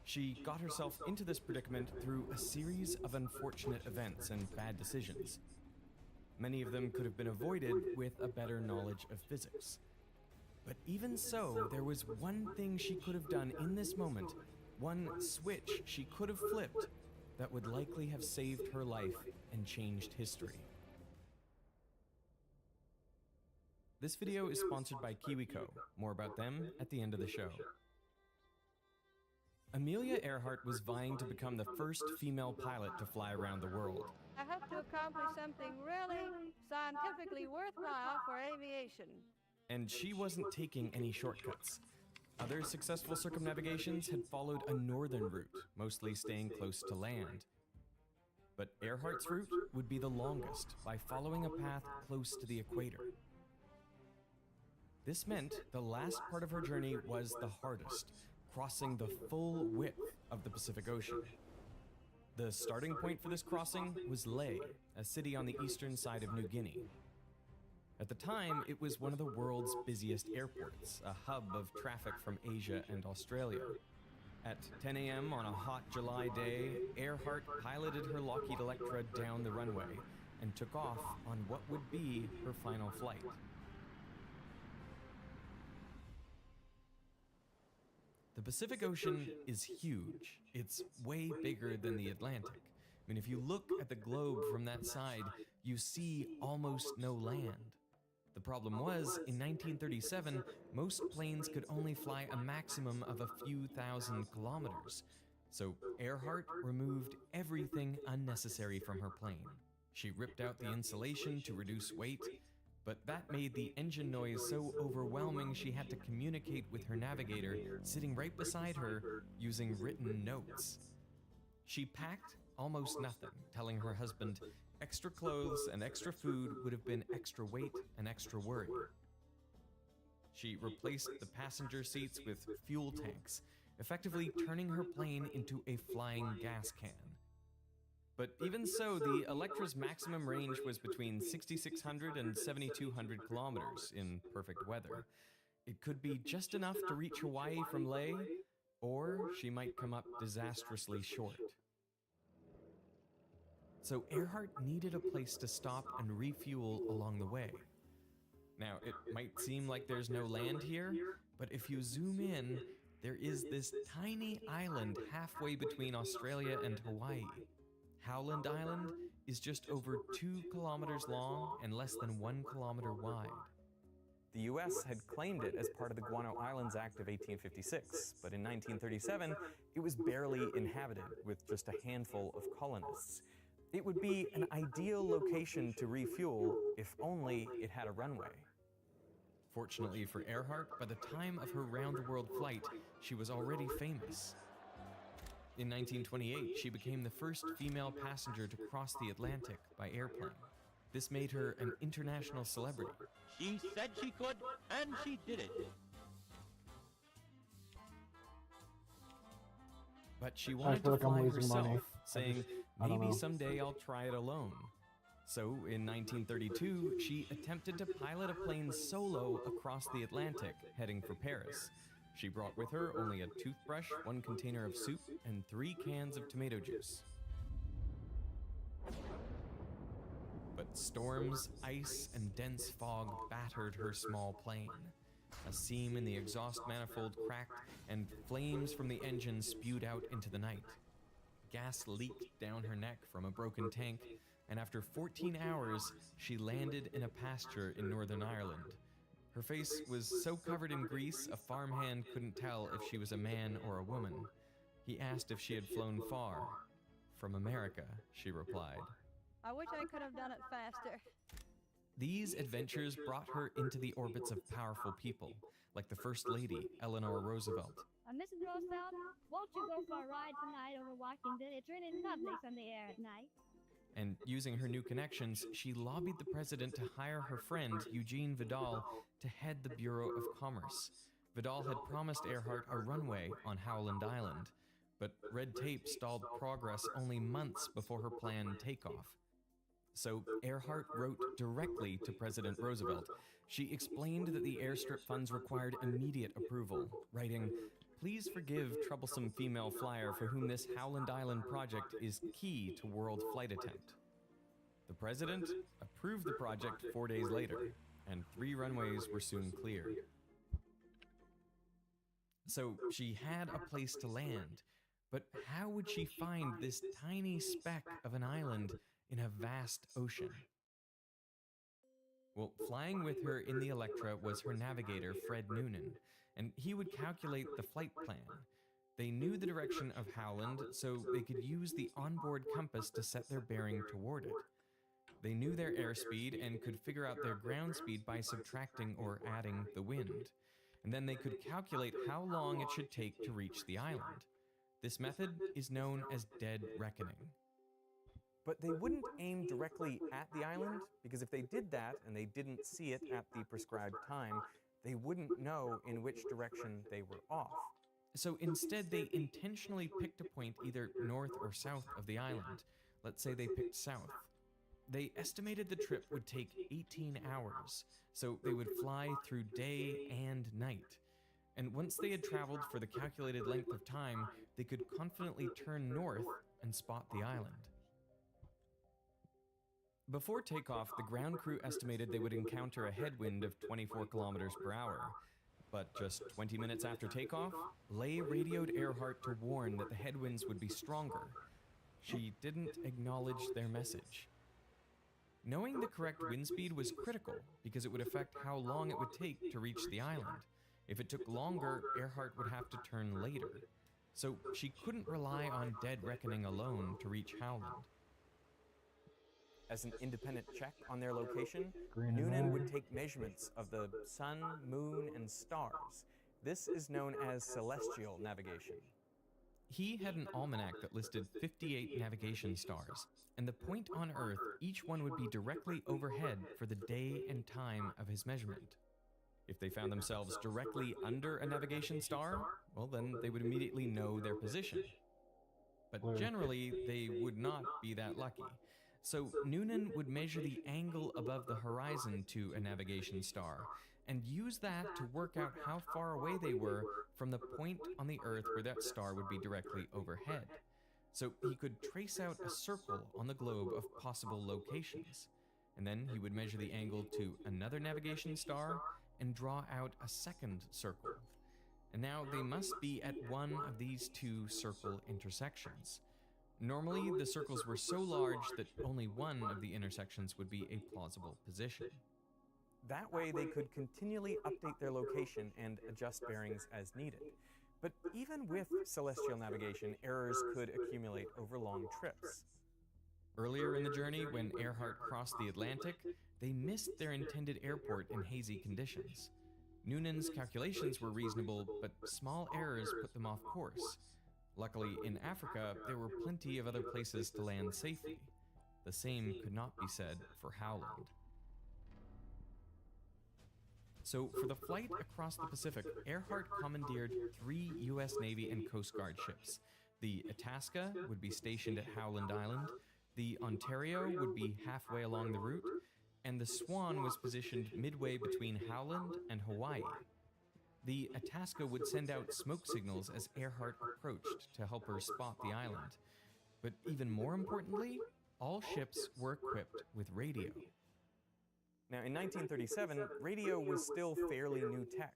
She got herself into this predicament through a series of unfortunate events and bad decisions. Many of them could have been avoided with a better knowledge of physics. But even so, there was one thing she could have done in this moment, one switch she could have flipped that would likely have saved her life and changed history. This video is sponsored by KiwiCo. More about them at the end of the show. Amelia Earhart was vying to become the first female pilot to fly around the world. I hope to accomplish something really scientifically worthwhile for aviation. And she wasn't taking any shortcuts. Other successful circumnavigations had followed a northern route, mostly staying close to land. But Earhart's route would be the longest, by following a path close to the equator. This meant the last part of her journey was the hardest, crossing the full width of the Pacific Ocean. The starting point for this crossing was Lae, a city on the eastern side of New Guinea. At the time, it was one of the world's busiest airports, a hub of traffic from Asia and Australia. At 10 a.m. on a hot July day, Earhart piloted her Lockheed Electra down the runway and took off on what would be her final flight. The Pacific Ocean is huge. It's way bigger than the Atlantic. I mean, if you look at the globe from that side, you see almost no land. The problem was, in 1937, most planes could only fly a maximum of a few thousand kilometers. So Earhart removed everything unnecessary from her plane. She ripped out the insulation to reduce weight, but that made the engine noise so overwhelming she had to communicate with her navigator, sitting right beside her, using written notes. She packed almost nothing, telling her husband extra clothes and extra food would have been extra weight and extra worry. She replaced the passenger seats with fuel tanks, effectively turning her plane into a flying gas can. But even so, the Electra's maximum range was between 6,600 and 7,200 kilometers in perfect weather. It could be just enough to reach Hawaii from Lae, or she might come up disastrously short. So Earhart needed a place to stop and refuel along the way. Now, it might seem like there's no land here, but if you zoom in, there is this tiny island halfway between Australia and Hawaii. Howland Island is just over 2 kilometers long and less than 1 kilometer wide. The US had claimed it as part of the Guano Islands Act of 1856, but in 1937, it was barely inhabited with just a handful of colonists. It would be an ideal location to refuel if only it had a runway. Fortunately for Earhart, by the time of her round-the-world flight, she was already famous. In 1928, she became the first female passenger to cross the Atlantic by airplane. This made her an international celebrity. She said she could, and she did it. But she wanted to fly herself, saying, maybe someday I'll try it alone. So, in 1932, she attempted to pilot a plane solo across the Atlantic, heading for Paris. She brought with her only a toothbrush, 1 container of soup, and 3 cans of tomato juice. Storms, ice, and dense fog battered her small plane. A seam in the exhaust manifold cracked, and flames from the engine spewed out into the night. Gas leaked down her neck from a broken tank, and after 14 hours, she landed in a pasture in Northern Ireland. Her face was so covered in grease, a farmhand couldn't tell if she was a man or a woman. He asked if she had flown far. From America, she replied. I wish I could have done it faster. These adventures brought her into the orbits of powerful people, like the First Lady, Eleanor Roosevelt. Mrs. Roosevelt, won't you go for a ride tonight over Walking Dead? It's really lovely from the air at night. And using her new connections, she lobbied the president to hire her friend, Eugene Vidal, to head the Bureau of Commerce. Vidal had promised Earhart a runway on Howland Island, but red tape stalled progress only months before her planned takeoff. So Earhart wrote directly to President Roosevelt. She explained that the airstrip funds required immediate approval, writing, "Please forgive troublesome female flyer for whom this Howland Island project is key to world flight attempt." The president approved the project 4 days later, and 3 runways were soon cleared. So she had a place to land, but how would she find this tiny speck of an island in a vast ocean? Well, flying with her in the Electra was her navigator, Fred Noonan, and he would calculate the flight plan. They knew the direction of Howland, so they could use the onboard compass to set their bearing toward it. They knew their airspeed and could figure out their ground speed by subtracting or adding the wind. And then they could calculate how long it should take to reach the island. This method is known as dead reckoning. But they wouldn't aim directly at the island, because if they did that and they didn't see it at the prescribed time, they wouldn't know in which direction they were off. So instead, they intentionally picked a point either north or south of the island. Let's say they picked south. They estimated the trip would take 18 hours, so they would fly through day and night. And once they had traveled for the calculated length of time, they could confidently turn north and spot the island. Before takeoff, the ground crew estimated they would encounter a headwind of 24 kilometers per hour. But just 20 minutes after takeoff, Lay radioed Earhart to warn that the headwinds would be stronger. She didn't acknowledge their message. Knowing the correct wind speed was critical because it would affect how long it would take to reach the island. If it took longer, Earhart would have to turn later. So she couldn't rely on dead reckoning alone to reach Howland. As an independent check on their location, Noonan would take measurements of the sun, moon, and stars. This is known as celestial navigation. He had an almanac that listed 58 navigation stars, and the point on Earth, each one would be directly overhead for the day and time of his measurement. If they found themselves directly under a navigation star, well then they would immediately know their position. But generally, they would not be that lucky. So Noonan would measure the angle above the horizon to a navigation star, and use that to work out how far away they were from the point on the Earth where that star would be directly overhead. So he could trace out a circle on the globe of possible locations. And then he would measure the angle to another navigation star and draw out a second circle. And now they must be at one of these 2 circle intersections. Normally, the circles were so large that only one of the intersections would be a plausible position. That way, they could continually update their location and adjust bearings as needed. But even with celestial navigation, errors could accumulate over long trips. Earlier in the journey, when Earhart crossed the Atlantic, they missed their intended airport in hazy conditions. Noonan's calculations were reasonable, but small errors put them off course. Luckily, in Africa, there were plenty of other places to land safely. The same could not be said for Howland. So, for the flight across the Pacific, Earhart commandeered 3 U.S. Navy and Coast Guard ships. The Itasca would be stationed at Howland Island, the Ontario would be halfway along the route, and the Swan was positioned midway between Howland and Hawaii. The Itasca would send out smoke signals as Earhart approached to help her spot the island. But even more importantly, all ships were equipped with radio. Now, in 1937, radio was still fairly new tech.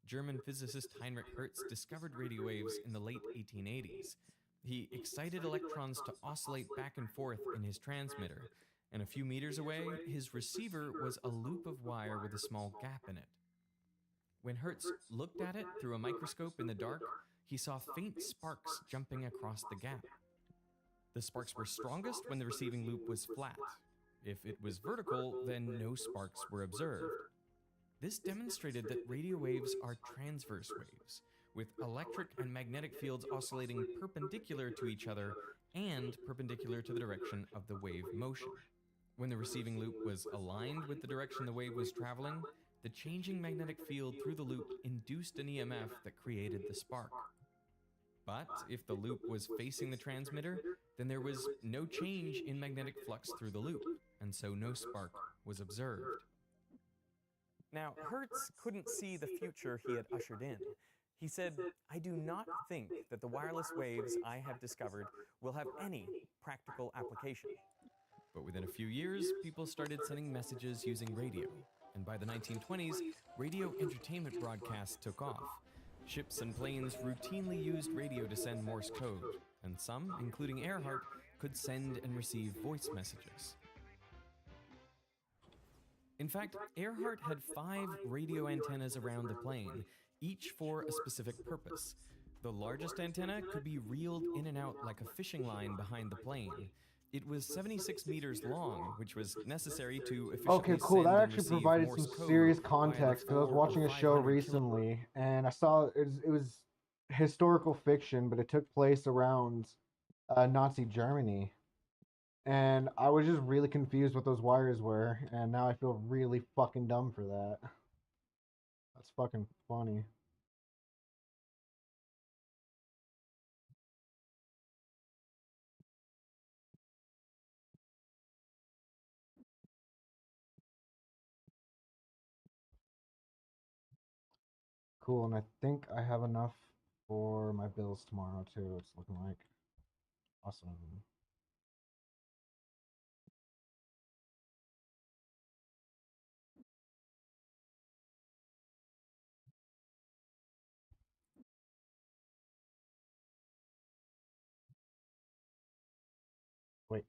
German physicist Heinrich Hertz discovered radio waves in the late 1880s. He excited electrons to oscillate back and forth in his transmitter, and a few meters away, his receiver was a loop of wire with a small gap in it. When Hertz looked at it through a microscope in the dark, he saw faint sparks jumping across the gap. The sparks were strongest when the receiving loop was flat. If it was vertical, then no sparks were observed. This demonstrated that radio waves are transverse waves, with electric and magnetic fields oscillating perpendicular to each other and perpendicular to the direction of the wave motion. When the receiving loop was aligned with the direction the wave was traveling, the changing magnetic field through the loop induced an EMF that created the spark. But if the loop was facing the transmitter, then there was no change in magnetic flux through the loop, and so no spark was observed. Now, Hertz couldn't see the future he had ushered in. He said, "I do not think that the wireless waves I have discovered will have any practical application." But within a few years, people started sending messages using radio, and by the 1920s, radio entertainment broadcasts took off. Ships and planes routinely used radio to send Morse code, and some, including Earhart, could send and receive voice messages. In fact, Earhart had 5 radio antennas around the plane, each for a specific purpose. The largest antenna could be reeled in and out like a fishing line behind the plane. It was 76 meters long, which was necessary to efficiently Okay, cool. send That and actually receive provided Morse some code serious via the context because I was 4 or watching a show 500 recently and I saw it was historical fiction, but it took place around Nazi Germany. And I was just really confused what those wires were, and now I feel really fucking dumb for that. That's fucking funny. Cool, and I think I have enough for my bills tomorrow too, it's looking like. Awesome. Wait.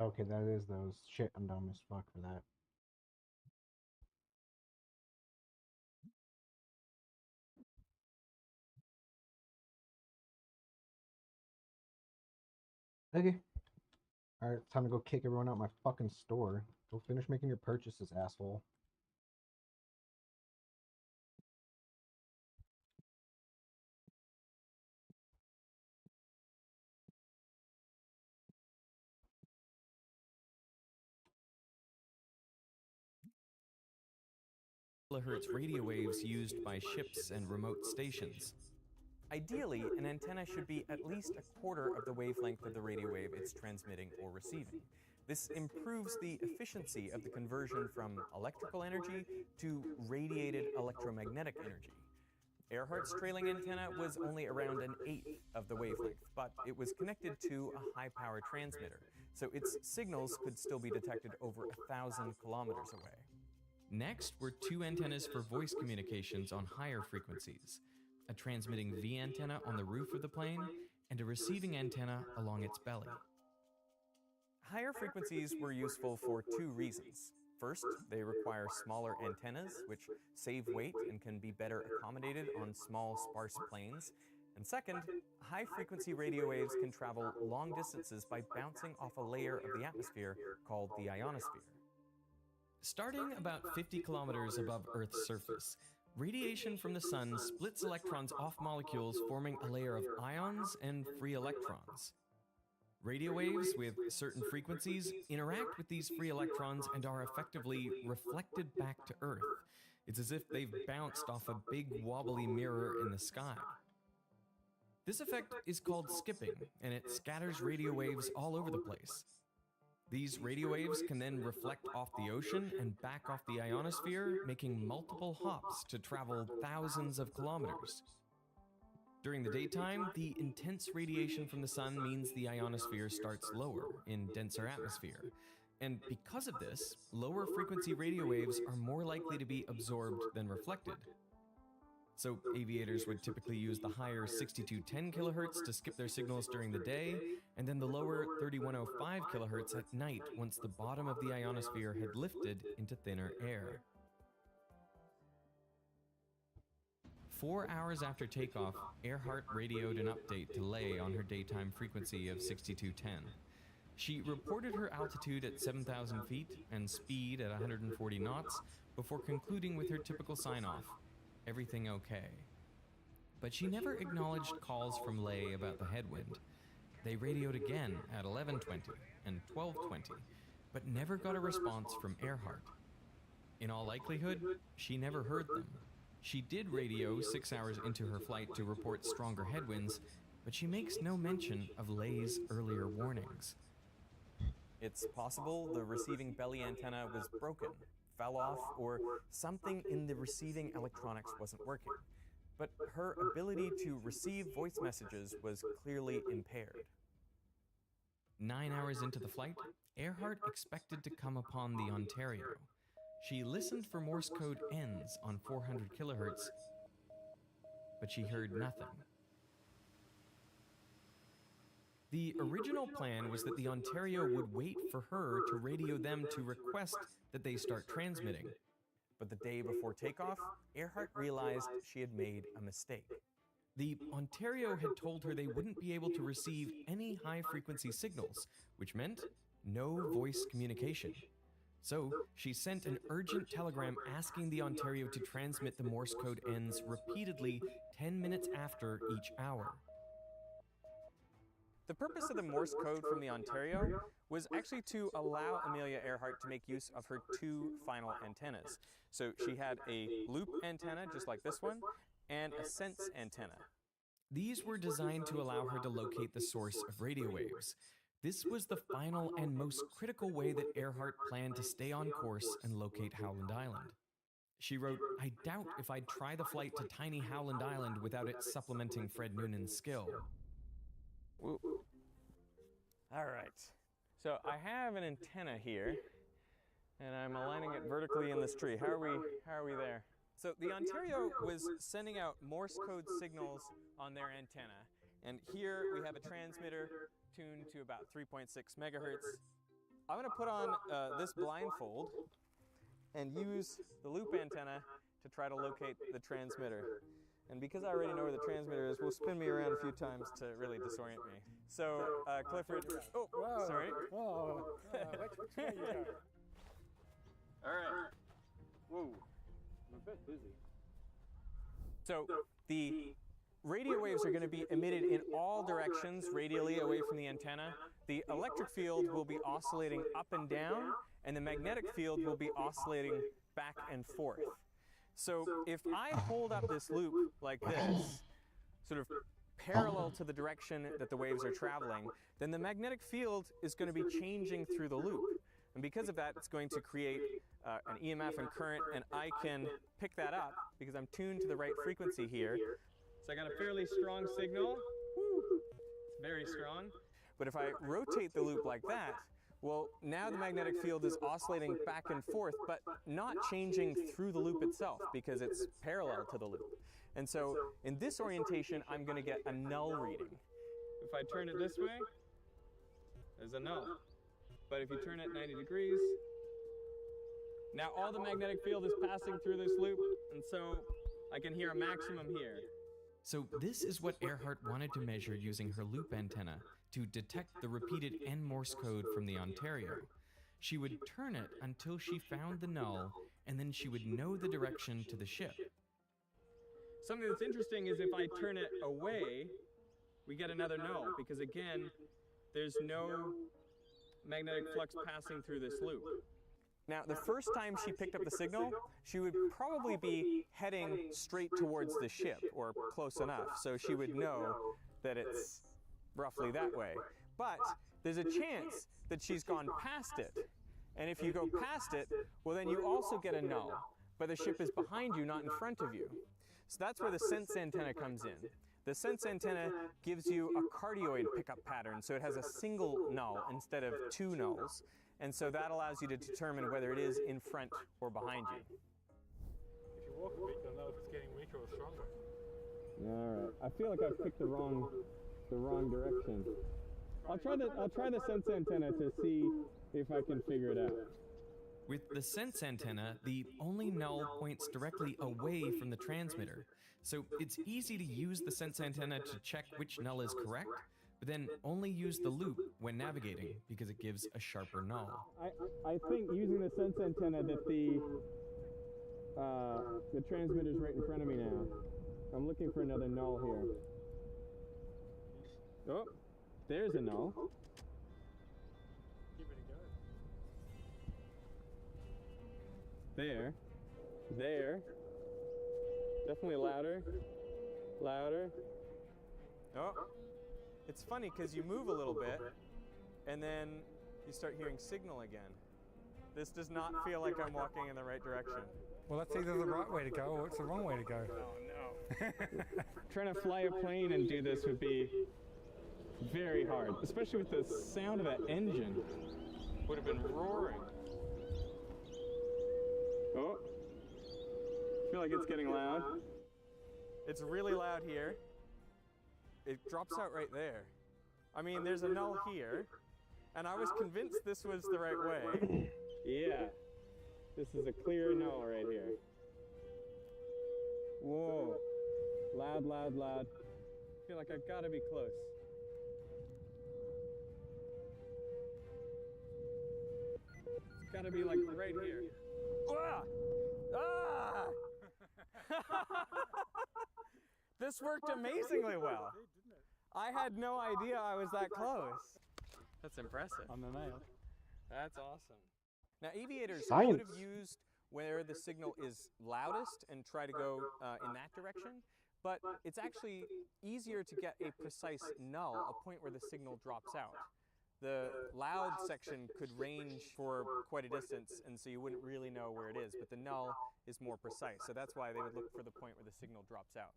Okay, that is those. Shit, I'm dumb as fuck for that. Okay. Alright, time to go kick everyone out my fucking store. Go finish making your purchases, asshole. Kilohertz radio waves used by ships and remote stations. Ideally, an antenna should be at least a quarter of the wavelength of the radio wave it's transmitting or receiving. This improves the efficiency of the conversion from electrical energy to radiated electromagnetic energy. Earhart's trailing antenna was only around an eighth of the wavelength, but it was connected to a high-power transmitter, so its signals could still be detected over 1,000 kilometers away. Next were 2 antennas for voice communications on higher frequencies, a transmitting V antenna on the roof of the plane, and a receiving antenna along its belly. Higher frequencies were useful for 2 reasons. First, they require smaller antennas, which save weight and can be better accommodated on small, sparse planes. And second, high-frequency radio waves can travel long distances by bouncing off a layer of the atmosphere called the ionosphere. Starting about 50 kilometers above Earth's surface, radiation from the sun splits electrons off molecules, forming a layer of ions and free electrons. Radio waves with certain frequencies interact with these free electrons and are effectively reflected back to Earth. It's as if they've bounced off a big wobbly mirror in the sky. This effect is called skipping, and it scatters radio waves all over the place. These radio waves can then reflect off the ocean and back off the ionosphere, making multiple hops to travel thousands of kilometers. During the daytime, the intense radiation from the sun means the ionosphere starts lower, in denser atmosphere. And because of this, lower frequency radio waves are more likely to be absorbed than reflected. So aviators would typically use the higher 6210 kilohertz to skip their signals during the day, and then the lower 3105 kilohertz at night once the bottom of the ionosphere had lifted into thinner air. 4 hours after takeoff, Earhart radioed an update to Lay on her daytime frequency of 6210. She reported her altitude at 7,000 feet and speed at 140 knots before concluding with her typical sign-off, everything okay. But she never acknowledged calls from Lay about the headwind. They radioed again at 11:20 and 12:20, but never got a response from Earhart. In all likelihood, she never heard them. She did radio 6 hours into her flight to report stronger headwinds, but she makes no mention of Lay's earlier warnings. It's possible the receiving belly antenna was broken, fell off, or something in the receiving electronics wasn't working. But her ability to receive voice messages was clearly impaired. 9 hours into the flight, Earhart expected to come upon the Ontario. She listened for Morse code Ns on 400 kilohertz, but she heard nothing. The original plan was that the Ontario would wait for her to radio them to request that they start transmitting. But the day before takeoff, Earhart realized she had made a mistake. The Ontario had told her they wouldn't be able to receive any high-frequency signals, which meant no voice communication. So she sent an urgent telegram asking the Ontario to transmit the Morse code Ns repeatedly 10 minutes after each hour. The purpose of the Morse code from the Ontario was actually to allow Amelia Earhart to make use of her two final antennas. So she had a loop antenna, just like this one, and a sense antenna. These were designed to allow her to locate the source of radio waves. This was the final and most critical way that Earhart planned to stay on course and locate Howland Island. She wrote, "I doubt if I'd try the flight to tiny Howland Island without it supplementing Fred Noonan's skill." Ooh. All right, so I have an antenna here, and I'm aligning it vertically in this tree. How are we there? So the Ontario was sending out Morse code signals on their antenna, and here we have a transmitter tuned to about 3.6 megahertz. I'm gonna put on this blindfold and use the loop antenna to try to locate the transmitter. And because I already know where the transmitter is, we'll spin me around a few times to really disorient me. So, Clifford, oh, Whoa, sorry. Whoa, which way you going? All right. Whoa, I'm a bit busy. So, the radio waves are going to be emitted in all directions radially away from the antenna. The electric field will be oscillating up and down, and the magnetic field will be oscillating back and forth. So if I hold up this loop like this, sort of parallel to the direction that the waves are traveling, then the magnetic field is going to be changing through the loop. And because of that, it's going to create an EMF and current, and I can pick that up because I'm tuned to the right frequency here. So I got a fairly strong signal. Woo. It's very strong. But if I rotate the loop like that, well, now the magnetic field is oscillating back and forth, but not changing through the loop itself because it's parallel to the loop. And so in this orientation, I'm going to get a null reading. If I turn it this way, there's a null. But if you turn it 90 degrees, now all the magnetic field is passing through this loop, and so I can hear a maximum here. So this is what Earhart wanted to measure using her loop antenna to detect the repeated N Morse code from the Ontario. She would turn it until she found the null, and then she would know the direction to the ship. Something that's interesting is if I turn it away, we get another null, because again, there's no magnetic flux passing through this loop. Now, the first time she picked up the signal, she would probably be heading straight towards the ship, or close enough, so she would know that it's roughly that way. But there's a chance that she's gone past it. And if you go past it, well, then you also get a null, but the ship is behind you, not in front of you. So that's where the sense antenna comes in. The sense antenna gives you a cardioid pickup pattern, so it has a single null instead of two nulls, and so that allows you to determine whether it is in front or behind you. If you walk a bit, you'll know if it's getting weaker or stronger. All right. I feel like I've picked the wrong direction. I'll try the sense antenna to see if I can figure it out. With the sense antenna, the only null points directly away from the transmitter. So it's easy to use the sense antenna to check which null is correct, but then only use the loop when navigating because it gives a sharper null. I think using the sense antenna that the transmitter's right in front of me now. I'm looking for another null here. Oh, there's a null. Give it a go. There. Definitely louder. Oh, it's funny because you move a little bit and then you start hearing signal again. This does not feel like I'm walking in the right direction. Well, that's either the right way to go or it's the wrong way to go. Oh no. Trying to fly a plane and do this would be very hard, especially with the sound of that engine. Would have been roaring. Oh, I feel like it's getting loud. It's really loud here. It drops out right there. I mean, there's a null here, and I was convinced this was the right way. Yeah, this is a clear null right here. Whoa, loud. I feel like I've got to be close. It's got to be like right here. Ah! This worked amazingly well. I had no idea I was that close. That's impressive. On the nail. That's awesome. Now, aviators Science. could have used where the signal is loudest and try to go in that direction, but it's actually easier to get a precise null, a point where the signal drops out. The loud section could range for quite a distance, and so you wouldn't really know where it is, but the null is more precise, so that's why they would look for the point where the signal drops out.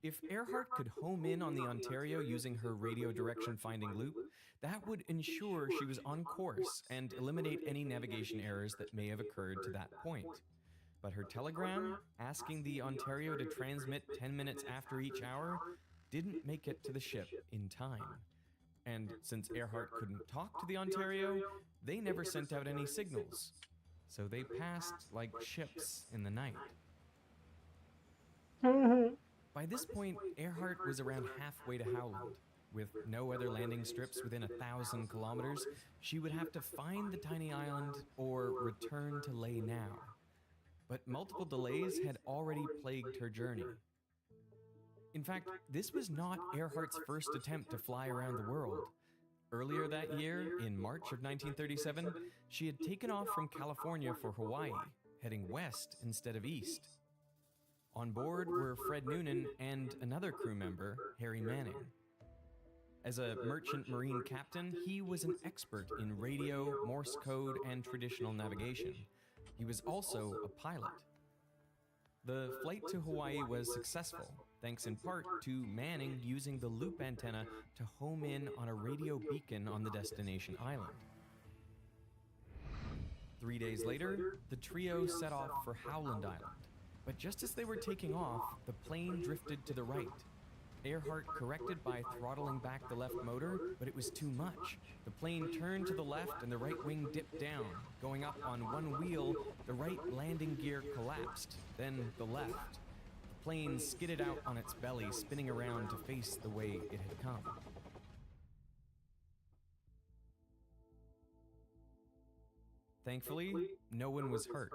If Earhart could home in on the Ontario using her radio direction finding loop, that would ensure she was on course and eliminate any navigation errors that may have occurred to that point. But her telegram, asking the Ontario to transmit 10 minutes after each hour, didn't make it to the ship in time. And since Earhart couldn't talk to the Ontario, they never sent out any signals. So they passed like ships in the night. By this point, Earhart was around halfway to Howland. With no other landing strips within 1,000 kilometers, she would have to find the tiny island or return to Ley now. But multiple delays had already plagued her journey. In fact, this was not Earhart's first attempt to fly around the world. Earlier that year, in March of 1937, she had taken off from California for Hawaii, heading west instead of east. On board were Fred Noonan and another crew member, Harry Manning. As a merchant marine captain, he was an expert in radio, Morse code, and traditional navigation. He was also a pilot. The flight to Hawaii was successful, thanks in part to Manning using the loop antenna to home in on a radio beacon on the destination island. 3 days later, the trio set off for Howland Island. But just as they were taking off, the plane drifted to the right. Earhart corrected by throttling back the left motor, but it was too much. The plane turned to the left and the right wing dipped down. Going up on one wheel, the right landing gear collapsed, then the left. The plane skidded out on its belly, spinning around to face the way it had come. Thankfully, no one was hurt,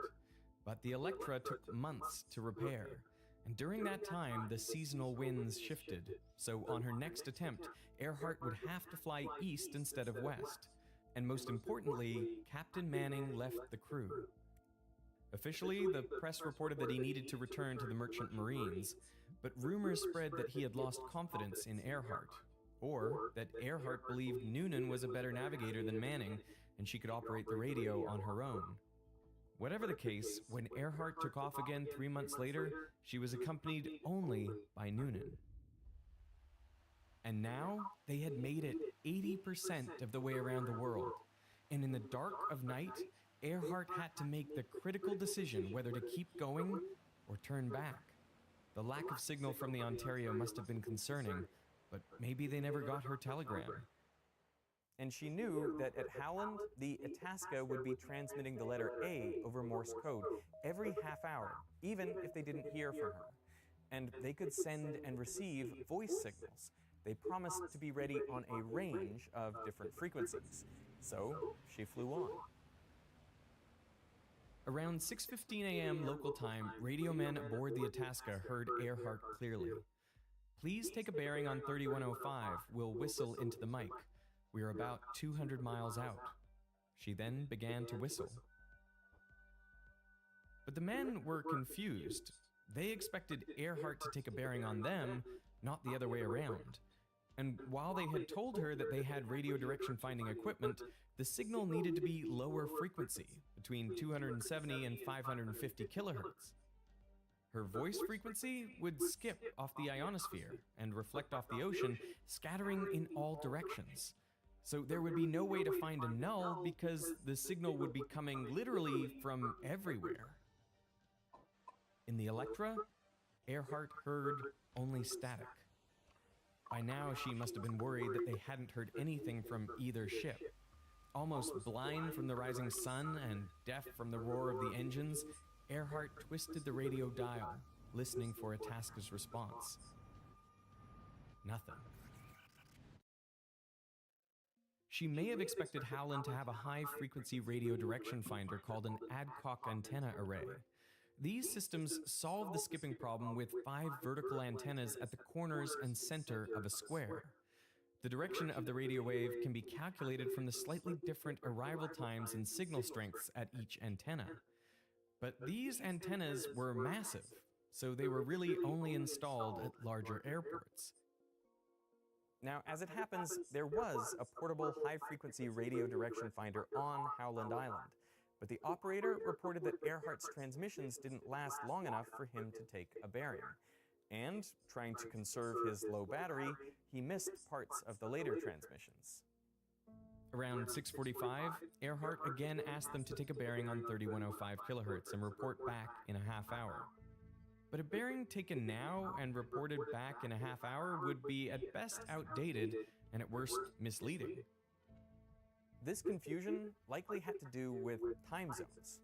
but the Electra took months to repair. And during that time, the seasonal winds shifted, so on her next attempt, Earhart would have to fly east instead of west. And most importantly, Captain Manning left the crew. Officially, the press reported that he needed to return to the Merchant Marines, but rumors spread that he had lost confidence in Earhart, or that Earhart believed Noonan was a better navigator than Manning, and she could operate the radio on her own. Whatever the case, when Earhart took off again 3 months later, she was accompanied only by Noonan. And now they had made it 80% of the way around the world. And in the dark of night, Earhart had to make the critical decision whether to keep going or turn back. The lack of signal from the Ontario must have been concerning, but maybe they never got her telegram. And she knew that at Howland, the Itasca would be transmitting the letter A over Morse code every half hour, even if they didn't hear from her. And they could send and receive voice signals. They promised to be ready on a range of different frequencies. So she flew on. Around 6:15 a.m. local time, radio men aboard the Itasca heard Earhart clearly. Please take a bearing on 3105. We'll whistle into the mic. We are about 200 miles out. She then began to whistle. But the men were confused. They expected Earhart to take a bearing on them, not the other way around. And while they had told her that they had radio direction finding equipment, the signal needed to be lower frequency, between 270 and 550 kilohertz. Her voice frequency would skip off the ionosphere and reflect off the ocean, scattering in all directions. So there would be no way to find a null because the signal would be coming literally from everywhere. In the Electra, Earhart heard only static. By now, she must have been worried that they hadn't heard anything from either ship. Almost blind from the rising sun and deaf from the roar of the engines, Earhart twisted the radio dial, listening for Itasca's response. Nothing. She may have expected Howland to have a high-frequency radio direction finder called an Adcock antenna array. These systems solve the skipping problem with 5 vertical antennas at the corners and center of a square. The direction of the radio wave can be calculated from the slightly different arrival times and signal strengths at each antenna. But these antennas were massive, so they were really only installed at larger airports. Now, as it happens, there was a portable high-frequency radio direction finder on Howland Island, but the operator reported that Earhart's transmissions didn't last long enough for him to take a bearing. And, trying to conserve his low battery, he missed parts of the later transmissions. Around 6:45, Earhart again asked them to take a bearing on 3105 kilohertz and report back in a half hour. But a bearing taken now and reported back in a half hour would be at best outdated and at worst misleading. This confusion likely had to do with time zones.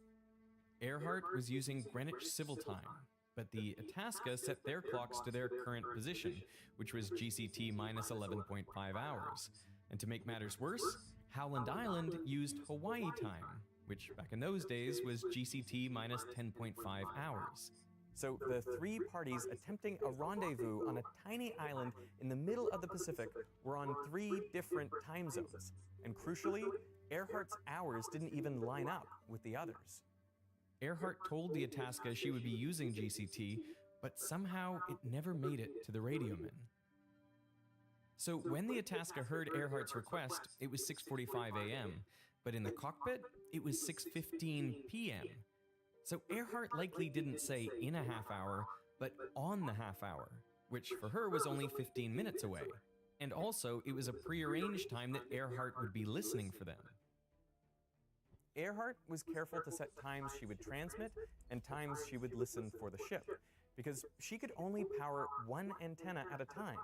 Earhart was using Greenwich Civil Time, but the Itasca set their clocks to their current position, which was GCT minus 11.5 hours. And to make matters worse, Howland Island used Hawaii time, which back in those days was GCT minus 10.5 hours. So the 3 parties attempting a rendezvous on a tiny island in the middle of the Pacific were on 3 different time zones. And crucially, Earhart's hours didn't even line up with the others. Earhart told the Itasca she would be using GCT, but somehow it never made it to the radioman. So when the Itasca heard Earhart's request, it was 6:45 a.m., but in the cockpit, it was 6:15 p.m. So Earhart likely didn't say in a half hour, but on the half hour, which for her was only 15 minutes away. And also, it was a prearranged time that Earhart would be listening for them. Earhart was careful to set times she would transmit and times she would listen for the ship, because she could only power 1 antenna at a time,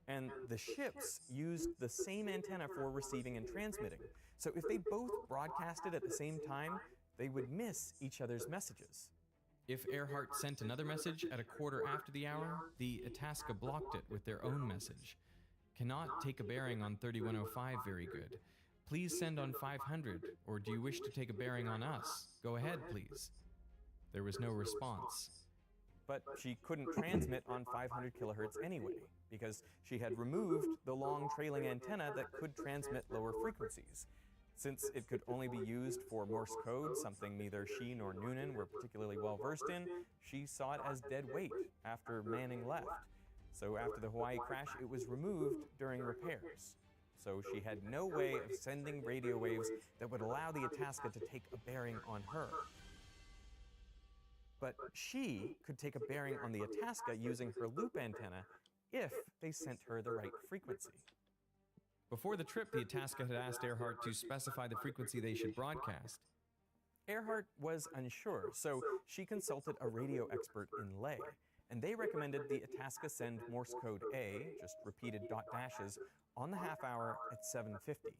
and the ships used the same antenna for receiving and transmitting. So if they both broadcasted at the same time, they would miss each other's messages. If Earhart sent another message at a quarter after the hour, the Itasca blocked it with their own message. Cannot take a bearing on 3105 very good. Please send on 500, or do you wish to take a bearing on us? Go ahead, please. There was no response. But she couldn't transmit on 500 kilohertz anyway, because she had removed the long trailing antenna that could transmit lower frequencies. Since it could only be used for Morse code, something neither she nor Noonan were particularly well versed in, she saw it as dead weight after Manning left. So after the Hawaii crash, it was removed during repairs. So she had no way of sending radio waves that would allow the Itasca to take a bearing on her. But she could take a bearing on the Itasca using her loop antenna if they sent her the right frequency. Before the trip, the Itasca had asked Earhart to specify the frequency they should broadcast. Earhart was unsure, so she consulted a radio expert in Leh, and they recommended the Itasca send Morse code A, just repeated dot dashes, on the half hour at 7:50.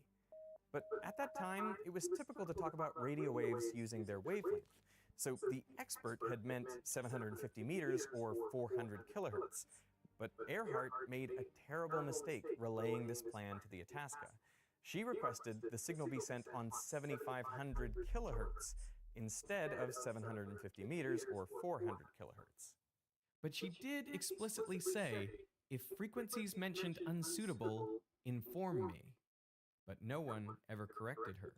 But at that time, it was typical to talk about radio waves using their wavelength. So the expert had meant 750 meters or 400 kilohertz. But Earhart made a terrible mistake relaying this plan to the Itasca. She requested the signal be sent on 7,500 kilohertz instead of 750 meters or 400 kilohertz. But she did explicitly say, if frequencies mentioned unsuitable, inform me. But no one ever corrected her.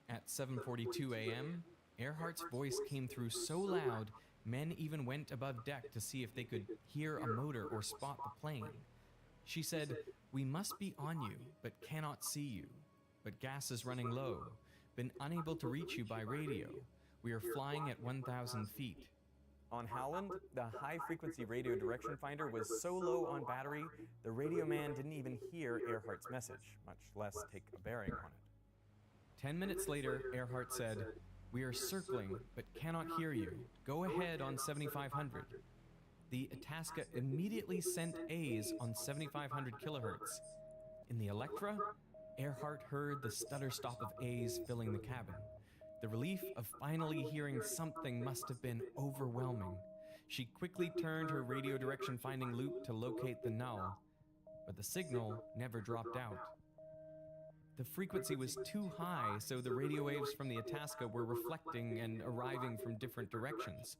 At 7:42 a.m., Earhart's voice came through so loud, men even went above deck to see if they could hear a motor or spot the plane. She said, "We must be on you, but cannot see you. But gas is running low. Been unable to reach you by radio. We are flying at 1,000 feet." On Howland, the high-frequency radio direction finder was so low on battery, the radio man didn't even hear Earhart's message, much less take a bearing on it. 10 minutes later, Earhart said, "We are circling, but cannot hear you. Go ahead on 7,500. The Itasca immediately sent A's on 7,500 kilohertz. In the Electra, Earhart heard the stutter-stop of A's filling the cabin. The relief of finally hearing something must have been overwhelming. She quickly turned her radio direction finding loop to locate the null, but the signal never dropped out. The frequency was too high, so the radio waves from the Itasca were reflecting and arriving from different directions.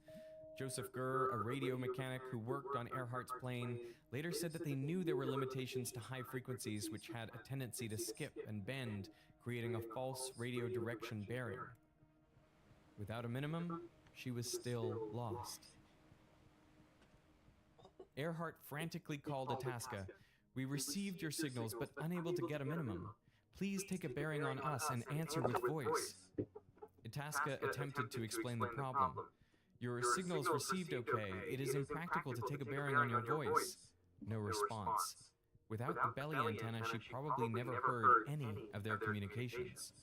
Joseph Gurr, a radio mechanic who worked on Earhart's plane, later said that they knew there were limitations to high frequencies which had a tendency to skip and bend, creating a false radio direction bearing. Without a minimum, she was still lost. Earhart frantically called Itasca. "We received your signals, but unable to get a minimum. Please take a bearing on us and answer with voice." Itasca attempted to explain the problem. "Your signals received okay. It is impractical to take a bearing on your voice." No response. Without the belly antenna, she probably never heard any of their communications.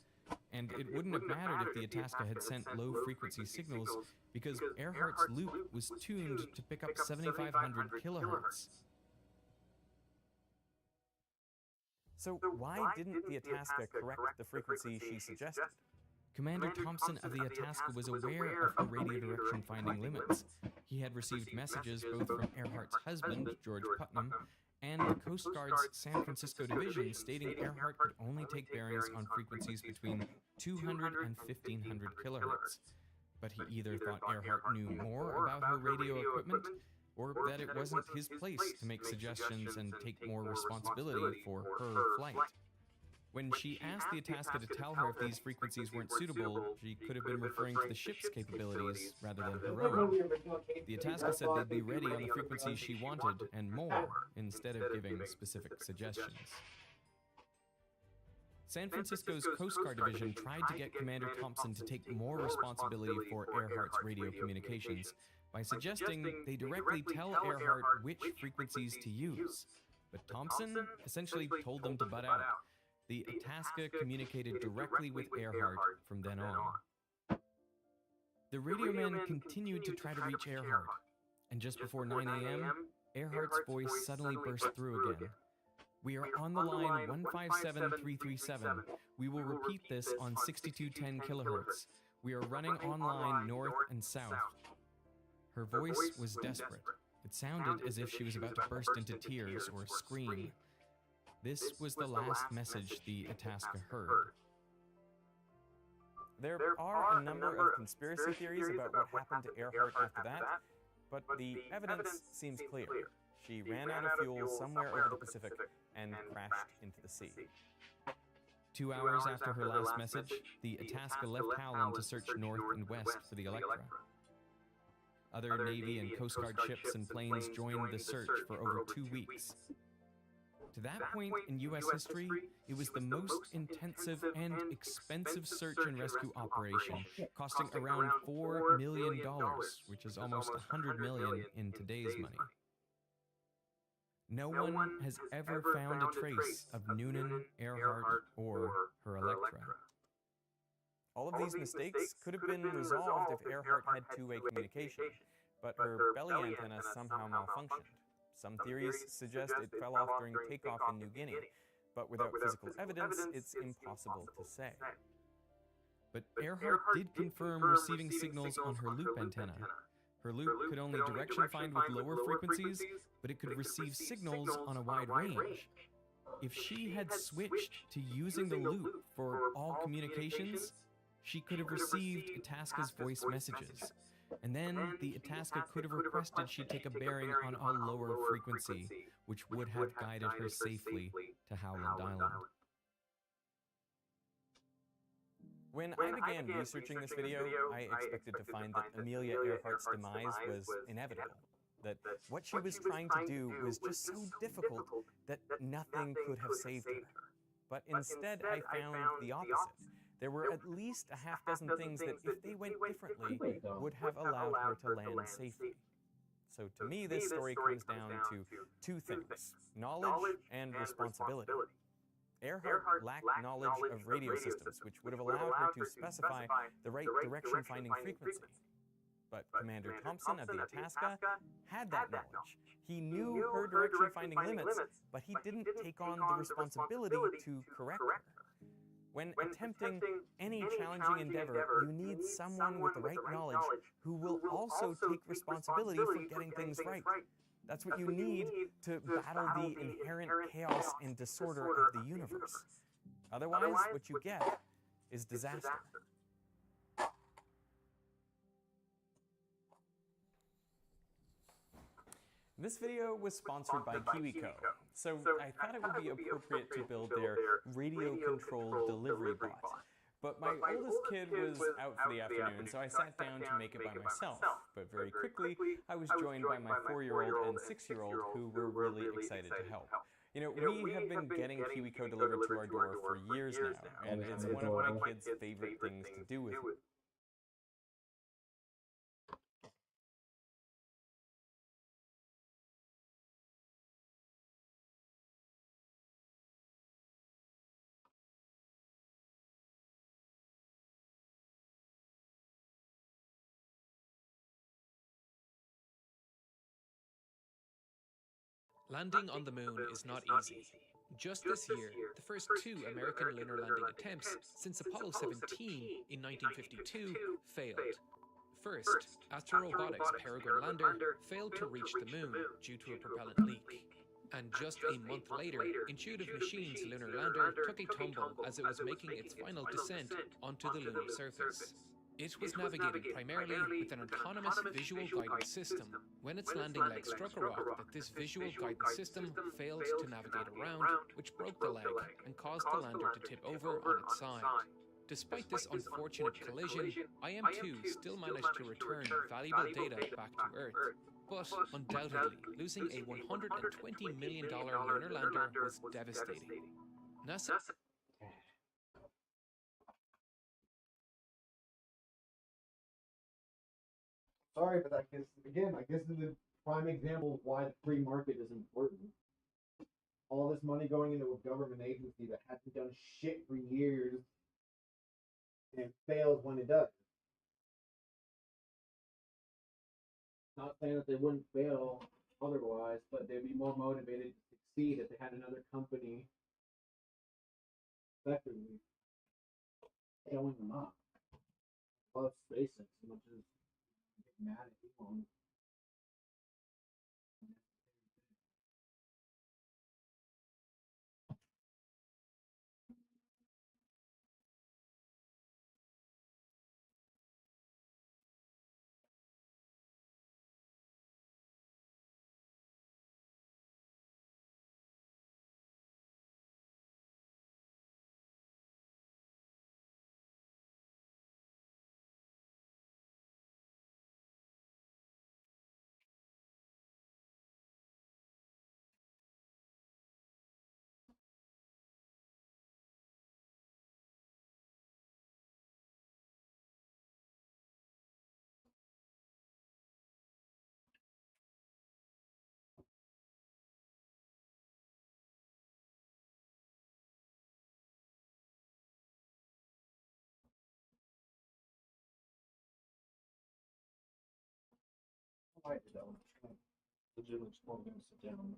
And it wouldn't have mattered if the Itasca had sent low-frequency signals, because Earhart's loop was tuned to pick up 7,500 kilohertz. So why didn't the Itasca correct the frequency she suggested? Commander Thompson of the Itasca was aware of her radio direction finding limits. He had received messages both from Earhart's husband, George Putnam, and the Coast Guard's San Francisco division stating Earhart could only take bearings on frequencies between 200 and 1,500 kilohertz. But he either thought Earhart knew more about her radio equipment, or that it wasn't his place to make suggestions and take more responsibility for her flight. When she asked the Itasca to tell her if these frequencies weren't suitable, she could have been referring to the ship's capabilities rather than her own. The Itasca said they'd be ready on the frequencies she wanted and more, instead of giving specific suggestions. San Francisco's Coast Guard Division tried to get Commander Thompson to take more responsibility for Earhart's radio communications by suggesting they directly tell Earhart which frequencies to use. But Thompson essentially told them to butt out. The Itasca communicated directly with Earhart from then on. The radio man continued to try to reach Earhart, and just before 9 a.m., Earhart's voice suddenly burst through again. "We are on the line 157337. We will repeat this on 6210 kilohertz. We are running online north and south." Her voice was desperate. It sounded as if she was about to burst into tears or scream. This was the last message the Itasca heard. There are a number of conspiracy theories about what happened to Earhart after that, but the evidence seems clear. She ran out of fuel somewhere over the Pacific and crashed into the sea. 2 hours after her last message, the Itasca left Howland to search north and west for the Electra. Other Navy and Coast Guard ships and planes joined the search for over 2 weeks. To that point in U.S. history, it was the most intensive and expensive search and rescue operation, costing around $4 million, which is almost $100 million in today's money. No one has ever found a trace of Noonan, Earhart, or her Electra. All of these mistakes could have been resolved if Earhart had two-way communication, but her belly antenna somehow malfunctioned. Some theories suggest it fell off during takeoff in New Guinea, but without physical evidence, it's impossible to say. But Earhart did confirm receiving signals on her loop antenna. Her loop could only direction find with lower frequencies, but it could receive signals on a wide range. If she had switched to using the loop for all communications, she could have received Itasca's voice messages. And then the Itasca could have requested she take a bearing on a lower frequency, which would have guided her safely to Howland Island. When I began researching this video, I expected to find that Amelia Earhart's demise was inevitable, that what she was trying to do was just so difficult that nothing could have saved her. But instead, I found the opposite. There were at least a half dozen things that, if they went differently, would have allowed her to land safely. So to me, this story comes down to two things: knowledge and responsibility. Earhart lacked knowledge of radio systems, which would have allowed her to specify the right direction-finding frequency. But Commander Thompson of the Itasca had that knowledge. He knew her direction-finding limits, but he didn't take on the responsibility to correct her. When attempting any challenging endeavor, you need someone with the right knowledge who will also take responsibility for getting things right. That's what you need to battle the inherent chaos and disorder of the universe. Otherwise, what you get is disaster. This video was sponsored by KiwiCo, so I thought it would be appropriate to build their radio-controlled delivery bot. But my oldest kid was out for the afternoon, so I sat down to make it by myself. But very quickly, I was joined by my 4-year-old and 6-year-old who were really excited to help. You know, we have been getting KiwiCo delivered to our door for years now, and it's one of my kids' favorite things to do with it. Landing on the moon is not easy. Just this year, the first 2 American lunar landing attempts since Apollo 17 in 1952 failed. First, Astro Robotics' Peregrine lander failed to reach the moon due to a propellant leak. And just a month later, Intuitive Machines' lunar lander took a tumble as it was making its final descent onto the lunar surface. It was navigated primarily with an autonomous visual guidance system. When its landing leg struck a rock that this visual guidance system failed to navigate around, which broke the leg and caused the lander to tip over on its side. Despite this unfortunate collision, IM-2 still managed to return valuable data back to Earth. But undoubtedly, losing a $120 million lunar lander was devastating. NASA Sorry, but I guess this is a prime example of why the free market is important. All this money going into a government agency that hasn't done shit for years and fails when it does. Not saying that they wouldn't fail otherwise, but they'd be more motivated to succeed if they had another company effectively scaling them up. I love SpaceX as much as I get mad at Elon. quiet though. I'm just gonna legitimately just going to sit down.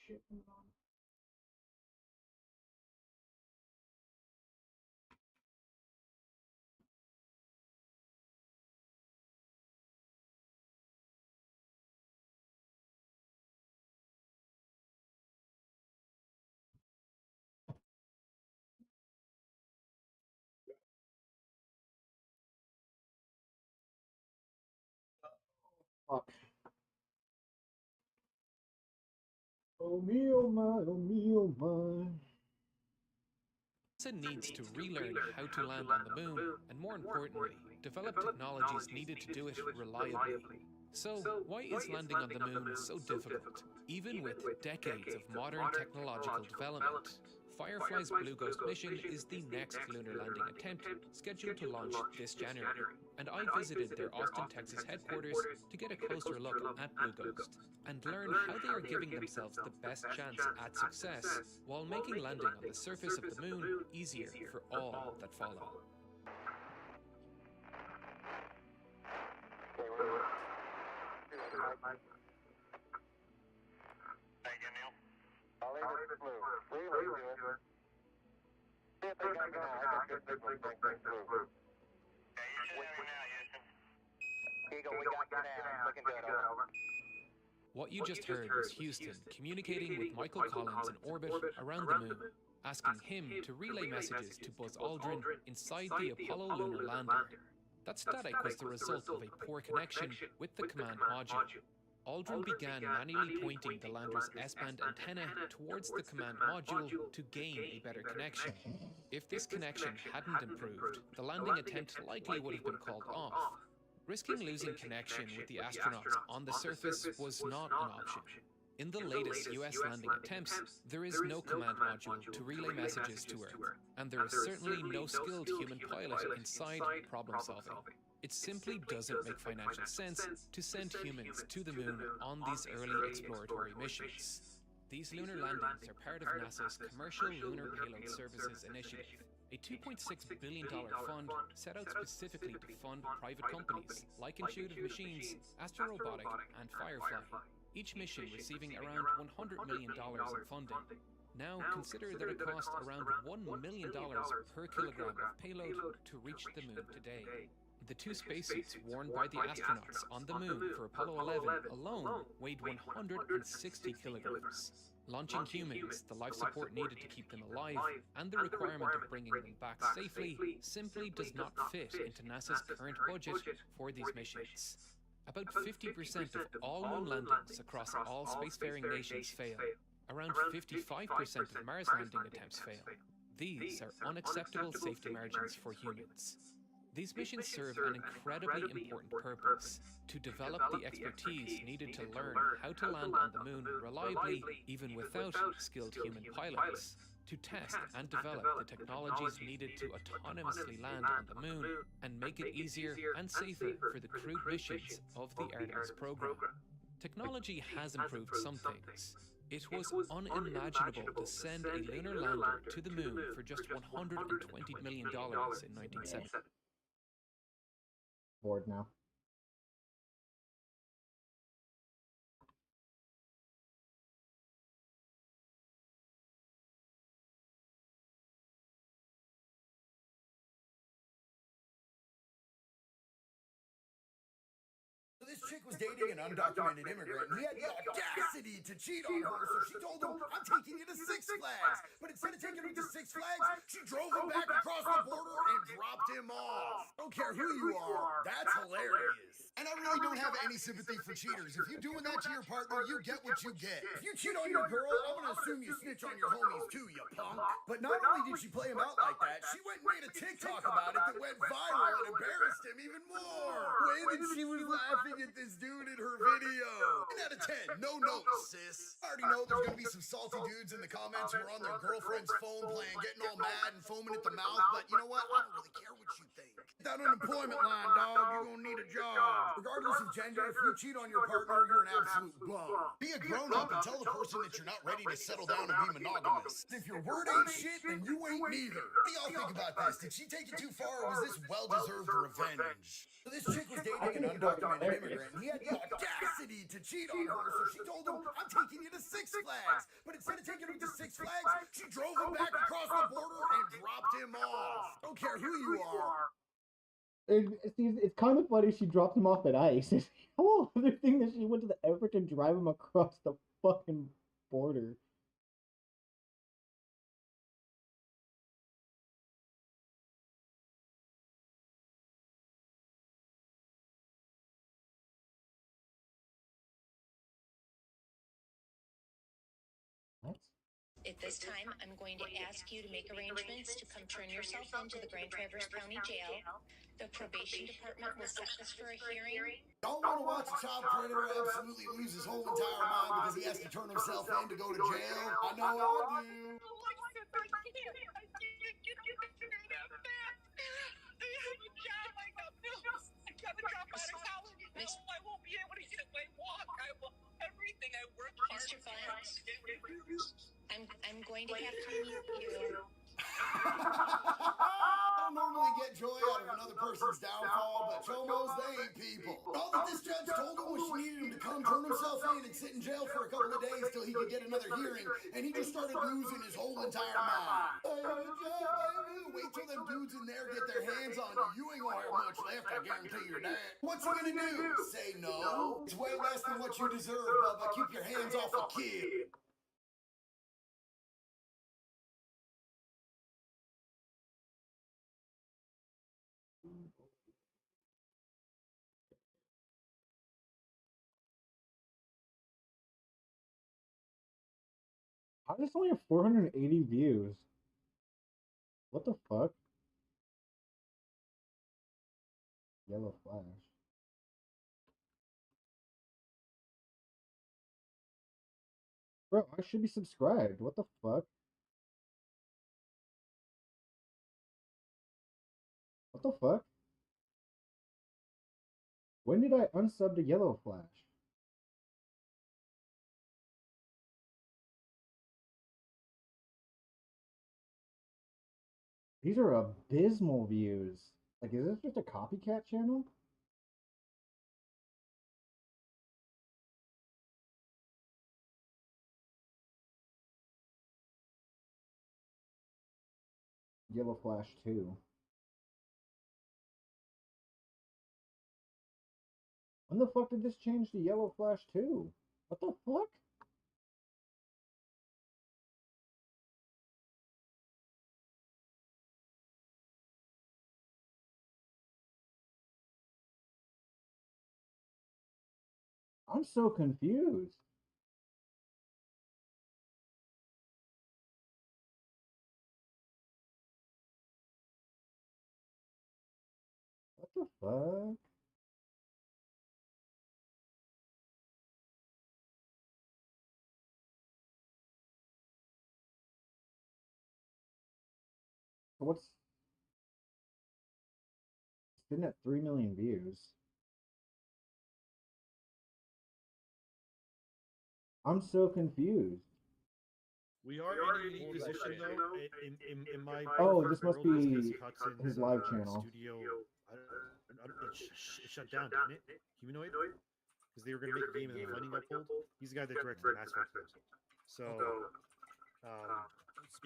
Shit going on. Fuck. Oh me, oh my, oh me, oh my. NASA needs to relearn how to land on the moon, and more importantly, develop technologies needed to do it reliably. So, why is landing on the moon so difficult, even with decades of modern technological development? Firefly's Blue Ghost mission is the next lunar landing attempt, scheduled to launch this January, and I visited their Austin, Texas headquarters to get a closer look at Blue Ghost and learn how they are giving themselves the best chance at success while making landing on the surface of the moon easier for all that follow. What you just heard was Houston communicating with Michael Collins in orbit around the moon, asking him to relay messages to Buzz Aldrin inside the Apollo lunar lander. That static was the result of a poor connection with the command module. Aldrin began manually pointing the lander's S-band antenna towards the command module to gain a better connection. If this connection hadn't improved, the landing attempt likely would have been called off. Risking losing connection with the astronauts on the surface was not an option. In the latest US landing attempts, there is no command module to relay messages to Earth, and there is certainly no skilled human pilot inside problem solving. It simply doesn't make financial sense to send humans to the moon on these early exploratory missions. These lunar landings are part of NASA's Commercial Lunar Payload Services Initiative, a $2.6 billion fund set out specifically to fund private companies like Intuitive Machines, Astro Robotic, and Firefly, each mission receiving around $100 million in funding. Now consider that it cost around $1 million per kilogram of payload to reach the moon today. The two spacesuits worn by the astronauts on the moon for Apollo 11 alone weighed 160 kilograms. Launching humans, the life support needed to keep them alive, and the requirement of bringing them back safely simply does not fit into NASA's current budget for these missions. About 50% of all moon landings across all spacefaring nations fail. Around 55% of Mars landing attempts fail. These are unacceptable safety margins for humans. These missions serve an incredibly important purpose: to develop the expertise needed to learn how to land on the moon reliably, even without skilled human pilots. to test and develop the technologies needed to autonomously land on the moon and make it easier and safer for the crewed missions of the Artemis program. Technology has improved some things. It was unimaginable to send a lunar lander to the moon for just $120 million in 1970. Bored now. So this chick was dating an undocumented immigrant, and he had the audacity to cheat on her, so she told him, I'm taking you to Six Flags. But instead of taking him to Six Flags, she drove him back across the border and dropped him off. I don't care who you are, that's hilarious. And I really don't have any sympathy for cheaters. If you're doing that to your partner, you get what you get. If you cheat on your girl, I'm gonna assume you snitch on your homies too, you punk. But not only did she play him out like that, she went and made a TikTok about it that went viral and embarrassed him even more. Way that she was laughing at this dude in her video. 10 out of 10, no notes, sis. I already know there's gonna be some salty dudes in the comments who are on their girlfriend's phone playing, getting all mad and foaming at the mouth, but you know what? I don't really care what you think. Get that unemployment line, dog. You're gonna need a job. Regardless of gender, if you cheat on your partner, you're an absolute bum. Be a grown-up and tell the person that you're not ready to settle down and be monogamous. If your word ain't shit, then you ain't neither. What do y'all think about this? Did she take it too far, or was this well-deserved revenge? So this chick was dating an undocumented immigrant, and he had the audacity to cheat on her, so she told him, I'm taking you to Six Flags. But instead of taking him to Six Flags, she drove him back across the border and dropped him off. I don't care who you are. It's kind of funny she dropped him off at ice. It's the whole other thing that she went to the effort to drive him across the fucking border. What? At this time, I'm going to ask you to make arrangements to come turn yourself into the Grand Traverse County Jail. The probation department will set this for a hearing. Y'all want to watch a child predator absolutely lose his whole entire mind because he has to turn himself in to go to jail? I know I do. Mr. Files, I'm going to have to mute you. I don't normally get joy out of another person's downfall, but chomos, they ain't people. All that this judge told him was she needed him to come turn himself in and sit in jail for a couple of days till he could get another hearing, and he just started losing his whole entire mind. Wait till them dudes in there get their hands on you. You ain't gonna have much left, I guarantee you that. What's he gonna do? Say no? It's way less than what you deserve, Bubba. Keep your hands off a kid. How does this only have 480 views? What the fuck? Yellow Flash. Bro, I should be subscribed. What the fuck? What the fuck? When did I unsub to Yellow Flash? These are abysmal views. Like, is this just a copycat channel? Yellow Flash 2. When the fuck did this change to Yellow Flash 2? What the fuck? I'm so confused. What the fuck? So what's it's sitting at 3 million views? I'm so confused. We are in a unique position though. In my Oh, perfect this must world, be Casey Hudson's his live channel. studio. It shut down, didn't it? Humanoid, because they were going to make a game and the funding got pulled. He's the guy that directed the Mass Effect games. So,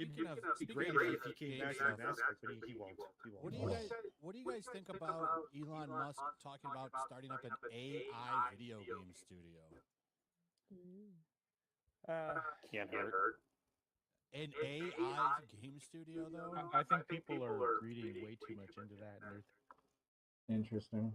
it'd be great if he came back to do Mass Effect, but he won't. He won't. What do you guys think about Elon Musk talking about starting up an AI video game studio? Can't hurt. An AI game studio, though? I think people are reading way too much into that, and they're Interesting.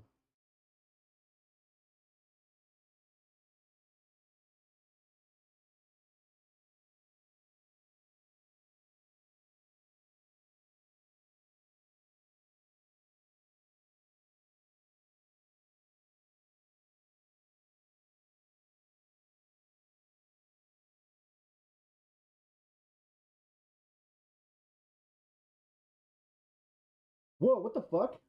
Whoa, what the fuck?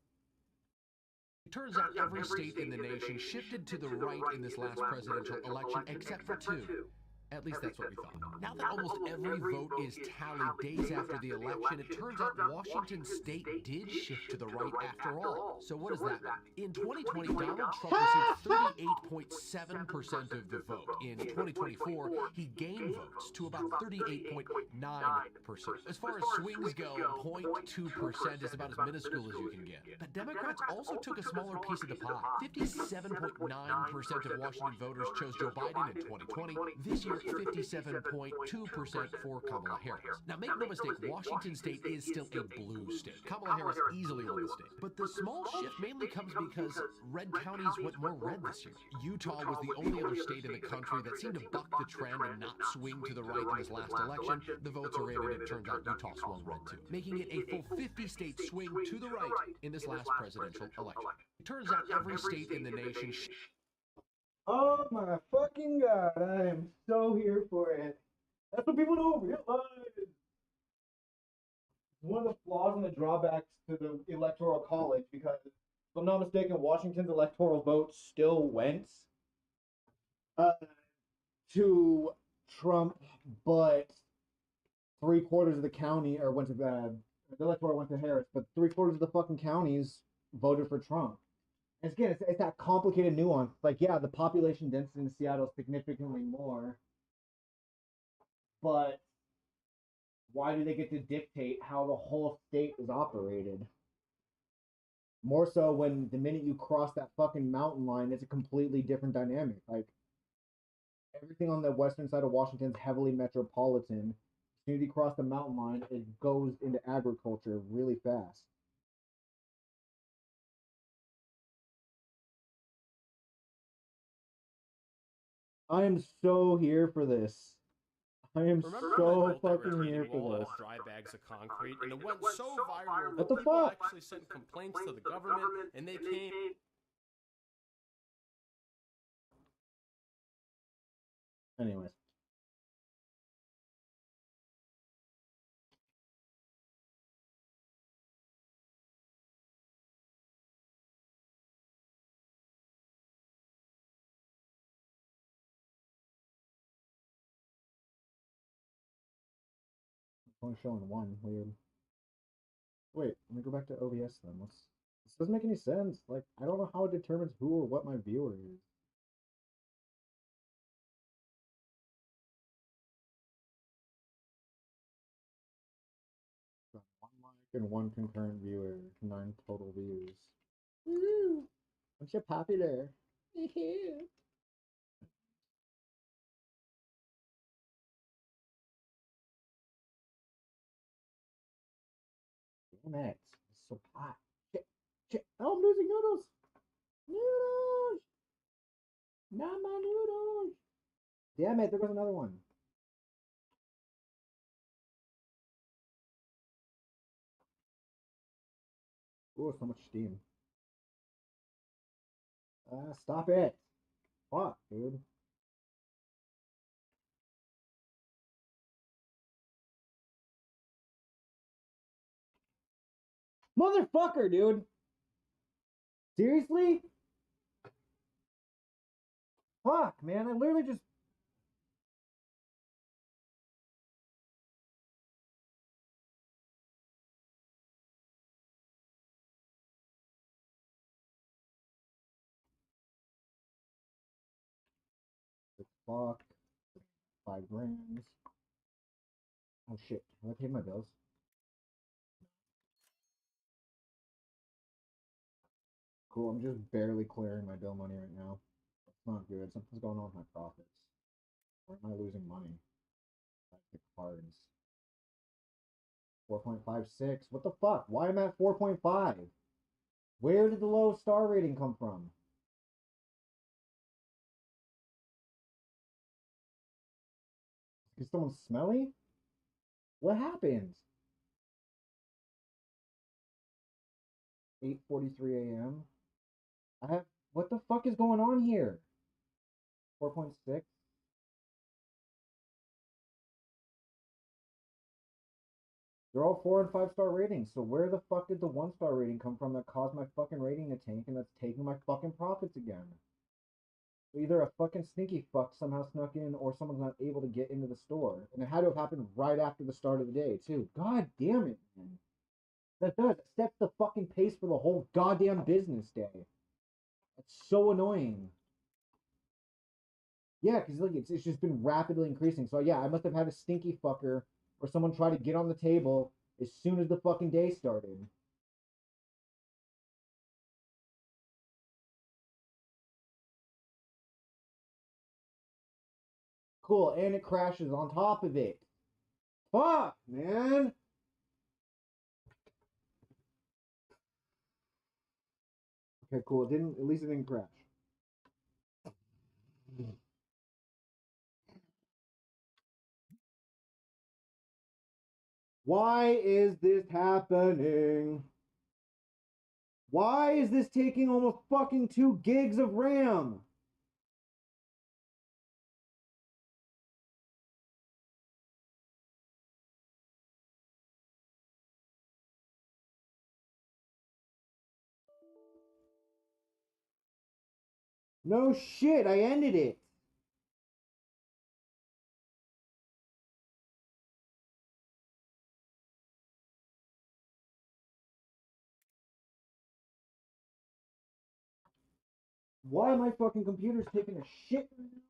It turns out every state in the nation shifted to the right in this last presidential election except for two. At least that's what we thought. Now that almost every vote is tallied days after the election, it turns out Washington state did shift to the right after all. So what does that mean? In 2020, Donald Trump received 38.7% of the vote. In 2024, he gained votes to about 38.9%. As far as swings go, 0.2% is about as minuscule as you can get. But Democrats also took a smaller piece of the pie. 57.9% of Washington voters chose Joe Biden in 2020. This year, 57.2% for Kamala Harris. Now, make no mistake, Washington state is still a blue state. Kamala Harris easily won the state. But the small shift mainly comes because red counties went more red this year. Utah was the only other state in the country that seemed to buck the trend and not swing to the right in this last election. The votes are in, and it turns out Utah swung red too, making it a full 50-state swing to the right in this last presidential election. It turns out every state in the nation... Oh my fucking god, I am so here for it. That's what people don't realize. One of the flaws and the drawbacks to the electoral college, because if I'm not mistaken, Washington's electoral vote still went to Trump, but 3/4 of the county, or went to the electoral went to Harris, but 3/4 of the fucking counties voted for Trump. And again, it's that complicated nuance. Like, yeah, the population density in Seattle is significantly more, but why do they get to dictate how the whole state is operated? More so when the minute you cross that fucking mountain line, it's a completely different dynamic. Like, everything on the western side of Washington is heavily metropolitan. As soon as you cross the mountain line, it goes into agriculture really fast. I am so here for this. I am so fucking here for this. Dry bags of concrete, and it went so viral What that the people fuck? actually sent complaints to the government, and they came. Anyways. Only showing one. Weird. Wait, let me go back to OBS then. This doesn't make any sense. Like, I don't know how it determines who or what my viewer is. Got 1 like and 1 concurrent viewer, 9 total views. Woo! I'm so popular. Damn it. It's so hot. Shit. Shit. Oh, I'm losing noodles. Noodles. Not my noodles. Damn it. There goes another one. Oh, so much steam. Stop it. Fuck, dude. Motherfucker, dude. Seriously? Fuck, man. I literally just... Fuck. 5 grams. Oh shit. Have I paid my bills? Cool. I'm just barely clearing my bill money right now. It's not good. Something's going on with my profits. Why am I losing money? I pick cards. 4.56. What the fuck? Why am I at 4.5? Where did the low star rating come from? Is someone smelly? What happened? 8:43 a.m. I have... What the fuck is going on here? 4.6? They're all 4 and 5-star ratings, so where the fuck did the 1-star rating come from that caused my fucking rating to tank and that's taking my fucking profits again? So either a fucking sneaky fuck somehow snuck in or someone's not able to get into the store. And it had to have happened right after the start of the day, too. God damn it, man. That does. It sets the fucking pace for the whole goddamn business day. That's so annoying. Yeah, because like it's just been rapidly increasing. So yeah, I must have had a stinky fucker or someone try to get on the table as soon as the fucking day started. Cool, and it crashes on top of it. Fuck, man. Okay, cool. It didn't. At least it didn't crash. Why is this happening? Why is this taking almost fucking 2 gigs of RAM? No shit, I ended it. Why my fucking computer's taking a shit right now?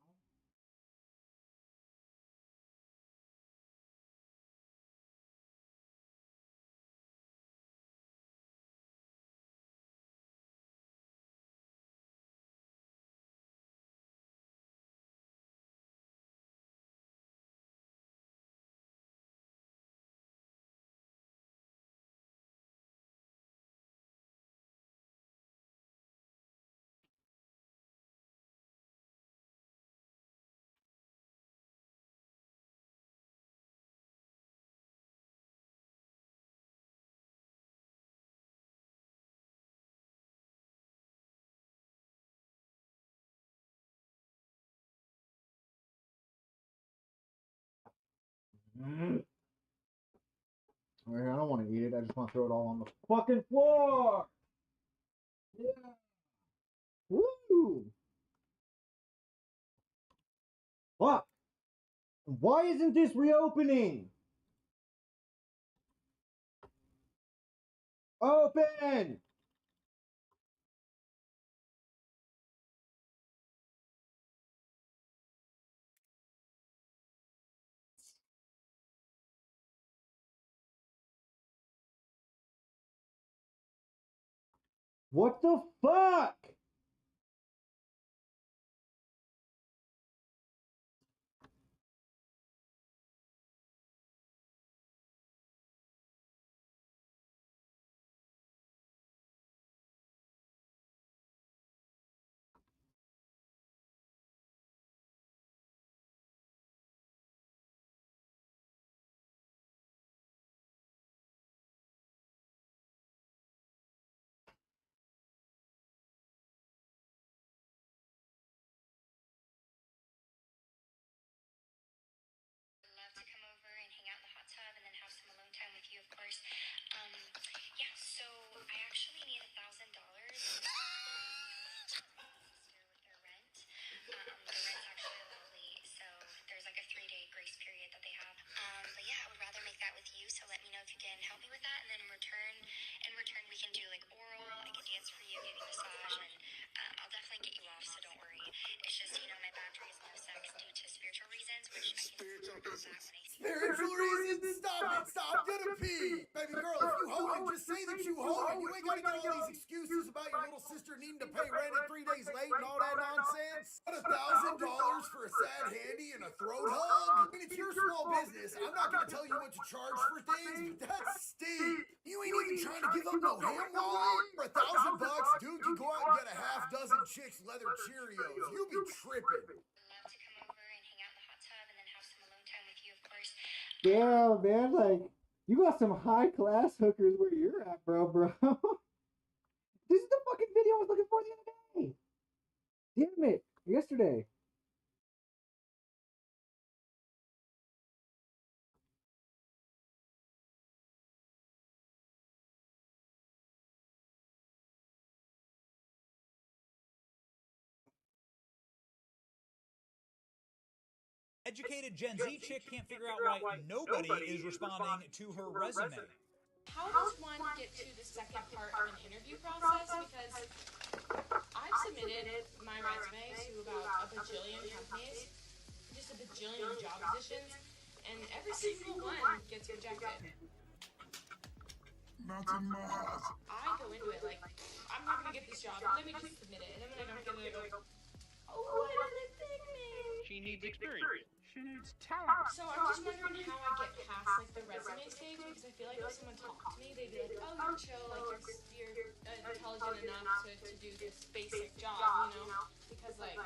Alright, I don't want to eat it. I just want to throw it all on the fucking floor. Yeah. Woo! Fuck! Why isn't this reopening? Open! What the fuck? return. In return, we can do like oral. I can dance for you, give you a massage, and I'll definitely get you off. So don't worry. It's just my boundary is no sex due to spiritual reasons, which I can spiritual reasons. Spiritual reasons? Stop it! Stop! I'm gonna pee! Baby girl, if you hoeing, just say that you hoeing. You ain't gotta get all these excuses about your little sister needing to pay rent at 3 days late and all that nonsense. What, $1,000 for a sad handy and a throat hug? I mean, it's your small business. I'm not gonna tell you what to charge for things, but that's steep. You ain't even trying to give up no ham wallet? For $1,000, dude, you go out and get a half dozen chicks leather Cheerios. You'll be tripping. Yeah, man, like, you got some high class hookers where you're at, bro. This is the fucking video I was looking for the other day. Damn it, yesterday. Educated Gen Z chick can't figure out why nobody is responding to her resume. How does one get to the second part of an interview process? Because I've submitted my resume to about a bajillion companies, just a bajillion job positions, and every single one gets rejected. Not in my house. I go into it like, I'm not gonna get this job, let me just submit it. And then when I don't get it, I go, oh, why don't they pick me? She needs experience. She needs talent. So I'm just wondering how I get past like the resume stage, because I feel like if someone talked to me, they'd be like, oh, you're chill, like you're intelligent enough to do this basic job, you know? Because like,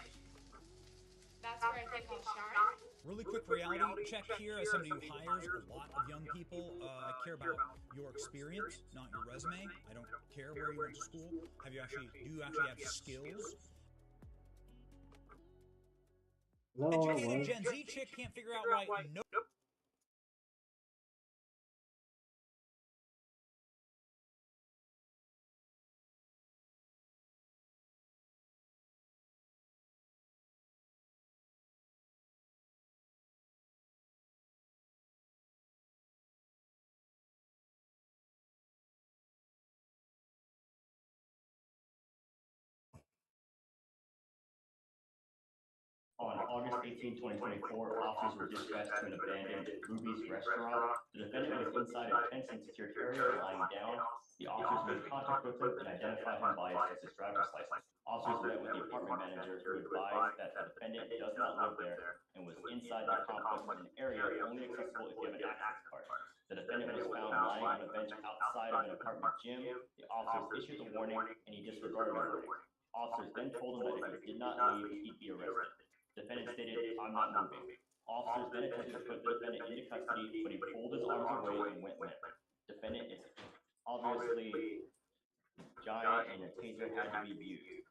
that's where I think I'll shine. Really quick reality check here as somebody who hires a lot of young people. I care about your experience, not your resume. I don't care where you went to school. Do you actually have skills? Educated Gen Z chick can't figure out why no. On August 18, 2024, officers were dispatched to an abandoned Ruby's restaurant. The defendant was inside a fenced and secured area lying down. The officers made contact with him and identified him by his driver's license. Officers met with the apartment manager who advised that the defendant does not live there and was inside the complex in an area only accessible if you have an access card. The defendant was found lying on a bench outside of an apartment gym. The officers issued a warning and he disregarded the warning. Officers then told him that if he did not leave, he'd be arrested. Defendant stated, I'm not moving. Officers then attempted to put the defendant into custody, but he pulled his arms away and went limp. Defendant is obviously giant and a taser had to be used.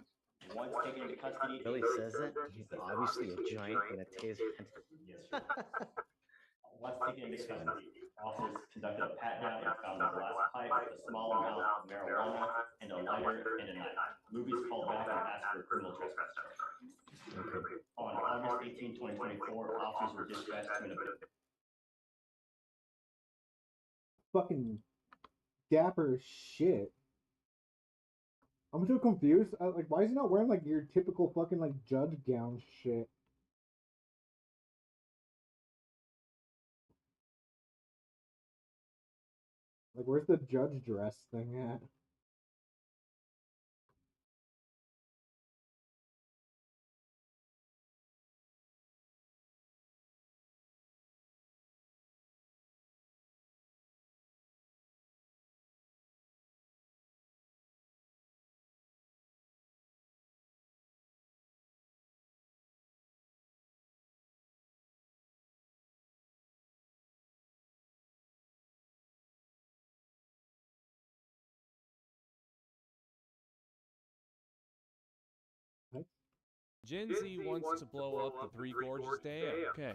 Once taken into custody... Really says that? He's obviously a giant and a taser had to... Yes, sir. Once taken into custody, officers conducted a pat-down and found a glass pipe with a small amount of marijuana and a lighter and a knife. Movies called back and asked for a criminal trespass charge. Okay. On August 18, 2024, officers were dispatched to an Fucking dapper as shit. I'm so confused. Like, why is he not wearing like your typical fucking like judge gown shit? Like, where's the judge dress thing at? Gen Z wants to blow up the Three Gorges Day. Okay.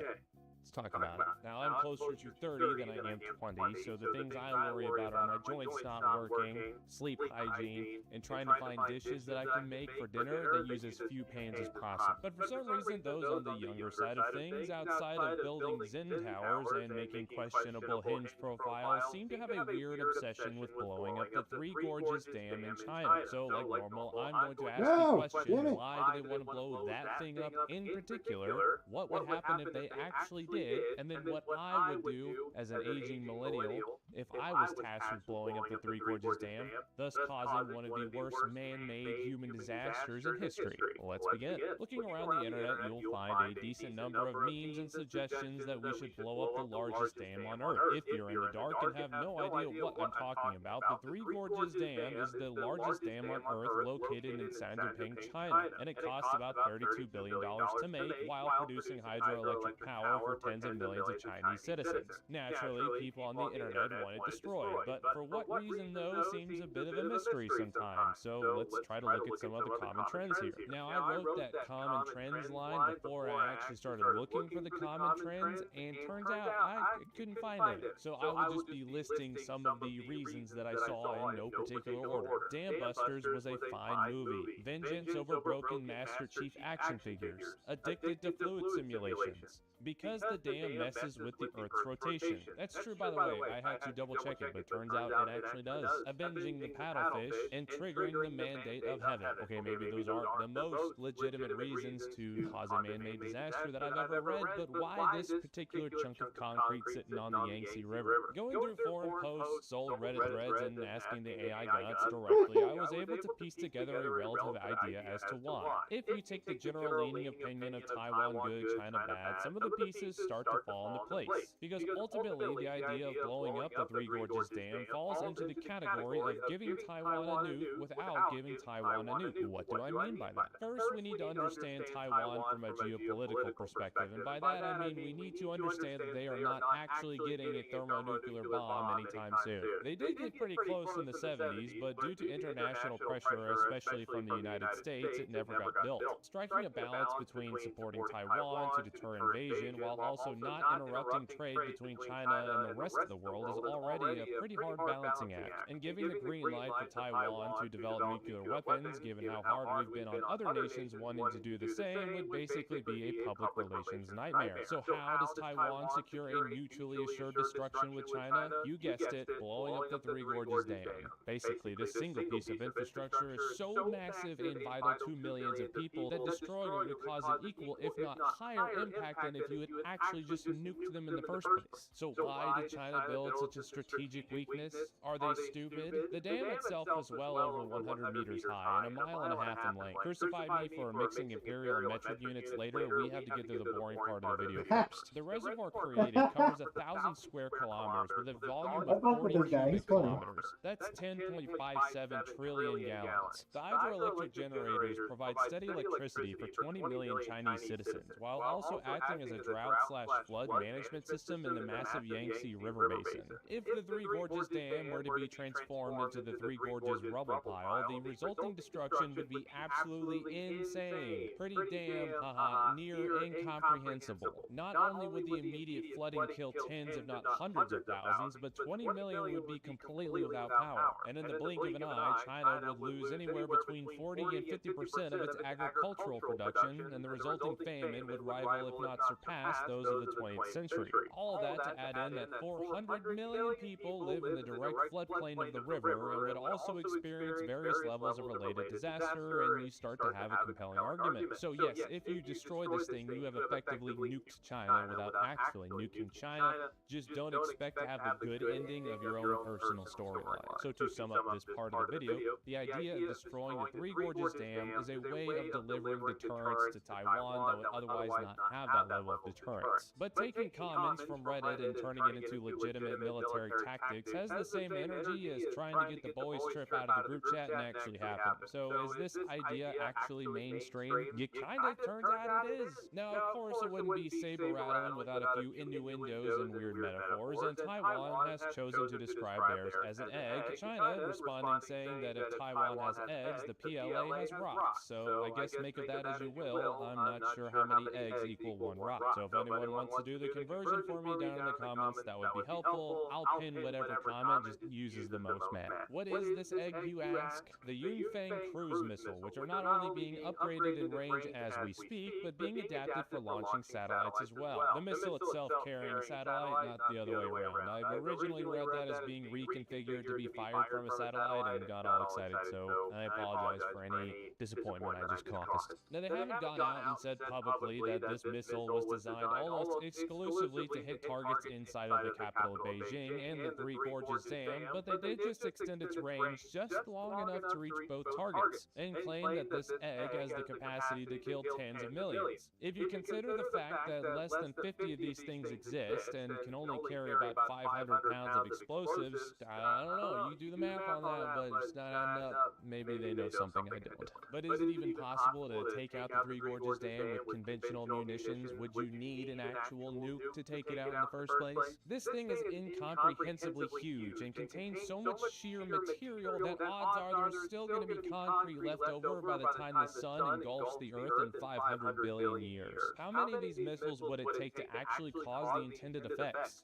Let's talk about it. Now, I'm closer to 30 than I am 20, so the things I worry about are my joints not working, sleep hygiene, and trying to find dishes that I can make for dinner that use as few pans as possible. But for some reason, those on the younger side of things, outside of building Zen towers and making questionable hinge profiles, seem to have a weird obsession with blowing up the Three Gorges Dam in China. So, like normal, I'm going to ask the question, why do they want to blow that thing up in particular? What would happen if they actually did? And then what I would do as an aging millennial if I was tasked with blowing up the Three Gorges Dam, thus causing one of the worst man-made human disasters in history. Let's begin. Looking around the internet, you'll find a decent number of memes and suggestions that we should blow up the largest dam on Earth. If you're in the dark and have no idea what I'm talking about, the Three Gorges Dam is the largest dam on Earth located in Shandong, China, and it costs about $32 billion to make while producing hydroelectric power for tens of millions of Chinese citizens. Naturally, people on the internet want it destroyed, but for what reason, though, seems a bit of a mystery sometimes. So let's try to look at some of the common trends here. Now, I wrote that common trends line before I actually started looking for the common trends, and turns out I couldn't find any. So I will just be listing some of the reasons that I saw in no particular order. Dam Busters was a fine movie. Vengeance over broken Master Chief action figures. Addicted to fluid simulations. Because the dam messes with the Earth's rotation. That's true, by the way. I had to double check it, but turns out it actually does. Avenging the paddlefish and triggering the mandate of heaven. Okay, maybe those aren't the most legitimate reasons to cause a man-made disaster that I've ever read, but why this particular chunk of concrete sitting on the Yangtze River? Going through forum posts, old Reddit threads, and asking the AI gods directly, I was able to piece together a relative idea as to why. If you take the general leaning opinion of Taiwan good, China bad, some of the pieces start to fall into place. Because ultimately, the idea of blowing up the Three Gorges Dam falls into the category of giving Taiwan a nuke without giving Taiwan a nuke. What do I mean by that? First, we need to understand Taiwan from a geopolitical perspective, and by that I mean we need to understand that they are not actually getting a thermonuclear bomb anytime soon. They did get pretty close in the 70s, but due to international pressure, especially from the United States, it never got built. Striking a balance between supporting Taiwan to deter invasion while also not interrupting trade between China and the rest of the world is already a pretty hard balancing act. And giving the green light for Taiwan to develop nuclear weapons, given how hard we've been on other nations wanting to do the same, would basically be a public relations nightmare. So how does Taiwan secure a mutually assured destruction with China? You guessed it, blowing up the Three Gorges Dam. Basically, this single piece of infrastructure is so massive and vital to millions of people that destroying it would cause an equal, if not higher, impact than if you had actually just nuked them in the first place. So why did China build such a strategic weakness? Are they stupid? The dam itself was well over 100 meters high and a mile and a half in length. Crucify me for mixing imperial and metric units later, we have to get through the boring part of the video first. The reservoir created covers 1,000 square kilometers with a volume of 40 cubic kilometers. That's 10.57 trillion gallons. The hydroelectric generators provide steady electricity for 20 million Chinese citizens, while also acting as a drought/flood management system in the massive Yangtze River basin. If the Three Gorges Dam were to be transformed into the Three Gorges rubble pile, the resulting destruction would be absolutely insane. Pretty damn, near incomprehensible. Not only would the immediate flooding kill tens if not hundreds of thousands, but 20 million would be completely without power. And in the blink of an eye, China would lose anywhere between 40 and 50% of its agricultural production, and the resulting famine would rival, if not surpass, those of the 20th century. All that to add in that 400 million people live in the direct floodplain of the river and would also experience various levels of related disaster, and you start to have a compelling argument. So yes, if you destroy this thing, you have effectively nuked China without actually nuking China. Just don't expect to have the good ending of your own personal storyline. So to sum up this part of the video, the idea of destroying the Three Gorges Dam is a way of delivering deterrence to Taiwan that would otherwise not have that level of deterrence. But taking comments from Reddit and turning it into legitimate military tactics has the same energy as trying to get the boys trip out of the group chat and actually happen. So is this idea actually mainstream? It kind of turns out it is. Now, of course, it wouldn't be saber-rattling without a few innuendos and weird metaphors, and Taiwan has chosen to describe theirs as an egg, China responding saying that if Taiwan has eggs, the PLA has rocks. So I guess make of that as you will. I'm not sure how many eggs equal one rock. So if anyone wants to do the conversion for me down in the comments, that would be helpful. I'll pin whatever comment just uses the most math. What is this egg, you ask? The Yunfeng cruise missile, which are not only being upgraded in range as we speak, but being adapted for launching satellites as well. The missile itself carrying a satellite, not the other way around. I originally read that as being reconfigured to be fired from a satellite and got all excited, so I apologize for any disappointment I just caused. Now, they haven't gone out and said publicly that this missile was designed almost exclusively to hit targets inside of the capital of Beijing and the Three Gorges Dam, but they did just extend its range just long enough to reach both targets, and claim that this egg has the capacity to kill tens of millions. If you consider the fact that less than 50 of these things exist and can only carry about 500 pounds of explosives, I don't know, you do the math on that, but it's not adding up. Maybe they know something I don't. But is it even possible to take out the Three Gorges Dam with conventional munitions? Would you need an actual nuke to take it out in the first place? This thing is incomprehensibly huge and contains so much sheer material that odds are there's still going to be concrete left over by the time the sun engulfs the Earth in 500 billion years. How many of these missiles would it take to actually cause the intended effects?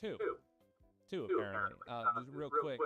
Two. Two, apparently. Real quick.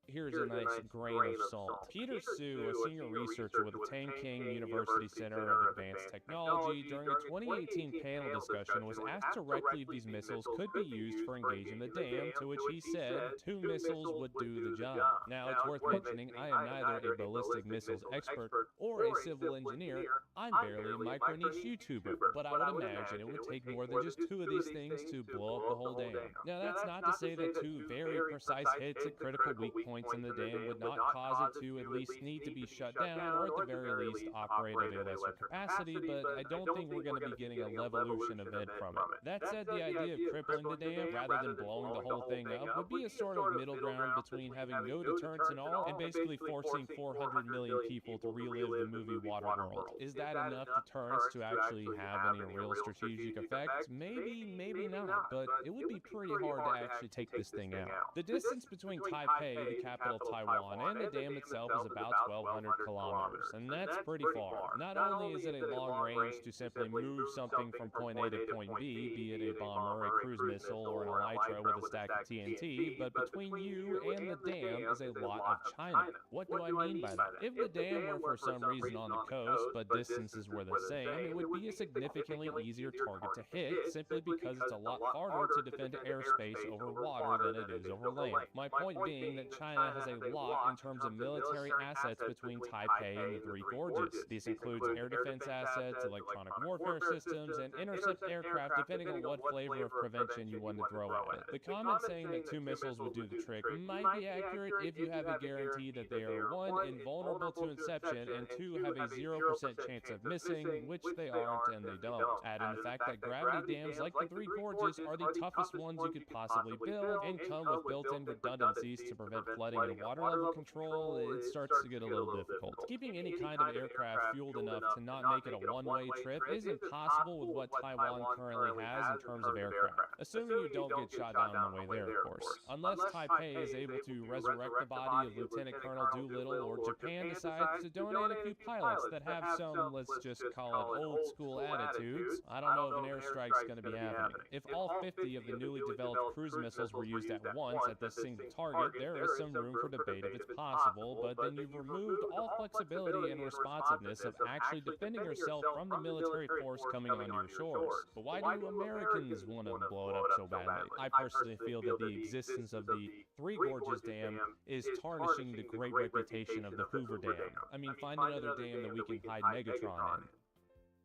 Here's a nice grain of salt. Peter Su, a senior researcher with the Tangking University Center of Advanced Technology, during a 2018 panel discussion was asked directly if these missiles could be used for engaging the dam, to which he said 2 missiles would do the job. Now, it's worth mentioning, I am neither a ballistic missiles expert or a civil engineer. I'm barely a micro-niche YouTuber, but I would imagine it would take more than just 2 of these things to blow up the whole dam. Now, that's not to say that 2 very precise hits at critical weak points in the dam would not cause it to at least need to be shut down, or at the very least operate at a lesser capacity, but I don't think we're going to be getting a levolution event from it. That said, the idea of crippling the dam rather than blowing the whole thing up would be a sort of middle ground between having no deterrence at all and basically forcing 400 million people to relive the movie Waterworld. Is that enough deterrence to actually have any real strategic effect? Maybe, maybe not, but it would be pretty hard to actually take this thing out. The distance between Taipei, the capital of Taiwan, and the dam itself is about 1,200 kilometers, and that's pretty far. Not only is it a long range to simply move something from point A to point B, be it a bomber, a cruise missile, or an elytra with a stack of TNT, but between you and the dam is a lot of China. What do I mean by that? If the dam were for some reason on the coast, but distances were the same, it would be a significantly easier target to hit, simply because it's a lot harder to defend airspace over water than it is over land. My point being that China has a lot in terms of military assets between Taipei and the Three Gorges. This includes air defense assets, electronic warfare systems, and intercept aircraft, depending on what flavor of prevention you want to throw at it. The comment saying that 2 missiles would do the trick might be accurate if you have a guarantee that they are 1, invulnerable to inception, and 2, have a 0% chance of missing, which they aren't and they don't. Add in the fact that gravity dams like the Three Gorges are the toughest ones you could possibly build and come with built-in redundancies to prevent flooding and water level control, it starts to get a little difficult. Keeping any kind of aircraft fueled enough to not make it a one-way trip is impossible with what Taiwan currently has in terms of aircraft. Assuming you don't get shot down on the way there, of course. Unless Taipei is able to resurrect the body of Lieutenant Colonel Doolittle, or Japan decides to donate a few pilots that have some, let's just call it old-school attitudes, I don't know if an airstrike's going to be happening. If all 50 of the newly developed cruise missiles were used at once at this single target, there is some room for debate if it's possible, but then you've removed all flexibility and responsiveness of actually defending yourself from the military force coming onto your shores. But why do Americans want to blow it up so badly? I personally feel that the existence of the Three Gorges Dam is tarnishing the great reputation of the Hoover Dam. I mean, find another dam that we can hide Megatron in.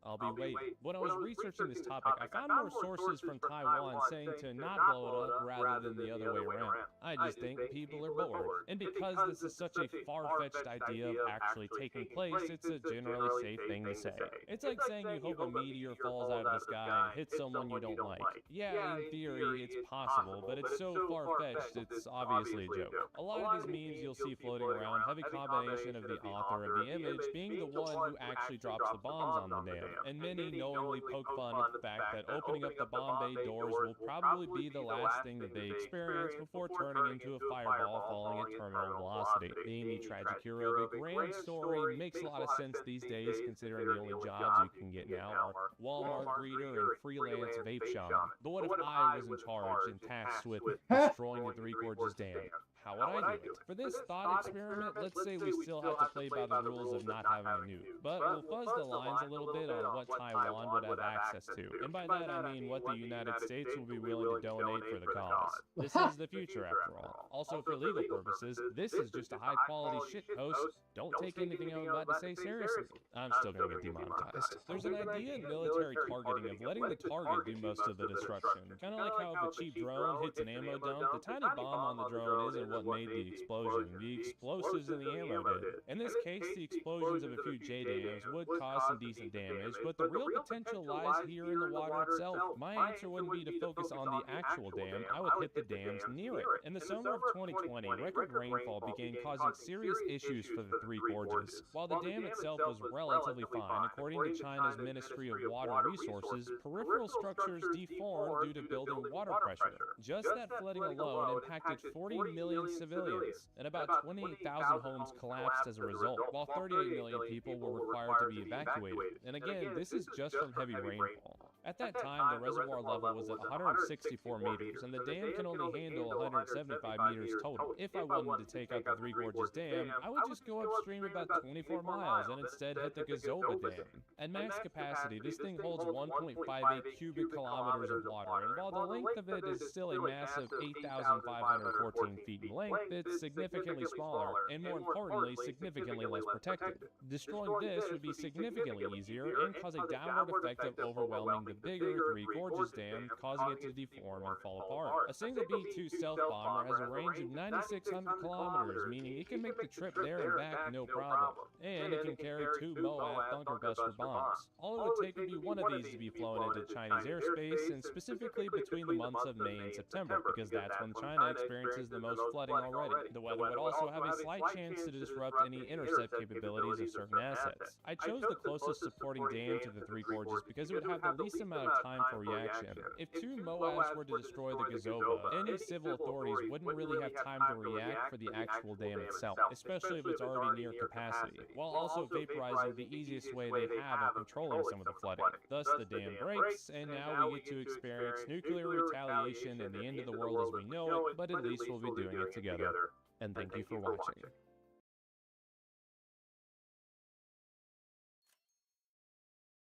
I'll be waiting. When I was researching this topic, I found more sources from Taiwan saying to not blow it up rather than the other way around. I just think people are bored. And because this is such a far-fetched idea of actually taking place, it's a generally safe thing to say. It's like saying you hope a meteor falls out of the sky and hits someone you don't like. Yeah, in theory, it's possible, but it's so far-fetched, it's obviously a joke. A lot of these memes you'll see floating around have a combination of the author of the image being the one who actually drops the bombs on the dam, and many knowingly poke fun at the fact that opening up the bomb bay doors will probably be the last thing that they experience before turning turning into a fireball falling at terminal velocity. Being the tragic hero of a grand story makes a lot of sense these days, considering the only jobs you can get now are Walmart greeter and freelance vape shaman. But what if I was in charge and tasked with destroying the Three Gorges Dam? How would I do it? For this thought experiment, let's say we still have to play by the rules of not having a nuke, but we'll fuzz the lines a little bit on what Taiwan would have access to. And by that I mean what the United States will be willing to donate for the cause. This is the future after all. Also for legal purposes, this is just a high quality shit post. Don't take anything I'm about to say seriously. I'm still gonna get demonetized. There's an idea in military targeting of letting the target do most of the destruction. Kind of like how if a cheap drone hits an ammo dump, the tiny bomb on the drone isn't what made the explosion. The explosives in the ammo did. In this case, the explosions of a few JDAMs would cause some decent damage, but the real potential lies here in the water itself. My answer wouldn't be to focus on the actual dam, I would hit the dams near it. In the summer of 2020, record rainfall began causing serious issues for the Three Gorges. While the dam itself was relatively fine, according to China's Ministry of Water Resources, peripheral structures deformed due to building water pressure. Just that flooding alone impacted 40 million civilians, and about 28,000 homes collapsed as a result, while 38 million people were required to be evacuated. And again, this is just from heavy rainfall. At that time, the reservoir level was at 164 meters, and the dam can only handle 175 meters total. If I wanted to take out the Three Gorges Dam, I would just go upstream about 24 miles and instead hit the Gazoba Dam. At max capacity, this thing holds 1.58 cubic kilometers of water, and while the length of it is still a massive 8,514 feet in length, it's significantly smaller, and more importantly, significantly less protected. Destroying this would be significantly easier and cause a downward effect of overwhelming the bigger Three Gorges Dam, causing it to deform and fall apart. A single B-2 stealth bomber has a range of 9,600 kilometers, meaning it can make the trip there and back no problem. And it can carry 2 Moab bunker buster bombs. All it would take would be one of these to be flown into Chinese airspace, and specifically between the months of May and September, because that's when China experiences the most flooding already. The weather would also have a slight chance to disrupt any intercept capabilities of certain assets. I chose the closest supporting dam to the Three Gorges because it would have the least amount of time for reaction. If 2 Moabs were to destroy the Gazoba, any civil authorities wouldn't really have time to react for the actual dam itself, especially if it's already near capacity, while also vaporizing the easiest way they have of controlling some of the flooding. Thus, the dam breaks, and now we get to experience nuclear retaliation and the end of the world as we know it, but at least we'll be doing it together. And thank you for watching.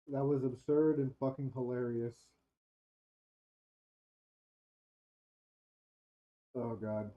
That was absurd and fucking hilarious. Oh god.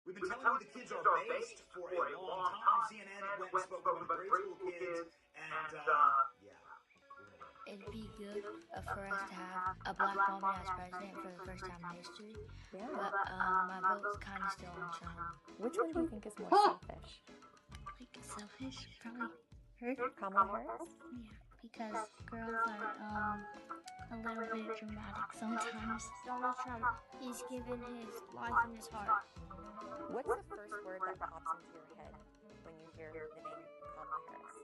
We've been telling you the kids are based for a long time. CNN went and spoke with grade school kids, and yeah. It'd be good for us to have a black woman as president for the first time in history. Yeah. But my vote's kind of still on Trump. Which one do you think is more selfish? Like selfish, probably her. Kamala Harris? Yeah, because girls are a little bit dramatic sometimes. Donald Trump, he's given his life and his heart. What's the first word that pops into your head when you hear the name Kamala Harris?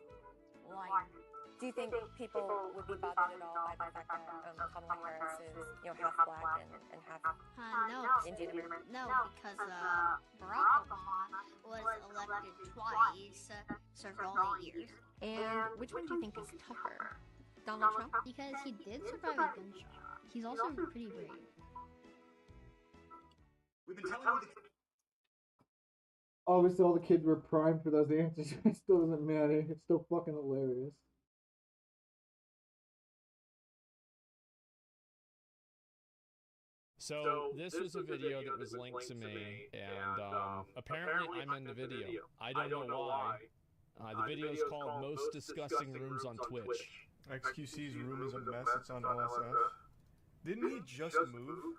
Liar. Do you think people would be bothered at all by the fact that Kamala Harris is, half black and half Indian American? No, because Barack Obama was elected twice, served all 8 years. And which one do you think is tougher? Donald Trump? Because he did survive a gunshot. He's also pretty brave. We've been telling you Obviously, all the kids were primed for those answers. It still doesn't matter. It's still fucking hilarious. So this was a video that was linked to me, and apparently I'm in the video. I don't know why. The video is called Most Disgusting Rooms on Twitch. XQC's room is a mess. It's on LSF. Didn't he just move?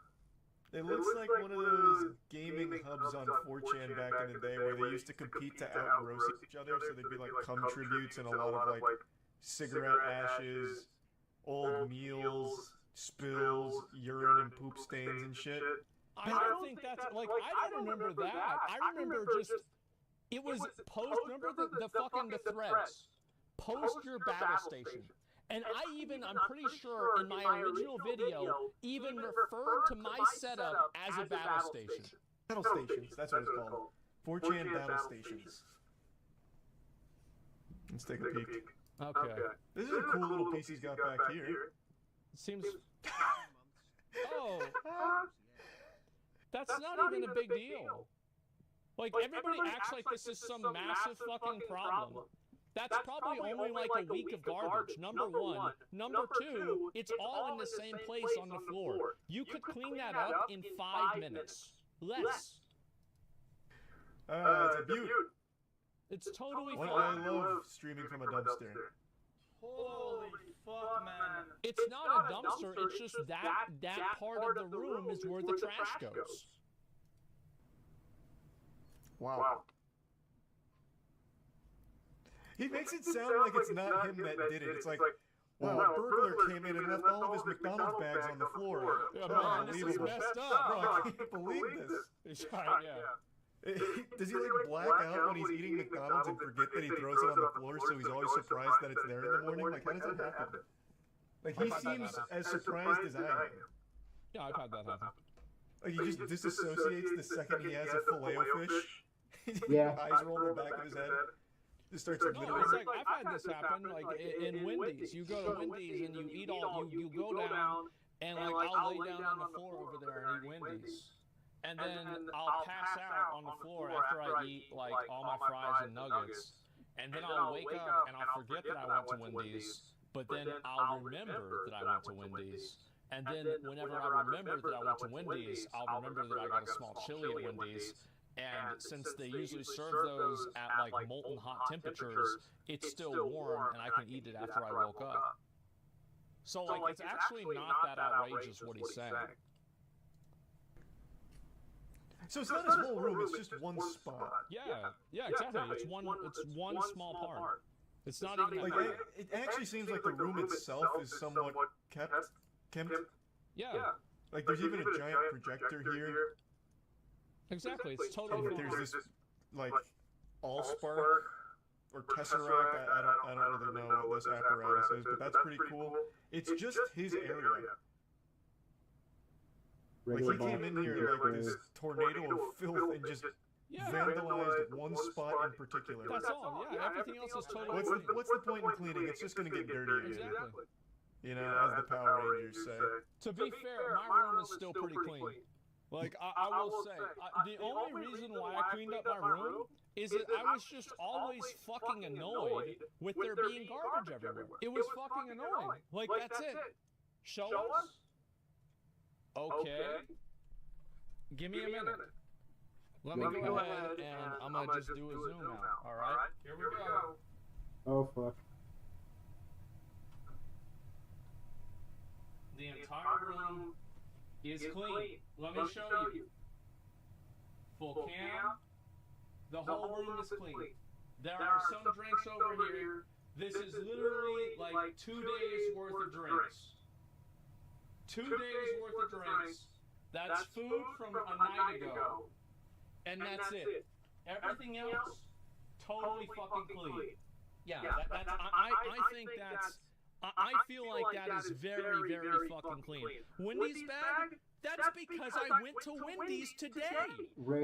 It looks like one of those gaming hubs on 4chan back in the day where they used to compete to out-roast each other, so they'd be like cum tributes and a lot of like cigarette ashes, old meals, spills, urine and poop stains and shit. I don't think that's like I don't remember that. I remember just it was post. Remember the fucking the threads. Post your battle station. And I'm pretty sure in my original video, even referred to my setup as a battle station. Battle stations, that's what it's called. 4chan battle stations. Let's take a peek. Okay. This is a cool little piece he's got back here. It seems. Oh. That's not even a big deal. Like, everybody acts like this is some massive fucking problem. That's probably only like a week of garbage, number one. Number two, it's all in the same place on the floor. You could clean that up in 5 minutes. Less. It's a beaut. It's totally fine. I love streaming from a dumpster. Holy fuck, man. It's not a dumpster, it's just that part of the room is where the trash goes. Wow. He makes it sound like it's not him that did it. It's like, wow, a burglar came in and left all of his McDonald's bags on the floor. Yeah, man, this is messed up. Bro, I can't believe this. Does he like black out when he's eating McDonald's and forget that he throws it on the floor, so he's always surprised that it's there in the morning? Like, how does that happen? Like, he seems as surprised as I am. Yeah, I've had that happen. Like, he just disassociates the second he has a Filet-O-Fish. Yeah. Eyes roll in the back of his head. Just starts No, it's like I've had this happen. Like in Wendy's, you go to Wendy's and you eat all. You go down and like I'll lay down on the floor over there and eat Wendy's, and then I'll pass out on the floor after I eat like all my fries and nuggets, and then I'll wake up and I'll forget that I went to Wendy's, but then I'll remember that I went to Wendy's. And then whenever I remember that I went to Wendy's, I'll remember that I got a small chili at Wendy's. And since they usually serve those at like molten hot temperatures, it's still warm and I can eat it after I woke up. So like it's actually not that outrageous what he's saying. So it's not his whole room, it's just one spot. Yeah, exactly. It's one small part. It's not even like it actually seems like the room itself is somewhat kept. Yeah. Like there's even a giant projector here. Exactly, it's totally fine. There's this, like, Allspark or Tesseract, I don't really know what this apparatus is, but that's pretty cool. It's just his area. Like, he came in here like this tornado of filth and just vandalized one spot in particular. That's all, yeah, everything else is totally What's the point in cleaning? It's just going to get dirty again. Exactly. You know, as the Power Rangers say. To be fair, my room is still pretty clean. Like, I will say, the only reason why I cleaned up my room is that I was just always fucking annoyed with there being garbage everywhere. It was fucking annoying. Like, that's it. Show us? Okay. Give me a minute. Let me go ahead and I'm going to just do a zoom out, alright? Here we go. Oh, fuck. The entire room is clean. Let me show you. Full cam. The whole room is clean. There are some drinks over here. This is literally like 2 days worth of drinks. 2 days worth of drinks. That's food from a night ago. And that's it. Everything else, totally fucking clean. Yeah, I think that's... I feel like that is very, very fucking clean. Wendy's bag? That's because I went to Wendy's today.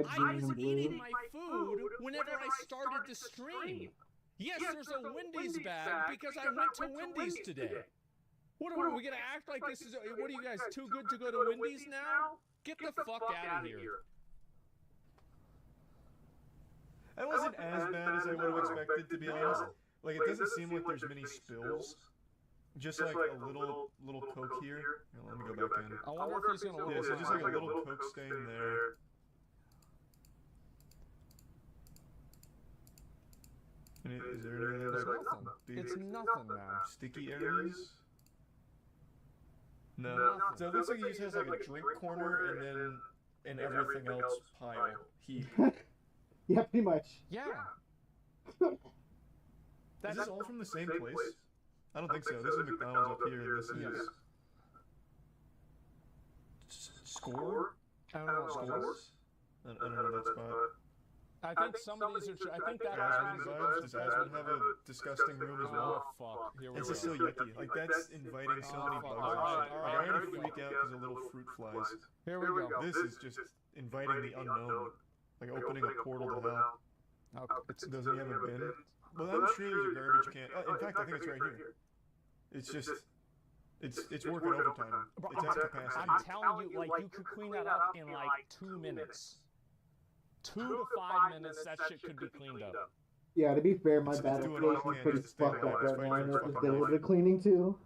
I was eating my food whenever I started to stream. Yes, there's a Wendy's bag because I went to Wendy's today. What are we gonna act like this is? What are you guys too good to go to Wendy's now? Get the fuck out of here. That wasn't as bad as I would have expected, to be honest. Like, it doesn't seem like there's many spills. Just like a little Coke here. Let me go back in. I wonder if he's gonna look. Yeah, so just like a little Coke stain there. Is there any other It's like nothing. big It's nothing, man. sticky areas? No. Nothing. So it looks like he just has like a drink corner and then an everything else pile heap. Yeah, pretty much. Yeah. Is this all from the same place? I don't think so. This is McDonald's up here, and this is Score. I don't know. Scores. I don't know that spot. I think some of these are. I think that Asmund vibes. Does Asmund have a disgusting room as well? Oh fuck! Here we It's go. just so yucky. Like that's inviting so many bugs and shit. Like I already freak out because of little fruit flies. Here we go. This is just inviting the unknown. Like opening a portal to hell. Doesn't he have a bin? Well, I'm sure there's a garbage can. In fact, I think it's right here. It's just, it's working overtime. It's at capacity. I'm telling you, like you could clean that up in like 2 minutes. 2 to 5 minutes, that shit could be cleaned up. Yeah, to be fair, my It's doing all battlefield it is can pretty just to stay fucked up alive. right It's now. I fighting know for there's its a fucking little bit life. of cleaning too.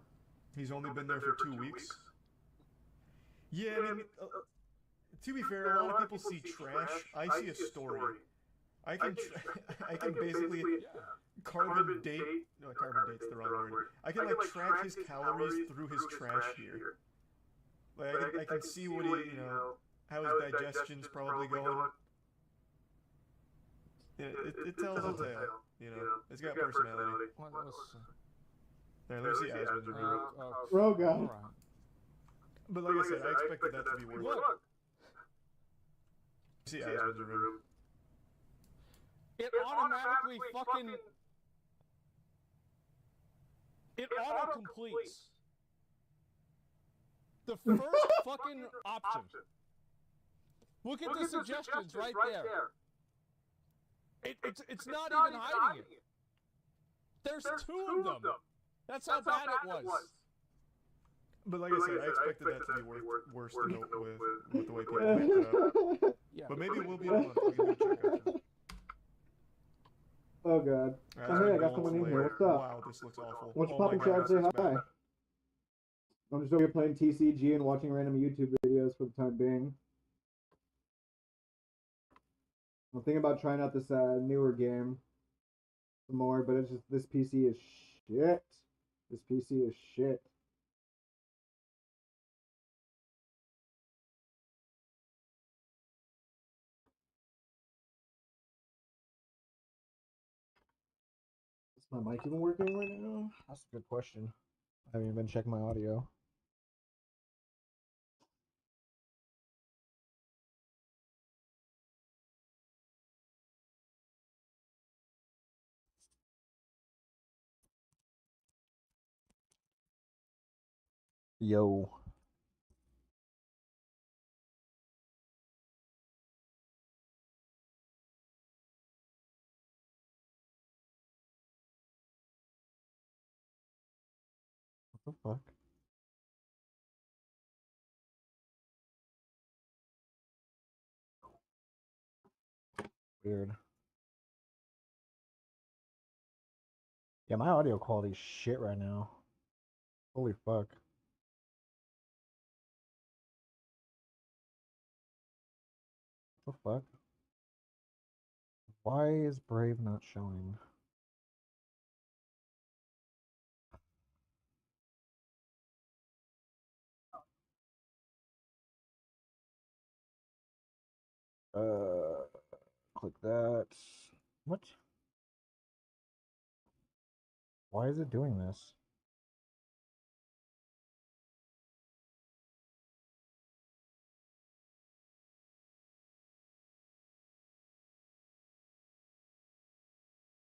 He's only been there for 2 weeks. Yeah, I mean, to be fair, a lot of people see trash. I see a story. I can basically carbon date. No, carbon date's the wrong word. I can like track his calories through his trash here. Like I can see what he, how his digestion's probably going. Yeah, it tells a tale. It's got personality. There, let's see Asmund's room. Roga. But like I said, I expected that to be worse. Look. See Asmund's room. It automatically fucking. It auto completes. The first fucking option. Look at the suggestions right there. It's not even hiding it. There's 2 of them. That's how bad it was. But like I said, I expected that to be worse than with the way people picked it up. Yeah. But maybe it will be in a month. We can do a check after. Oh god. Oh hey, I got someone in here. What's up? Wow, this looks awful. What's Oh poppin', my Chad? God, Say this looks hi. bad. I'm just over here playing TCG and watching random YouTube videos for the time being. I'm thinking about trying out this newer game some more, but it's just this PC is shit. This PC is shit. Is my mic even working right now? That's a good question. I haven't even been checking my audio. Yo. What the fuck? Weird. Yeah, my audio quality is shit right now. Holy fuck. What the fuck? Why is Brave not showing? Click that. What? Why is it doing this?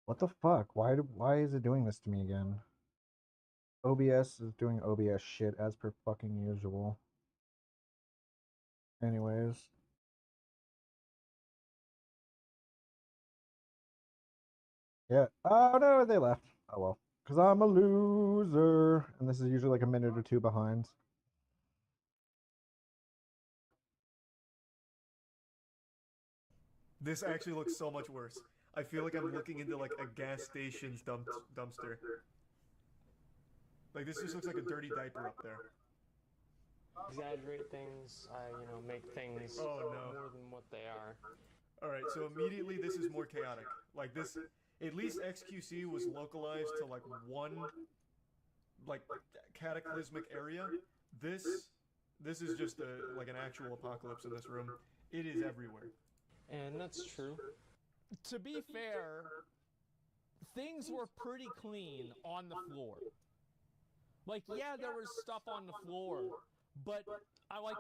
What the fuck? Why is it doing this to me again? OBS is doing OBS shit as per fucking usual. Anyways. Yeah. Oh no, they left. Oh well. Because I'm a loser. And this is usually like a minute or 2 behind. This actually looks so much worse. I feel like I'm looking into like a gas station's dumpster. Like this just looks like a dirty diaper up there. Exaggerate things, make things Oh, no. more than what they are. All right, so immediately this is more chaotic. Like this At least XQC was localized to like one like cataclysmic area. This is just like an actual apocalypse in this room. It is everywhere. And that's true. To be fair, things were pretty clean on the floor. Like, yeah, there was stuff on the floor, but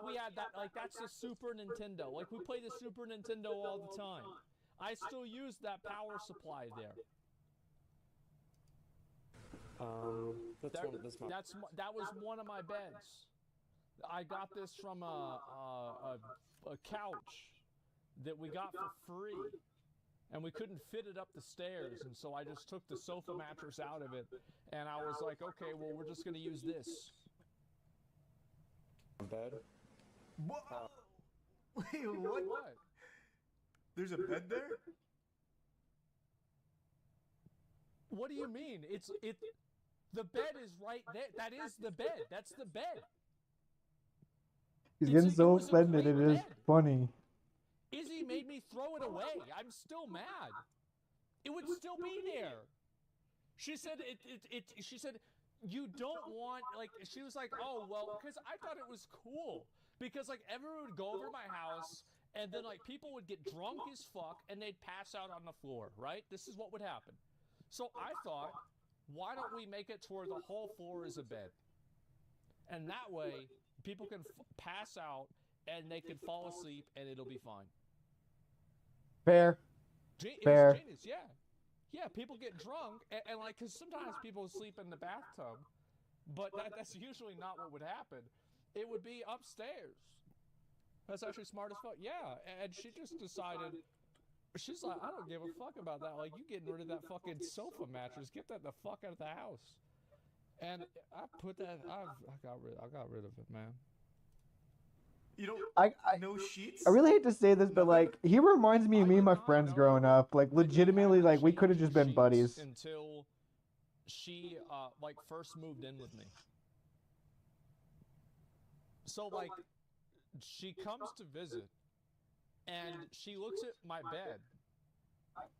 we had that, like, that's the Super Nintendo. Like, we play the Super Nintendo all the time. I still use that power supply there. That was one of my beds. I got this from a couch that we got for free, and we couldn't fit it up the stairs, and so I just took the sofa mattress out of it, and I was like, okay, well, we're just going to use this. Bed? Wait, what? There's a bed there? What do you mean? The bed is right there. That is the bed. That's the bed. He's getting so offended. It is funny. Izzy made me throw it away. I'm still mad. It would still be there. She said she said, you don't want, like, she was like, oh, well, because I thought it was cool. Because, like, everyone would go over to my house, and then, like, people would get drunk as fuck, and they'd pass out on the floor, right? This is what would happen. So I thought, why don't we make it to where the whole floor is a bed? And that way, people can pass out, and they can fall asleep, and it'll be fine. Fair. Fair. It's genius, yeah. Yeah, people get drunk, and like, because sometimes people sleep in the bathtub, but that's usually not what would happen. It would be upstairs. That's actually smart as fuck. Yeah, and she just decided, she's like, I don't give a fuck about that. Like, you getting rid of that fucking sofa mattress. Get that the fuck out of the house. And I put that, I got rid of it, man. You don't no sheets? I really hate to say this, but like he reminds me of me and my friends growing up. Like legitimately, like we could have just been buddies. Until she like first moved in with me. So like she comes to visit and she looks at my bed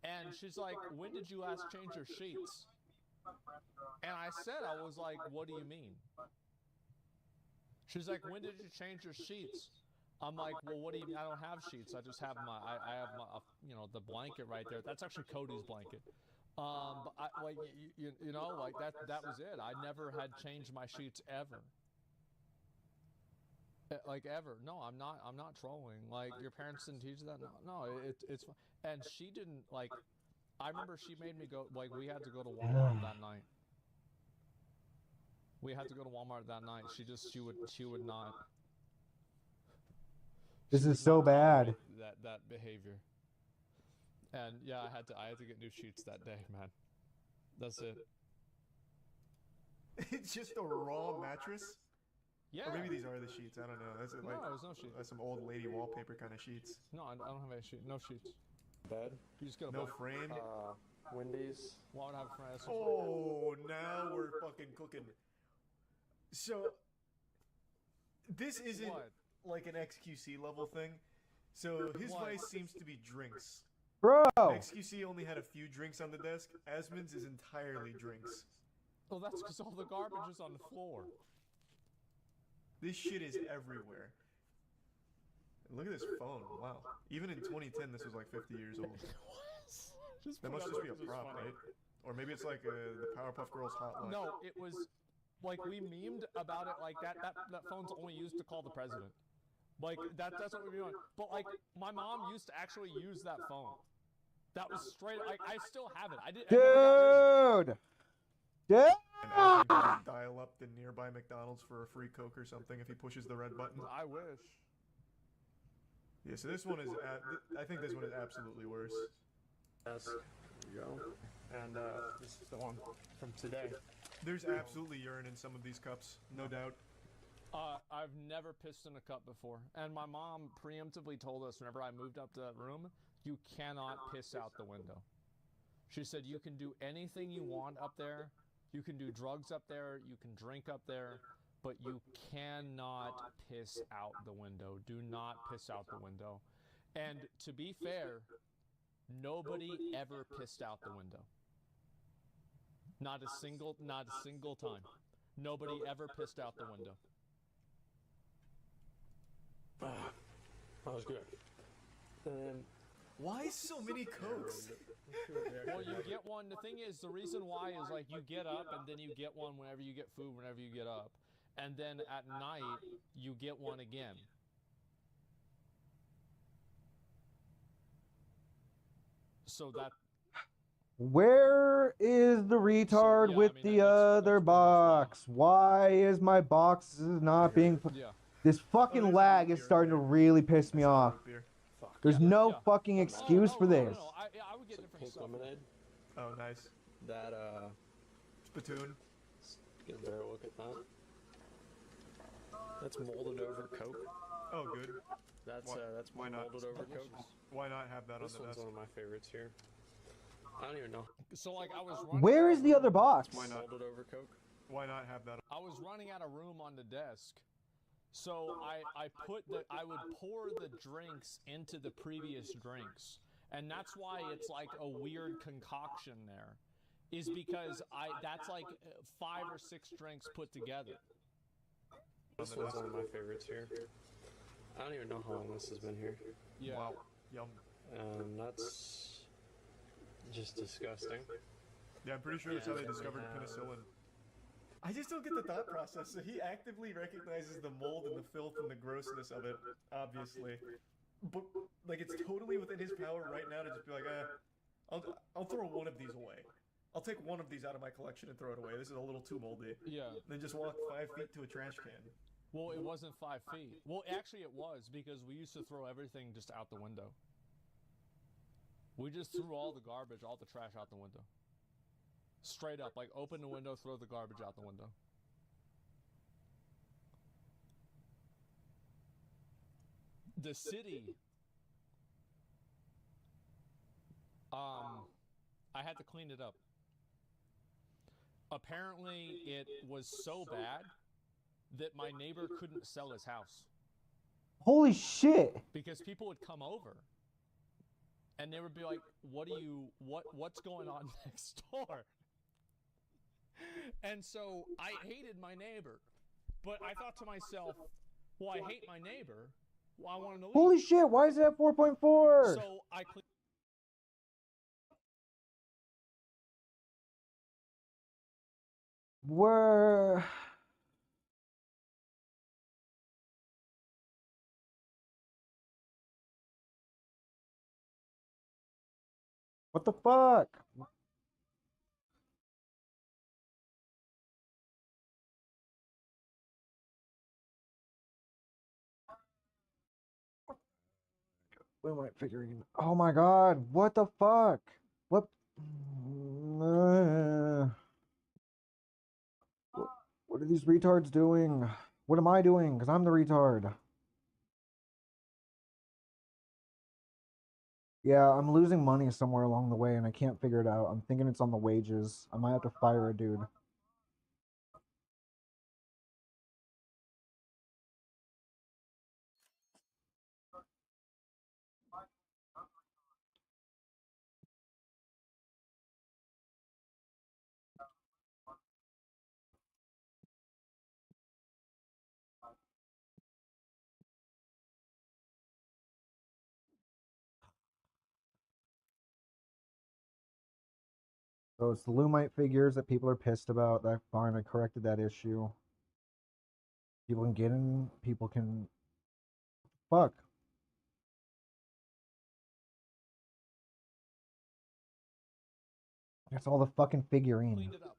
and she's like, when did you last change your sheets? And I said, I was like, what do you mean? She's like, when did you change your sheets? I'm like, well, what do you mean? I don't have sheets. I just have I have my, you know, the blanket right there. That's actually Cody's blanket. But like, you know, like that was it. I never had changed my sheets ever. Like ever. No, I'm not trolling. Like your parents didn't teach that. No, it's. And she didn't like. I remember she made me go. Like we had to go to Walmart that night. We had to go to Walmart that night. She would not. This is so bad. That behavior. And yeah, I had to get new sheets that day, man. That's it. It's just a raw mattress. Yeah. Or maybe these are the sheets. I don't know. That's like no, there's no sheets. That's some old lady wallpaper kind of sheets. No, I don't have any sheets. No sheets. Bed. You just got no frame. Wendy's. Why would I have a frame? Oh, now we're fucking cooking. So this isn't like an XQC level thing. So his vice seems to be drinks. Bro! XQC only had a few drinks on the desk. Asmund's is entirely drinks. Well, that's because all the garbage is on the floor. This shit is everywhere. Look at this phone. Wow. Even in 2010, this was like 50 years old. That must just be a prop, right? Or maybe it's like the Powerpuff Girls hotline. No, it was like we memed about it like that phone's only used to call the president. Like that's what we were doing. But like my mom used to actually use that phone. That was straight. I still have it. I did. Dude. Dude. And dial up the nearby McDonald's for a free Coke or something if he pushes the red button. I wish. Yeah, so this one is. I think this one is absolutely worse. Yes. There you go. And this is the one from today. There's absolutely urine in some of these cups, no doubt. I've never pissed in a cup before. And my mom preemptively told us whenever I moved up to that room, you cannot piss out the window. She said you can do anything you want up there. You can do drugs up there. You can drink up there. But you cannot piss out the window. Do not piss out the window. And to be fair, Nobody ever pissed out the window. Not a single time. Nobody ever pissed out the window. That was good. And then, why so many Cokes? Well, you get one. The thing is, the reason why is like you get up and then you get one whenever you get food, whenever you get up. And then at night, you get one again. So that. Where is the retard with the other box? Why is my box not being... This fucking lag is starting to really piss me off. There's no fucking excuse for this. I would get different stuff. lemonade. Oh, nice. That, Spittoon. Get a better look at that. That's molded over Coke. Oh, good. That's why not? molded over Coke. Why not have that on the This one's desk? one of my favorites here. I don't even know. So like I was running. Where is the other box? Why not? Molded over Coke. Why not have that? I was running out of room on the desk. So I would pour the drinks into the previous drinks. And that's why it's like a weird concoction there. Is because that's like 5 or 6 drinks put together. This one's one of my favorites here. I don't even know how long this has been here. Yeah. Wow. Yum. That's just disgusting. Yeah, I'm pretty sure that's how they discovered penicillin. I just don't get the thought process. So he actively recognizes the mold and the filth and the grossness of it, obviously. But, like, it's totally within his power right now to just be like, I'll throw one of these away. I'll take one of these out of my collection and throw it away. This is a little too moldy. Yeah. Then just walk 5 feet to a trash can. Well, it wasn't 5 feet. Well, actually it was, because we used to throw everything just out the window. We just threw all the garbage, all the trash out the window. Straight up, like open the window, throw the garbage out the window. The city, I had to clean it up. Apparently, it was so bad that my neighbor couldn't sell his house. Holy shit! Because people would come over, and they would be like, what's going on next door? And so I hated my neighbor, but I thought to myself, well, I hate my neighbor. Well, I want him to leave. Holy shit, why is it at 4.4? So I cleaned. Where... What the fuck? What am I figuring? Oh my god, what the fuck? What? What are these retards doing? What am I doing? Because I'm the retard. Yeah, I'm losing money somewhere along the way and I can't figure it out. I'm thinking it's on the wages. I might have to fire a dude. So it's the Lumite figures that people are pissed about. That's fine. I corrected that issue. People can get in. People can... Fuck. That's all the fucking figurine. Cleaned it up.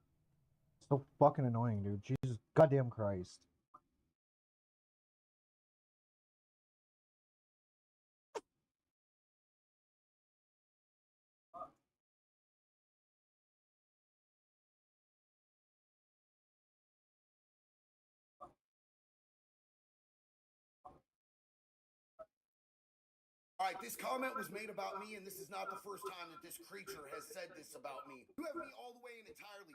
So fucking annoying, dude. Jesus goddamn Christ. All right, this comment was made about me, and this is not the first time that this creature has said this about me. You have me all the way and entirely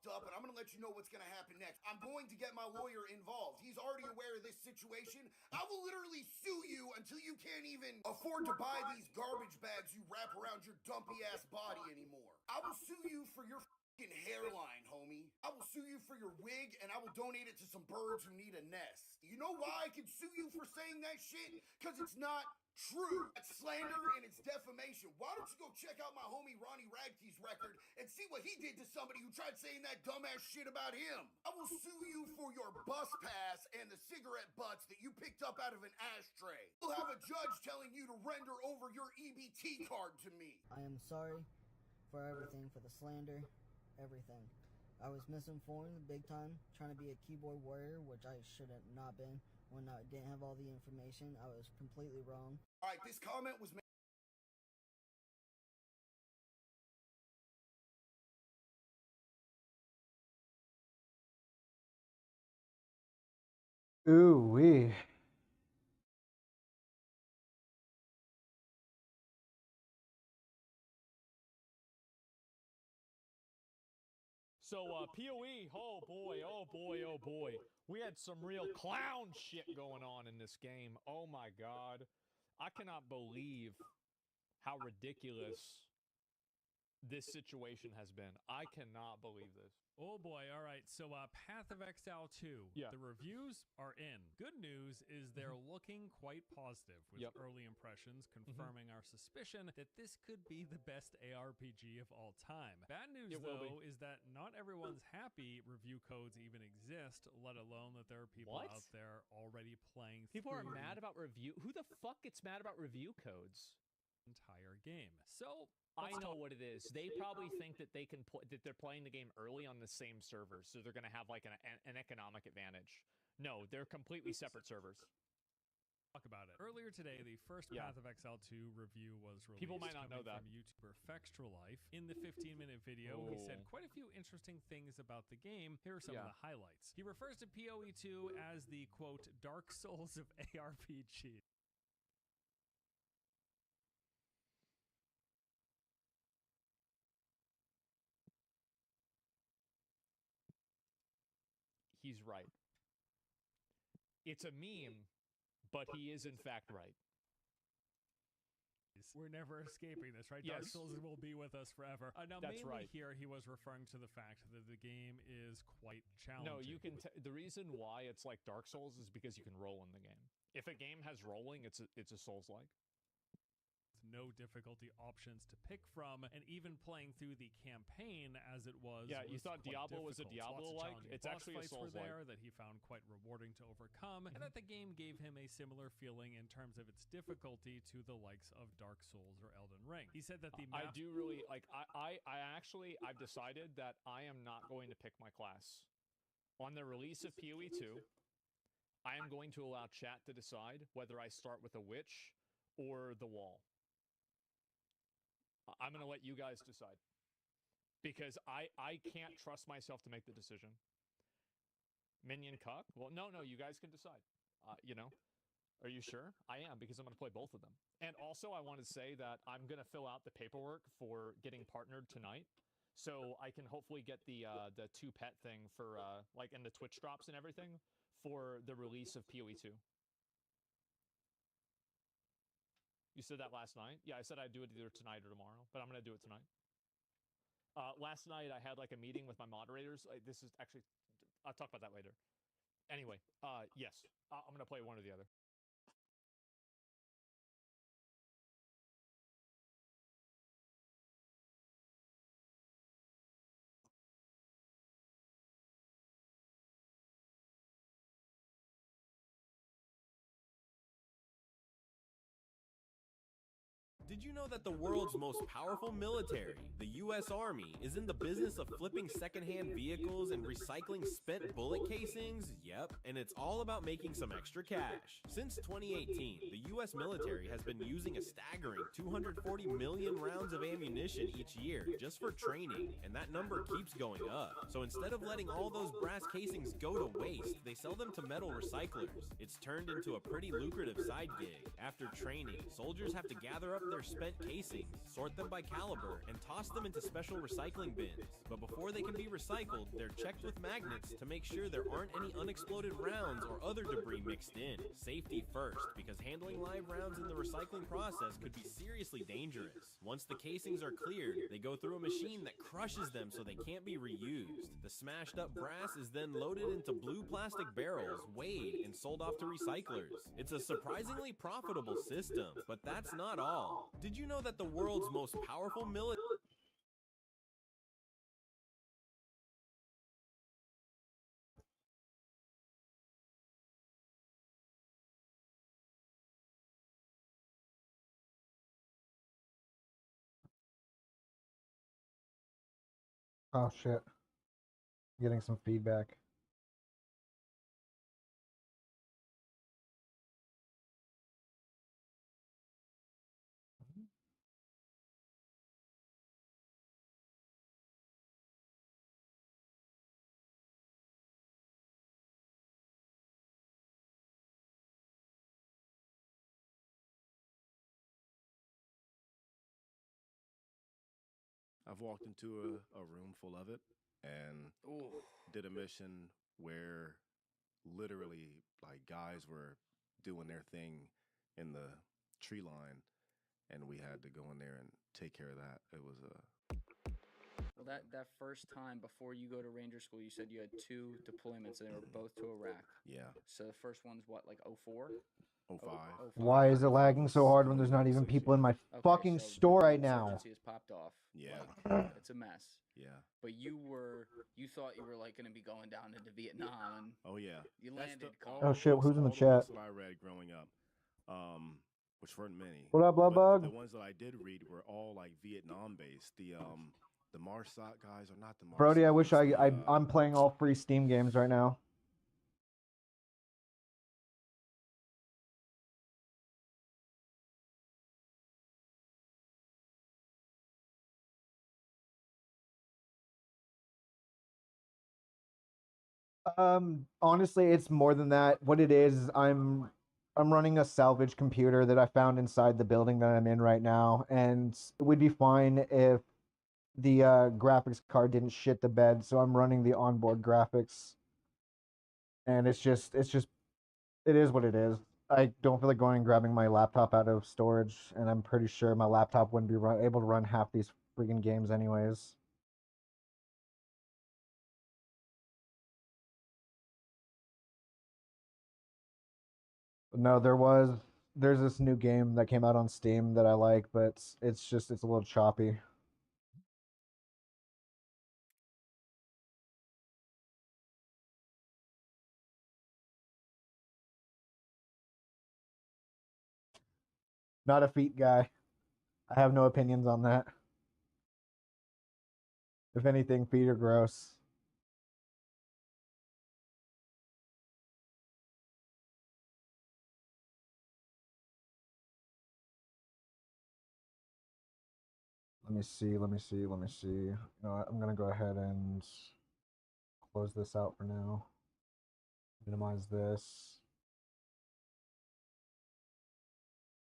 up, and I'm going to let you know what's going to happen next. I'm going to get my lawyer involved. He's already aware of this situation. I will literally sue you until you can't even afford to buy these garbage bags you wrap around your dumpy ass body anymore. I will sue you for your fucking hairline, homie. I will sue you for your wig, and I will donate it to some birds who need a nest. You know why I can sue you for saying that shit? Because it's not true. That's slander and it's defamation. Why don't you go check out my homie Ronnie Radke's record and see what he did to somebody who tried saying that dumbass shit about him? I will sue you for your bus pass and the cigarette butts that you picked up out of an ashtray. We'll have a judge telling you to render over your EBT card to me. I am sorry for everything, for the slander, everything. I was misinformed big time, trying to be a keyboard warrior, which I should have not been. When I didn't have all the information, I was completely wrong. All right, this comment was made. Ooh wee. So, PoE, oh boy, oh boy, oh boy. We had some real clown shit going on in this game. Oh my god. I cannot believe how ridiculous this situation has been. I cannot believe this. Oh boy, all right. So Path of Exile 2, the reviews are in. Good news is they're looking quite positive with early impressions confirming our suspicion that this could be the best ARPG of all time. Bad news though is that not everyone's happy review codes even exist, let alone that there are people out there already playing People are through mad about review. Who the fuck gets mad about review codes? Entire game. So I know what it is. They probably think that they can that they're playing the game early on the same server, so they're going to have like an economic advantage. No, they're completely separate servers. Talk about it. Earlier today, the first Path of Exile 2 review was released. People might not know that. From YouTuber Fextra Life. In the 15-minute video, he said quite a few interesting things about the game. Here are some of the highlights. He refers to PoE 2 as the, quote, Dark Souls of ARPG. He's right. It's a meme, but he is in fact right. We're never escaping this, right? Dark Souls will be with us forever. Now, That's mainly right. here, he was referring to the fact that the game is quite challenging. No, you can. The reason why it's like Dark Souls is because you can roll in the game. If a game has rolling, it's a Souls-like. No difficulty options to pick from, and even playing through the campaign as it was. Yeah, you thought Diablo was a Diablo-like? It's actually a Souls-like. There that he found quite rewarding to overcome, and that the game gave him a similar feeling in terms of its difficulty to the likes of Dark Souls or Elden Ring. He said that the I do really like. I've decided that I am not going to pick my class. On the release of PoE 2, I am going to allow chat to decide whether I start with a witch or the wall. I'm going to let you guys decide. Because I can't trust myself to make the decision. Minion Cuck? Well, no, you guys can decide. You know? Are you sure? I am, because I'm going to play both of them. And also, I want to say that I'm going to fill out the paperwork for getting partnered tonight. So I can hopefully get the 2-pet thing for, like, and the Twitch drops and everything for the release of PoE 2. You said that last night? Yeah, I said I'd do it either tonight or tomorrow, but I'm going to do it tonight. Last night, I had like a meeting with my moderators. This is actually, I'll talk about that later. Anyway, yes, I'm going to play one or the other. Did you know that the world's most powerful military, the U.S. Army, is in the business of flipping secondhand vehicles and recycling spent bullet casings? Yep, and it's all about making some extra cash. Since 2018, the U.S. military has been using a staggering 240 million rounds of ammunition each year just for training, and that number keeps going up. So instead of letting all those brass casings go to waste, they sell them to metal recyclers. It's turned into a pretty lucrative side gig. After training, soldiers have to gather up their spent casings, sort them by caliber, and toss them into special recycling bins. But before they can be recycled, they're checked with magnets to make sure there aren't any unexploded rounds or other debris mixed in. Safety first, because handling live rounds in the recycling process could be seriously dangerous. Once the casings are cleared, they go through a machine that crushes them so they can't be reused. The smashed up brass is then loaded into blue plastic barrels, weighed, and sold off to recyclers. It's a surprisingly profitable system, but that's not all. Did you know that the world's most powerful military... Oh shit. Getting some feedback. I've walked into a room full of it and did a mission where literally like guys were doing their thing in the tree line and we had to go in there and take care of that. It was Well, that first time before you go to Ranger School, you said you had 2 deployments and they were both to Iraq. Yeah. So the first one's what, like 04? 05. Why is it lagging so hard when there's not even people in my fucking store right now? Insurgency has popped off. Yeah. Like, it's a mess. Yeah. But you thought you were like going to be going down into Vietnam. And oh yeah. You landed. Oh shit, who's in the all chat? books that I read growing up, which weren't many. What up, but bug? The ones that I did read were all like Vietnam based. The Marsat guys are not the Marsat. Brody, I wish I'm playing all free Steam games right now. Honestly, it's more than that. What it is, I'm running a salvage computer that I found inside the building that I'm in right now, and it would be fine if the graphics card didn't shit the bed. So I'm running the onboard graphics, and it is what it is. I don't feel like going and grabbing my laptop out of storage, and I'm pretty sure my laptop wouldn't be able to run half these freaking games anyways. No, there's this new game that came out on Steam that I like, but it's a little choppy. Not a feet guy. I have no opinions on that. If anything, feet are gross. Let me see. You know what? I'm gonna go ahead and close this out for now. Minimize this.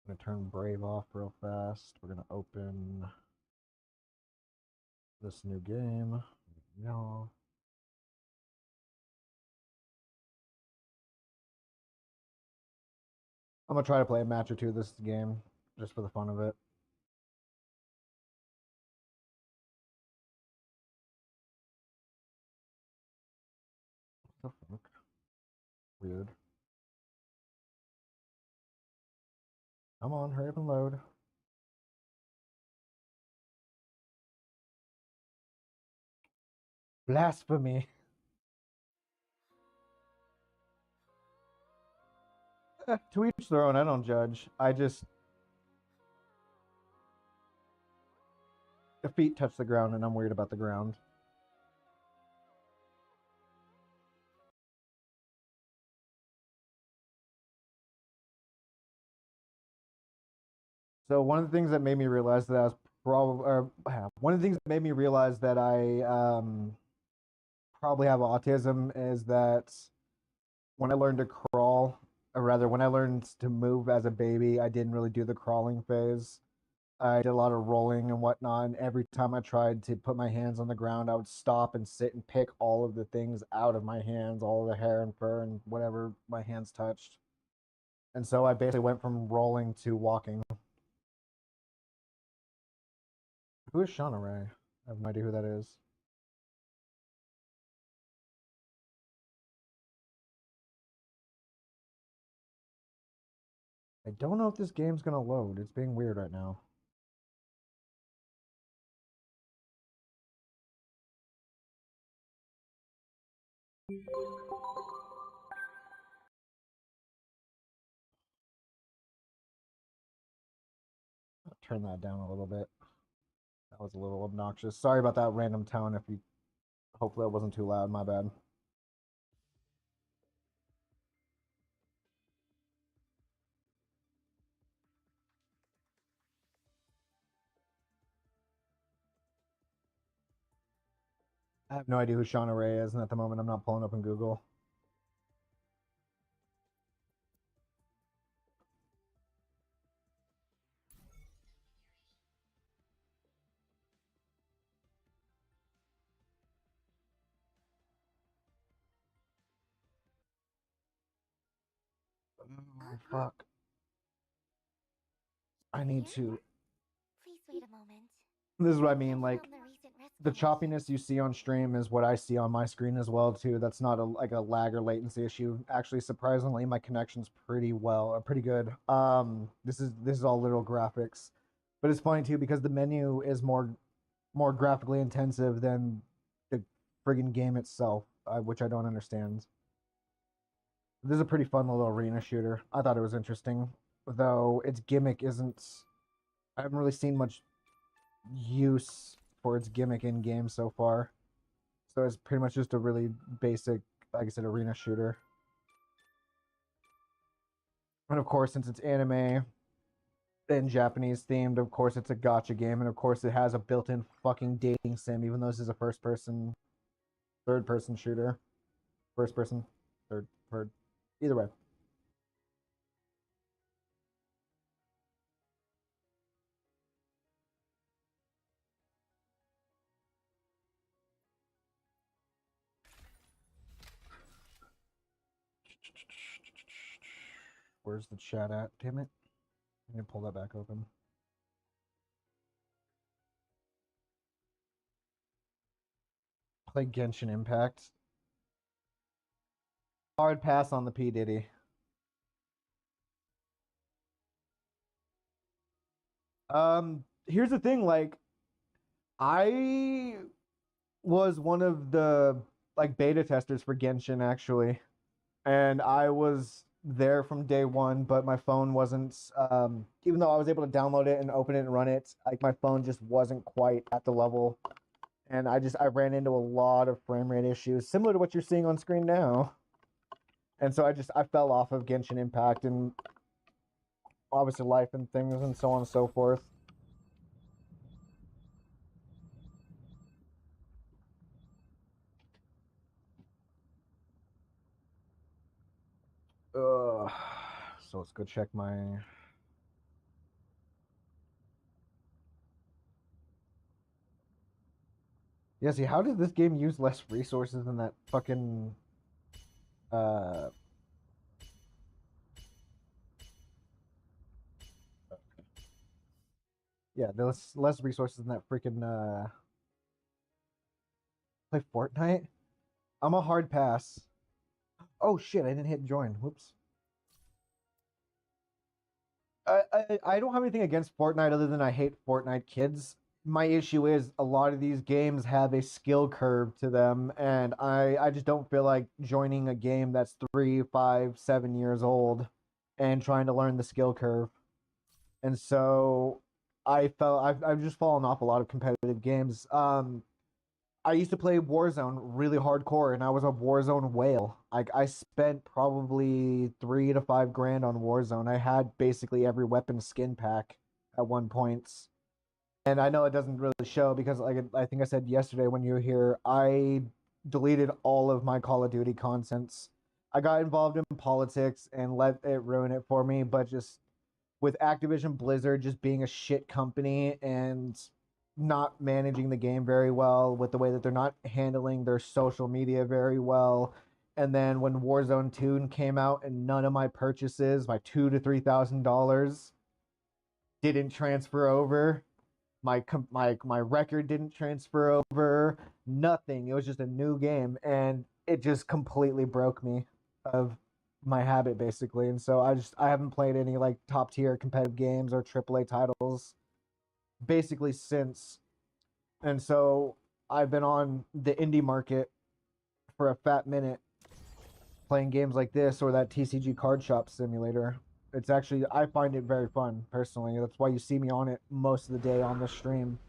I'm gonna turn Brave off real fast. We're gonna open this new game. No. I'm gonna try to play a match or two of this game just for the fun of it. What the fuck? Weird. Come on, hurry up and load. Blasphemy. To each their own. I don't judge. I just feet touch the ground, and I'm worried about the ground. So one of the things that made me realize that I was one of the things that made me realize that I probably have autism is that when I learned to crawl, or rather when I learned to move as a baby, I didn't really do the crawling phase. I did a lot of rolling and whatnot, and every time I tried to put my hands on the ground, I would stop and sit and pick all of the things out of my hands, all of the hair and fur and whatever my hands touched. And so I basically went from rolling to walking. Who is Shauna Ray? I have no idea who that is. I don't know if this game's gonna load. It's being weird right now. I'll turn that down a little bit. That was a little obnoxious. Sorry about that random tone. If you, hopefully, it wasn't too loud. My bad. I have no idea who Shauna Ray is, and at the moment, I'm not pulling up in Google. Oh, fuck. I need to. Please wait a moment. This is what I mean. Like, the choppiness you see on stream is what I see on my screen as well too. That's not like a lag or latency issue. Actually, surprisingly, my connection's pretty good. This is all literal graphics, but it's funny too because the menu is more graphically intensive than the friggin' game itself, which I don't understand. This is a pretty fun little arena shooter. I thought it was interesting, though its gimmick isn't. I haven't really seen much use for its gimmick in game so far. So it's pretty much just a really basic, like I said, arena shooter. And of course, since it's anime and Japanese themed, of course it's a gacha game, and of course it has a built-in fucking dating sim, even though this is a third person shooter. First person, third. Either way. Where's the chat at? Damn it. I'm gonna pull that back open. Play Genshin Impact. Hard pass on the P. Diddy. Here's the thing, like, I was one of the like beta testers for Genshin actually, and I was there from day one, but my phone wasn't even though I was able to download it and open it and run it, like my phone just wasn't quite at the level, and I ran into a lot of frame rate issues similar to what you're seeing on screen now. And so I fell off of Genshin Impact and obviously life and things and so on and so forth. So let's go check my. Yeah, see, how did this game use less resources than that fucking yeah, there's less resources than that freaking play Fortnite? I'm a hard pass. Oh shit, I didn't hit join. Whoops. I don't have anything against Fortnite other than I hate Fortnite kids. My issue is a lot of these games have a skill curve to them, and I just don't feel like joining a game that's 3, 5, 7 years old and trying to learn the skill curve. And so I've just fallen off a lot of competitive games. I used to play Warzone really hardcore, and I was a Warzone whale. I spent probably 3 to 5 grand on Warzone. I had basically every weapon skin pack at one point. And I know it doesn't really show because, like I think I said yesterday when you were here, I deleted all of my Call of Duty contents. I got involved in politics and let it ruin it for me, but just with Activision Blizzard just being a shit company and not managing the game very well, with the way that they're not handling their social media very well. And then when Warzone 2 came out and none of my purchases, my $2,000 to $3,000 didn't transfer over. My record didn't transfer over. Nothing. It was just a new game, and it just completely broke me of my habit basically. And so I haven't played any like top tier competitive games or AAA titles basically since. And so I've been on the indie market for a fat minute playing games like this or that TCG card shop simulator. It's actually, I find it very fun personally. That's why you see me on it most of the day on the stream.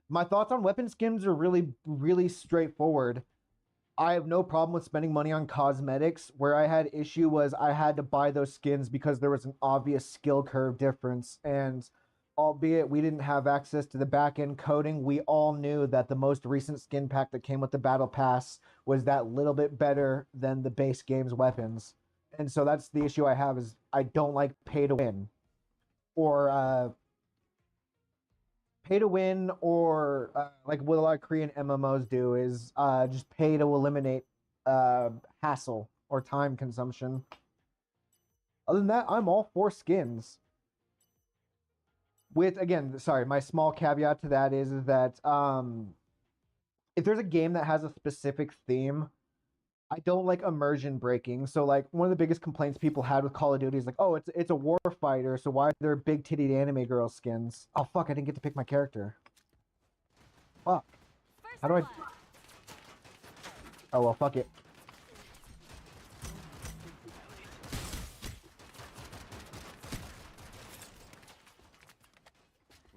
My thoughts on weapon skins are really straightforward. I have no problem with spending money on cosmetics. Where I had issue was I had to buy those skins because there was an obvious skill curve difference. And albeit we didn't have access to the back end coding, we all knew that the most recent skin pack that came with the battle pass was that little bit better than the base game's weapons. And so that's the issue I have is I don't like pay to win. Or pay to win, or like what a lot of Korean MMOs do is just pay to eliminate hassle or time consumption. Other than that, I'm all for skins. With, again, sorry, my small caveat to that is that if there's a game that has a specific theme, I don't like immersion breaking. So like one of the biggest complaints people had with Call of Duty is like, oh, it's a war fighter, so why are there big titted anime girl skins? Oh fuck, I didn't get to pick my character. Fuck. How do I? Oh well, fuck it.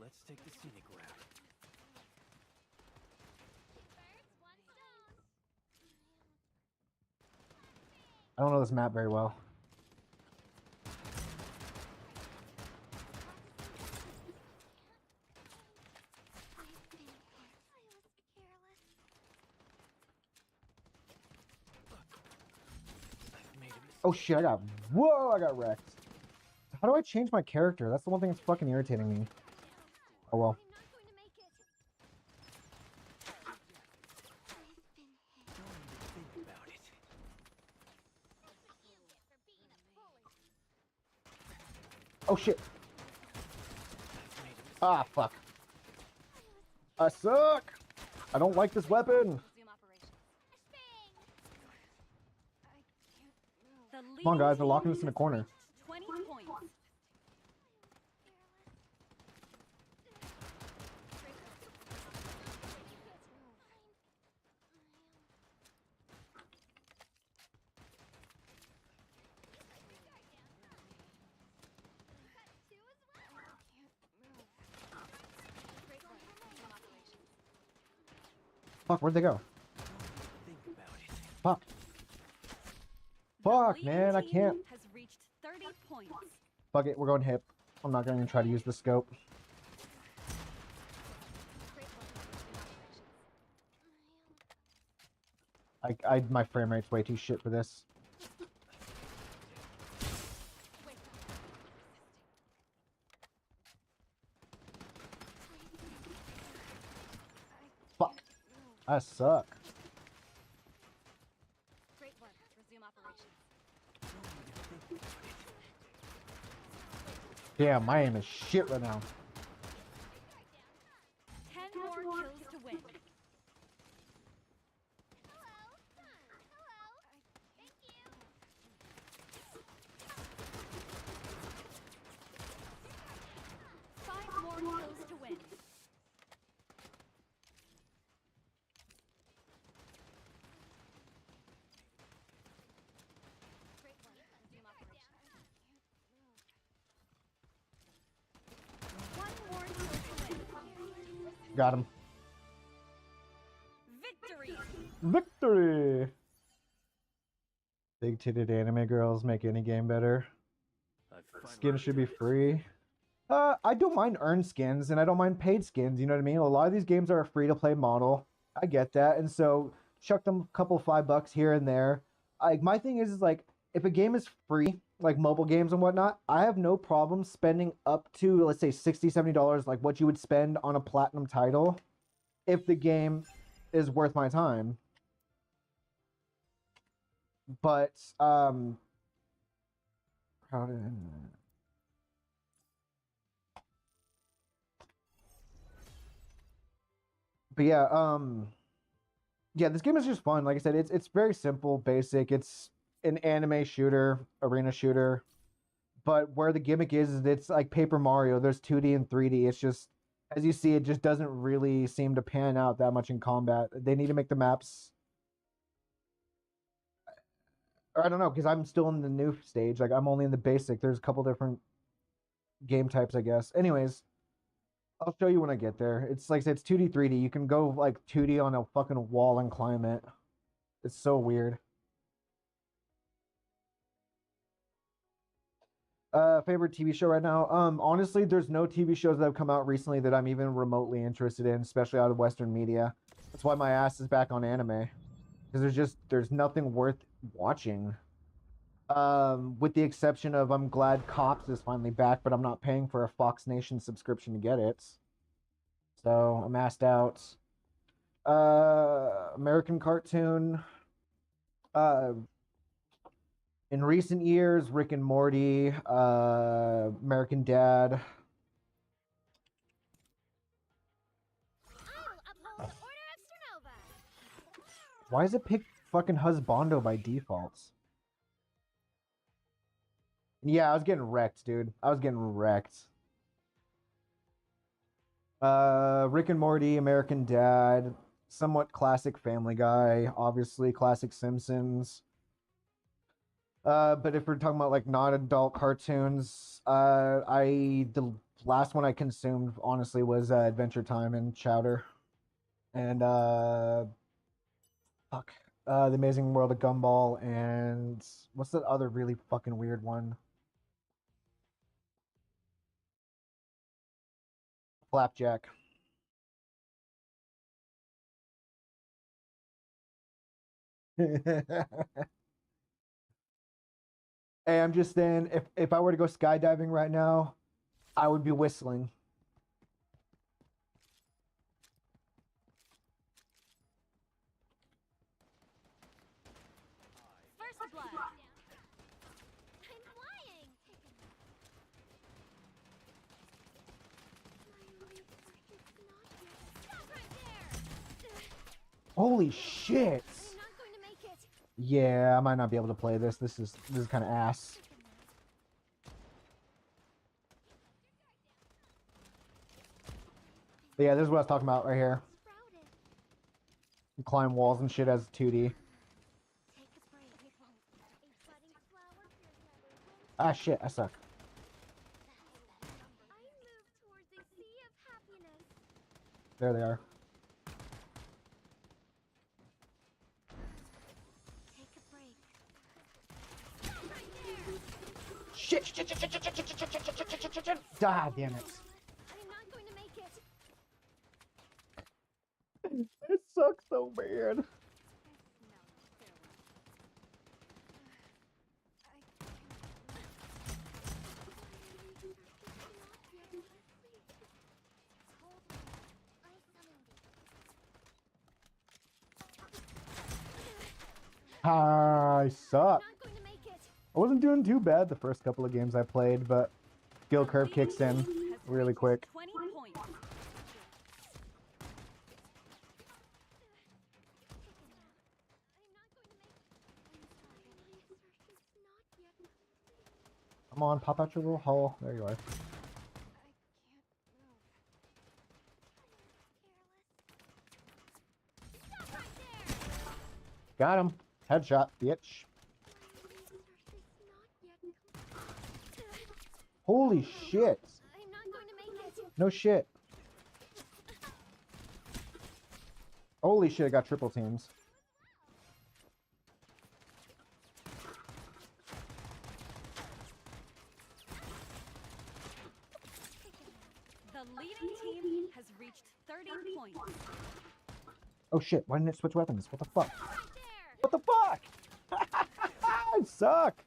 Let's take the scenic route. I don't know this map very well. Oh shit, I got wrecked. How do I change my character? That's the one thing that's fucking irritating me. Oh well. Oh shit. Ah, fuck. I suck. I don't like this weapon. Come on, guys, they're locking us in a corner. 20 points. Fuck, where'd they go? Fuck. Fuck, man, I can't. Has reached 30 points. Fuck it, we're going hip. I'm not going to try to use the scope. My frame rate's way too shit for this. Fuck. I suck. Great work. Resume operations. Damn, my aim is shit right now. 10 more kills to win. Five more kills to win. Got him. Victory. Victory! Big titted anime girls make any game better. Skins should be free. I don't mind earned skins and I don't mind paid skins, you know what I mean? A lot of these games are a free to play model. I get that. And so chuck them a couple $5 here and there. Like my thing is like if a game is free, like mobile games and whatnot, I have no problem spending up to let's say $60, $70 like what you would spend on a platinum title if the game is worth my time. But how did but yeah, this game is just fun. Like I said, it's very simple, basic. It's an anime shooter, arena shooter. But where the gimmick is it's like Paper Mario. There's 2D and 3D. It's just as you see, it just doesn't really seem to pan out that much in combat. They need to make the maps. Or I don't know, because I'm still in the new stage. Like I'm only in the basic. There's a couple different game types, I guess. Anyways, I'll show you when I get there. It's like I said, it's 2D, 3D. You can go like 2D on a fucking wall and climb it. It's so weird. Favorite TV show right now? Honestly, there's no TV shows that have come out recently that I'm even remotely interested in, especially out of Western media. That's why my ass is back on anime. Because there's nothing worth watching. With the exception of I'm glad Cops is finally back, but I'm not paying for a Fox Nation subscription to get it. So I'm asked out. American cartoon. In recent years, Rick and Morty, American Dad. Why is it pick fucking Husbando by default? Yeah, I was getting wrecked, dude. I was getting wrecked. Rick and Morty, American Dad, somewhat classic Family Guy, obviously classic Simpsons. But if we're talking about like non-adult cartoons, the last one I consumed honestly was Adventure Time and Chowder, and The Amazing World of Gumball, and what's that other really fucking weird one? Flapjack. Hey, I'm just saying, if I were to go skydiving right now, I would be whistling. First blood. I'm flying. Stop right there. Holy shit! I'm not going to make it. Yeah, I might not be able to play this. This is kind of ass. But yeah, this is what I was talking about right here. You climb walls and shit as 2D. Ah shit, I suck. There they are. Shit! Ah, damn it. It sucks so bad. I suck. I wasn't doing too bad the first couple of games I played, but skill curve kicks in really quick. 20 points. Come on, pop out your little hole. There you are. Got him. Headshot, bitch. Holy shit. No shit. Holy shit, I got triple teams. The leading team has reached 30 points. Oh shit, why didn't it switch weapons? What the fuck? What the fuck? I suck!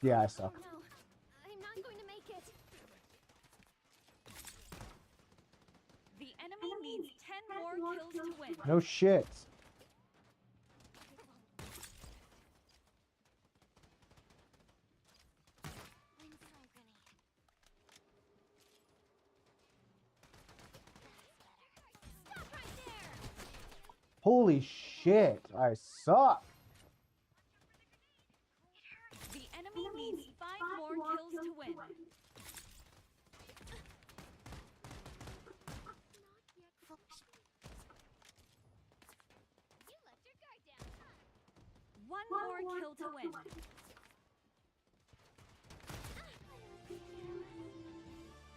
Yeah, I suck. No, I'm not going to make it. The enemy needs 10 more kills to win. No shit. Holy shit, I suck. The enemy needs 5 more kills to win. One more kill to win.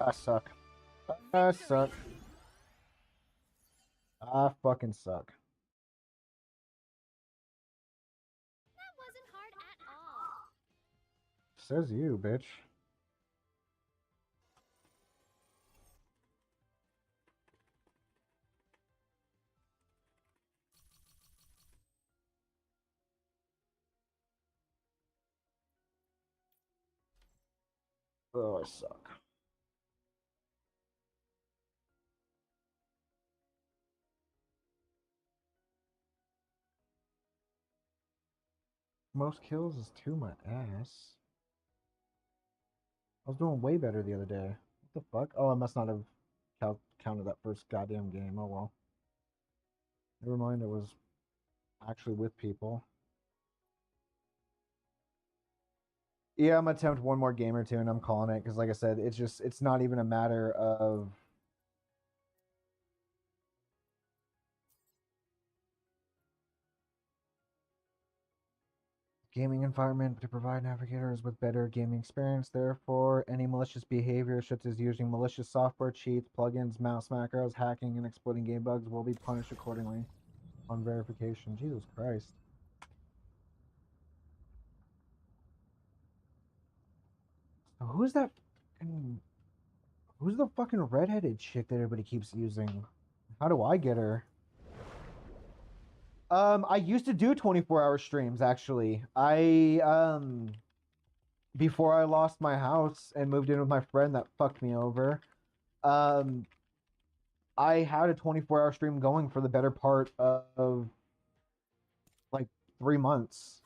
I suck. I suck. I fucking suck. That wasn't hard at all. Says you, bitch. Oh, I suck. Most kills is 2 my ass. I was doing way better the other day. What the fuck? Oh, I must not have counted that first goddamn game. Oh well. Never mind, I was actually with people. Yeah, I'm gonna attempt one more game or two and I'm calling it because like I said, it's not even a matter of gaming environment to provide navigators with better gaming experience. Therefore, any malicious behavior, such as using malicious software, cheats, plugins, mouse macros, hacking, and exploiting game bugs, will be punished accordingly on verification. Jesus Christ. So who's that? Who's the fucking redheaded chick that everybody keeps using? How do I get her? I used to do 24-hour streams, actually. Before I lost my house and moved in with my friend that fucked me over, I had a 24-hour stream going for the better part of like 3 months.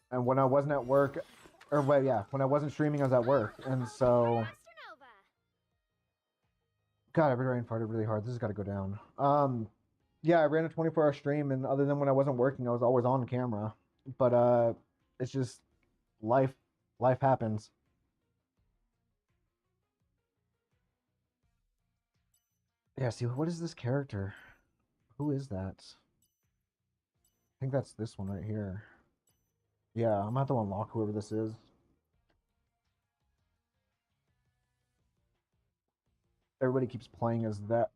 And when I wasn't at work, or well, yeah, when I wasn't streaming, I was at work. And so, God, every rain farted really hard. This has got to go down. Yeah, I ran a 24-hour stream, and other than when I wasn't working, I was always on camera. But it's just life happens. Yeah, see, what is this character? Who is that? I think that's this one right here. Yeah, I'm gonna have to unlock whoever this is. Everybody keeps playing as that.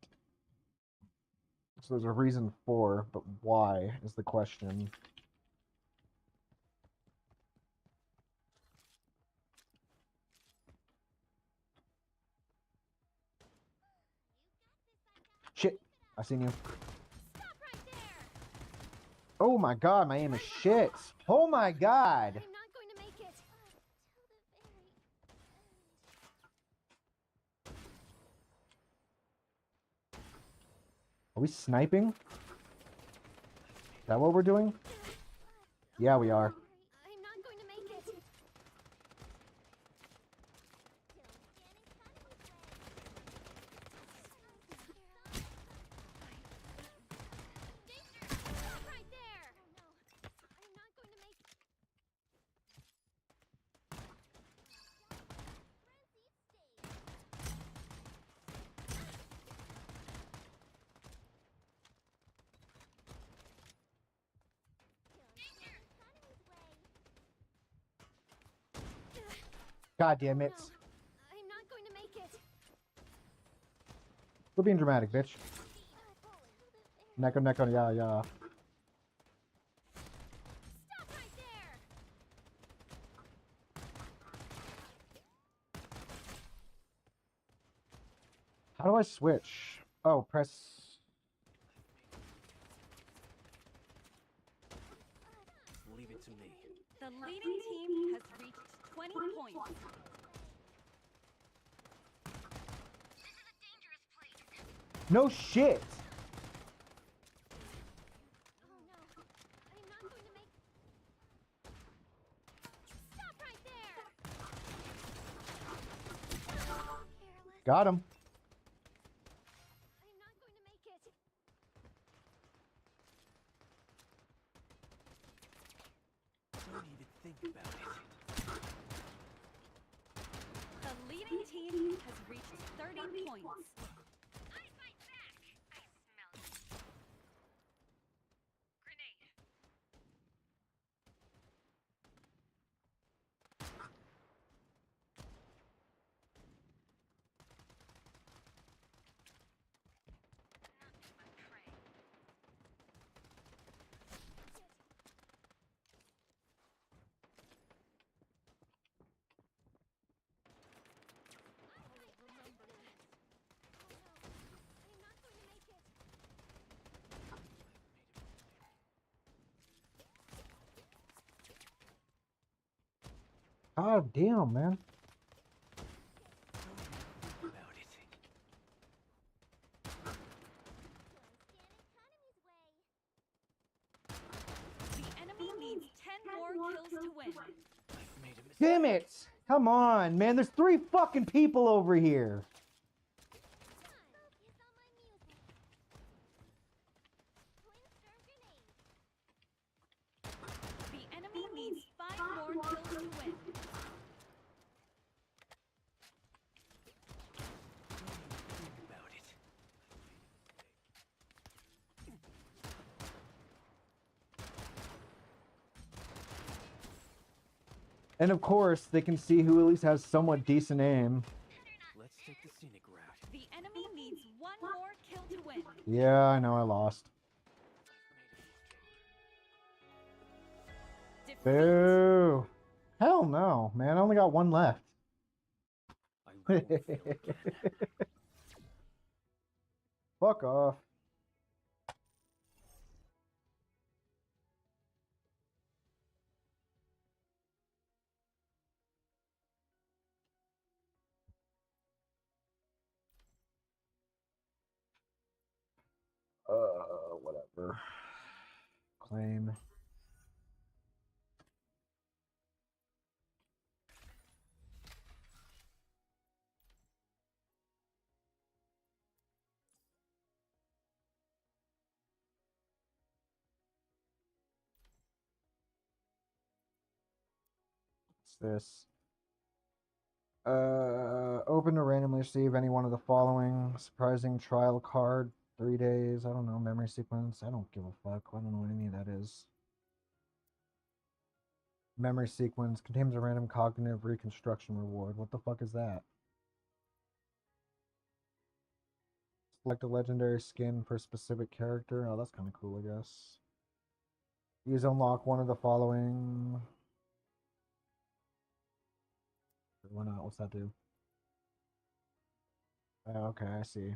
So there's a reason for, but why is the question. Shit, I seen you. Oh my god, my aim is shit. Oh my god. I'm not going to make it. Are we sniping? Is that what we're doing? Yeah, we are. I'm not going to make it. Stop right there. Oh no. I'm not going to make it. God damn it. I'm not going to make it. Quit being dramatic, bitch. Neko, yeah. Stop right there. How do I switch? Oh, press. Leave it to me. The leading team has reached 20 points. No shit. Oh no. I'm not going to make. Stop right there. Careless. Got him. I'm not going to make it. Don't even think about it. The leading team has reached 30 points. I fight back. I smell you. Grenade. God damn, man. The enemy needs 10 more kills to win. Damn it. Come on, man. There's 3 fucking people over here. The enemy needs 5 more kills to win. And of course, they can see who at least has somewhat decent aim. Let's take the scenic route. The enemy needs 1 more kill to win. Yeah, I know I lost. Boo. Hell no, man. I only got 1 left. Fuck off. Whatever. Claim. What's this? Open to randomly receive any one of the following. Surprising trial card. 3 days. I don't know. Memory sequence. I don't give a fuck. I don't know what any of that is. Memory sequence contains a random cognitive reconstruction reward. What the fuck is that? Select a legendary skin for a specific character. Oh, that's kind of cool, I guess. Use unlock one of the following. Why not? What's that do? Oh, okay, I see.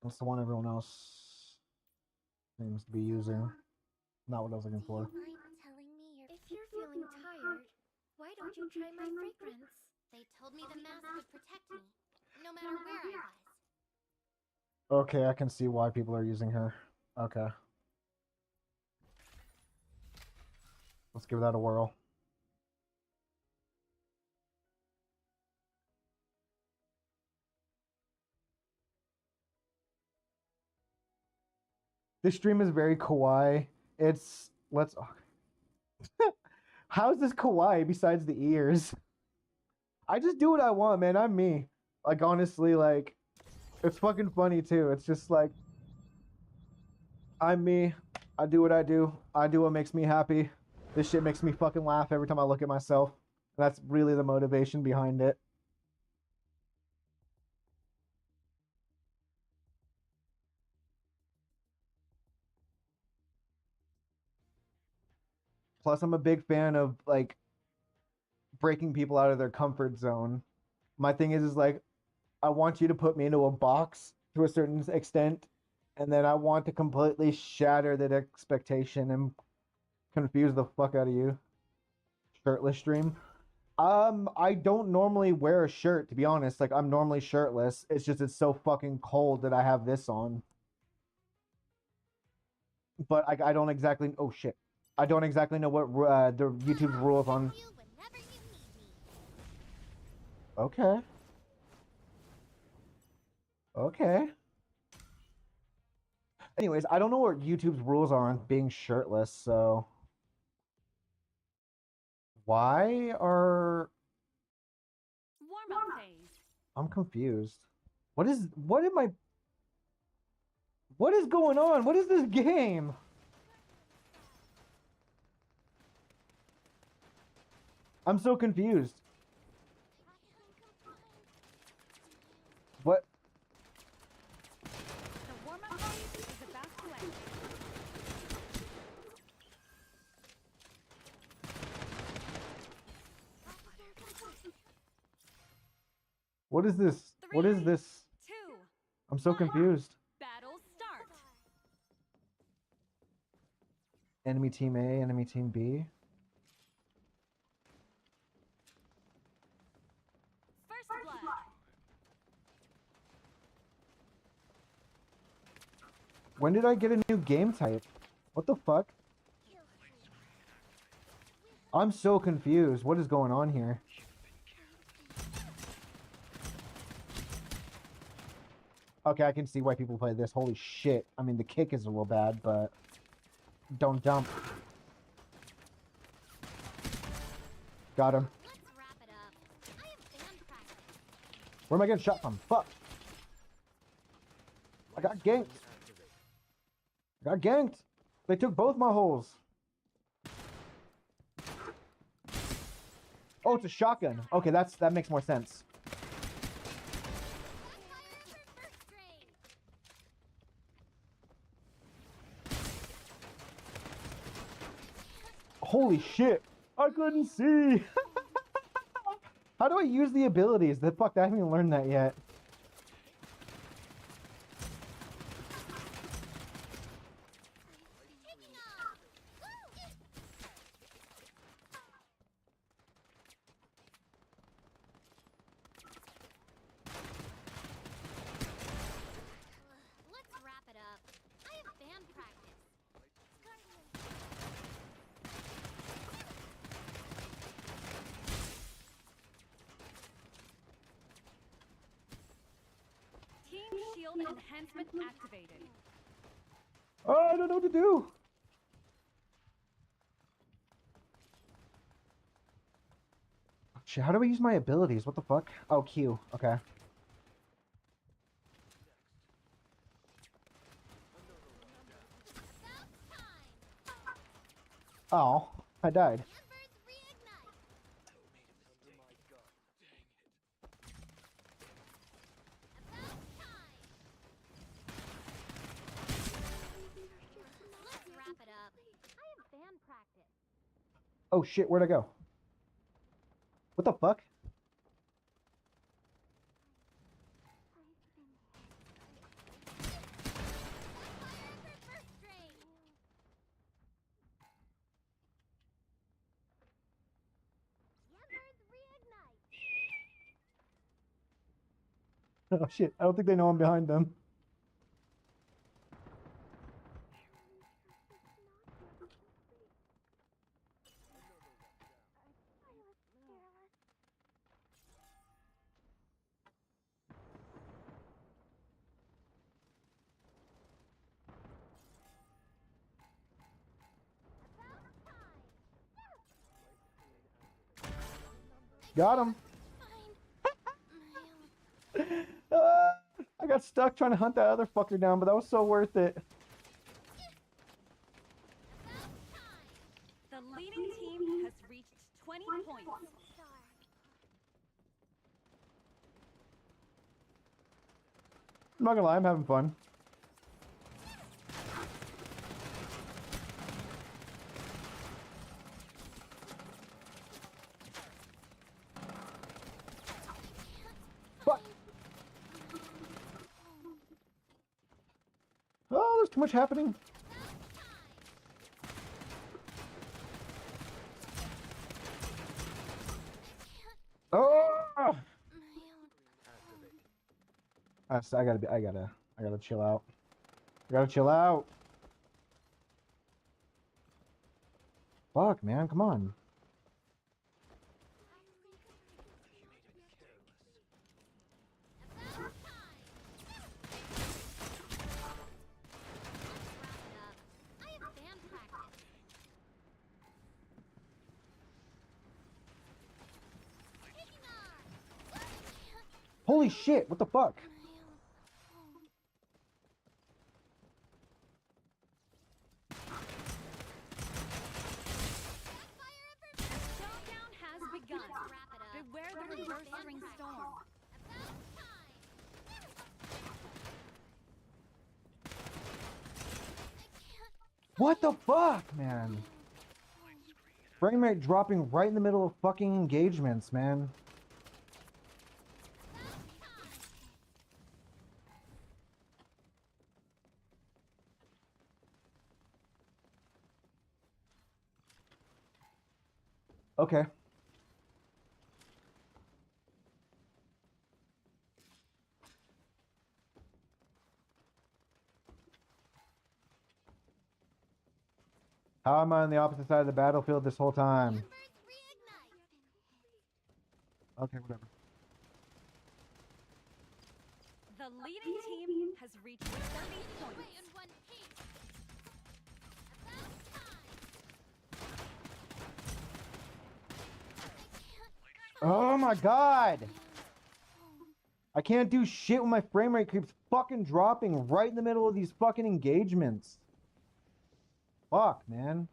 That's the one everyone else seems to be using. Not what I was looking for. Mind telling me if you're feeling tired, why don't you try my fragrance? They told me the mask would protect me, no matter where I was. Okay, I can see why people are using her. Okay. Let's give that a whirl. This stream is very kawaii. It's let's. How's this kawaii besides the ears? I just do what I want, man. I'm me. Like honestly, like it's fucking funny too. It's just like I'm me. I do what I do. I do what makes me happy. This shit makes me fucking laugh every time I look at myself. That's really the motivation behind it. Plus, I'm a big fan of like breaking people out of their comfort zone. My thing is like I want you to put me into a box to a certain extent, and then I want to completely shatter that expectation and confuse the fuck out of you. Shirtless stream. I don't normally wear a shirt, to be honest. Like, I'm normally shirtless. It's just it's so fucking cold that I have this on. But I don't exactly. Oh shit! I don't exactly know what the YouTube's rules on. Okay. Okay. Anyways, I don't know what YouTube's rules are on being shirtless, so why are Warm-up phase. I'm confused. What is going on? What is this game? I'm so confused. What? The warm-up phase is about to end. What is this? What is this? 2, I'm so confused. battle start. Enemy team A, enemy team B. First blood. When did I get a new game type? What the fuck? I'm so confused. What is going on here? Okay, I can see why people play this. Holy shit. I mean, the kick is a little bad, but don't jump. Got him. Where am I getting shot from? Fuck. I got ganked. I got ganked. They took both my holes. Oh, it's a shotgun. Okay, that makes more sense. Holy shit. I couldn't see. How do I use the abilities? The fuck, I haven't even learned that yet. Let's wrap it up. I have band practice. Team shield enhancement activated. Oh, I don't know what to do. Shit, how do I use my abilities? What the fuck? Oh, Q. Okay. Oh, I died. Let's wrap it up. I have band practice. Oh shit, where'd I go? What the fuck? Oh shit, I don't think they know I'm behind them. Got him. got stuck trying to hunt that other fucker down, but that was so worth it. The leading team has reached 20 points. I'm not gonna lie, I'm having fun. Fuck. Oh, there's too much happening. Oh! I gotta chill out. I gotta chill out. Fuck, man, come on. Holy shit, what the fuck? Showdown has begun. Beware the reverse ring storm. What the fuck, man? Frame rate dropping right in the middle of fucking engagements, man. Okay. How am I on the opposite side of the battlefield this whole time? Okay, whatever. The leading team has reached 30 points. Oh my god! I can't do shit when my frame rate keeps fucking dropping right in the middle of these fucking engagements. Fuck, man.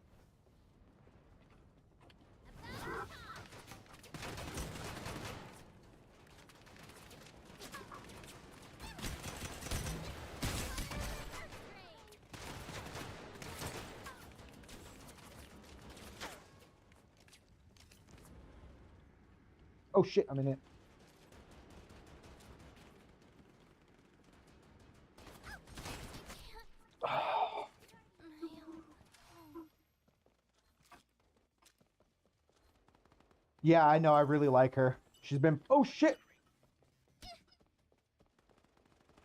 Oh shit, I'm in it. Yeah, I know, I really like her. She's been... Oh shit!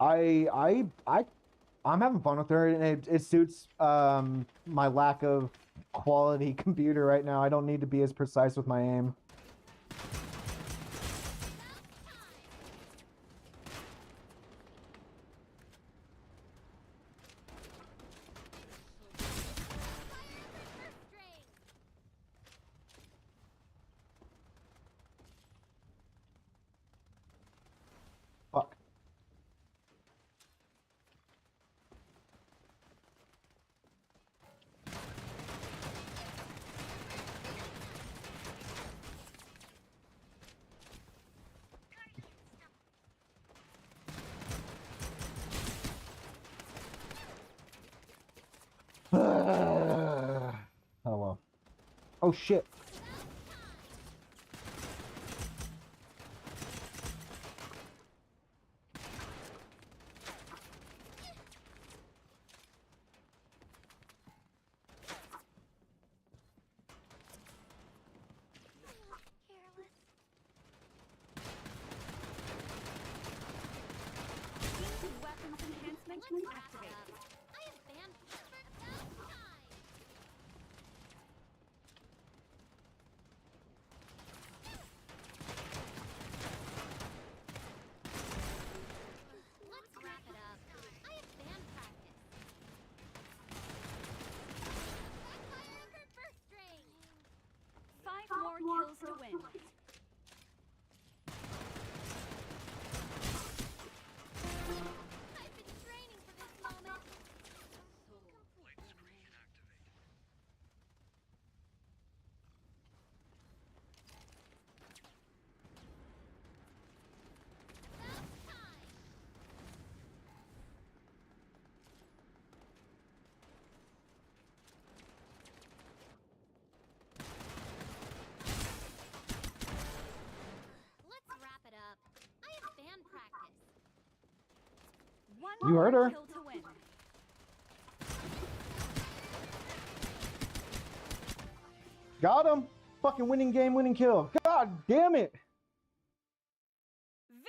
I'm having fun with her, and it suits my lack of quality computer right now. I don't need to be as precise with my aim. Fuck. Oh well. Oh shit. Weapons enhancement activated. Five more kills to win. You heard her. Kill to win. Got him. Fucking winning game, winning kill. God damn it.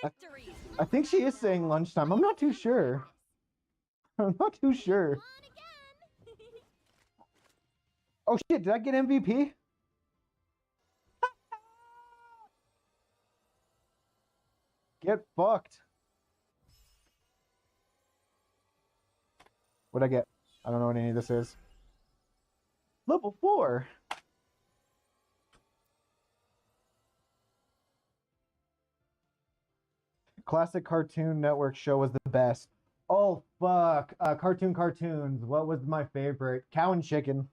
Victory. I think she is saying lunchtime. I'm not too sure. I'm not too sure. Oh shit, did I get MVP? Get fucked. What'd I get? I don't know what any of this is. Level 4. Classic Cartoon Network show was the best. Oh fuck. Cartoons. What was my favorite? Cow and Chicken.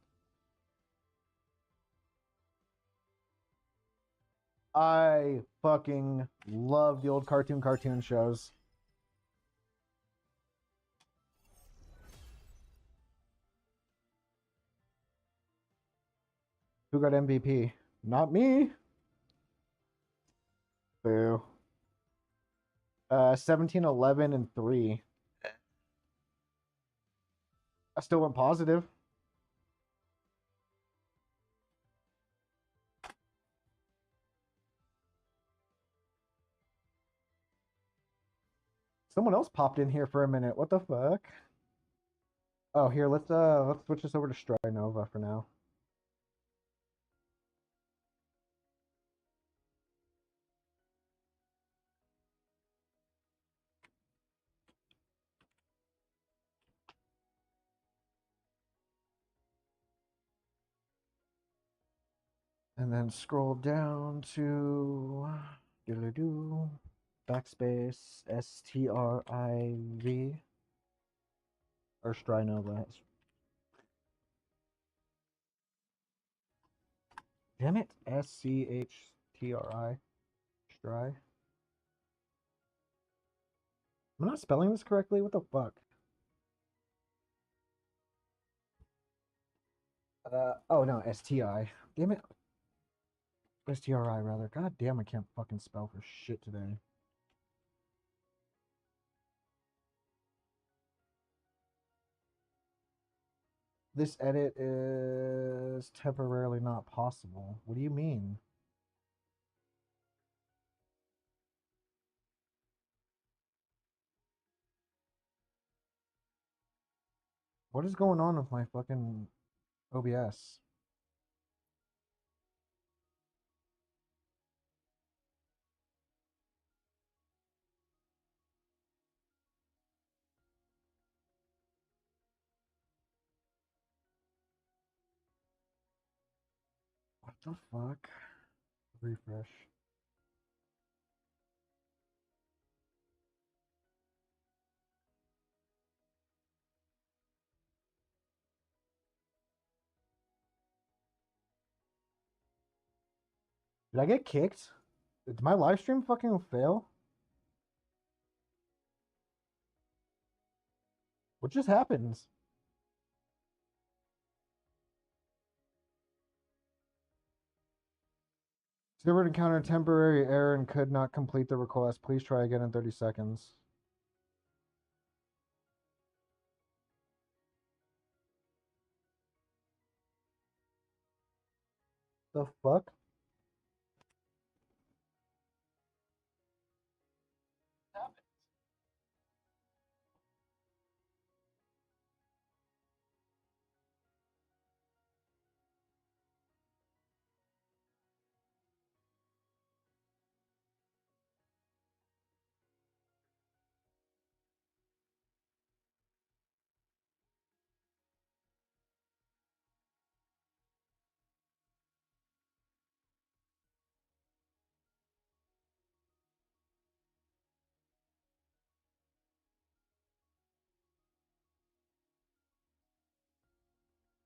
I fucking love the old cartoon shows. Who got MVP? Not me. Boo. 17, 11, and 3. I still went positive. Someone else popped in here for a minute. What the fuck? Oh, here, let's switch this over to Strinova for now. And then scroll down to doodle-doo, backspace STRIV or Strinova. Damn it, SCHTRI. Stri. Am I not spelling this correctly? What the fuck? Oh no, STI. Damn it. STRI rather. God damn, I can't fucking spell for shit today. This edit is temporarily not possible. What do you mean? What is going on with my fucking OBS? What the fuck? Refresh. Did I get kicked? Did my live stream fucking fail? What just happened? Server encountered temporary error and could not complete the request. Please try again in 30 seconds. The fuck?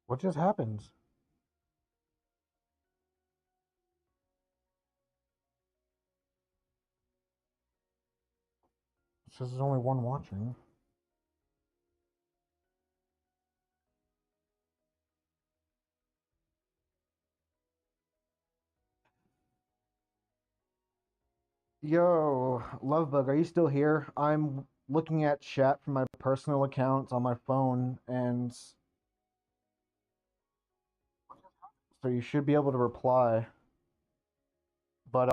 What just happened? It says there's only one watching. Yo, Lovebug, are you still here? I'm looking at chat from my personal accounts on my phone, and so you should be able to reply. But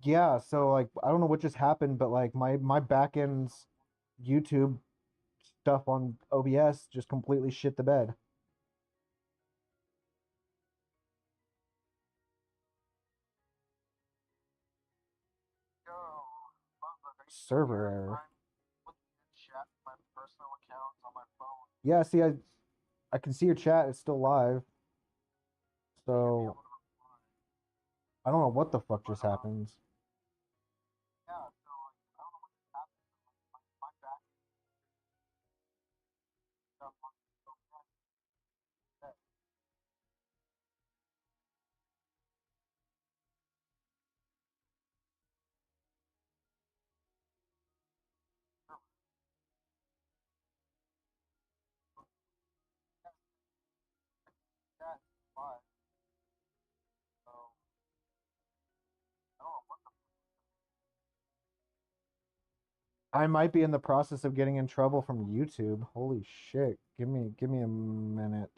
yeah, so like I don't know what just happened, but like my backend's YouTube stuff on OBS just completely shit the bed. Server error. Yeah, see, I can see your chat. It's still live. So I don't know what the fuck just happened. I might be in the process of getting in trouble from YouTube. Holy shit. Give me a minute.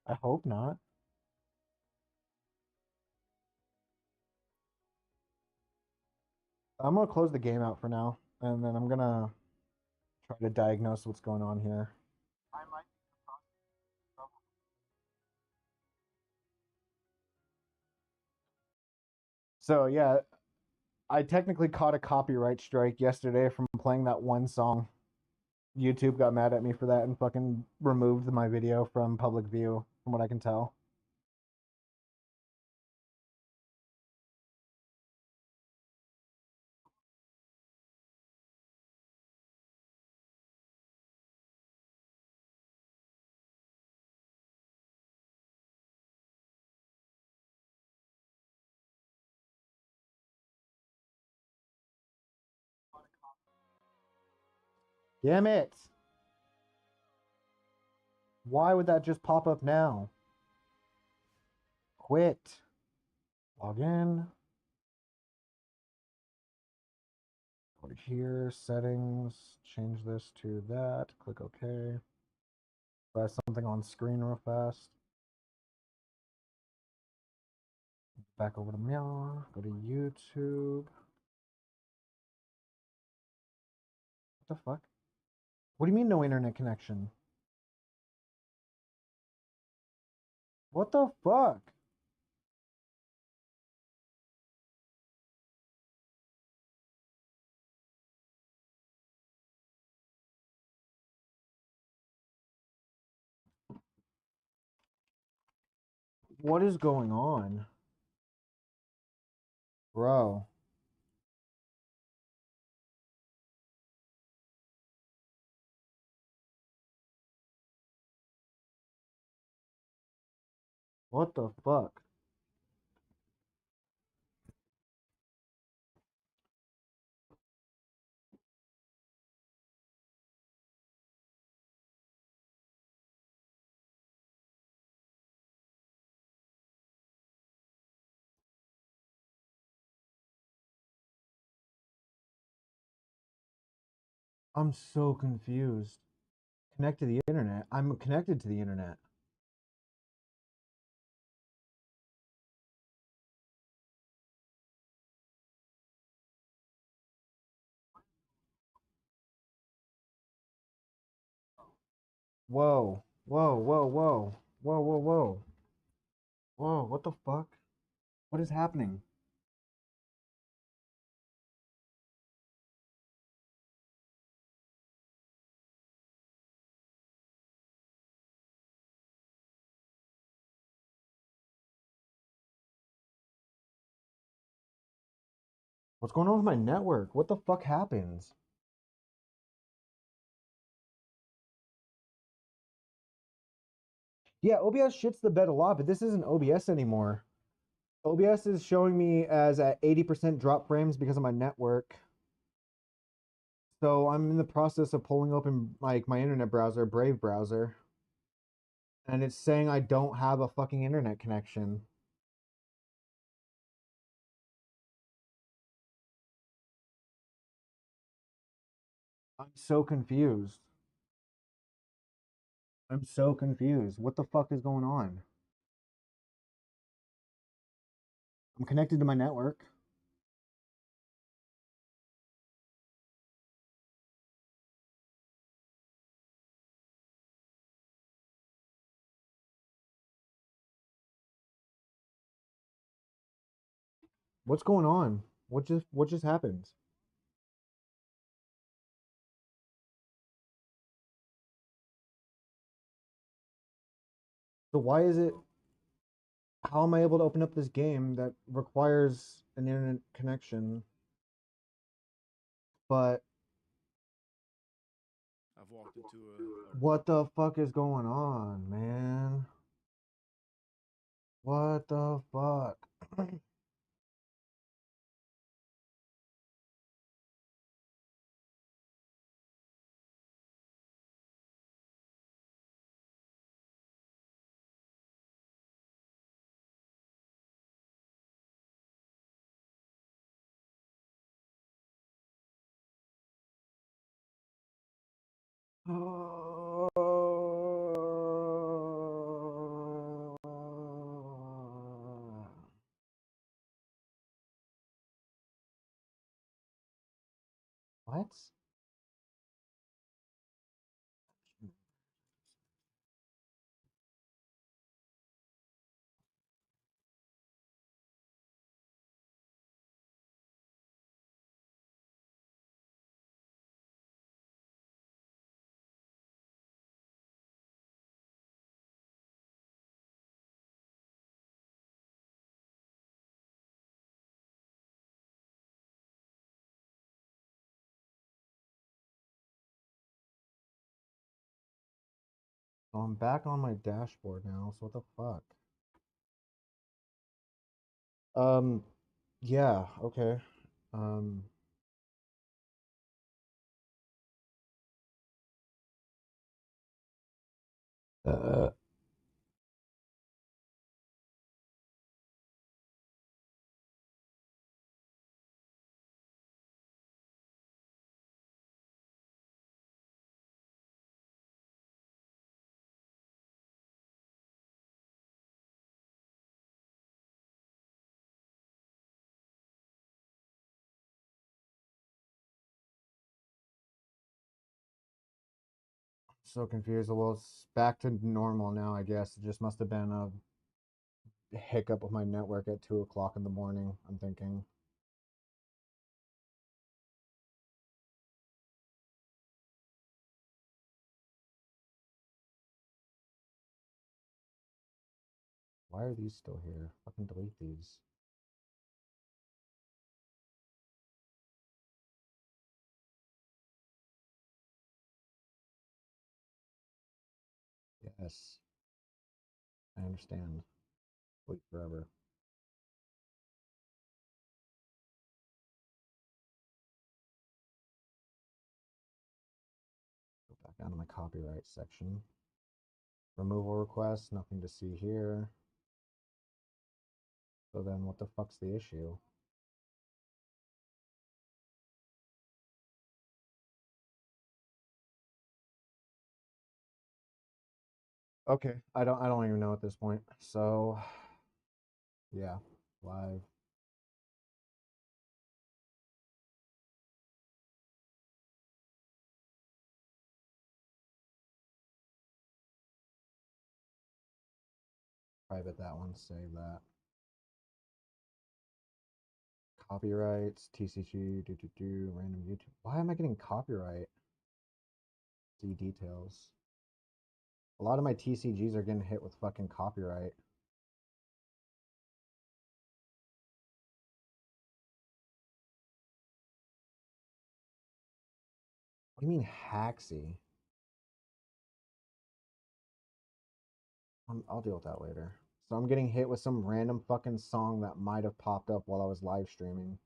I hope not. I'm gonna close the game out for now, and then I'm gonna try to diagnose what's going on here. So yeah, I technically caught a copyright strike yesterday from playing that one song. YouTube got mad at me for that and fucking removed my video from public view, from what I can tell. Damn it! Why would that just pop up now? Quit. Log in. Go to here, settings, change this to that, click OK. Try something on screen real fast. Back over to Meow, go to YouTube. What the fuck? What do you mean no internet connection? What the fuck? What is going on? Bro. What the fuck? I'm so confused. Connect to the internet. I'm connected to the internet. Whoa. Whoa, whoa, whoa. Whoa, whoa, whoa. Whoa, what the fuck? What is happening? What's going on with my network? What the fuck happens? Yeah, OBS shits the bed a lot, but this isn't OBS anymore. OBS is showing me as at 80% drop frames because of my network. So I'm in the process of pulling open like my internet browser, Brave browser. And it's saying I don't have a fucking internet connection. I'm so confused. I'm so confused. What the fuck is going on? I'm connected to my network. What's going on? What just happened? So why is it, how am I able to open up this game that requires an internet connection? But I've walked into a what the fuck is going on, man? What the fuck? What? So I'm back on my dashboard now, so what the fuck? Yeah, okay. Um, uh, so confused. Well, it's back to normal now, I guess. It just must have been a hiccup with my network at 2 o'clock in the morning, I'm thinking. Why are these still here? Fucking delete these. Yes, I understand. Wait forever. Go back down to my copyright section. Removal request, nothing to see here. So then what the fuck's the issue? Okay, I don't even know at this point. So yeah, live. Private that one, save that. Copyrights, TCG, random YouTube. Why am I getting copyright? See details. A lot of my TCGs are getting hit with fucking copyright. What do you mean Haxy? I'll deal with that later. So I'm getting hit with some random fucking song that might have popped up while I was live streaming.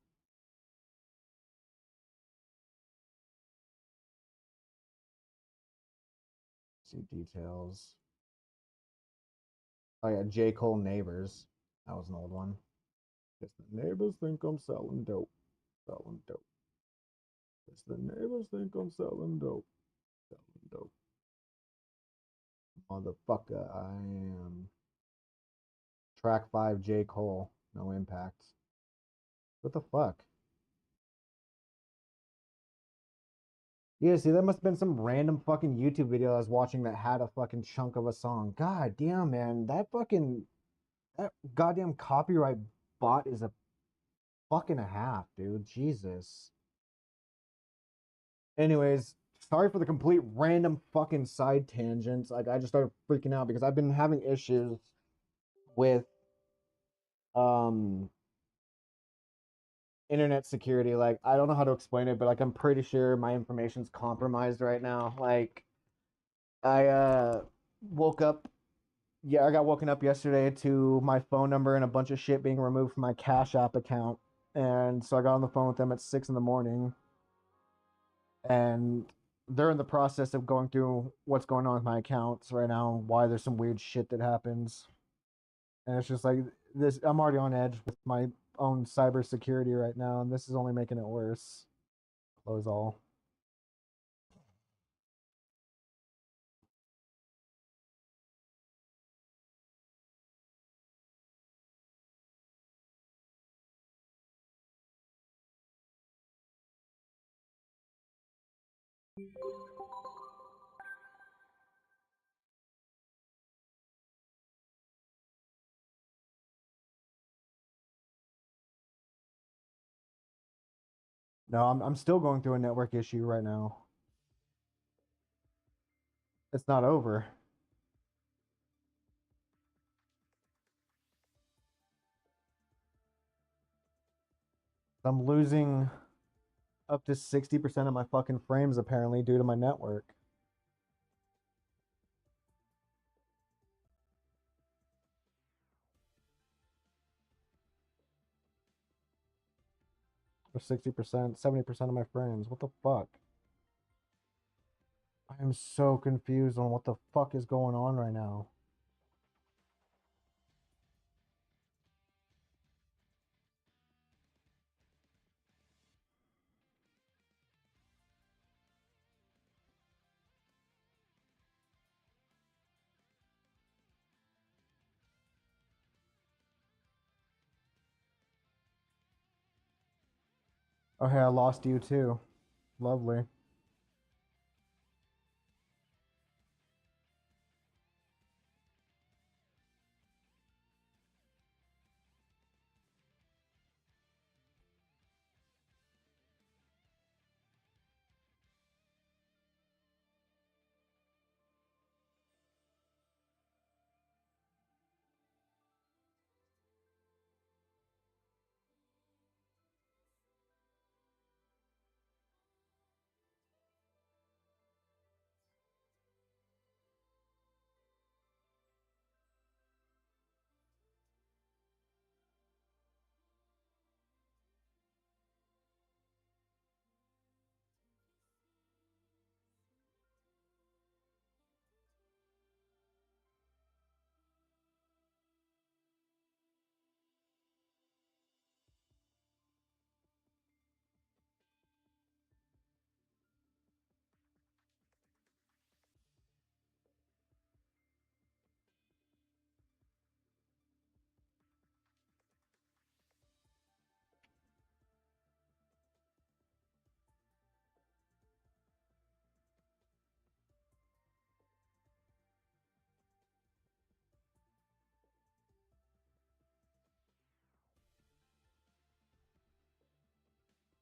See details. Oh yeah, J. Cole Neighbors. That was an old one. Guess the neighbors think I'm selling dope. Selling dope. Guess the neighbors think I'm selling dope. Selling dope. Motherfucker, I am. Track 5, J. Cole. No impact. What the fuck? Yeah, see, that must have been some random fucking YouTube video I was watching that had a fucking chunk of a song. God damn, man. That goddamn copyright bot is a fuck and a half, dude. Jesus. Anyways, sorry for the complete random fucking side tangents. Like, I just started freaking out because I've been having issues with, um, internet security. Like, I don't know how to explain it, but like I'm pretty sure my information's compromised right now. Like I woke up I got woken up yesterday to my phone number and a bunch of shit being removed from my Cash App account. And so I got on the phone with them at 6 in the morning. And they're in the process of going through what's going on with my accounts right now, why there's some weird shit that happens. And it's just like this I'm already on edge with my own cybersecurity right now, and this is only making it worse. Close all. No, I'm still going through a network issue right now. It's not over. I'm losing up to 60% of my fucking frames apparently due to my network. Or 60%, 70% of my frames. What the fuck? I am so confused on what the fuck is going on right now. Oh, hey, I lost you too. Lovely.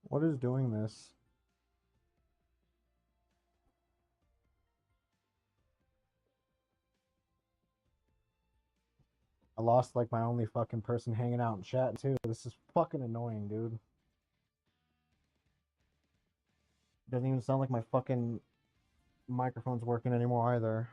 What is doing this? I lost like my only fucking person hanging out in chat too. This is fucking annoying, dude. Doesn't even sound like my fucking microphone's working anymore either.